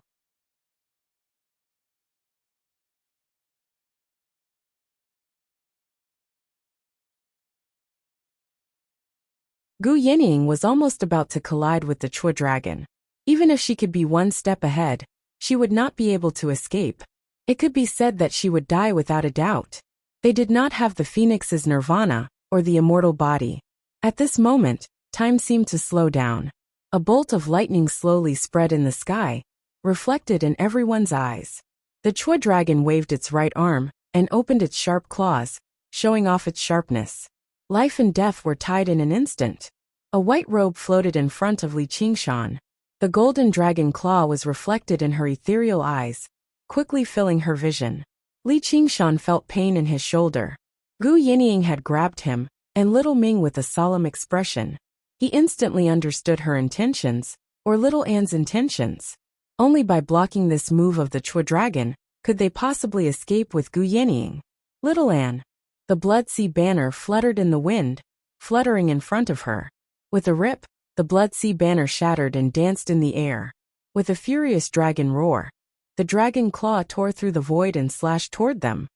Speaker 1: Gu Yinying was almost about to collide with the Chua dragon. Even if she could be one step ahead, she would not be able to escape. It could be said that she would die without a doubt. They did not have the phoenix's nirvana, or the immortal body. At this moment, time seemed to slow down. A bolt of lightning slowly spread in the sky, reflected in everyone's eyes. The Chua dragon waved its right arm and opened its sharp claws, showing off its sharpness. Life and death were tied in an instant. A white robe floated in front of Li Qingshan. The golden dragon claw was reflected in her ethereal eyes, quickly filling her vision. Li Qingshan felt pain in his shoulder. Gu Yinying had grabbed him, and little Ming with a solemn expression. He instantly understood her intentions, or little Anne's intentions. Only by blocking this move of the Chua dragon could they possibly escape with Gu Yinying. Little Anne. The blood sea banner fluttered in the wind, fluttering in front of her. With a rip, the blood sea banner shattered and danced in the air. With a furious dragon roar, the dragon claw tore through the void and slashed toward them.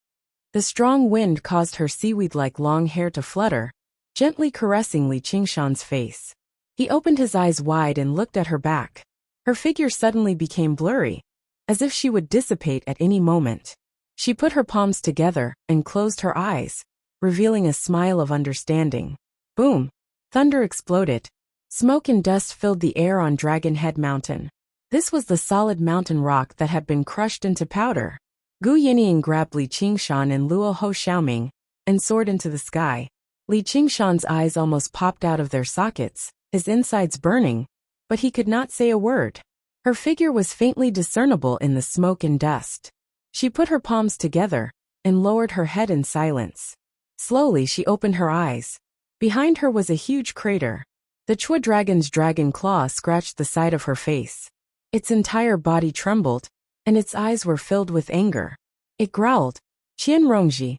Speaker 1: The strong wind caused her seaweed-like long hair to flutter, gently caressing Li Qingshan's face. He opened his eyes wide and looked at her back. Her figure suddenly became blurry, as if she would dissipate at any moment. She put her palms together and closed her eyes, revealing a smile of understanding. Boom! Thunder exploded. Smoke and dust filled the air on Dragon Head Mountain. This was the solid mountain rock that had been crushed into powder. Gu Yinying grabbed Li Qingshan and Luo Ho Xiaoming and soared into the sky. Li Qingshan's eyes almost popped out of their sockets, his insides burning, but he could not say a word. Her figure was faintly discernible in the smoke and dust. She put her palms together and lowered her head in silence. Slowly she opened her eyes. Behind her was a huge crater. The Chua dragon's dragon claw scratched the side of her face. Its entire body trembled, and its eyes were filled with anger. It growled, "Qian Rongji."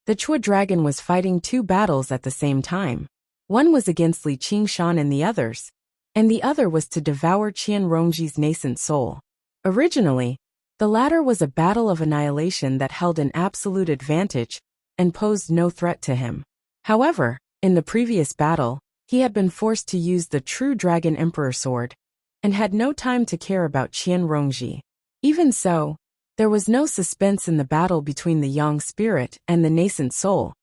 Speaker 1: The Chua dragon was fighting 2 battles at the same time. One was against Li Qingshan and the other was to devour Qian Rongji's nascent soul. Originally, the latter was a battle of annihilation that held an absolute advantage and posed no threat to him. However, in the previous battle, he had been forced to use the true Dragon Emperor sword, and had no time to care about Qian Rongji. Even so, there was no suspense in the battle between the young spirit and the nascent soul,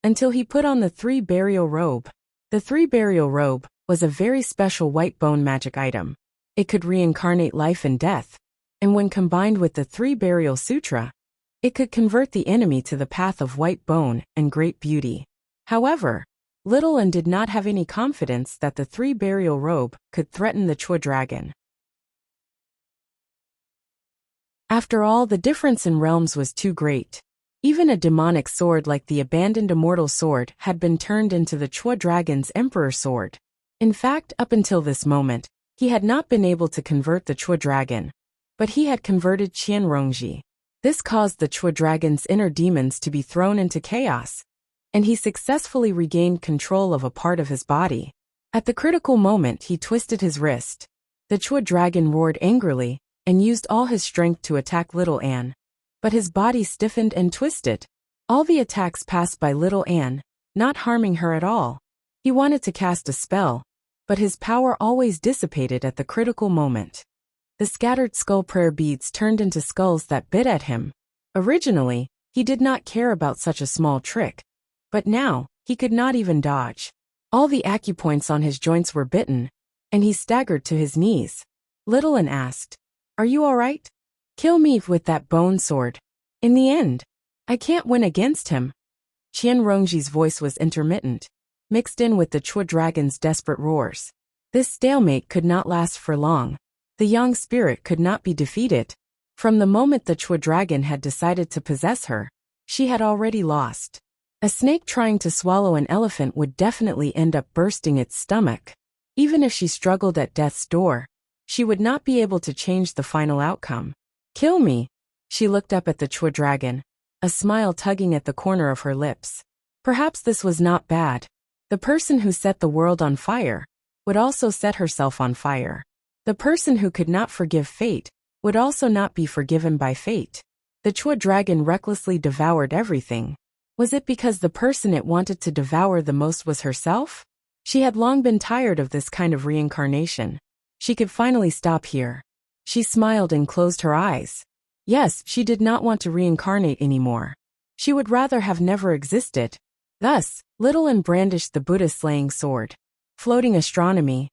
Speaker 1: until he put on the 3 burial robe. The 3 burial robe was a very special white bone magic item. It could reincarnate life and death, and when combined with the 3 burial sutra, it could convert the enemy to the path of white bone and great beauty. However, Little An did not have any confidence that the three-burial robe could threaten the Chua dragon. After all, the difference in realms was too great. Even a demonic sword like the abandoned immortal sword had been turned into the Chua dragon's emperor sword. In fact, up until this moment, he had not been able to convert the Chua dragon, but he had converted Qianrongji. This caused the Chua dragon's inner demons to be thrown into chaos, and he successfully regained control of a part of his body. At the critical moment, he twisted his wrist. The Chua dragon roared angrily and used all his strength to attack Little An, but his body stiffened and twisted. All the attacks passed by Little An, not harming her at all. He wanted to cast a spell, but his power always dissipated at the critical moment. The scattered skull prayer beads turned into skulls that bit at him. Originally, he did not care about such a small trick, but now, he could not even dodge. All the acupoints on his joints were bitten, and he staggered to his knees. Little An asked, "Are you all right? Kill me with that bone sword. In the end, I can't win against him." Qianrongji's voice was intermittent, mixed in with the Chua dragon's desperate roars. This stalemate could not last for long. The young spirit could not be defeated. From the moment the Chua dragon had decided to possess her, she had already lost. A snake trying to swallow an elephant would definitely end up bursting its stomach. Even if she struggled at death's door, she would not be able to change the final outcome. "Kill me." She looked up at the Chua dragon, a smile tugging at the corner of her lips. Perhaps this was not bad. The person who set the world on fire would also set herself on fire. The person who could not forgive fate would also not be forgiven by fate. The Chua dragon recklessly devoured everything. Was it because the person it wanted to devour the most was herself? She had long been tired of this kind of reincarnation. She could finally stop here. She smiled and closed her eyes. Yes, she did not want to reincarnate anymore. She would rather have never existed. Thus, Little An brandished the Buddha-slaying sword. Floating astronomy.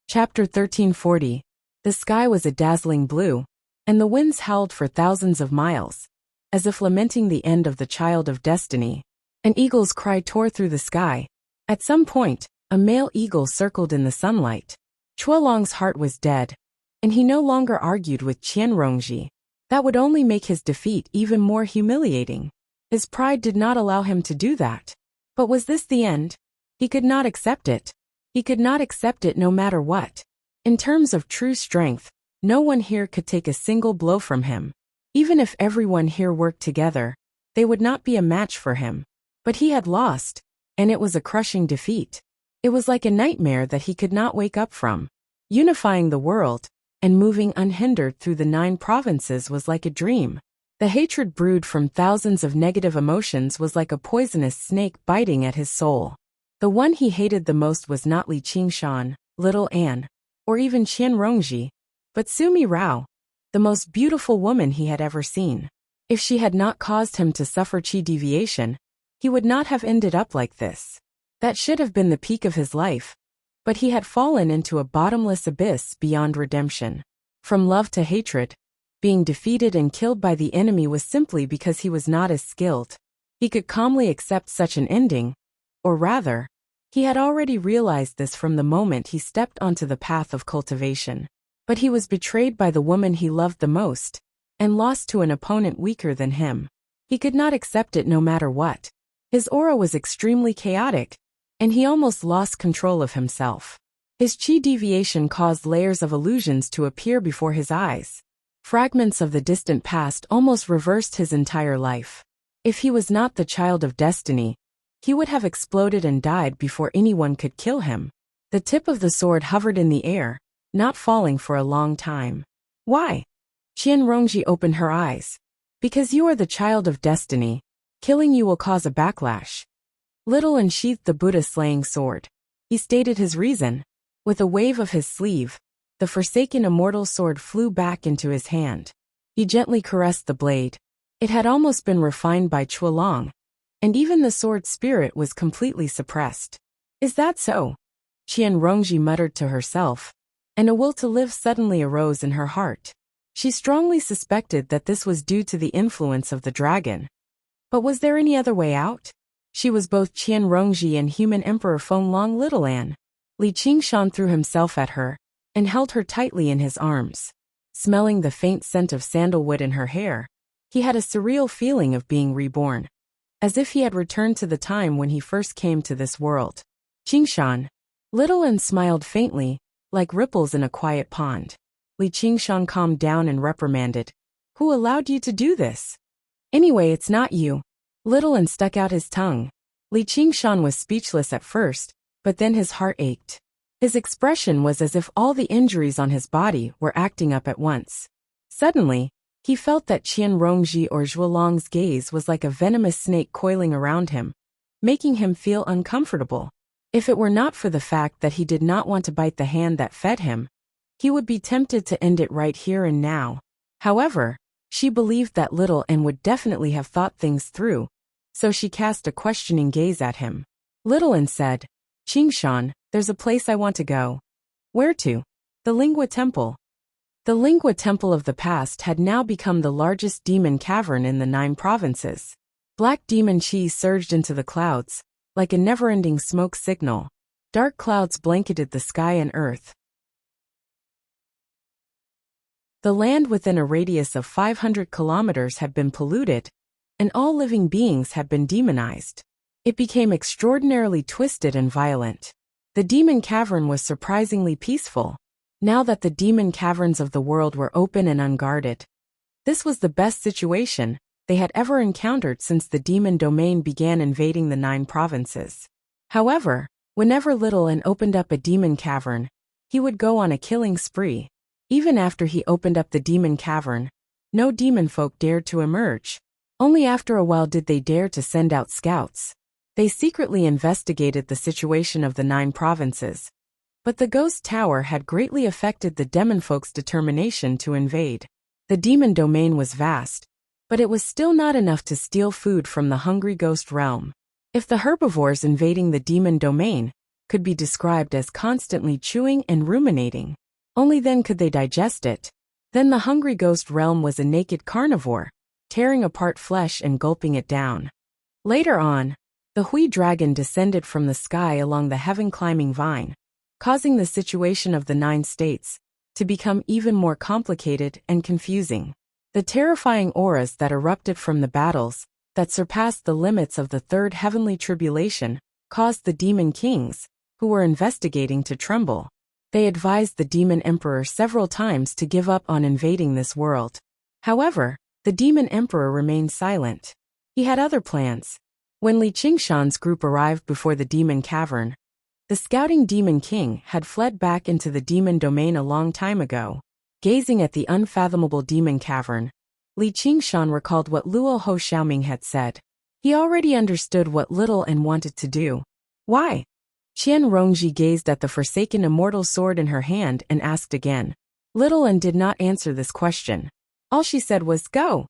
Speaker 1: Chapter 1340. The sky was a dazzling blue, and the winds howled for thousands of miles, as if lamenting the end of the child of destiny. An eagle's cry tore through the sky. At some point, a male eagle circled in the sunlight. Chualong's heart was dead, and he no longer argued with Qianrongji. That would only make his defeat even more humiliating. His pride did not allow him to do that. But was this the end? He could not accept it. He could not accept it no matter what. In terms of true strength, no one here could take a single blow from him. Even if everyone here worked together, they would not be a match for him. But he had lost, and it was a crushing defeat. It was like a nightmare that he could not wake up from. Unifying the world and moving unhindered through the 9 provinces was like a dream. The hatred brewed from thousands of negative emotions was like a poisonous snake biting at his soul. The one he hated the most was not Li Qingshan, Little An, or even Qianrongji, but Sumi Rao, the most beautiful woman he had ever seen. If she had not caused him to suffer chi deviation, he would not have ended up like this. That should have been the peak of his life, but he had fallen into a bottomless abyss beyond redemption. From love to hatred, being defeated and killed by the enemy was simply because he was not as skilled. He could calmly accept such an ending, or rather, he had already realized this from the moment he stepped onto the path of cultivation. But he was betrayed by the woman he loved the most, and lost to an opponent weaker than him. He could not accept it no matter what. His aura was extremely chaotic, and he almost lost control of himself. His chi deviation caused layers of illusions to appear before his eyes. Fragments of the distant past almost reversed his entire life. If he was not the child of destiny, he would have exploded and died before anyone could kill him. The tip of the sword hovered in the air, not falling for a long time. "Why?" Qianrongji opened her eyes. "Because you are the child of destiny. Killing you will cause a backlash." Little An sheathed the Buddha-slaying sword. He stated his reason. With a wave of his sleeve, the forsaken immortal sword flew back into his hand. He gently caressed the blade. It had almost been refined by Chualong, and even the sword spirit was completely suppressed. "Is that so?" Qianrongji muttered to herself, and a will to live suddenly arose in her heart. She strongly suspected that this was due to the influence of the dragon. But was there any other way out? She was both Qian Rongji and human Emperor Feng Long Little An. Li Qingshan threw himself at her and held her tightly in his arms. Smelling the faint scent of sandalwood in her hair, he had a surreal feeling of being reborn, as if he had returned to the time when he first came to this world. Qingshan. Little An smiled faintly, like ripples in a quiet pond. Li Qingshan calmed down and reprimanded. Who allowed you to do this? Anyway, it's not you. Little An stuck out his tongue. Li Qingshan was speechless at first, but then his heart ached. His expression was as if all the injuries on his body were acting up at once. Suddenly, he felt that Qian Rongji or Zhuolong's gaze was like a venomous snake coiling around him, making him feel uncomfortable. If it were not for the fact that he did not want to bite the hand that fed him, he would be tempted to end it right here and now. However, she believed that Little An would definitely have thought things through, so she cast a questioning gaze at him. Little An said, Qingshan, there's a place I want to go. Where to? The Lingua Temple. The Lingua Temple of the past had now become the largest demon cavern in the 9 provinces. Black demon chi surged into the clouds, like a never-ending smoke signal. Dark clouds blanketed the sky and earth. The land within a radius of 500 kilometers had been polluted, and all living beings had been demonized. It became extraordinarily twisted and violent. The demon cavern was surprisingly peaceful, now that the demon caverns of the world were open and unguarded. This was the best situation they had ever encountered since the demon domain began invading the 9 provinces. However, whenever Little An opened up a demon cavern, he would go on a killing spree. Even after he opened up the demon cavern, no demon folk dared to emerge. Only after a while did they dare to send out scouts. They secretly investigated the situation of the 9 provinces. But the ghost tower had greatly affected the demon folk's determination to invade. The demon domain was vast, but it was still not enough to steal food from the hungry ghost realm. If the herbivores invading the demon domain could be described as constantly chewing and ruminating, only then could they digest it. Then the hungry ghost realm was a naked carnivore, tearing apart flesh and gulping it down. Later on, the Hui dragon descended from the sky along the heaven-climbing vine, causing the situation of the 9 states to become even more complicated and confusing. The terrifying auras that erupted from the battles that surpassed the limits of the 3rd heavenly tribulation caused the demon kings, who were investigating, to tremble. They advised the demon emperor several times to give up on invading this world. However, the demon emperor remained silent. He had other plans. When Li Qingshan's group arrived before the demon cavern, the scouting demon king had fled back into the demon domain a long time ago. Gazing at the unfathomable demon cavern, Li Qingshan recalled what Luo Ho Xiaoming had said. He already understood what Little An wanted to do. Why? Qian Rongji gazed at the forsaken immortal sword in her hand and asked again. Little An did not answer this question. All she said was, go.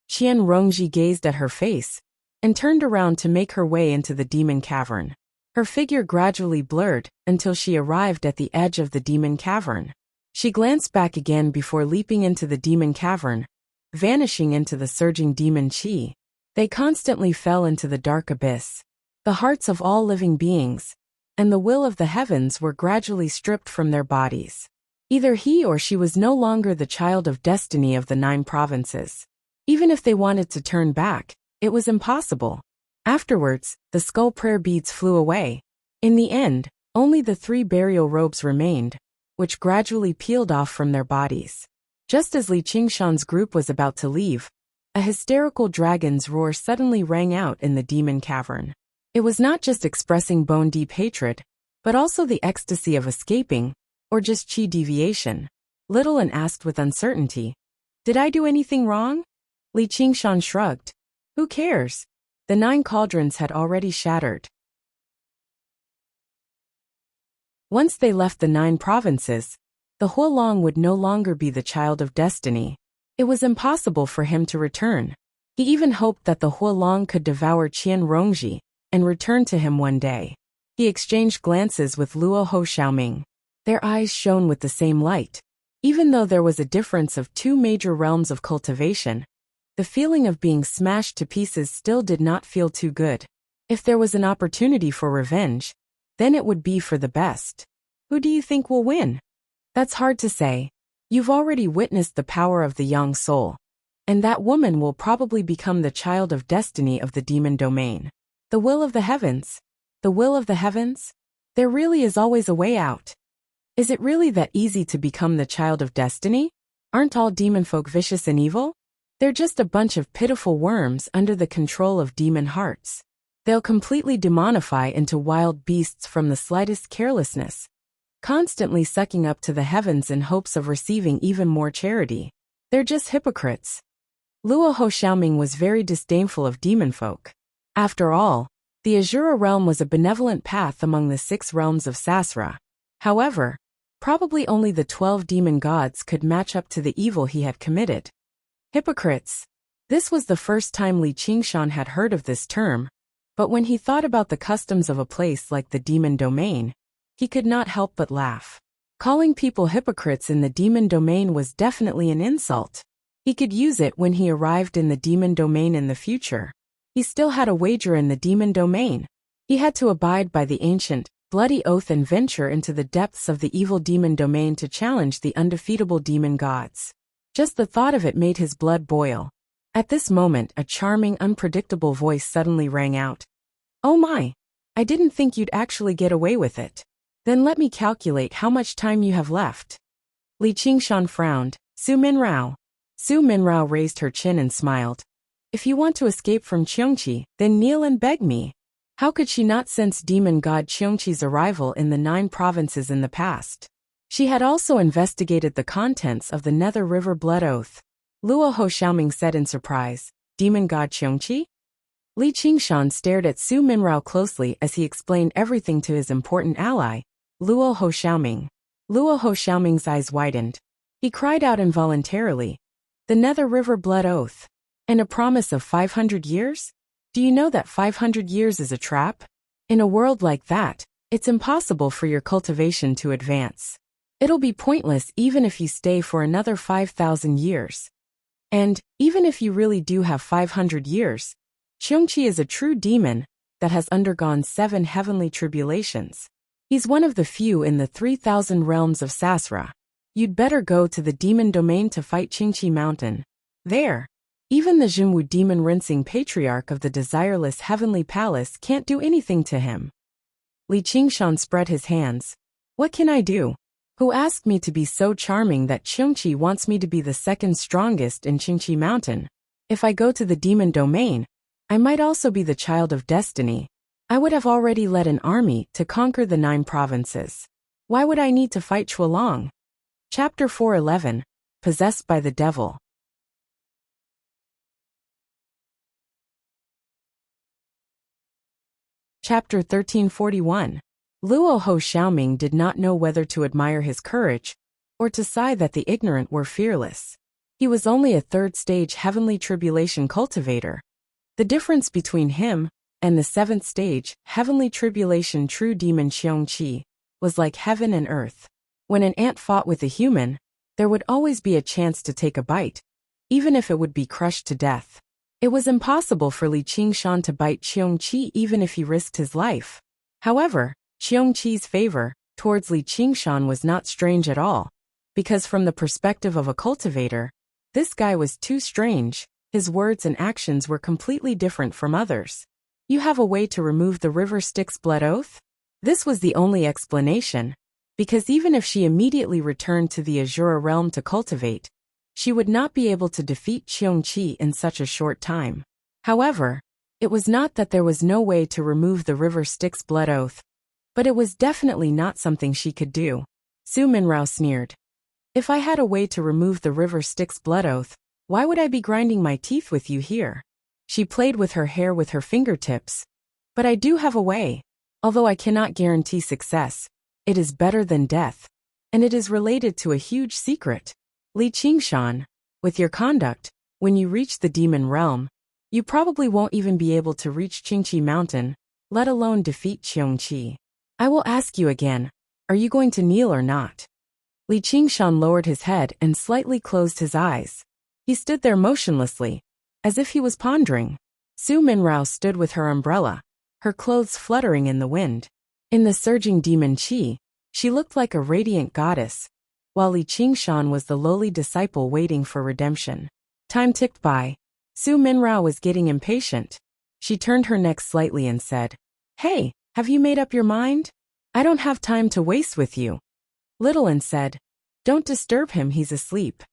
Speaker 1: Qian Rongji gazed at her face and turned around to make her way into the demon cavern. Her figure gradually blurred until she arrived at the edge of the demon cavern. She glanced back again before leaping into the demon cavern, vanishing into the surging demon chi. They constantly fell into the dark abyss. The hearts of all living beings and the will of the heavens were gradually stripped from their bodies. Either he or she was no longer the child of destiny of the 9 provinces. Even if they wanted to turn back, it was impossible. Afterwards, the skull prayer beads flew away. In the end, only the 3 burial robes remained, which gradually peeled off from their bodies. Just as Li Qingshan's group was about to leave, a hysterical dragon's roar suddenly rang out in the demon cavern. It was not just expressing bone-deep hatred, but also the ecstasy of escaping, or just chi deviation. Little An asked with uncertainty, did I do anything wrong? Li Qingshan shrugged. Who cares? The 9 cauldrons had already shattered. Once they left the 9 provinces, the Huolong would no longer be the child of destiny. It was impossible for him to return. He even hoped that the Huolong could devour Qian Rongji and return to him one day. He exchanged glances with Luo Ho Xiaoming. Their eyes shone with the same light. Even though there was a difference of two major realms of cultivation, the feeling of being smashed to pieces still did not feel too good. If there was an opportunity for revenge, then it would be for the best. Who do you think will win? That's hard to say. You've already witnessed the power of the young soul, and that woman will probably become the child of destiny of the demon domain. The will of the heavens. The will of the heavens? There really is always a way out. Is it really that easy to become the child of destiny? Aren't all demon folk vicious and evil? They're just a bunch of pitiful worms under the control of demon hearts. They'll completely demonify into wild beasts from the slightest carelessness, constantly sucking up to the heavens in hopes of receiving even more charity. They're just hypocrites. Luo Ho Xiaoming was very disdainful of demon folk. After all, the Azura realm was a benevolent path among the 6 realms of Sasra. However, probably only the 12 demon gods could match up to the evil he had committed. Hypocrites. This was the first time Li Qingshan had heard of this term, but when he thought about the customs of a place like the demon domain, he could not help but laugh. Calling people hypocrites in the demon domain was definitely an insult. He could use it when he arrived in the demon domain in the future. He still had a wager in the demon domain. He had to abide by the ancient, bloody oath and venture into the depths of the evil demon domain to challenge the undefeatable demon gods. Just the thought of it made his blood boil. At this moment, a charming, unpredictable voice suddenly rang out. "Oh my! I didn't think you'd actually get away with it. Then let me calculate how much time you have left." Li Qingshan frowned. Su Minrao. Su Minrao raised her chin and smiled. "If you want to escape from Qiongqi, then kneel and beg me." How could she not sense demon god Qiongqi's arrival in the 9 provinces in the past? She had also investigated the contents of the Nether River Blood Oath. Luo Ho Xiaoming said in surprise, "Demon god Qiongqi?" Li Qingshan stared at Su Minrao closely as he explained everything to his important ally, Luo Ho Xiaoming. Luo Ho Xiaoming's eyes widened. He cried out involuntarily, "The Nether River Blood Oath. And a promise of 500 years? Do you know that 500 years is a trap? In a world like that, it's impossible for your cultivation to advance. It'll be pointless even if you stay for another 5,000 years. And, even if you really do have 500 years, Qiongqi is a true demon that has undergone 7 heavenly tribulations. He's one of the few in the 3,000 realms of Sasra. You'd better go to the demon domain to fight Qingqi Mountain. There, even the Jinwu demon rinsing patriarch of the desireless heavenly palace can't do anything to him." Li Qingshan spread his hands. "What can I do? Who asked me to be so charming that Qiongqi wants me to be the second strongest in Qingqi Mountain? If I go to the demon domain, I might also be the child of destiny. I would have already led an army to conquer the 9 provinces. Why would I need to fight Chualong?" Chapter 411, Possessed by the Devil. Chapter 1341. Luo Ho Xiaoming did not know whether to admire his courage, or to sigh that the ignorant were fearless. He was only a 3rd-stage heavenly tribulation cultivator. The difference between him and the 7th-stage heavenly tribulation true demon Qiongqi was like heaven and earth. When an ant fought with a human, there would always be a chance to take a bite, even if it would be crushed to death. It was impossible for Li Qingshan to bite Qiongqi even if he risked his life. However, Qiongqi's favor towards Li Qingshan was not strange at all, because from the perspective of a cultivator, this guy was too strange. His words and actions were completely different from others. "You have a way to remove the River Styx blood oath?" This was the only explanation, because even if she immediately returned to the Azura realm to cultivate, she would not be able to defeat Qiongqi in such a short time. However, it was not that there was no way to remove the River Styx blood oath, but it was definitely not something she could do. Su Minrao sneered. "If I had a way to remove the River Styx blood oath, why would I be grinding my teeth with you here?" She played with her hair with her fingertips. "But I do have a way. Although I cannot guarantee success, it is better than death, and it is related to a huge secret. Li Qingshan, with your conduct, when you reach the demon realm, you probably won't even be able to reach Qingqi Mountain, let alone defeat Qiongqi. I will ask you again, are you going to kneel or not?" Li Qingshan lowered his head and slightly closed his eyes. He stood there motionlessly, as if he was pondering. Su Minrao stood with her umbrella, her clothes fluttering in the wind. In the surging demon qi, she looked like a radiant goddess, while Li Qingshan was the lowly disciple waiting for redemption. Time ticked by. Su Minrao was getting impatient. She turned her neck slightly and said, "Hey, have you made up your mind? I don't have time to waste with you." Littlein said, "Don't disturb him, he's asleep."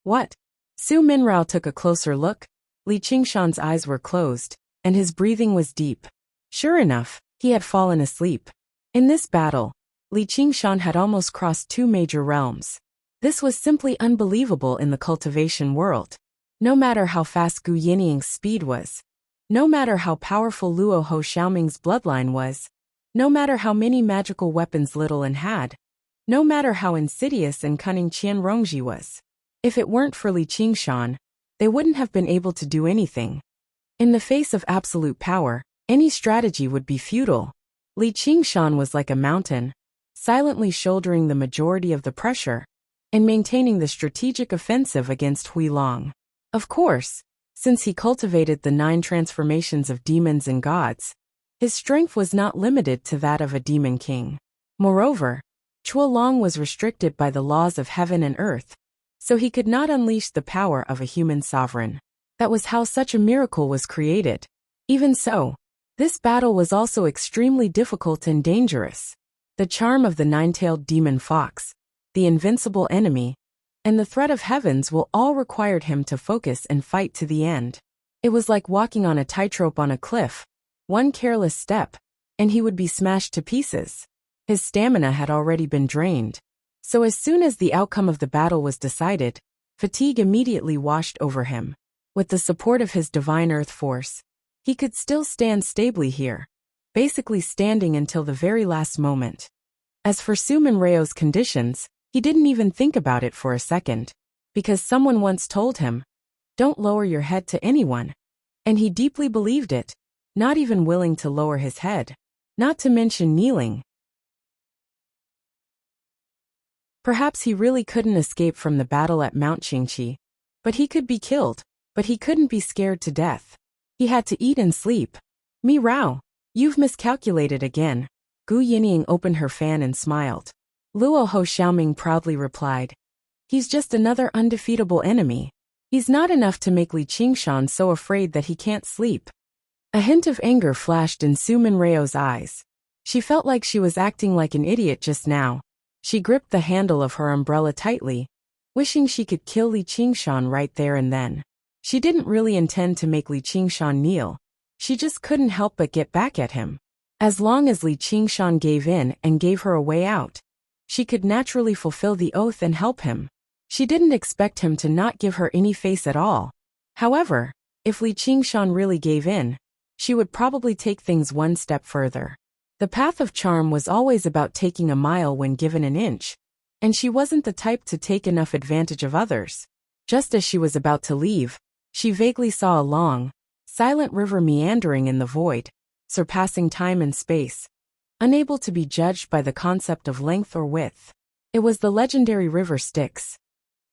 Speaker 1: What? Su Minrao took a closer look. Li Qingshan's eyes were closed, and his breathing was deep. Sure enough, he had fallen asleep. In this battle, Li Qingshan had almost crossed 2 major realms. This was simply unbelievable in the cultivation world. No matter how fast Gu Yinying's speed was, no matter how powerful Luo Ho Xiaoming's bloodline was, no matter how many magical weapons Littlein had, no matter how insidious and cunning Qian Rongji was, if it weren't for Li Qingshan, they wouldn't have been able to do anything. In the face of absolute power, any strategy would be futile. Li Qingshan was like a mountain, silently shouldering the majority of the pressure and maintaining the strategic offensive against Huilong. Of course, since he cultivated the 9 transformations of demons and gods, his strength was not limited to that of a demon king. Moreover, Chuolong was restricted by the laws of heaven and earth, so he could not unleash the power of a human sovereign. That was how such a miracle was created. Even so, this battle was also extremely difficult and dangerous. The charm of the 9-tailed demon fox, the invincible enemy, and the threat of heavens will all required him to focus and fight to the end. It was like walking on a tightrope on a cliff. One careless step, and he would be smashed to pieces. His stamina had already been drained, so as soon as the outcome of the battle was decided, fatigue immediately washed over him. With the support of his divine earth force, he could still stand stably here, basically standing until the very last moment. As for Su Minrao's conditions, he didn't even think about it for a second, because someone once told him, "Don't lower your head to anyone." And he deeply believed it, not even willing to lower his head, not to mention kneeling. Perhaps he really couldn't escape from the battle at Mount Qingqi, but he could be killed, but he couldn't be scared to death. He had to eat and sleep. "Mi Rao, you've miscalculated again." Gu Yinying opened her fan and smiled. Luo Ho Xiaoming proudly replied, "He's just another undefeatable enemy. He's not enough to make Li Qingshan so afraid that he can't sleep." A hint of anger flashed in Su Minrao's eyes. She felt like she was acting like an idiot just now. She gripped the handle of her umbrella tightly, wishing she could kill Li Qingshan right there and then. She didn't really intend to make Li Qingshan kneel. She just couldn't help but get back at him. As long as Li Qingshan gave in and gave her a way out, she could naturally fulfill the oath and help him. She didn't expect him to not give her any face at all. However, if Li Qingshan really gave in, she would probably take things one step further. The path of charm was always about taking a mile when given an inch, and she wasn't the type to take enough advantage of others. Just as she was about to leave, she vaguely saw a long, silent river meandering in the void, surpassing time and space, unable to be judged by the concept of length or width. It was the legendary river Styx.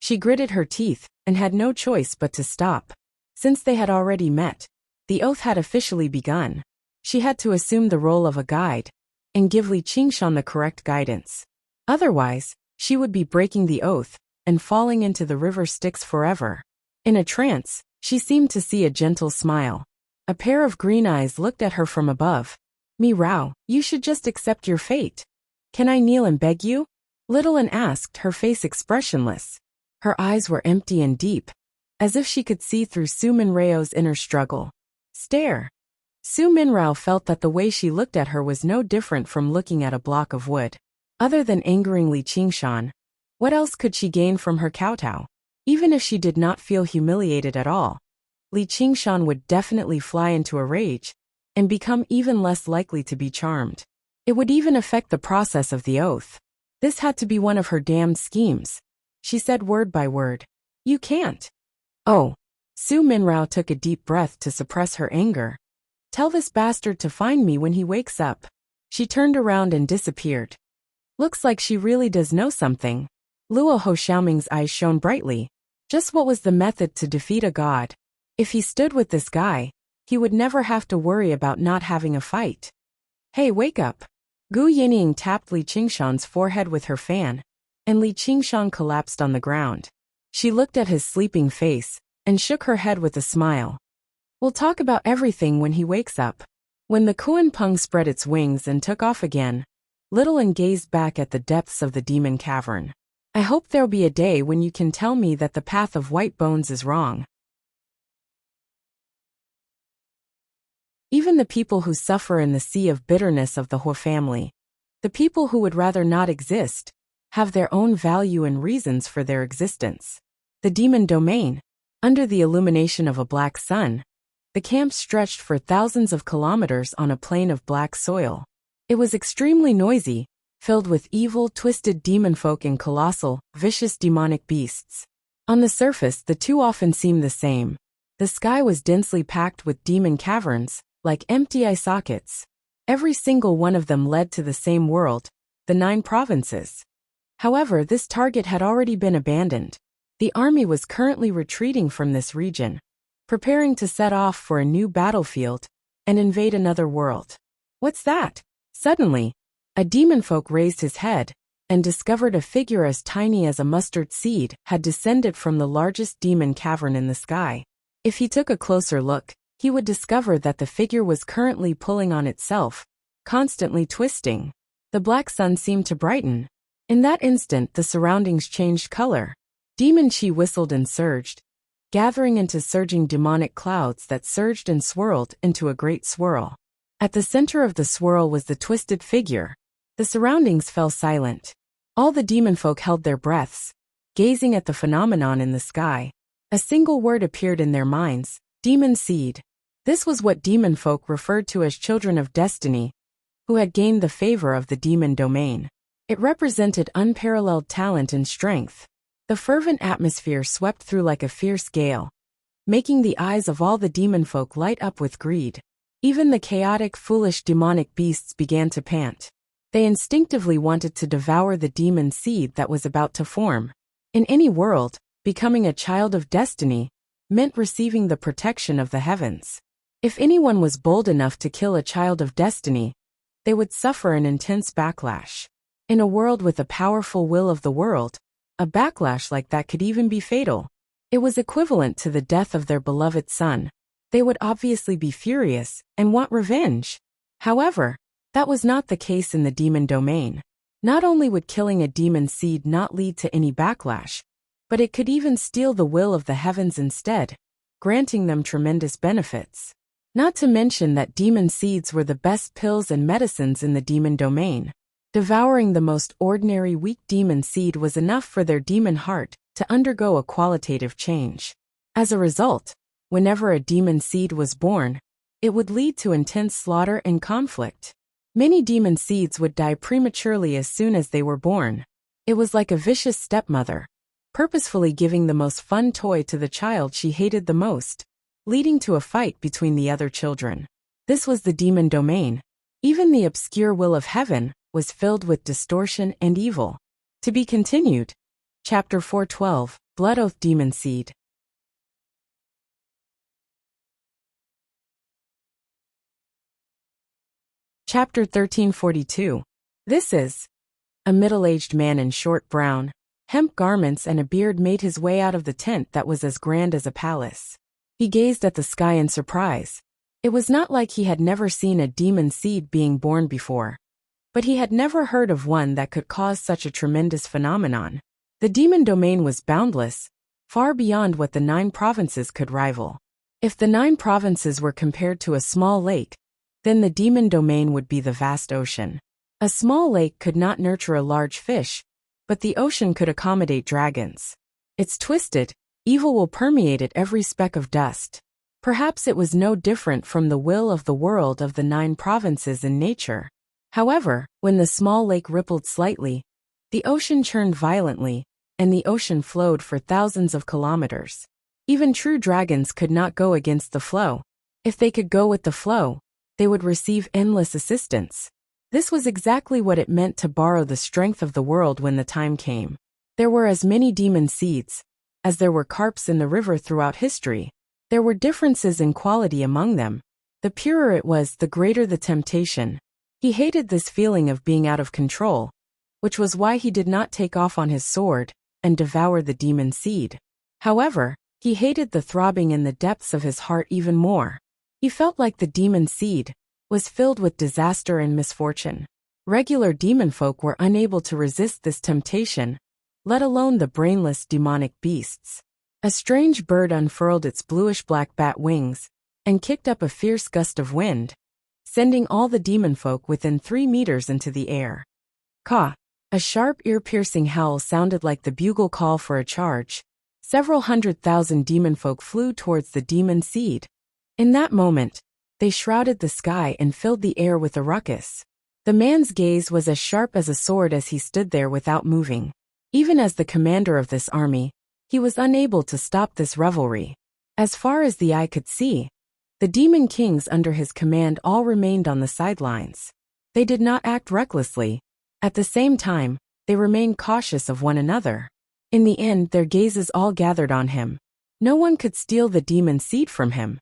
Speaker 1: She gritted her teeth and had no choice but to stop. Since they had already met, the oath had officially begun. She had to assume the role of a guide and give Li Qingshan the correct guidance. Otherwise, she would be breaking the oath and falling into the river Styx forever. In a trance, she seemed to see a gentle smile. A pair of green eyes looked at her from above. "Mi Rao, you should just accept your fate. Can I kneel and beg you?" Littlein asked, her face expressionless. Her eyes were empty and deep, as if she could see through Su Minrao's inner struggle. Stare. Su Minrao felt that the way she looked at her was no different from looking at a block of wood. Other than angering Li Qingshan, what else could she gain from her kowtow? Even if she did not feel humiliated at all, Li Qingshan would definitely fly into a rage and become even less likely to be charmed. It would even affect the process of the oath. This had to be one of her damned schemes. She said word by word, "You can't." "Oh." Su Minrao took a deep breath to suppress her anger. "Tell this bastard to find me when he wakes up." She turned around and disappeared. Looks like she really does know something. Luo Xiaoming's eyes shone brightly. Just what was the method to defeat a god? If he stood with this guy, he would never have to worry about not having a fight. Hey, wake up! Gu Yinying tapped Li Qingshan's forehead with her fan, and Li Qingshan collapsed on the ground. She looked at his sleeping face, and shook her head with a smile. We'll talk about everything when he wakes up. When the Kuan-Peng spread its wings and took off again, Little An gazed back at the depths of the demon cavern. I hope there'll be a day when you can tell me that the path of white bones is wrong. Even the people who suffer in the sea of bitterness of the Hua family, the people who would rather not exist, have their own value and reasons for their existence. The demon domain. Under the illumination of a black sun, the camp stretched for thousands of kilometers on a plain of black soil. It was extremely noisy, filled with evil, twisted demon folk and colossal, vicious demonic beasts. On the surface, the two often seemed the same. The sky was densely packed with demon caverns, like empty eye sockets. Every single one of them led to the same world, the 9 provinces. However, this target had already been abandoned. The army was currently retreating from this region, preparing to set off for a new battlefield and invade another world. What's that? Suddenly, a demon folk raised his head and discovered a figure as tiny as a mustard seed had descended from the largest demon cavern in the sky. If he took a closer look, he would discover that the figure was currently pulling on itself, constantly twisting. The black sun seemed to brighten. In that instant, the surroundings changed color. Demon chi whistled and surged, gathering into surging demonic clouds that surged and swirled into a great swirl. At the center of the swirl was the twisted figure. The surroundings fell silent. All the demon folk held their breaths, gazing at the phenomenon in the sky. A single word appeared in their minds: demon seed. This was what demon folk referred to as children of destiny, who had gained the favor of the demon domain. It represented unparalleled talent and strength. The fervent atmosphere swept through like a fierce gale, making the eyes of all the demon folk light up with greed. Even the chaotic, foolish demonic beasts began to pant. They instinctively wanted to devour the demon seed that was about to form. In any world, becoming a child of destiny meant receiving the protection of the heavens. If anyone was bold enough to kill a child of destiny, they would suffer an intense backlash. In a world with a powerful will of the world, a backlash like that could even be fatal. It was equivalent to the death of their beloved son. They would obviously be furious and want revenge. However, that was not the case in the demon domain. Not only would killing a demon seed not lead to any backlash, but it could even steal the will of the heavens instead, granting them tremendous benefits. Not to mention that demon seeds were the best pills and medicines in the demon domain. Devouring the most ordinary weak demon seed was enough for their demon heart to undergo a qualitative change. As a result, whenever a demon seed was born, it would lead to intense slaughter and conflict. Many demon seeds would die prematurely as soon as they were born. It was like a vicious stepmother, purposefully giving the most fun toy to the child she hated the most, leading to a fight between the other children. This was the demon domain. Even the obscure will of heaven was filled with distortion and evil. To be continued. Chapter 412, Blood Oath Demon Seed. Chapter 1342. This is. A middle-aged man in short brown, hemp garments and a beard made his way out of the tent that was as grand as a palace. He gazed at the sky in surprise. It was not like he had never seen a demon seed being born before, but he had never heard of one that could cause such a tremendous phenomenon. The demon domain was boundless, far beyond what the 9 provinces could rival. If the 9 provinces were compared to a small lake, then the demon domain would be the vast ocean. A small lake could not nurture a large fish, but the ocean could accommodate dragons. It's twisted, evil will permeate it every speck of dust. Perhaps it was no different from the will of the world of the 9 provinces in nature. However, when the small lake rippled slightly, the ocean churned violently, and the ocean flowed for thousands of kilometers. Even true dragons could not go against the flow. If they could go with the flow, they would receive endless assistance. This was exactly what it meant to borrow the strength of the world when the time came. There were as many demon seeds as there were carps in the river throughout history. There were differences in quality among them. The purer it was, the greater the temptation. He hated this feeling of being out of control, which was why he did not take off on his sword and devour the demon seed. However, he hated the throbbing in the depths of his heart even more. He felt like the demon seed was filled with disaster and misfortune. Regular demon folk were unable to resist this temptation, let alone the brainless demonic beasts. A strange bird unfurled its bluish-black bat wings and kicked up a fierce gust of wind, sending all the demon folk within 3 meters into the air. Caw! A sharp, ear-piercing howl sounded like the bugle call for a charge. Several 100,000 demon folk flew towards the demon seed. In that moment, they shrouded the sky and filled the air with a ruckus. The man's gaze was as sharp as a sword as he stood there without moving. Even as the commander of this army, he was unable to stop this revelry. As far as the eye could see, the demon kings under his command all remained on the sidelines. They did not act recklessly. At the same time, they remained cautious of one another. In the end, their gazes all gathered on him. No one could steal the demon seed from him.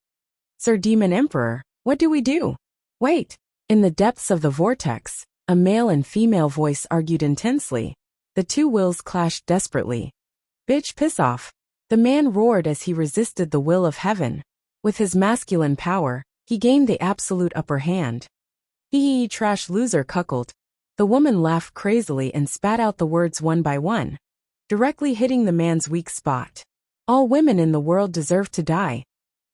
Speaker 1: "Sir Demon Emperor, what do we do?" "Wait." In the depths of the vortex, a male and female voice argued intensely. The two wills clashed desperately. "Bitch, piss off." The man roared as he resisted the will of heaven. With his masculine power, he gained the absolute upper hand. "Hee, trash loser," cuckold. The woman laughed crazily and spat out the words one by one, directly hitting the man's weak spot. All women in the world deserve to die.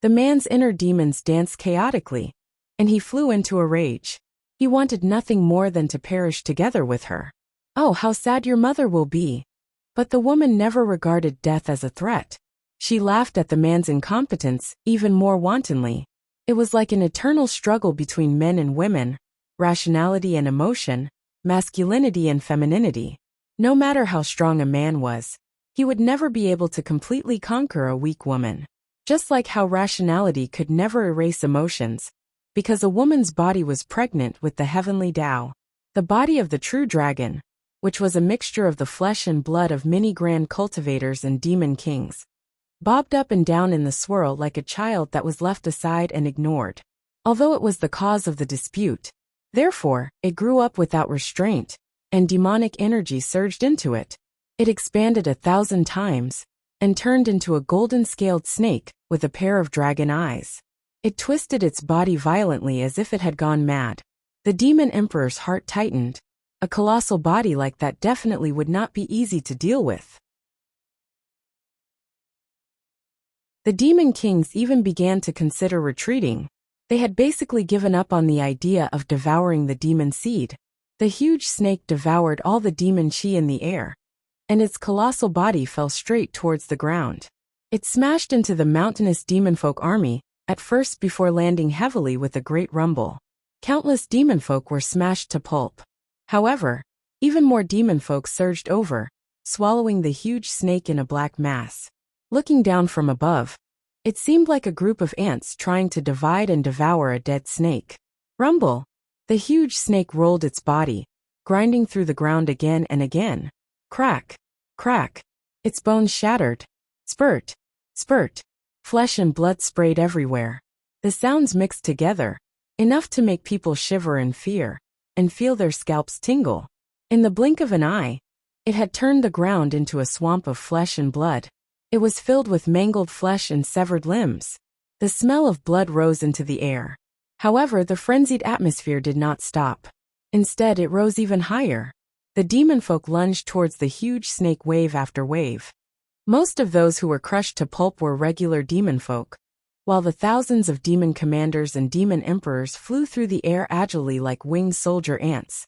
Speaker 1: The man's inner demons danced chaotically, and he flew into a rage. He wanted nothing more than to perish together with her. "Oh, how sad your mother will be." But the woman never regarded death as a threat. She laughed at the man's incompetence even more wantonly. It was like an eternal struggle between men and women, rationality and emotion, masculinity and femininity. No matter how strong a man was, he would never be able to completely conquer a weak woman. Just like how rationality could never erase emotions, because a woman's body was pregnant with the heavenly Tao. The body of the true dragon, which was a mixture of the flesh and blood of many grand cultivators and demon kings, bobbed up and down in the swirl like a child that was left aside and ignored. Although it was the cause of the dispute, therefore, it grew up without restraint, and demonic energy surged into it. It expanded 1,000 times, and turned into a golden-scaled snake with a pair of dragon eyes. It twisted its body violently as if it had gone mad. The demon emperor's heart tightened. A colossal body like that definitely would not be easy to deal with. The demon kings even began to consider retreating. They had basically given up on the idea of devouring the demon seed. The huge snake devoured all the demon chi in the air, and its colossal body fell straight towards the ground. It smashed into the mountainous demonfolk army, at first before landing heavily with a great rumble. Countless demonfolk were smashed to pulp. However, even more demonfolk surged over, swallowing the huge snake in a black mass. Looking down from above, it seemed like a group of ants trying to divide and devour a dead snake. Rumble! The huge snake rolled its body, grinding through the ground again and again. Crack! Crack! Its bones shattered. Spurt! Spurt! Flesh and blood sprayed everywhere. The sounds mixed together, enough to make people shiver in fear, and feel their scalps tingle. In the blink of an eye, it had turned the ground into a swamp of flesh and blood. It was filled with mangled flesh and severed limbs. The smell of blood rose into the air. However, the frenzied atmosphere did not stop. Instead, it rose even higher. The demonfolk lunged towards the huge snake wave after wave. Most of those who were crushed to pulp were regular demonfolk, while the thousands of demon commanders and demon emperors flew through the air agilely like winged soldier ants,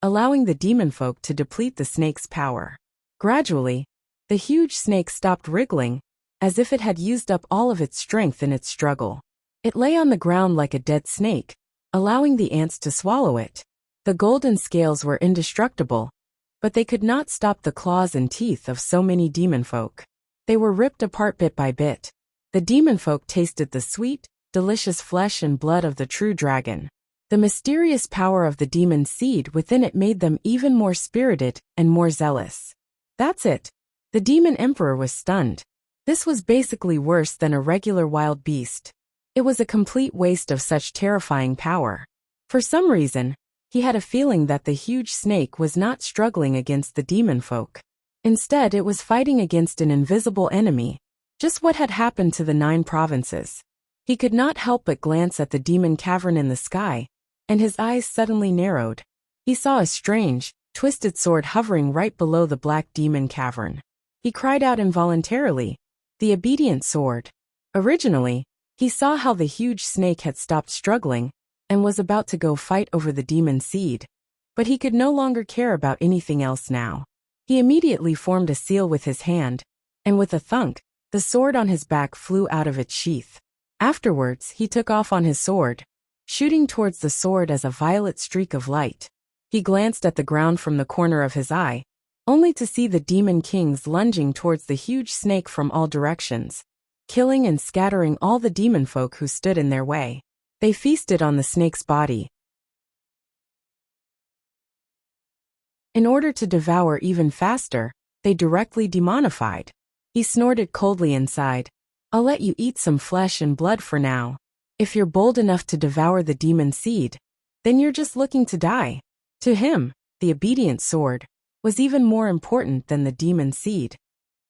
Speaker 1: allowing the demonfolk to deplete the snake's power. Gradually, the huge snake stopped wriggling, as if it had used up all of its strength in its struggle. It lay on the ground like a dead snake, allowing the ants to swallow it. The golden scales were indestructible, but they could not stop the claws and teeth of so many demonfolk. They were ripped apart bit by bit. The demonfolk tasted the sweet, delicious flesh and blood of the true dragon. The mysterious power of the demon seed within it made them even more spirited and more zealous. That's it. The demon emperor was stunned. This was basically worse than a regular wild beast. It was a complete waste of such terrifying power. For some reason, he had a feeling that the huge snake was not struggling against the demon folk. Instead, it was fighting against an invisible enemy. Just what had happened to the 9 provinces. He could not help but glance at the demon cavern in the sky, and his eyes suddenly narrowed. He saw a strange, twisted sword hovering right below the black demon cavern. He cried out involuntarily, "The obedient sword." Originally, he saw how the huge snake had stopped struggling and was about to go fight over the demon seed. But he could no longer care about anything else now. He immediately formed a seal with his hand, and with a thunk, the sword on his back flew out of its sheath. Afterwards, he took off on his sword, shooting towards the sword as a violet streak of light. He glanced at the ground from the corner of his eye, only to see the demon kings lunging towards the huge snake from all directions, killing and scattering all the demon folk who stood in their way. They feasted on the snake's body. In order to devour even faster, they directly demonified. He snorted coldly inside. "I'll let you eat some flesh and blood for now. If you're bold enough to devour the demon seed, then you're just looking to die." To him, the obedient sword was even more important than the demon seed.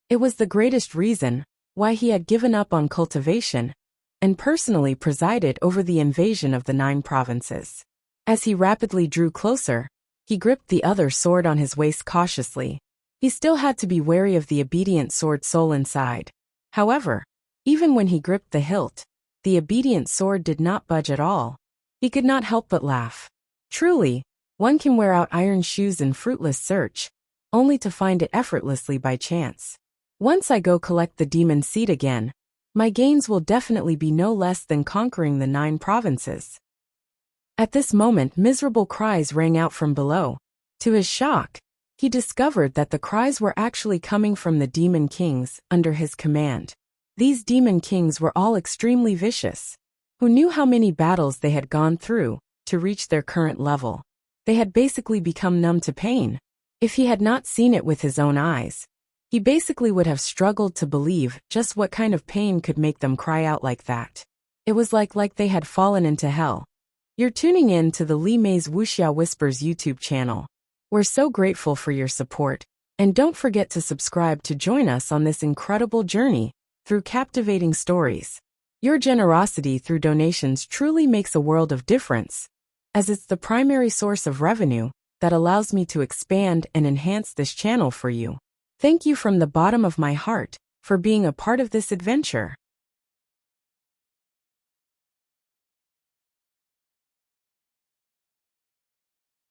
Speaker 1: It was the greatest reason why he had given up on cultivation and personally presided over the invasion of the 9 provinces. As he rapidly drew closer, he gripped the other sword on his waist cautiously. He still had to be wary of the obedient sword soul inside. However, even when he gripped the hilt, the obedient sword did not budge at all. He could not help but laugh. Truly, one can wear out iron shoes in fruitless search, only to find it effortlessly by chance. Once I go collect the demon seed again, my gains will definitely be no less than conquering the 9 provinces. At this moment, miserable cries rang out from below. To his shock, he discovered that the cries were actually coming from the demon kings under his command. These demon kings were all extremely vicious. Who knew how many battles they had gone through to reach their current level? They had basically become numb to pain. If he had not seen it with his own eyes, he basically would have struggled to believe just what kind of pain could make them cry out like that. It was like they had fallen into hell. You're tuning in to the Li Mei's Wuxia Whispers YouTube channel. We're so grateful for your support, and don't forget to subscribe to join us on this incredible journey through captivating stories. Your generosity through donations truly makes a world of difference, as it's the primary source of revenue that allows me to expand and enhance this channel for you. Thank you from the bottom of my heart for being a part of this adventure.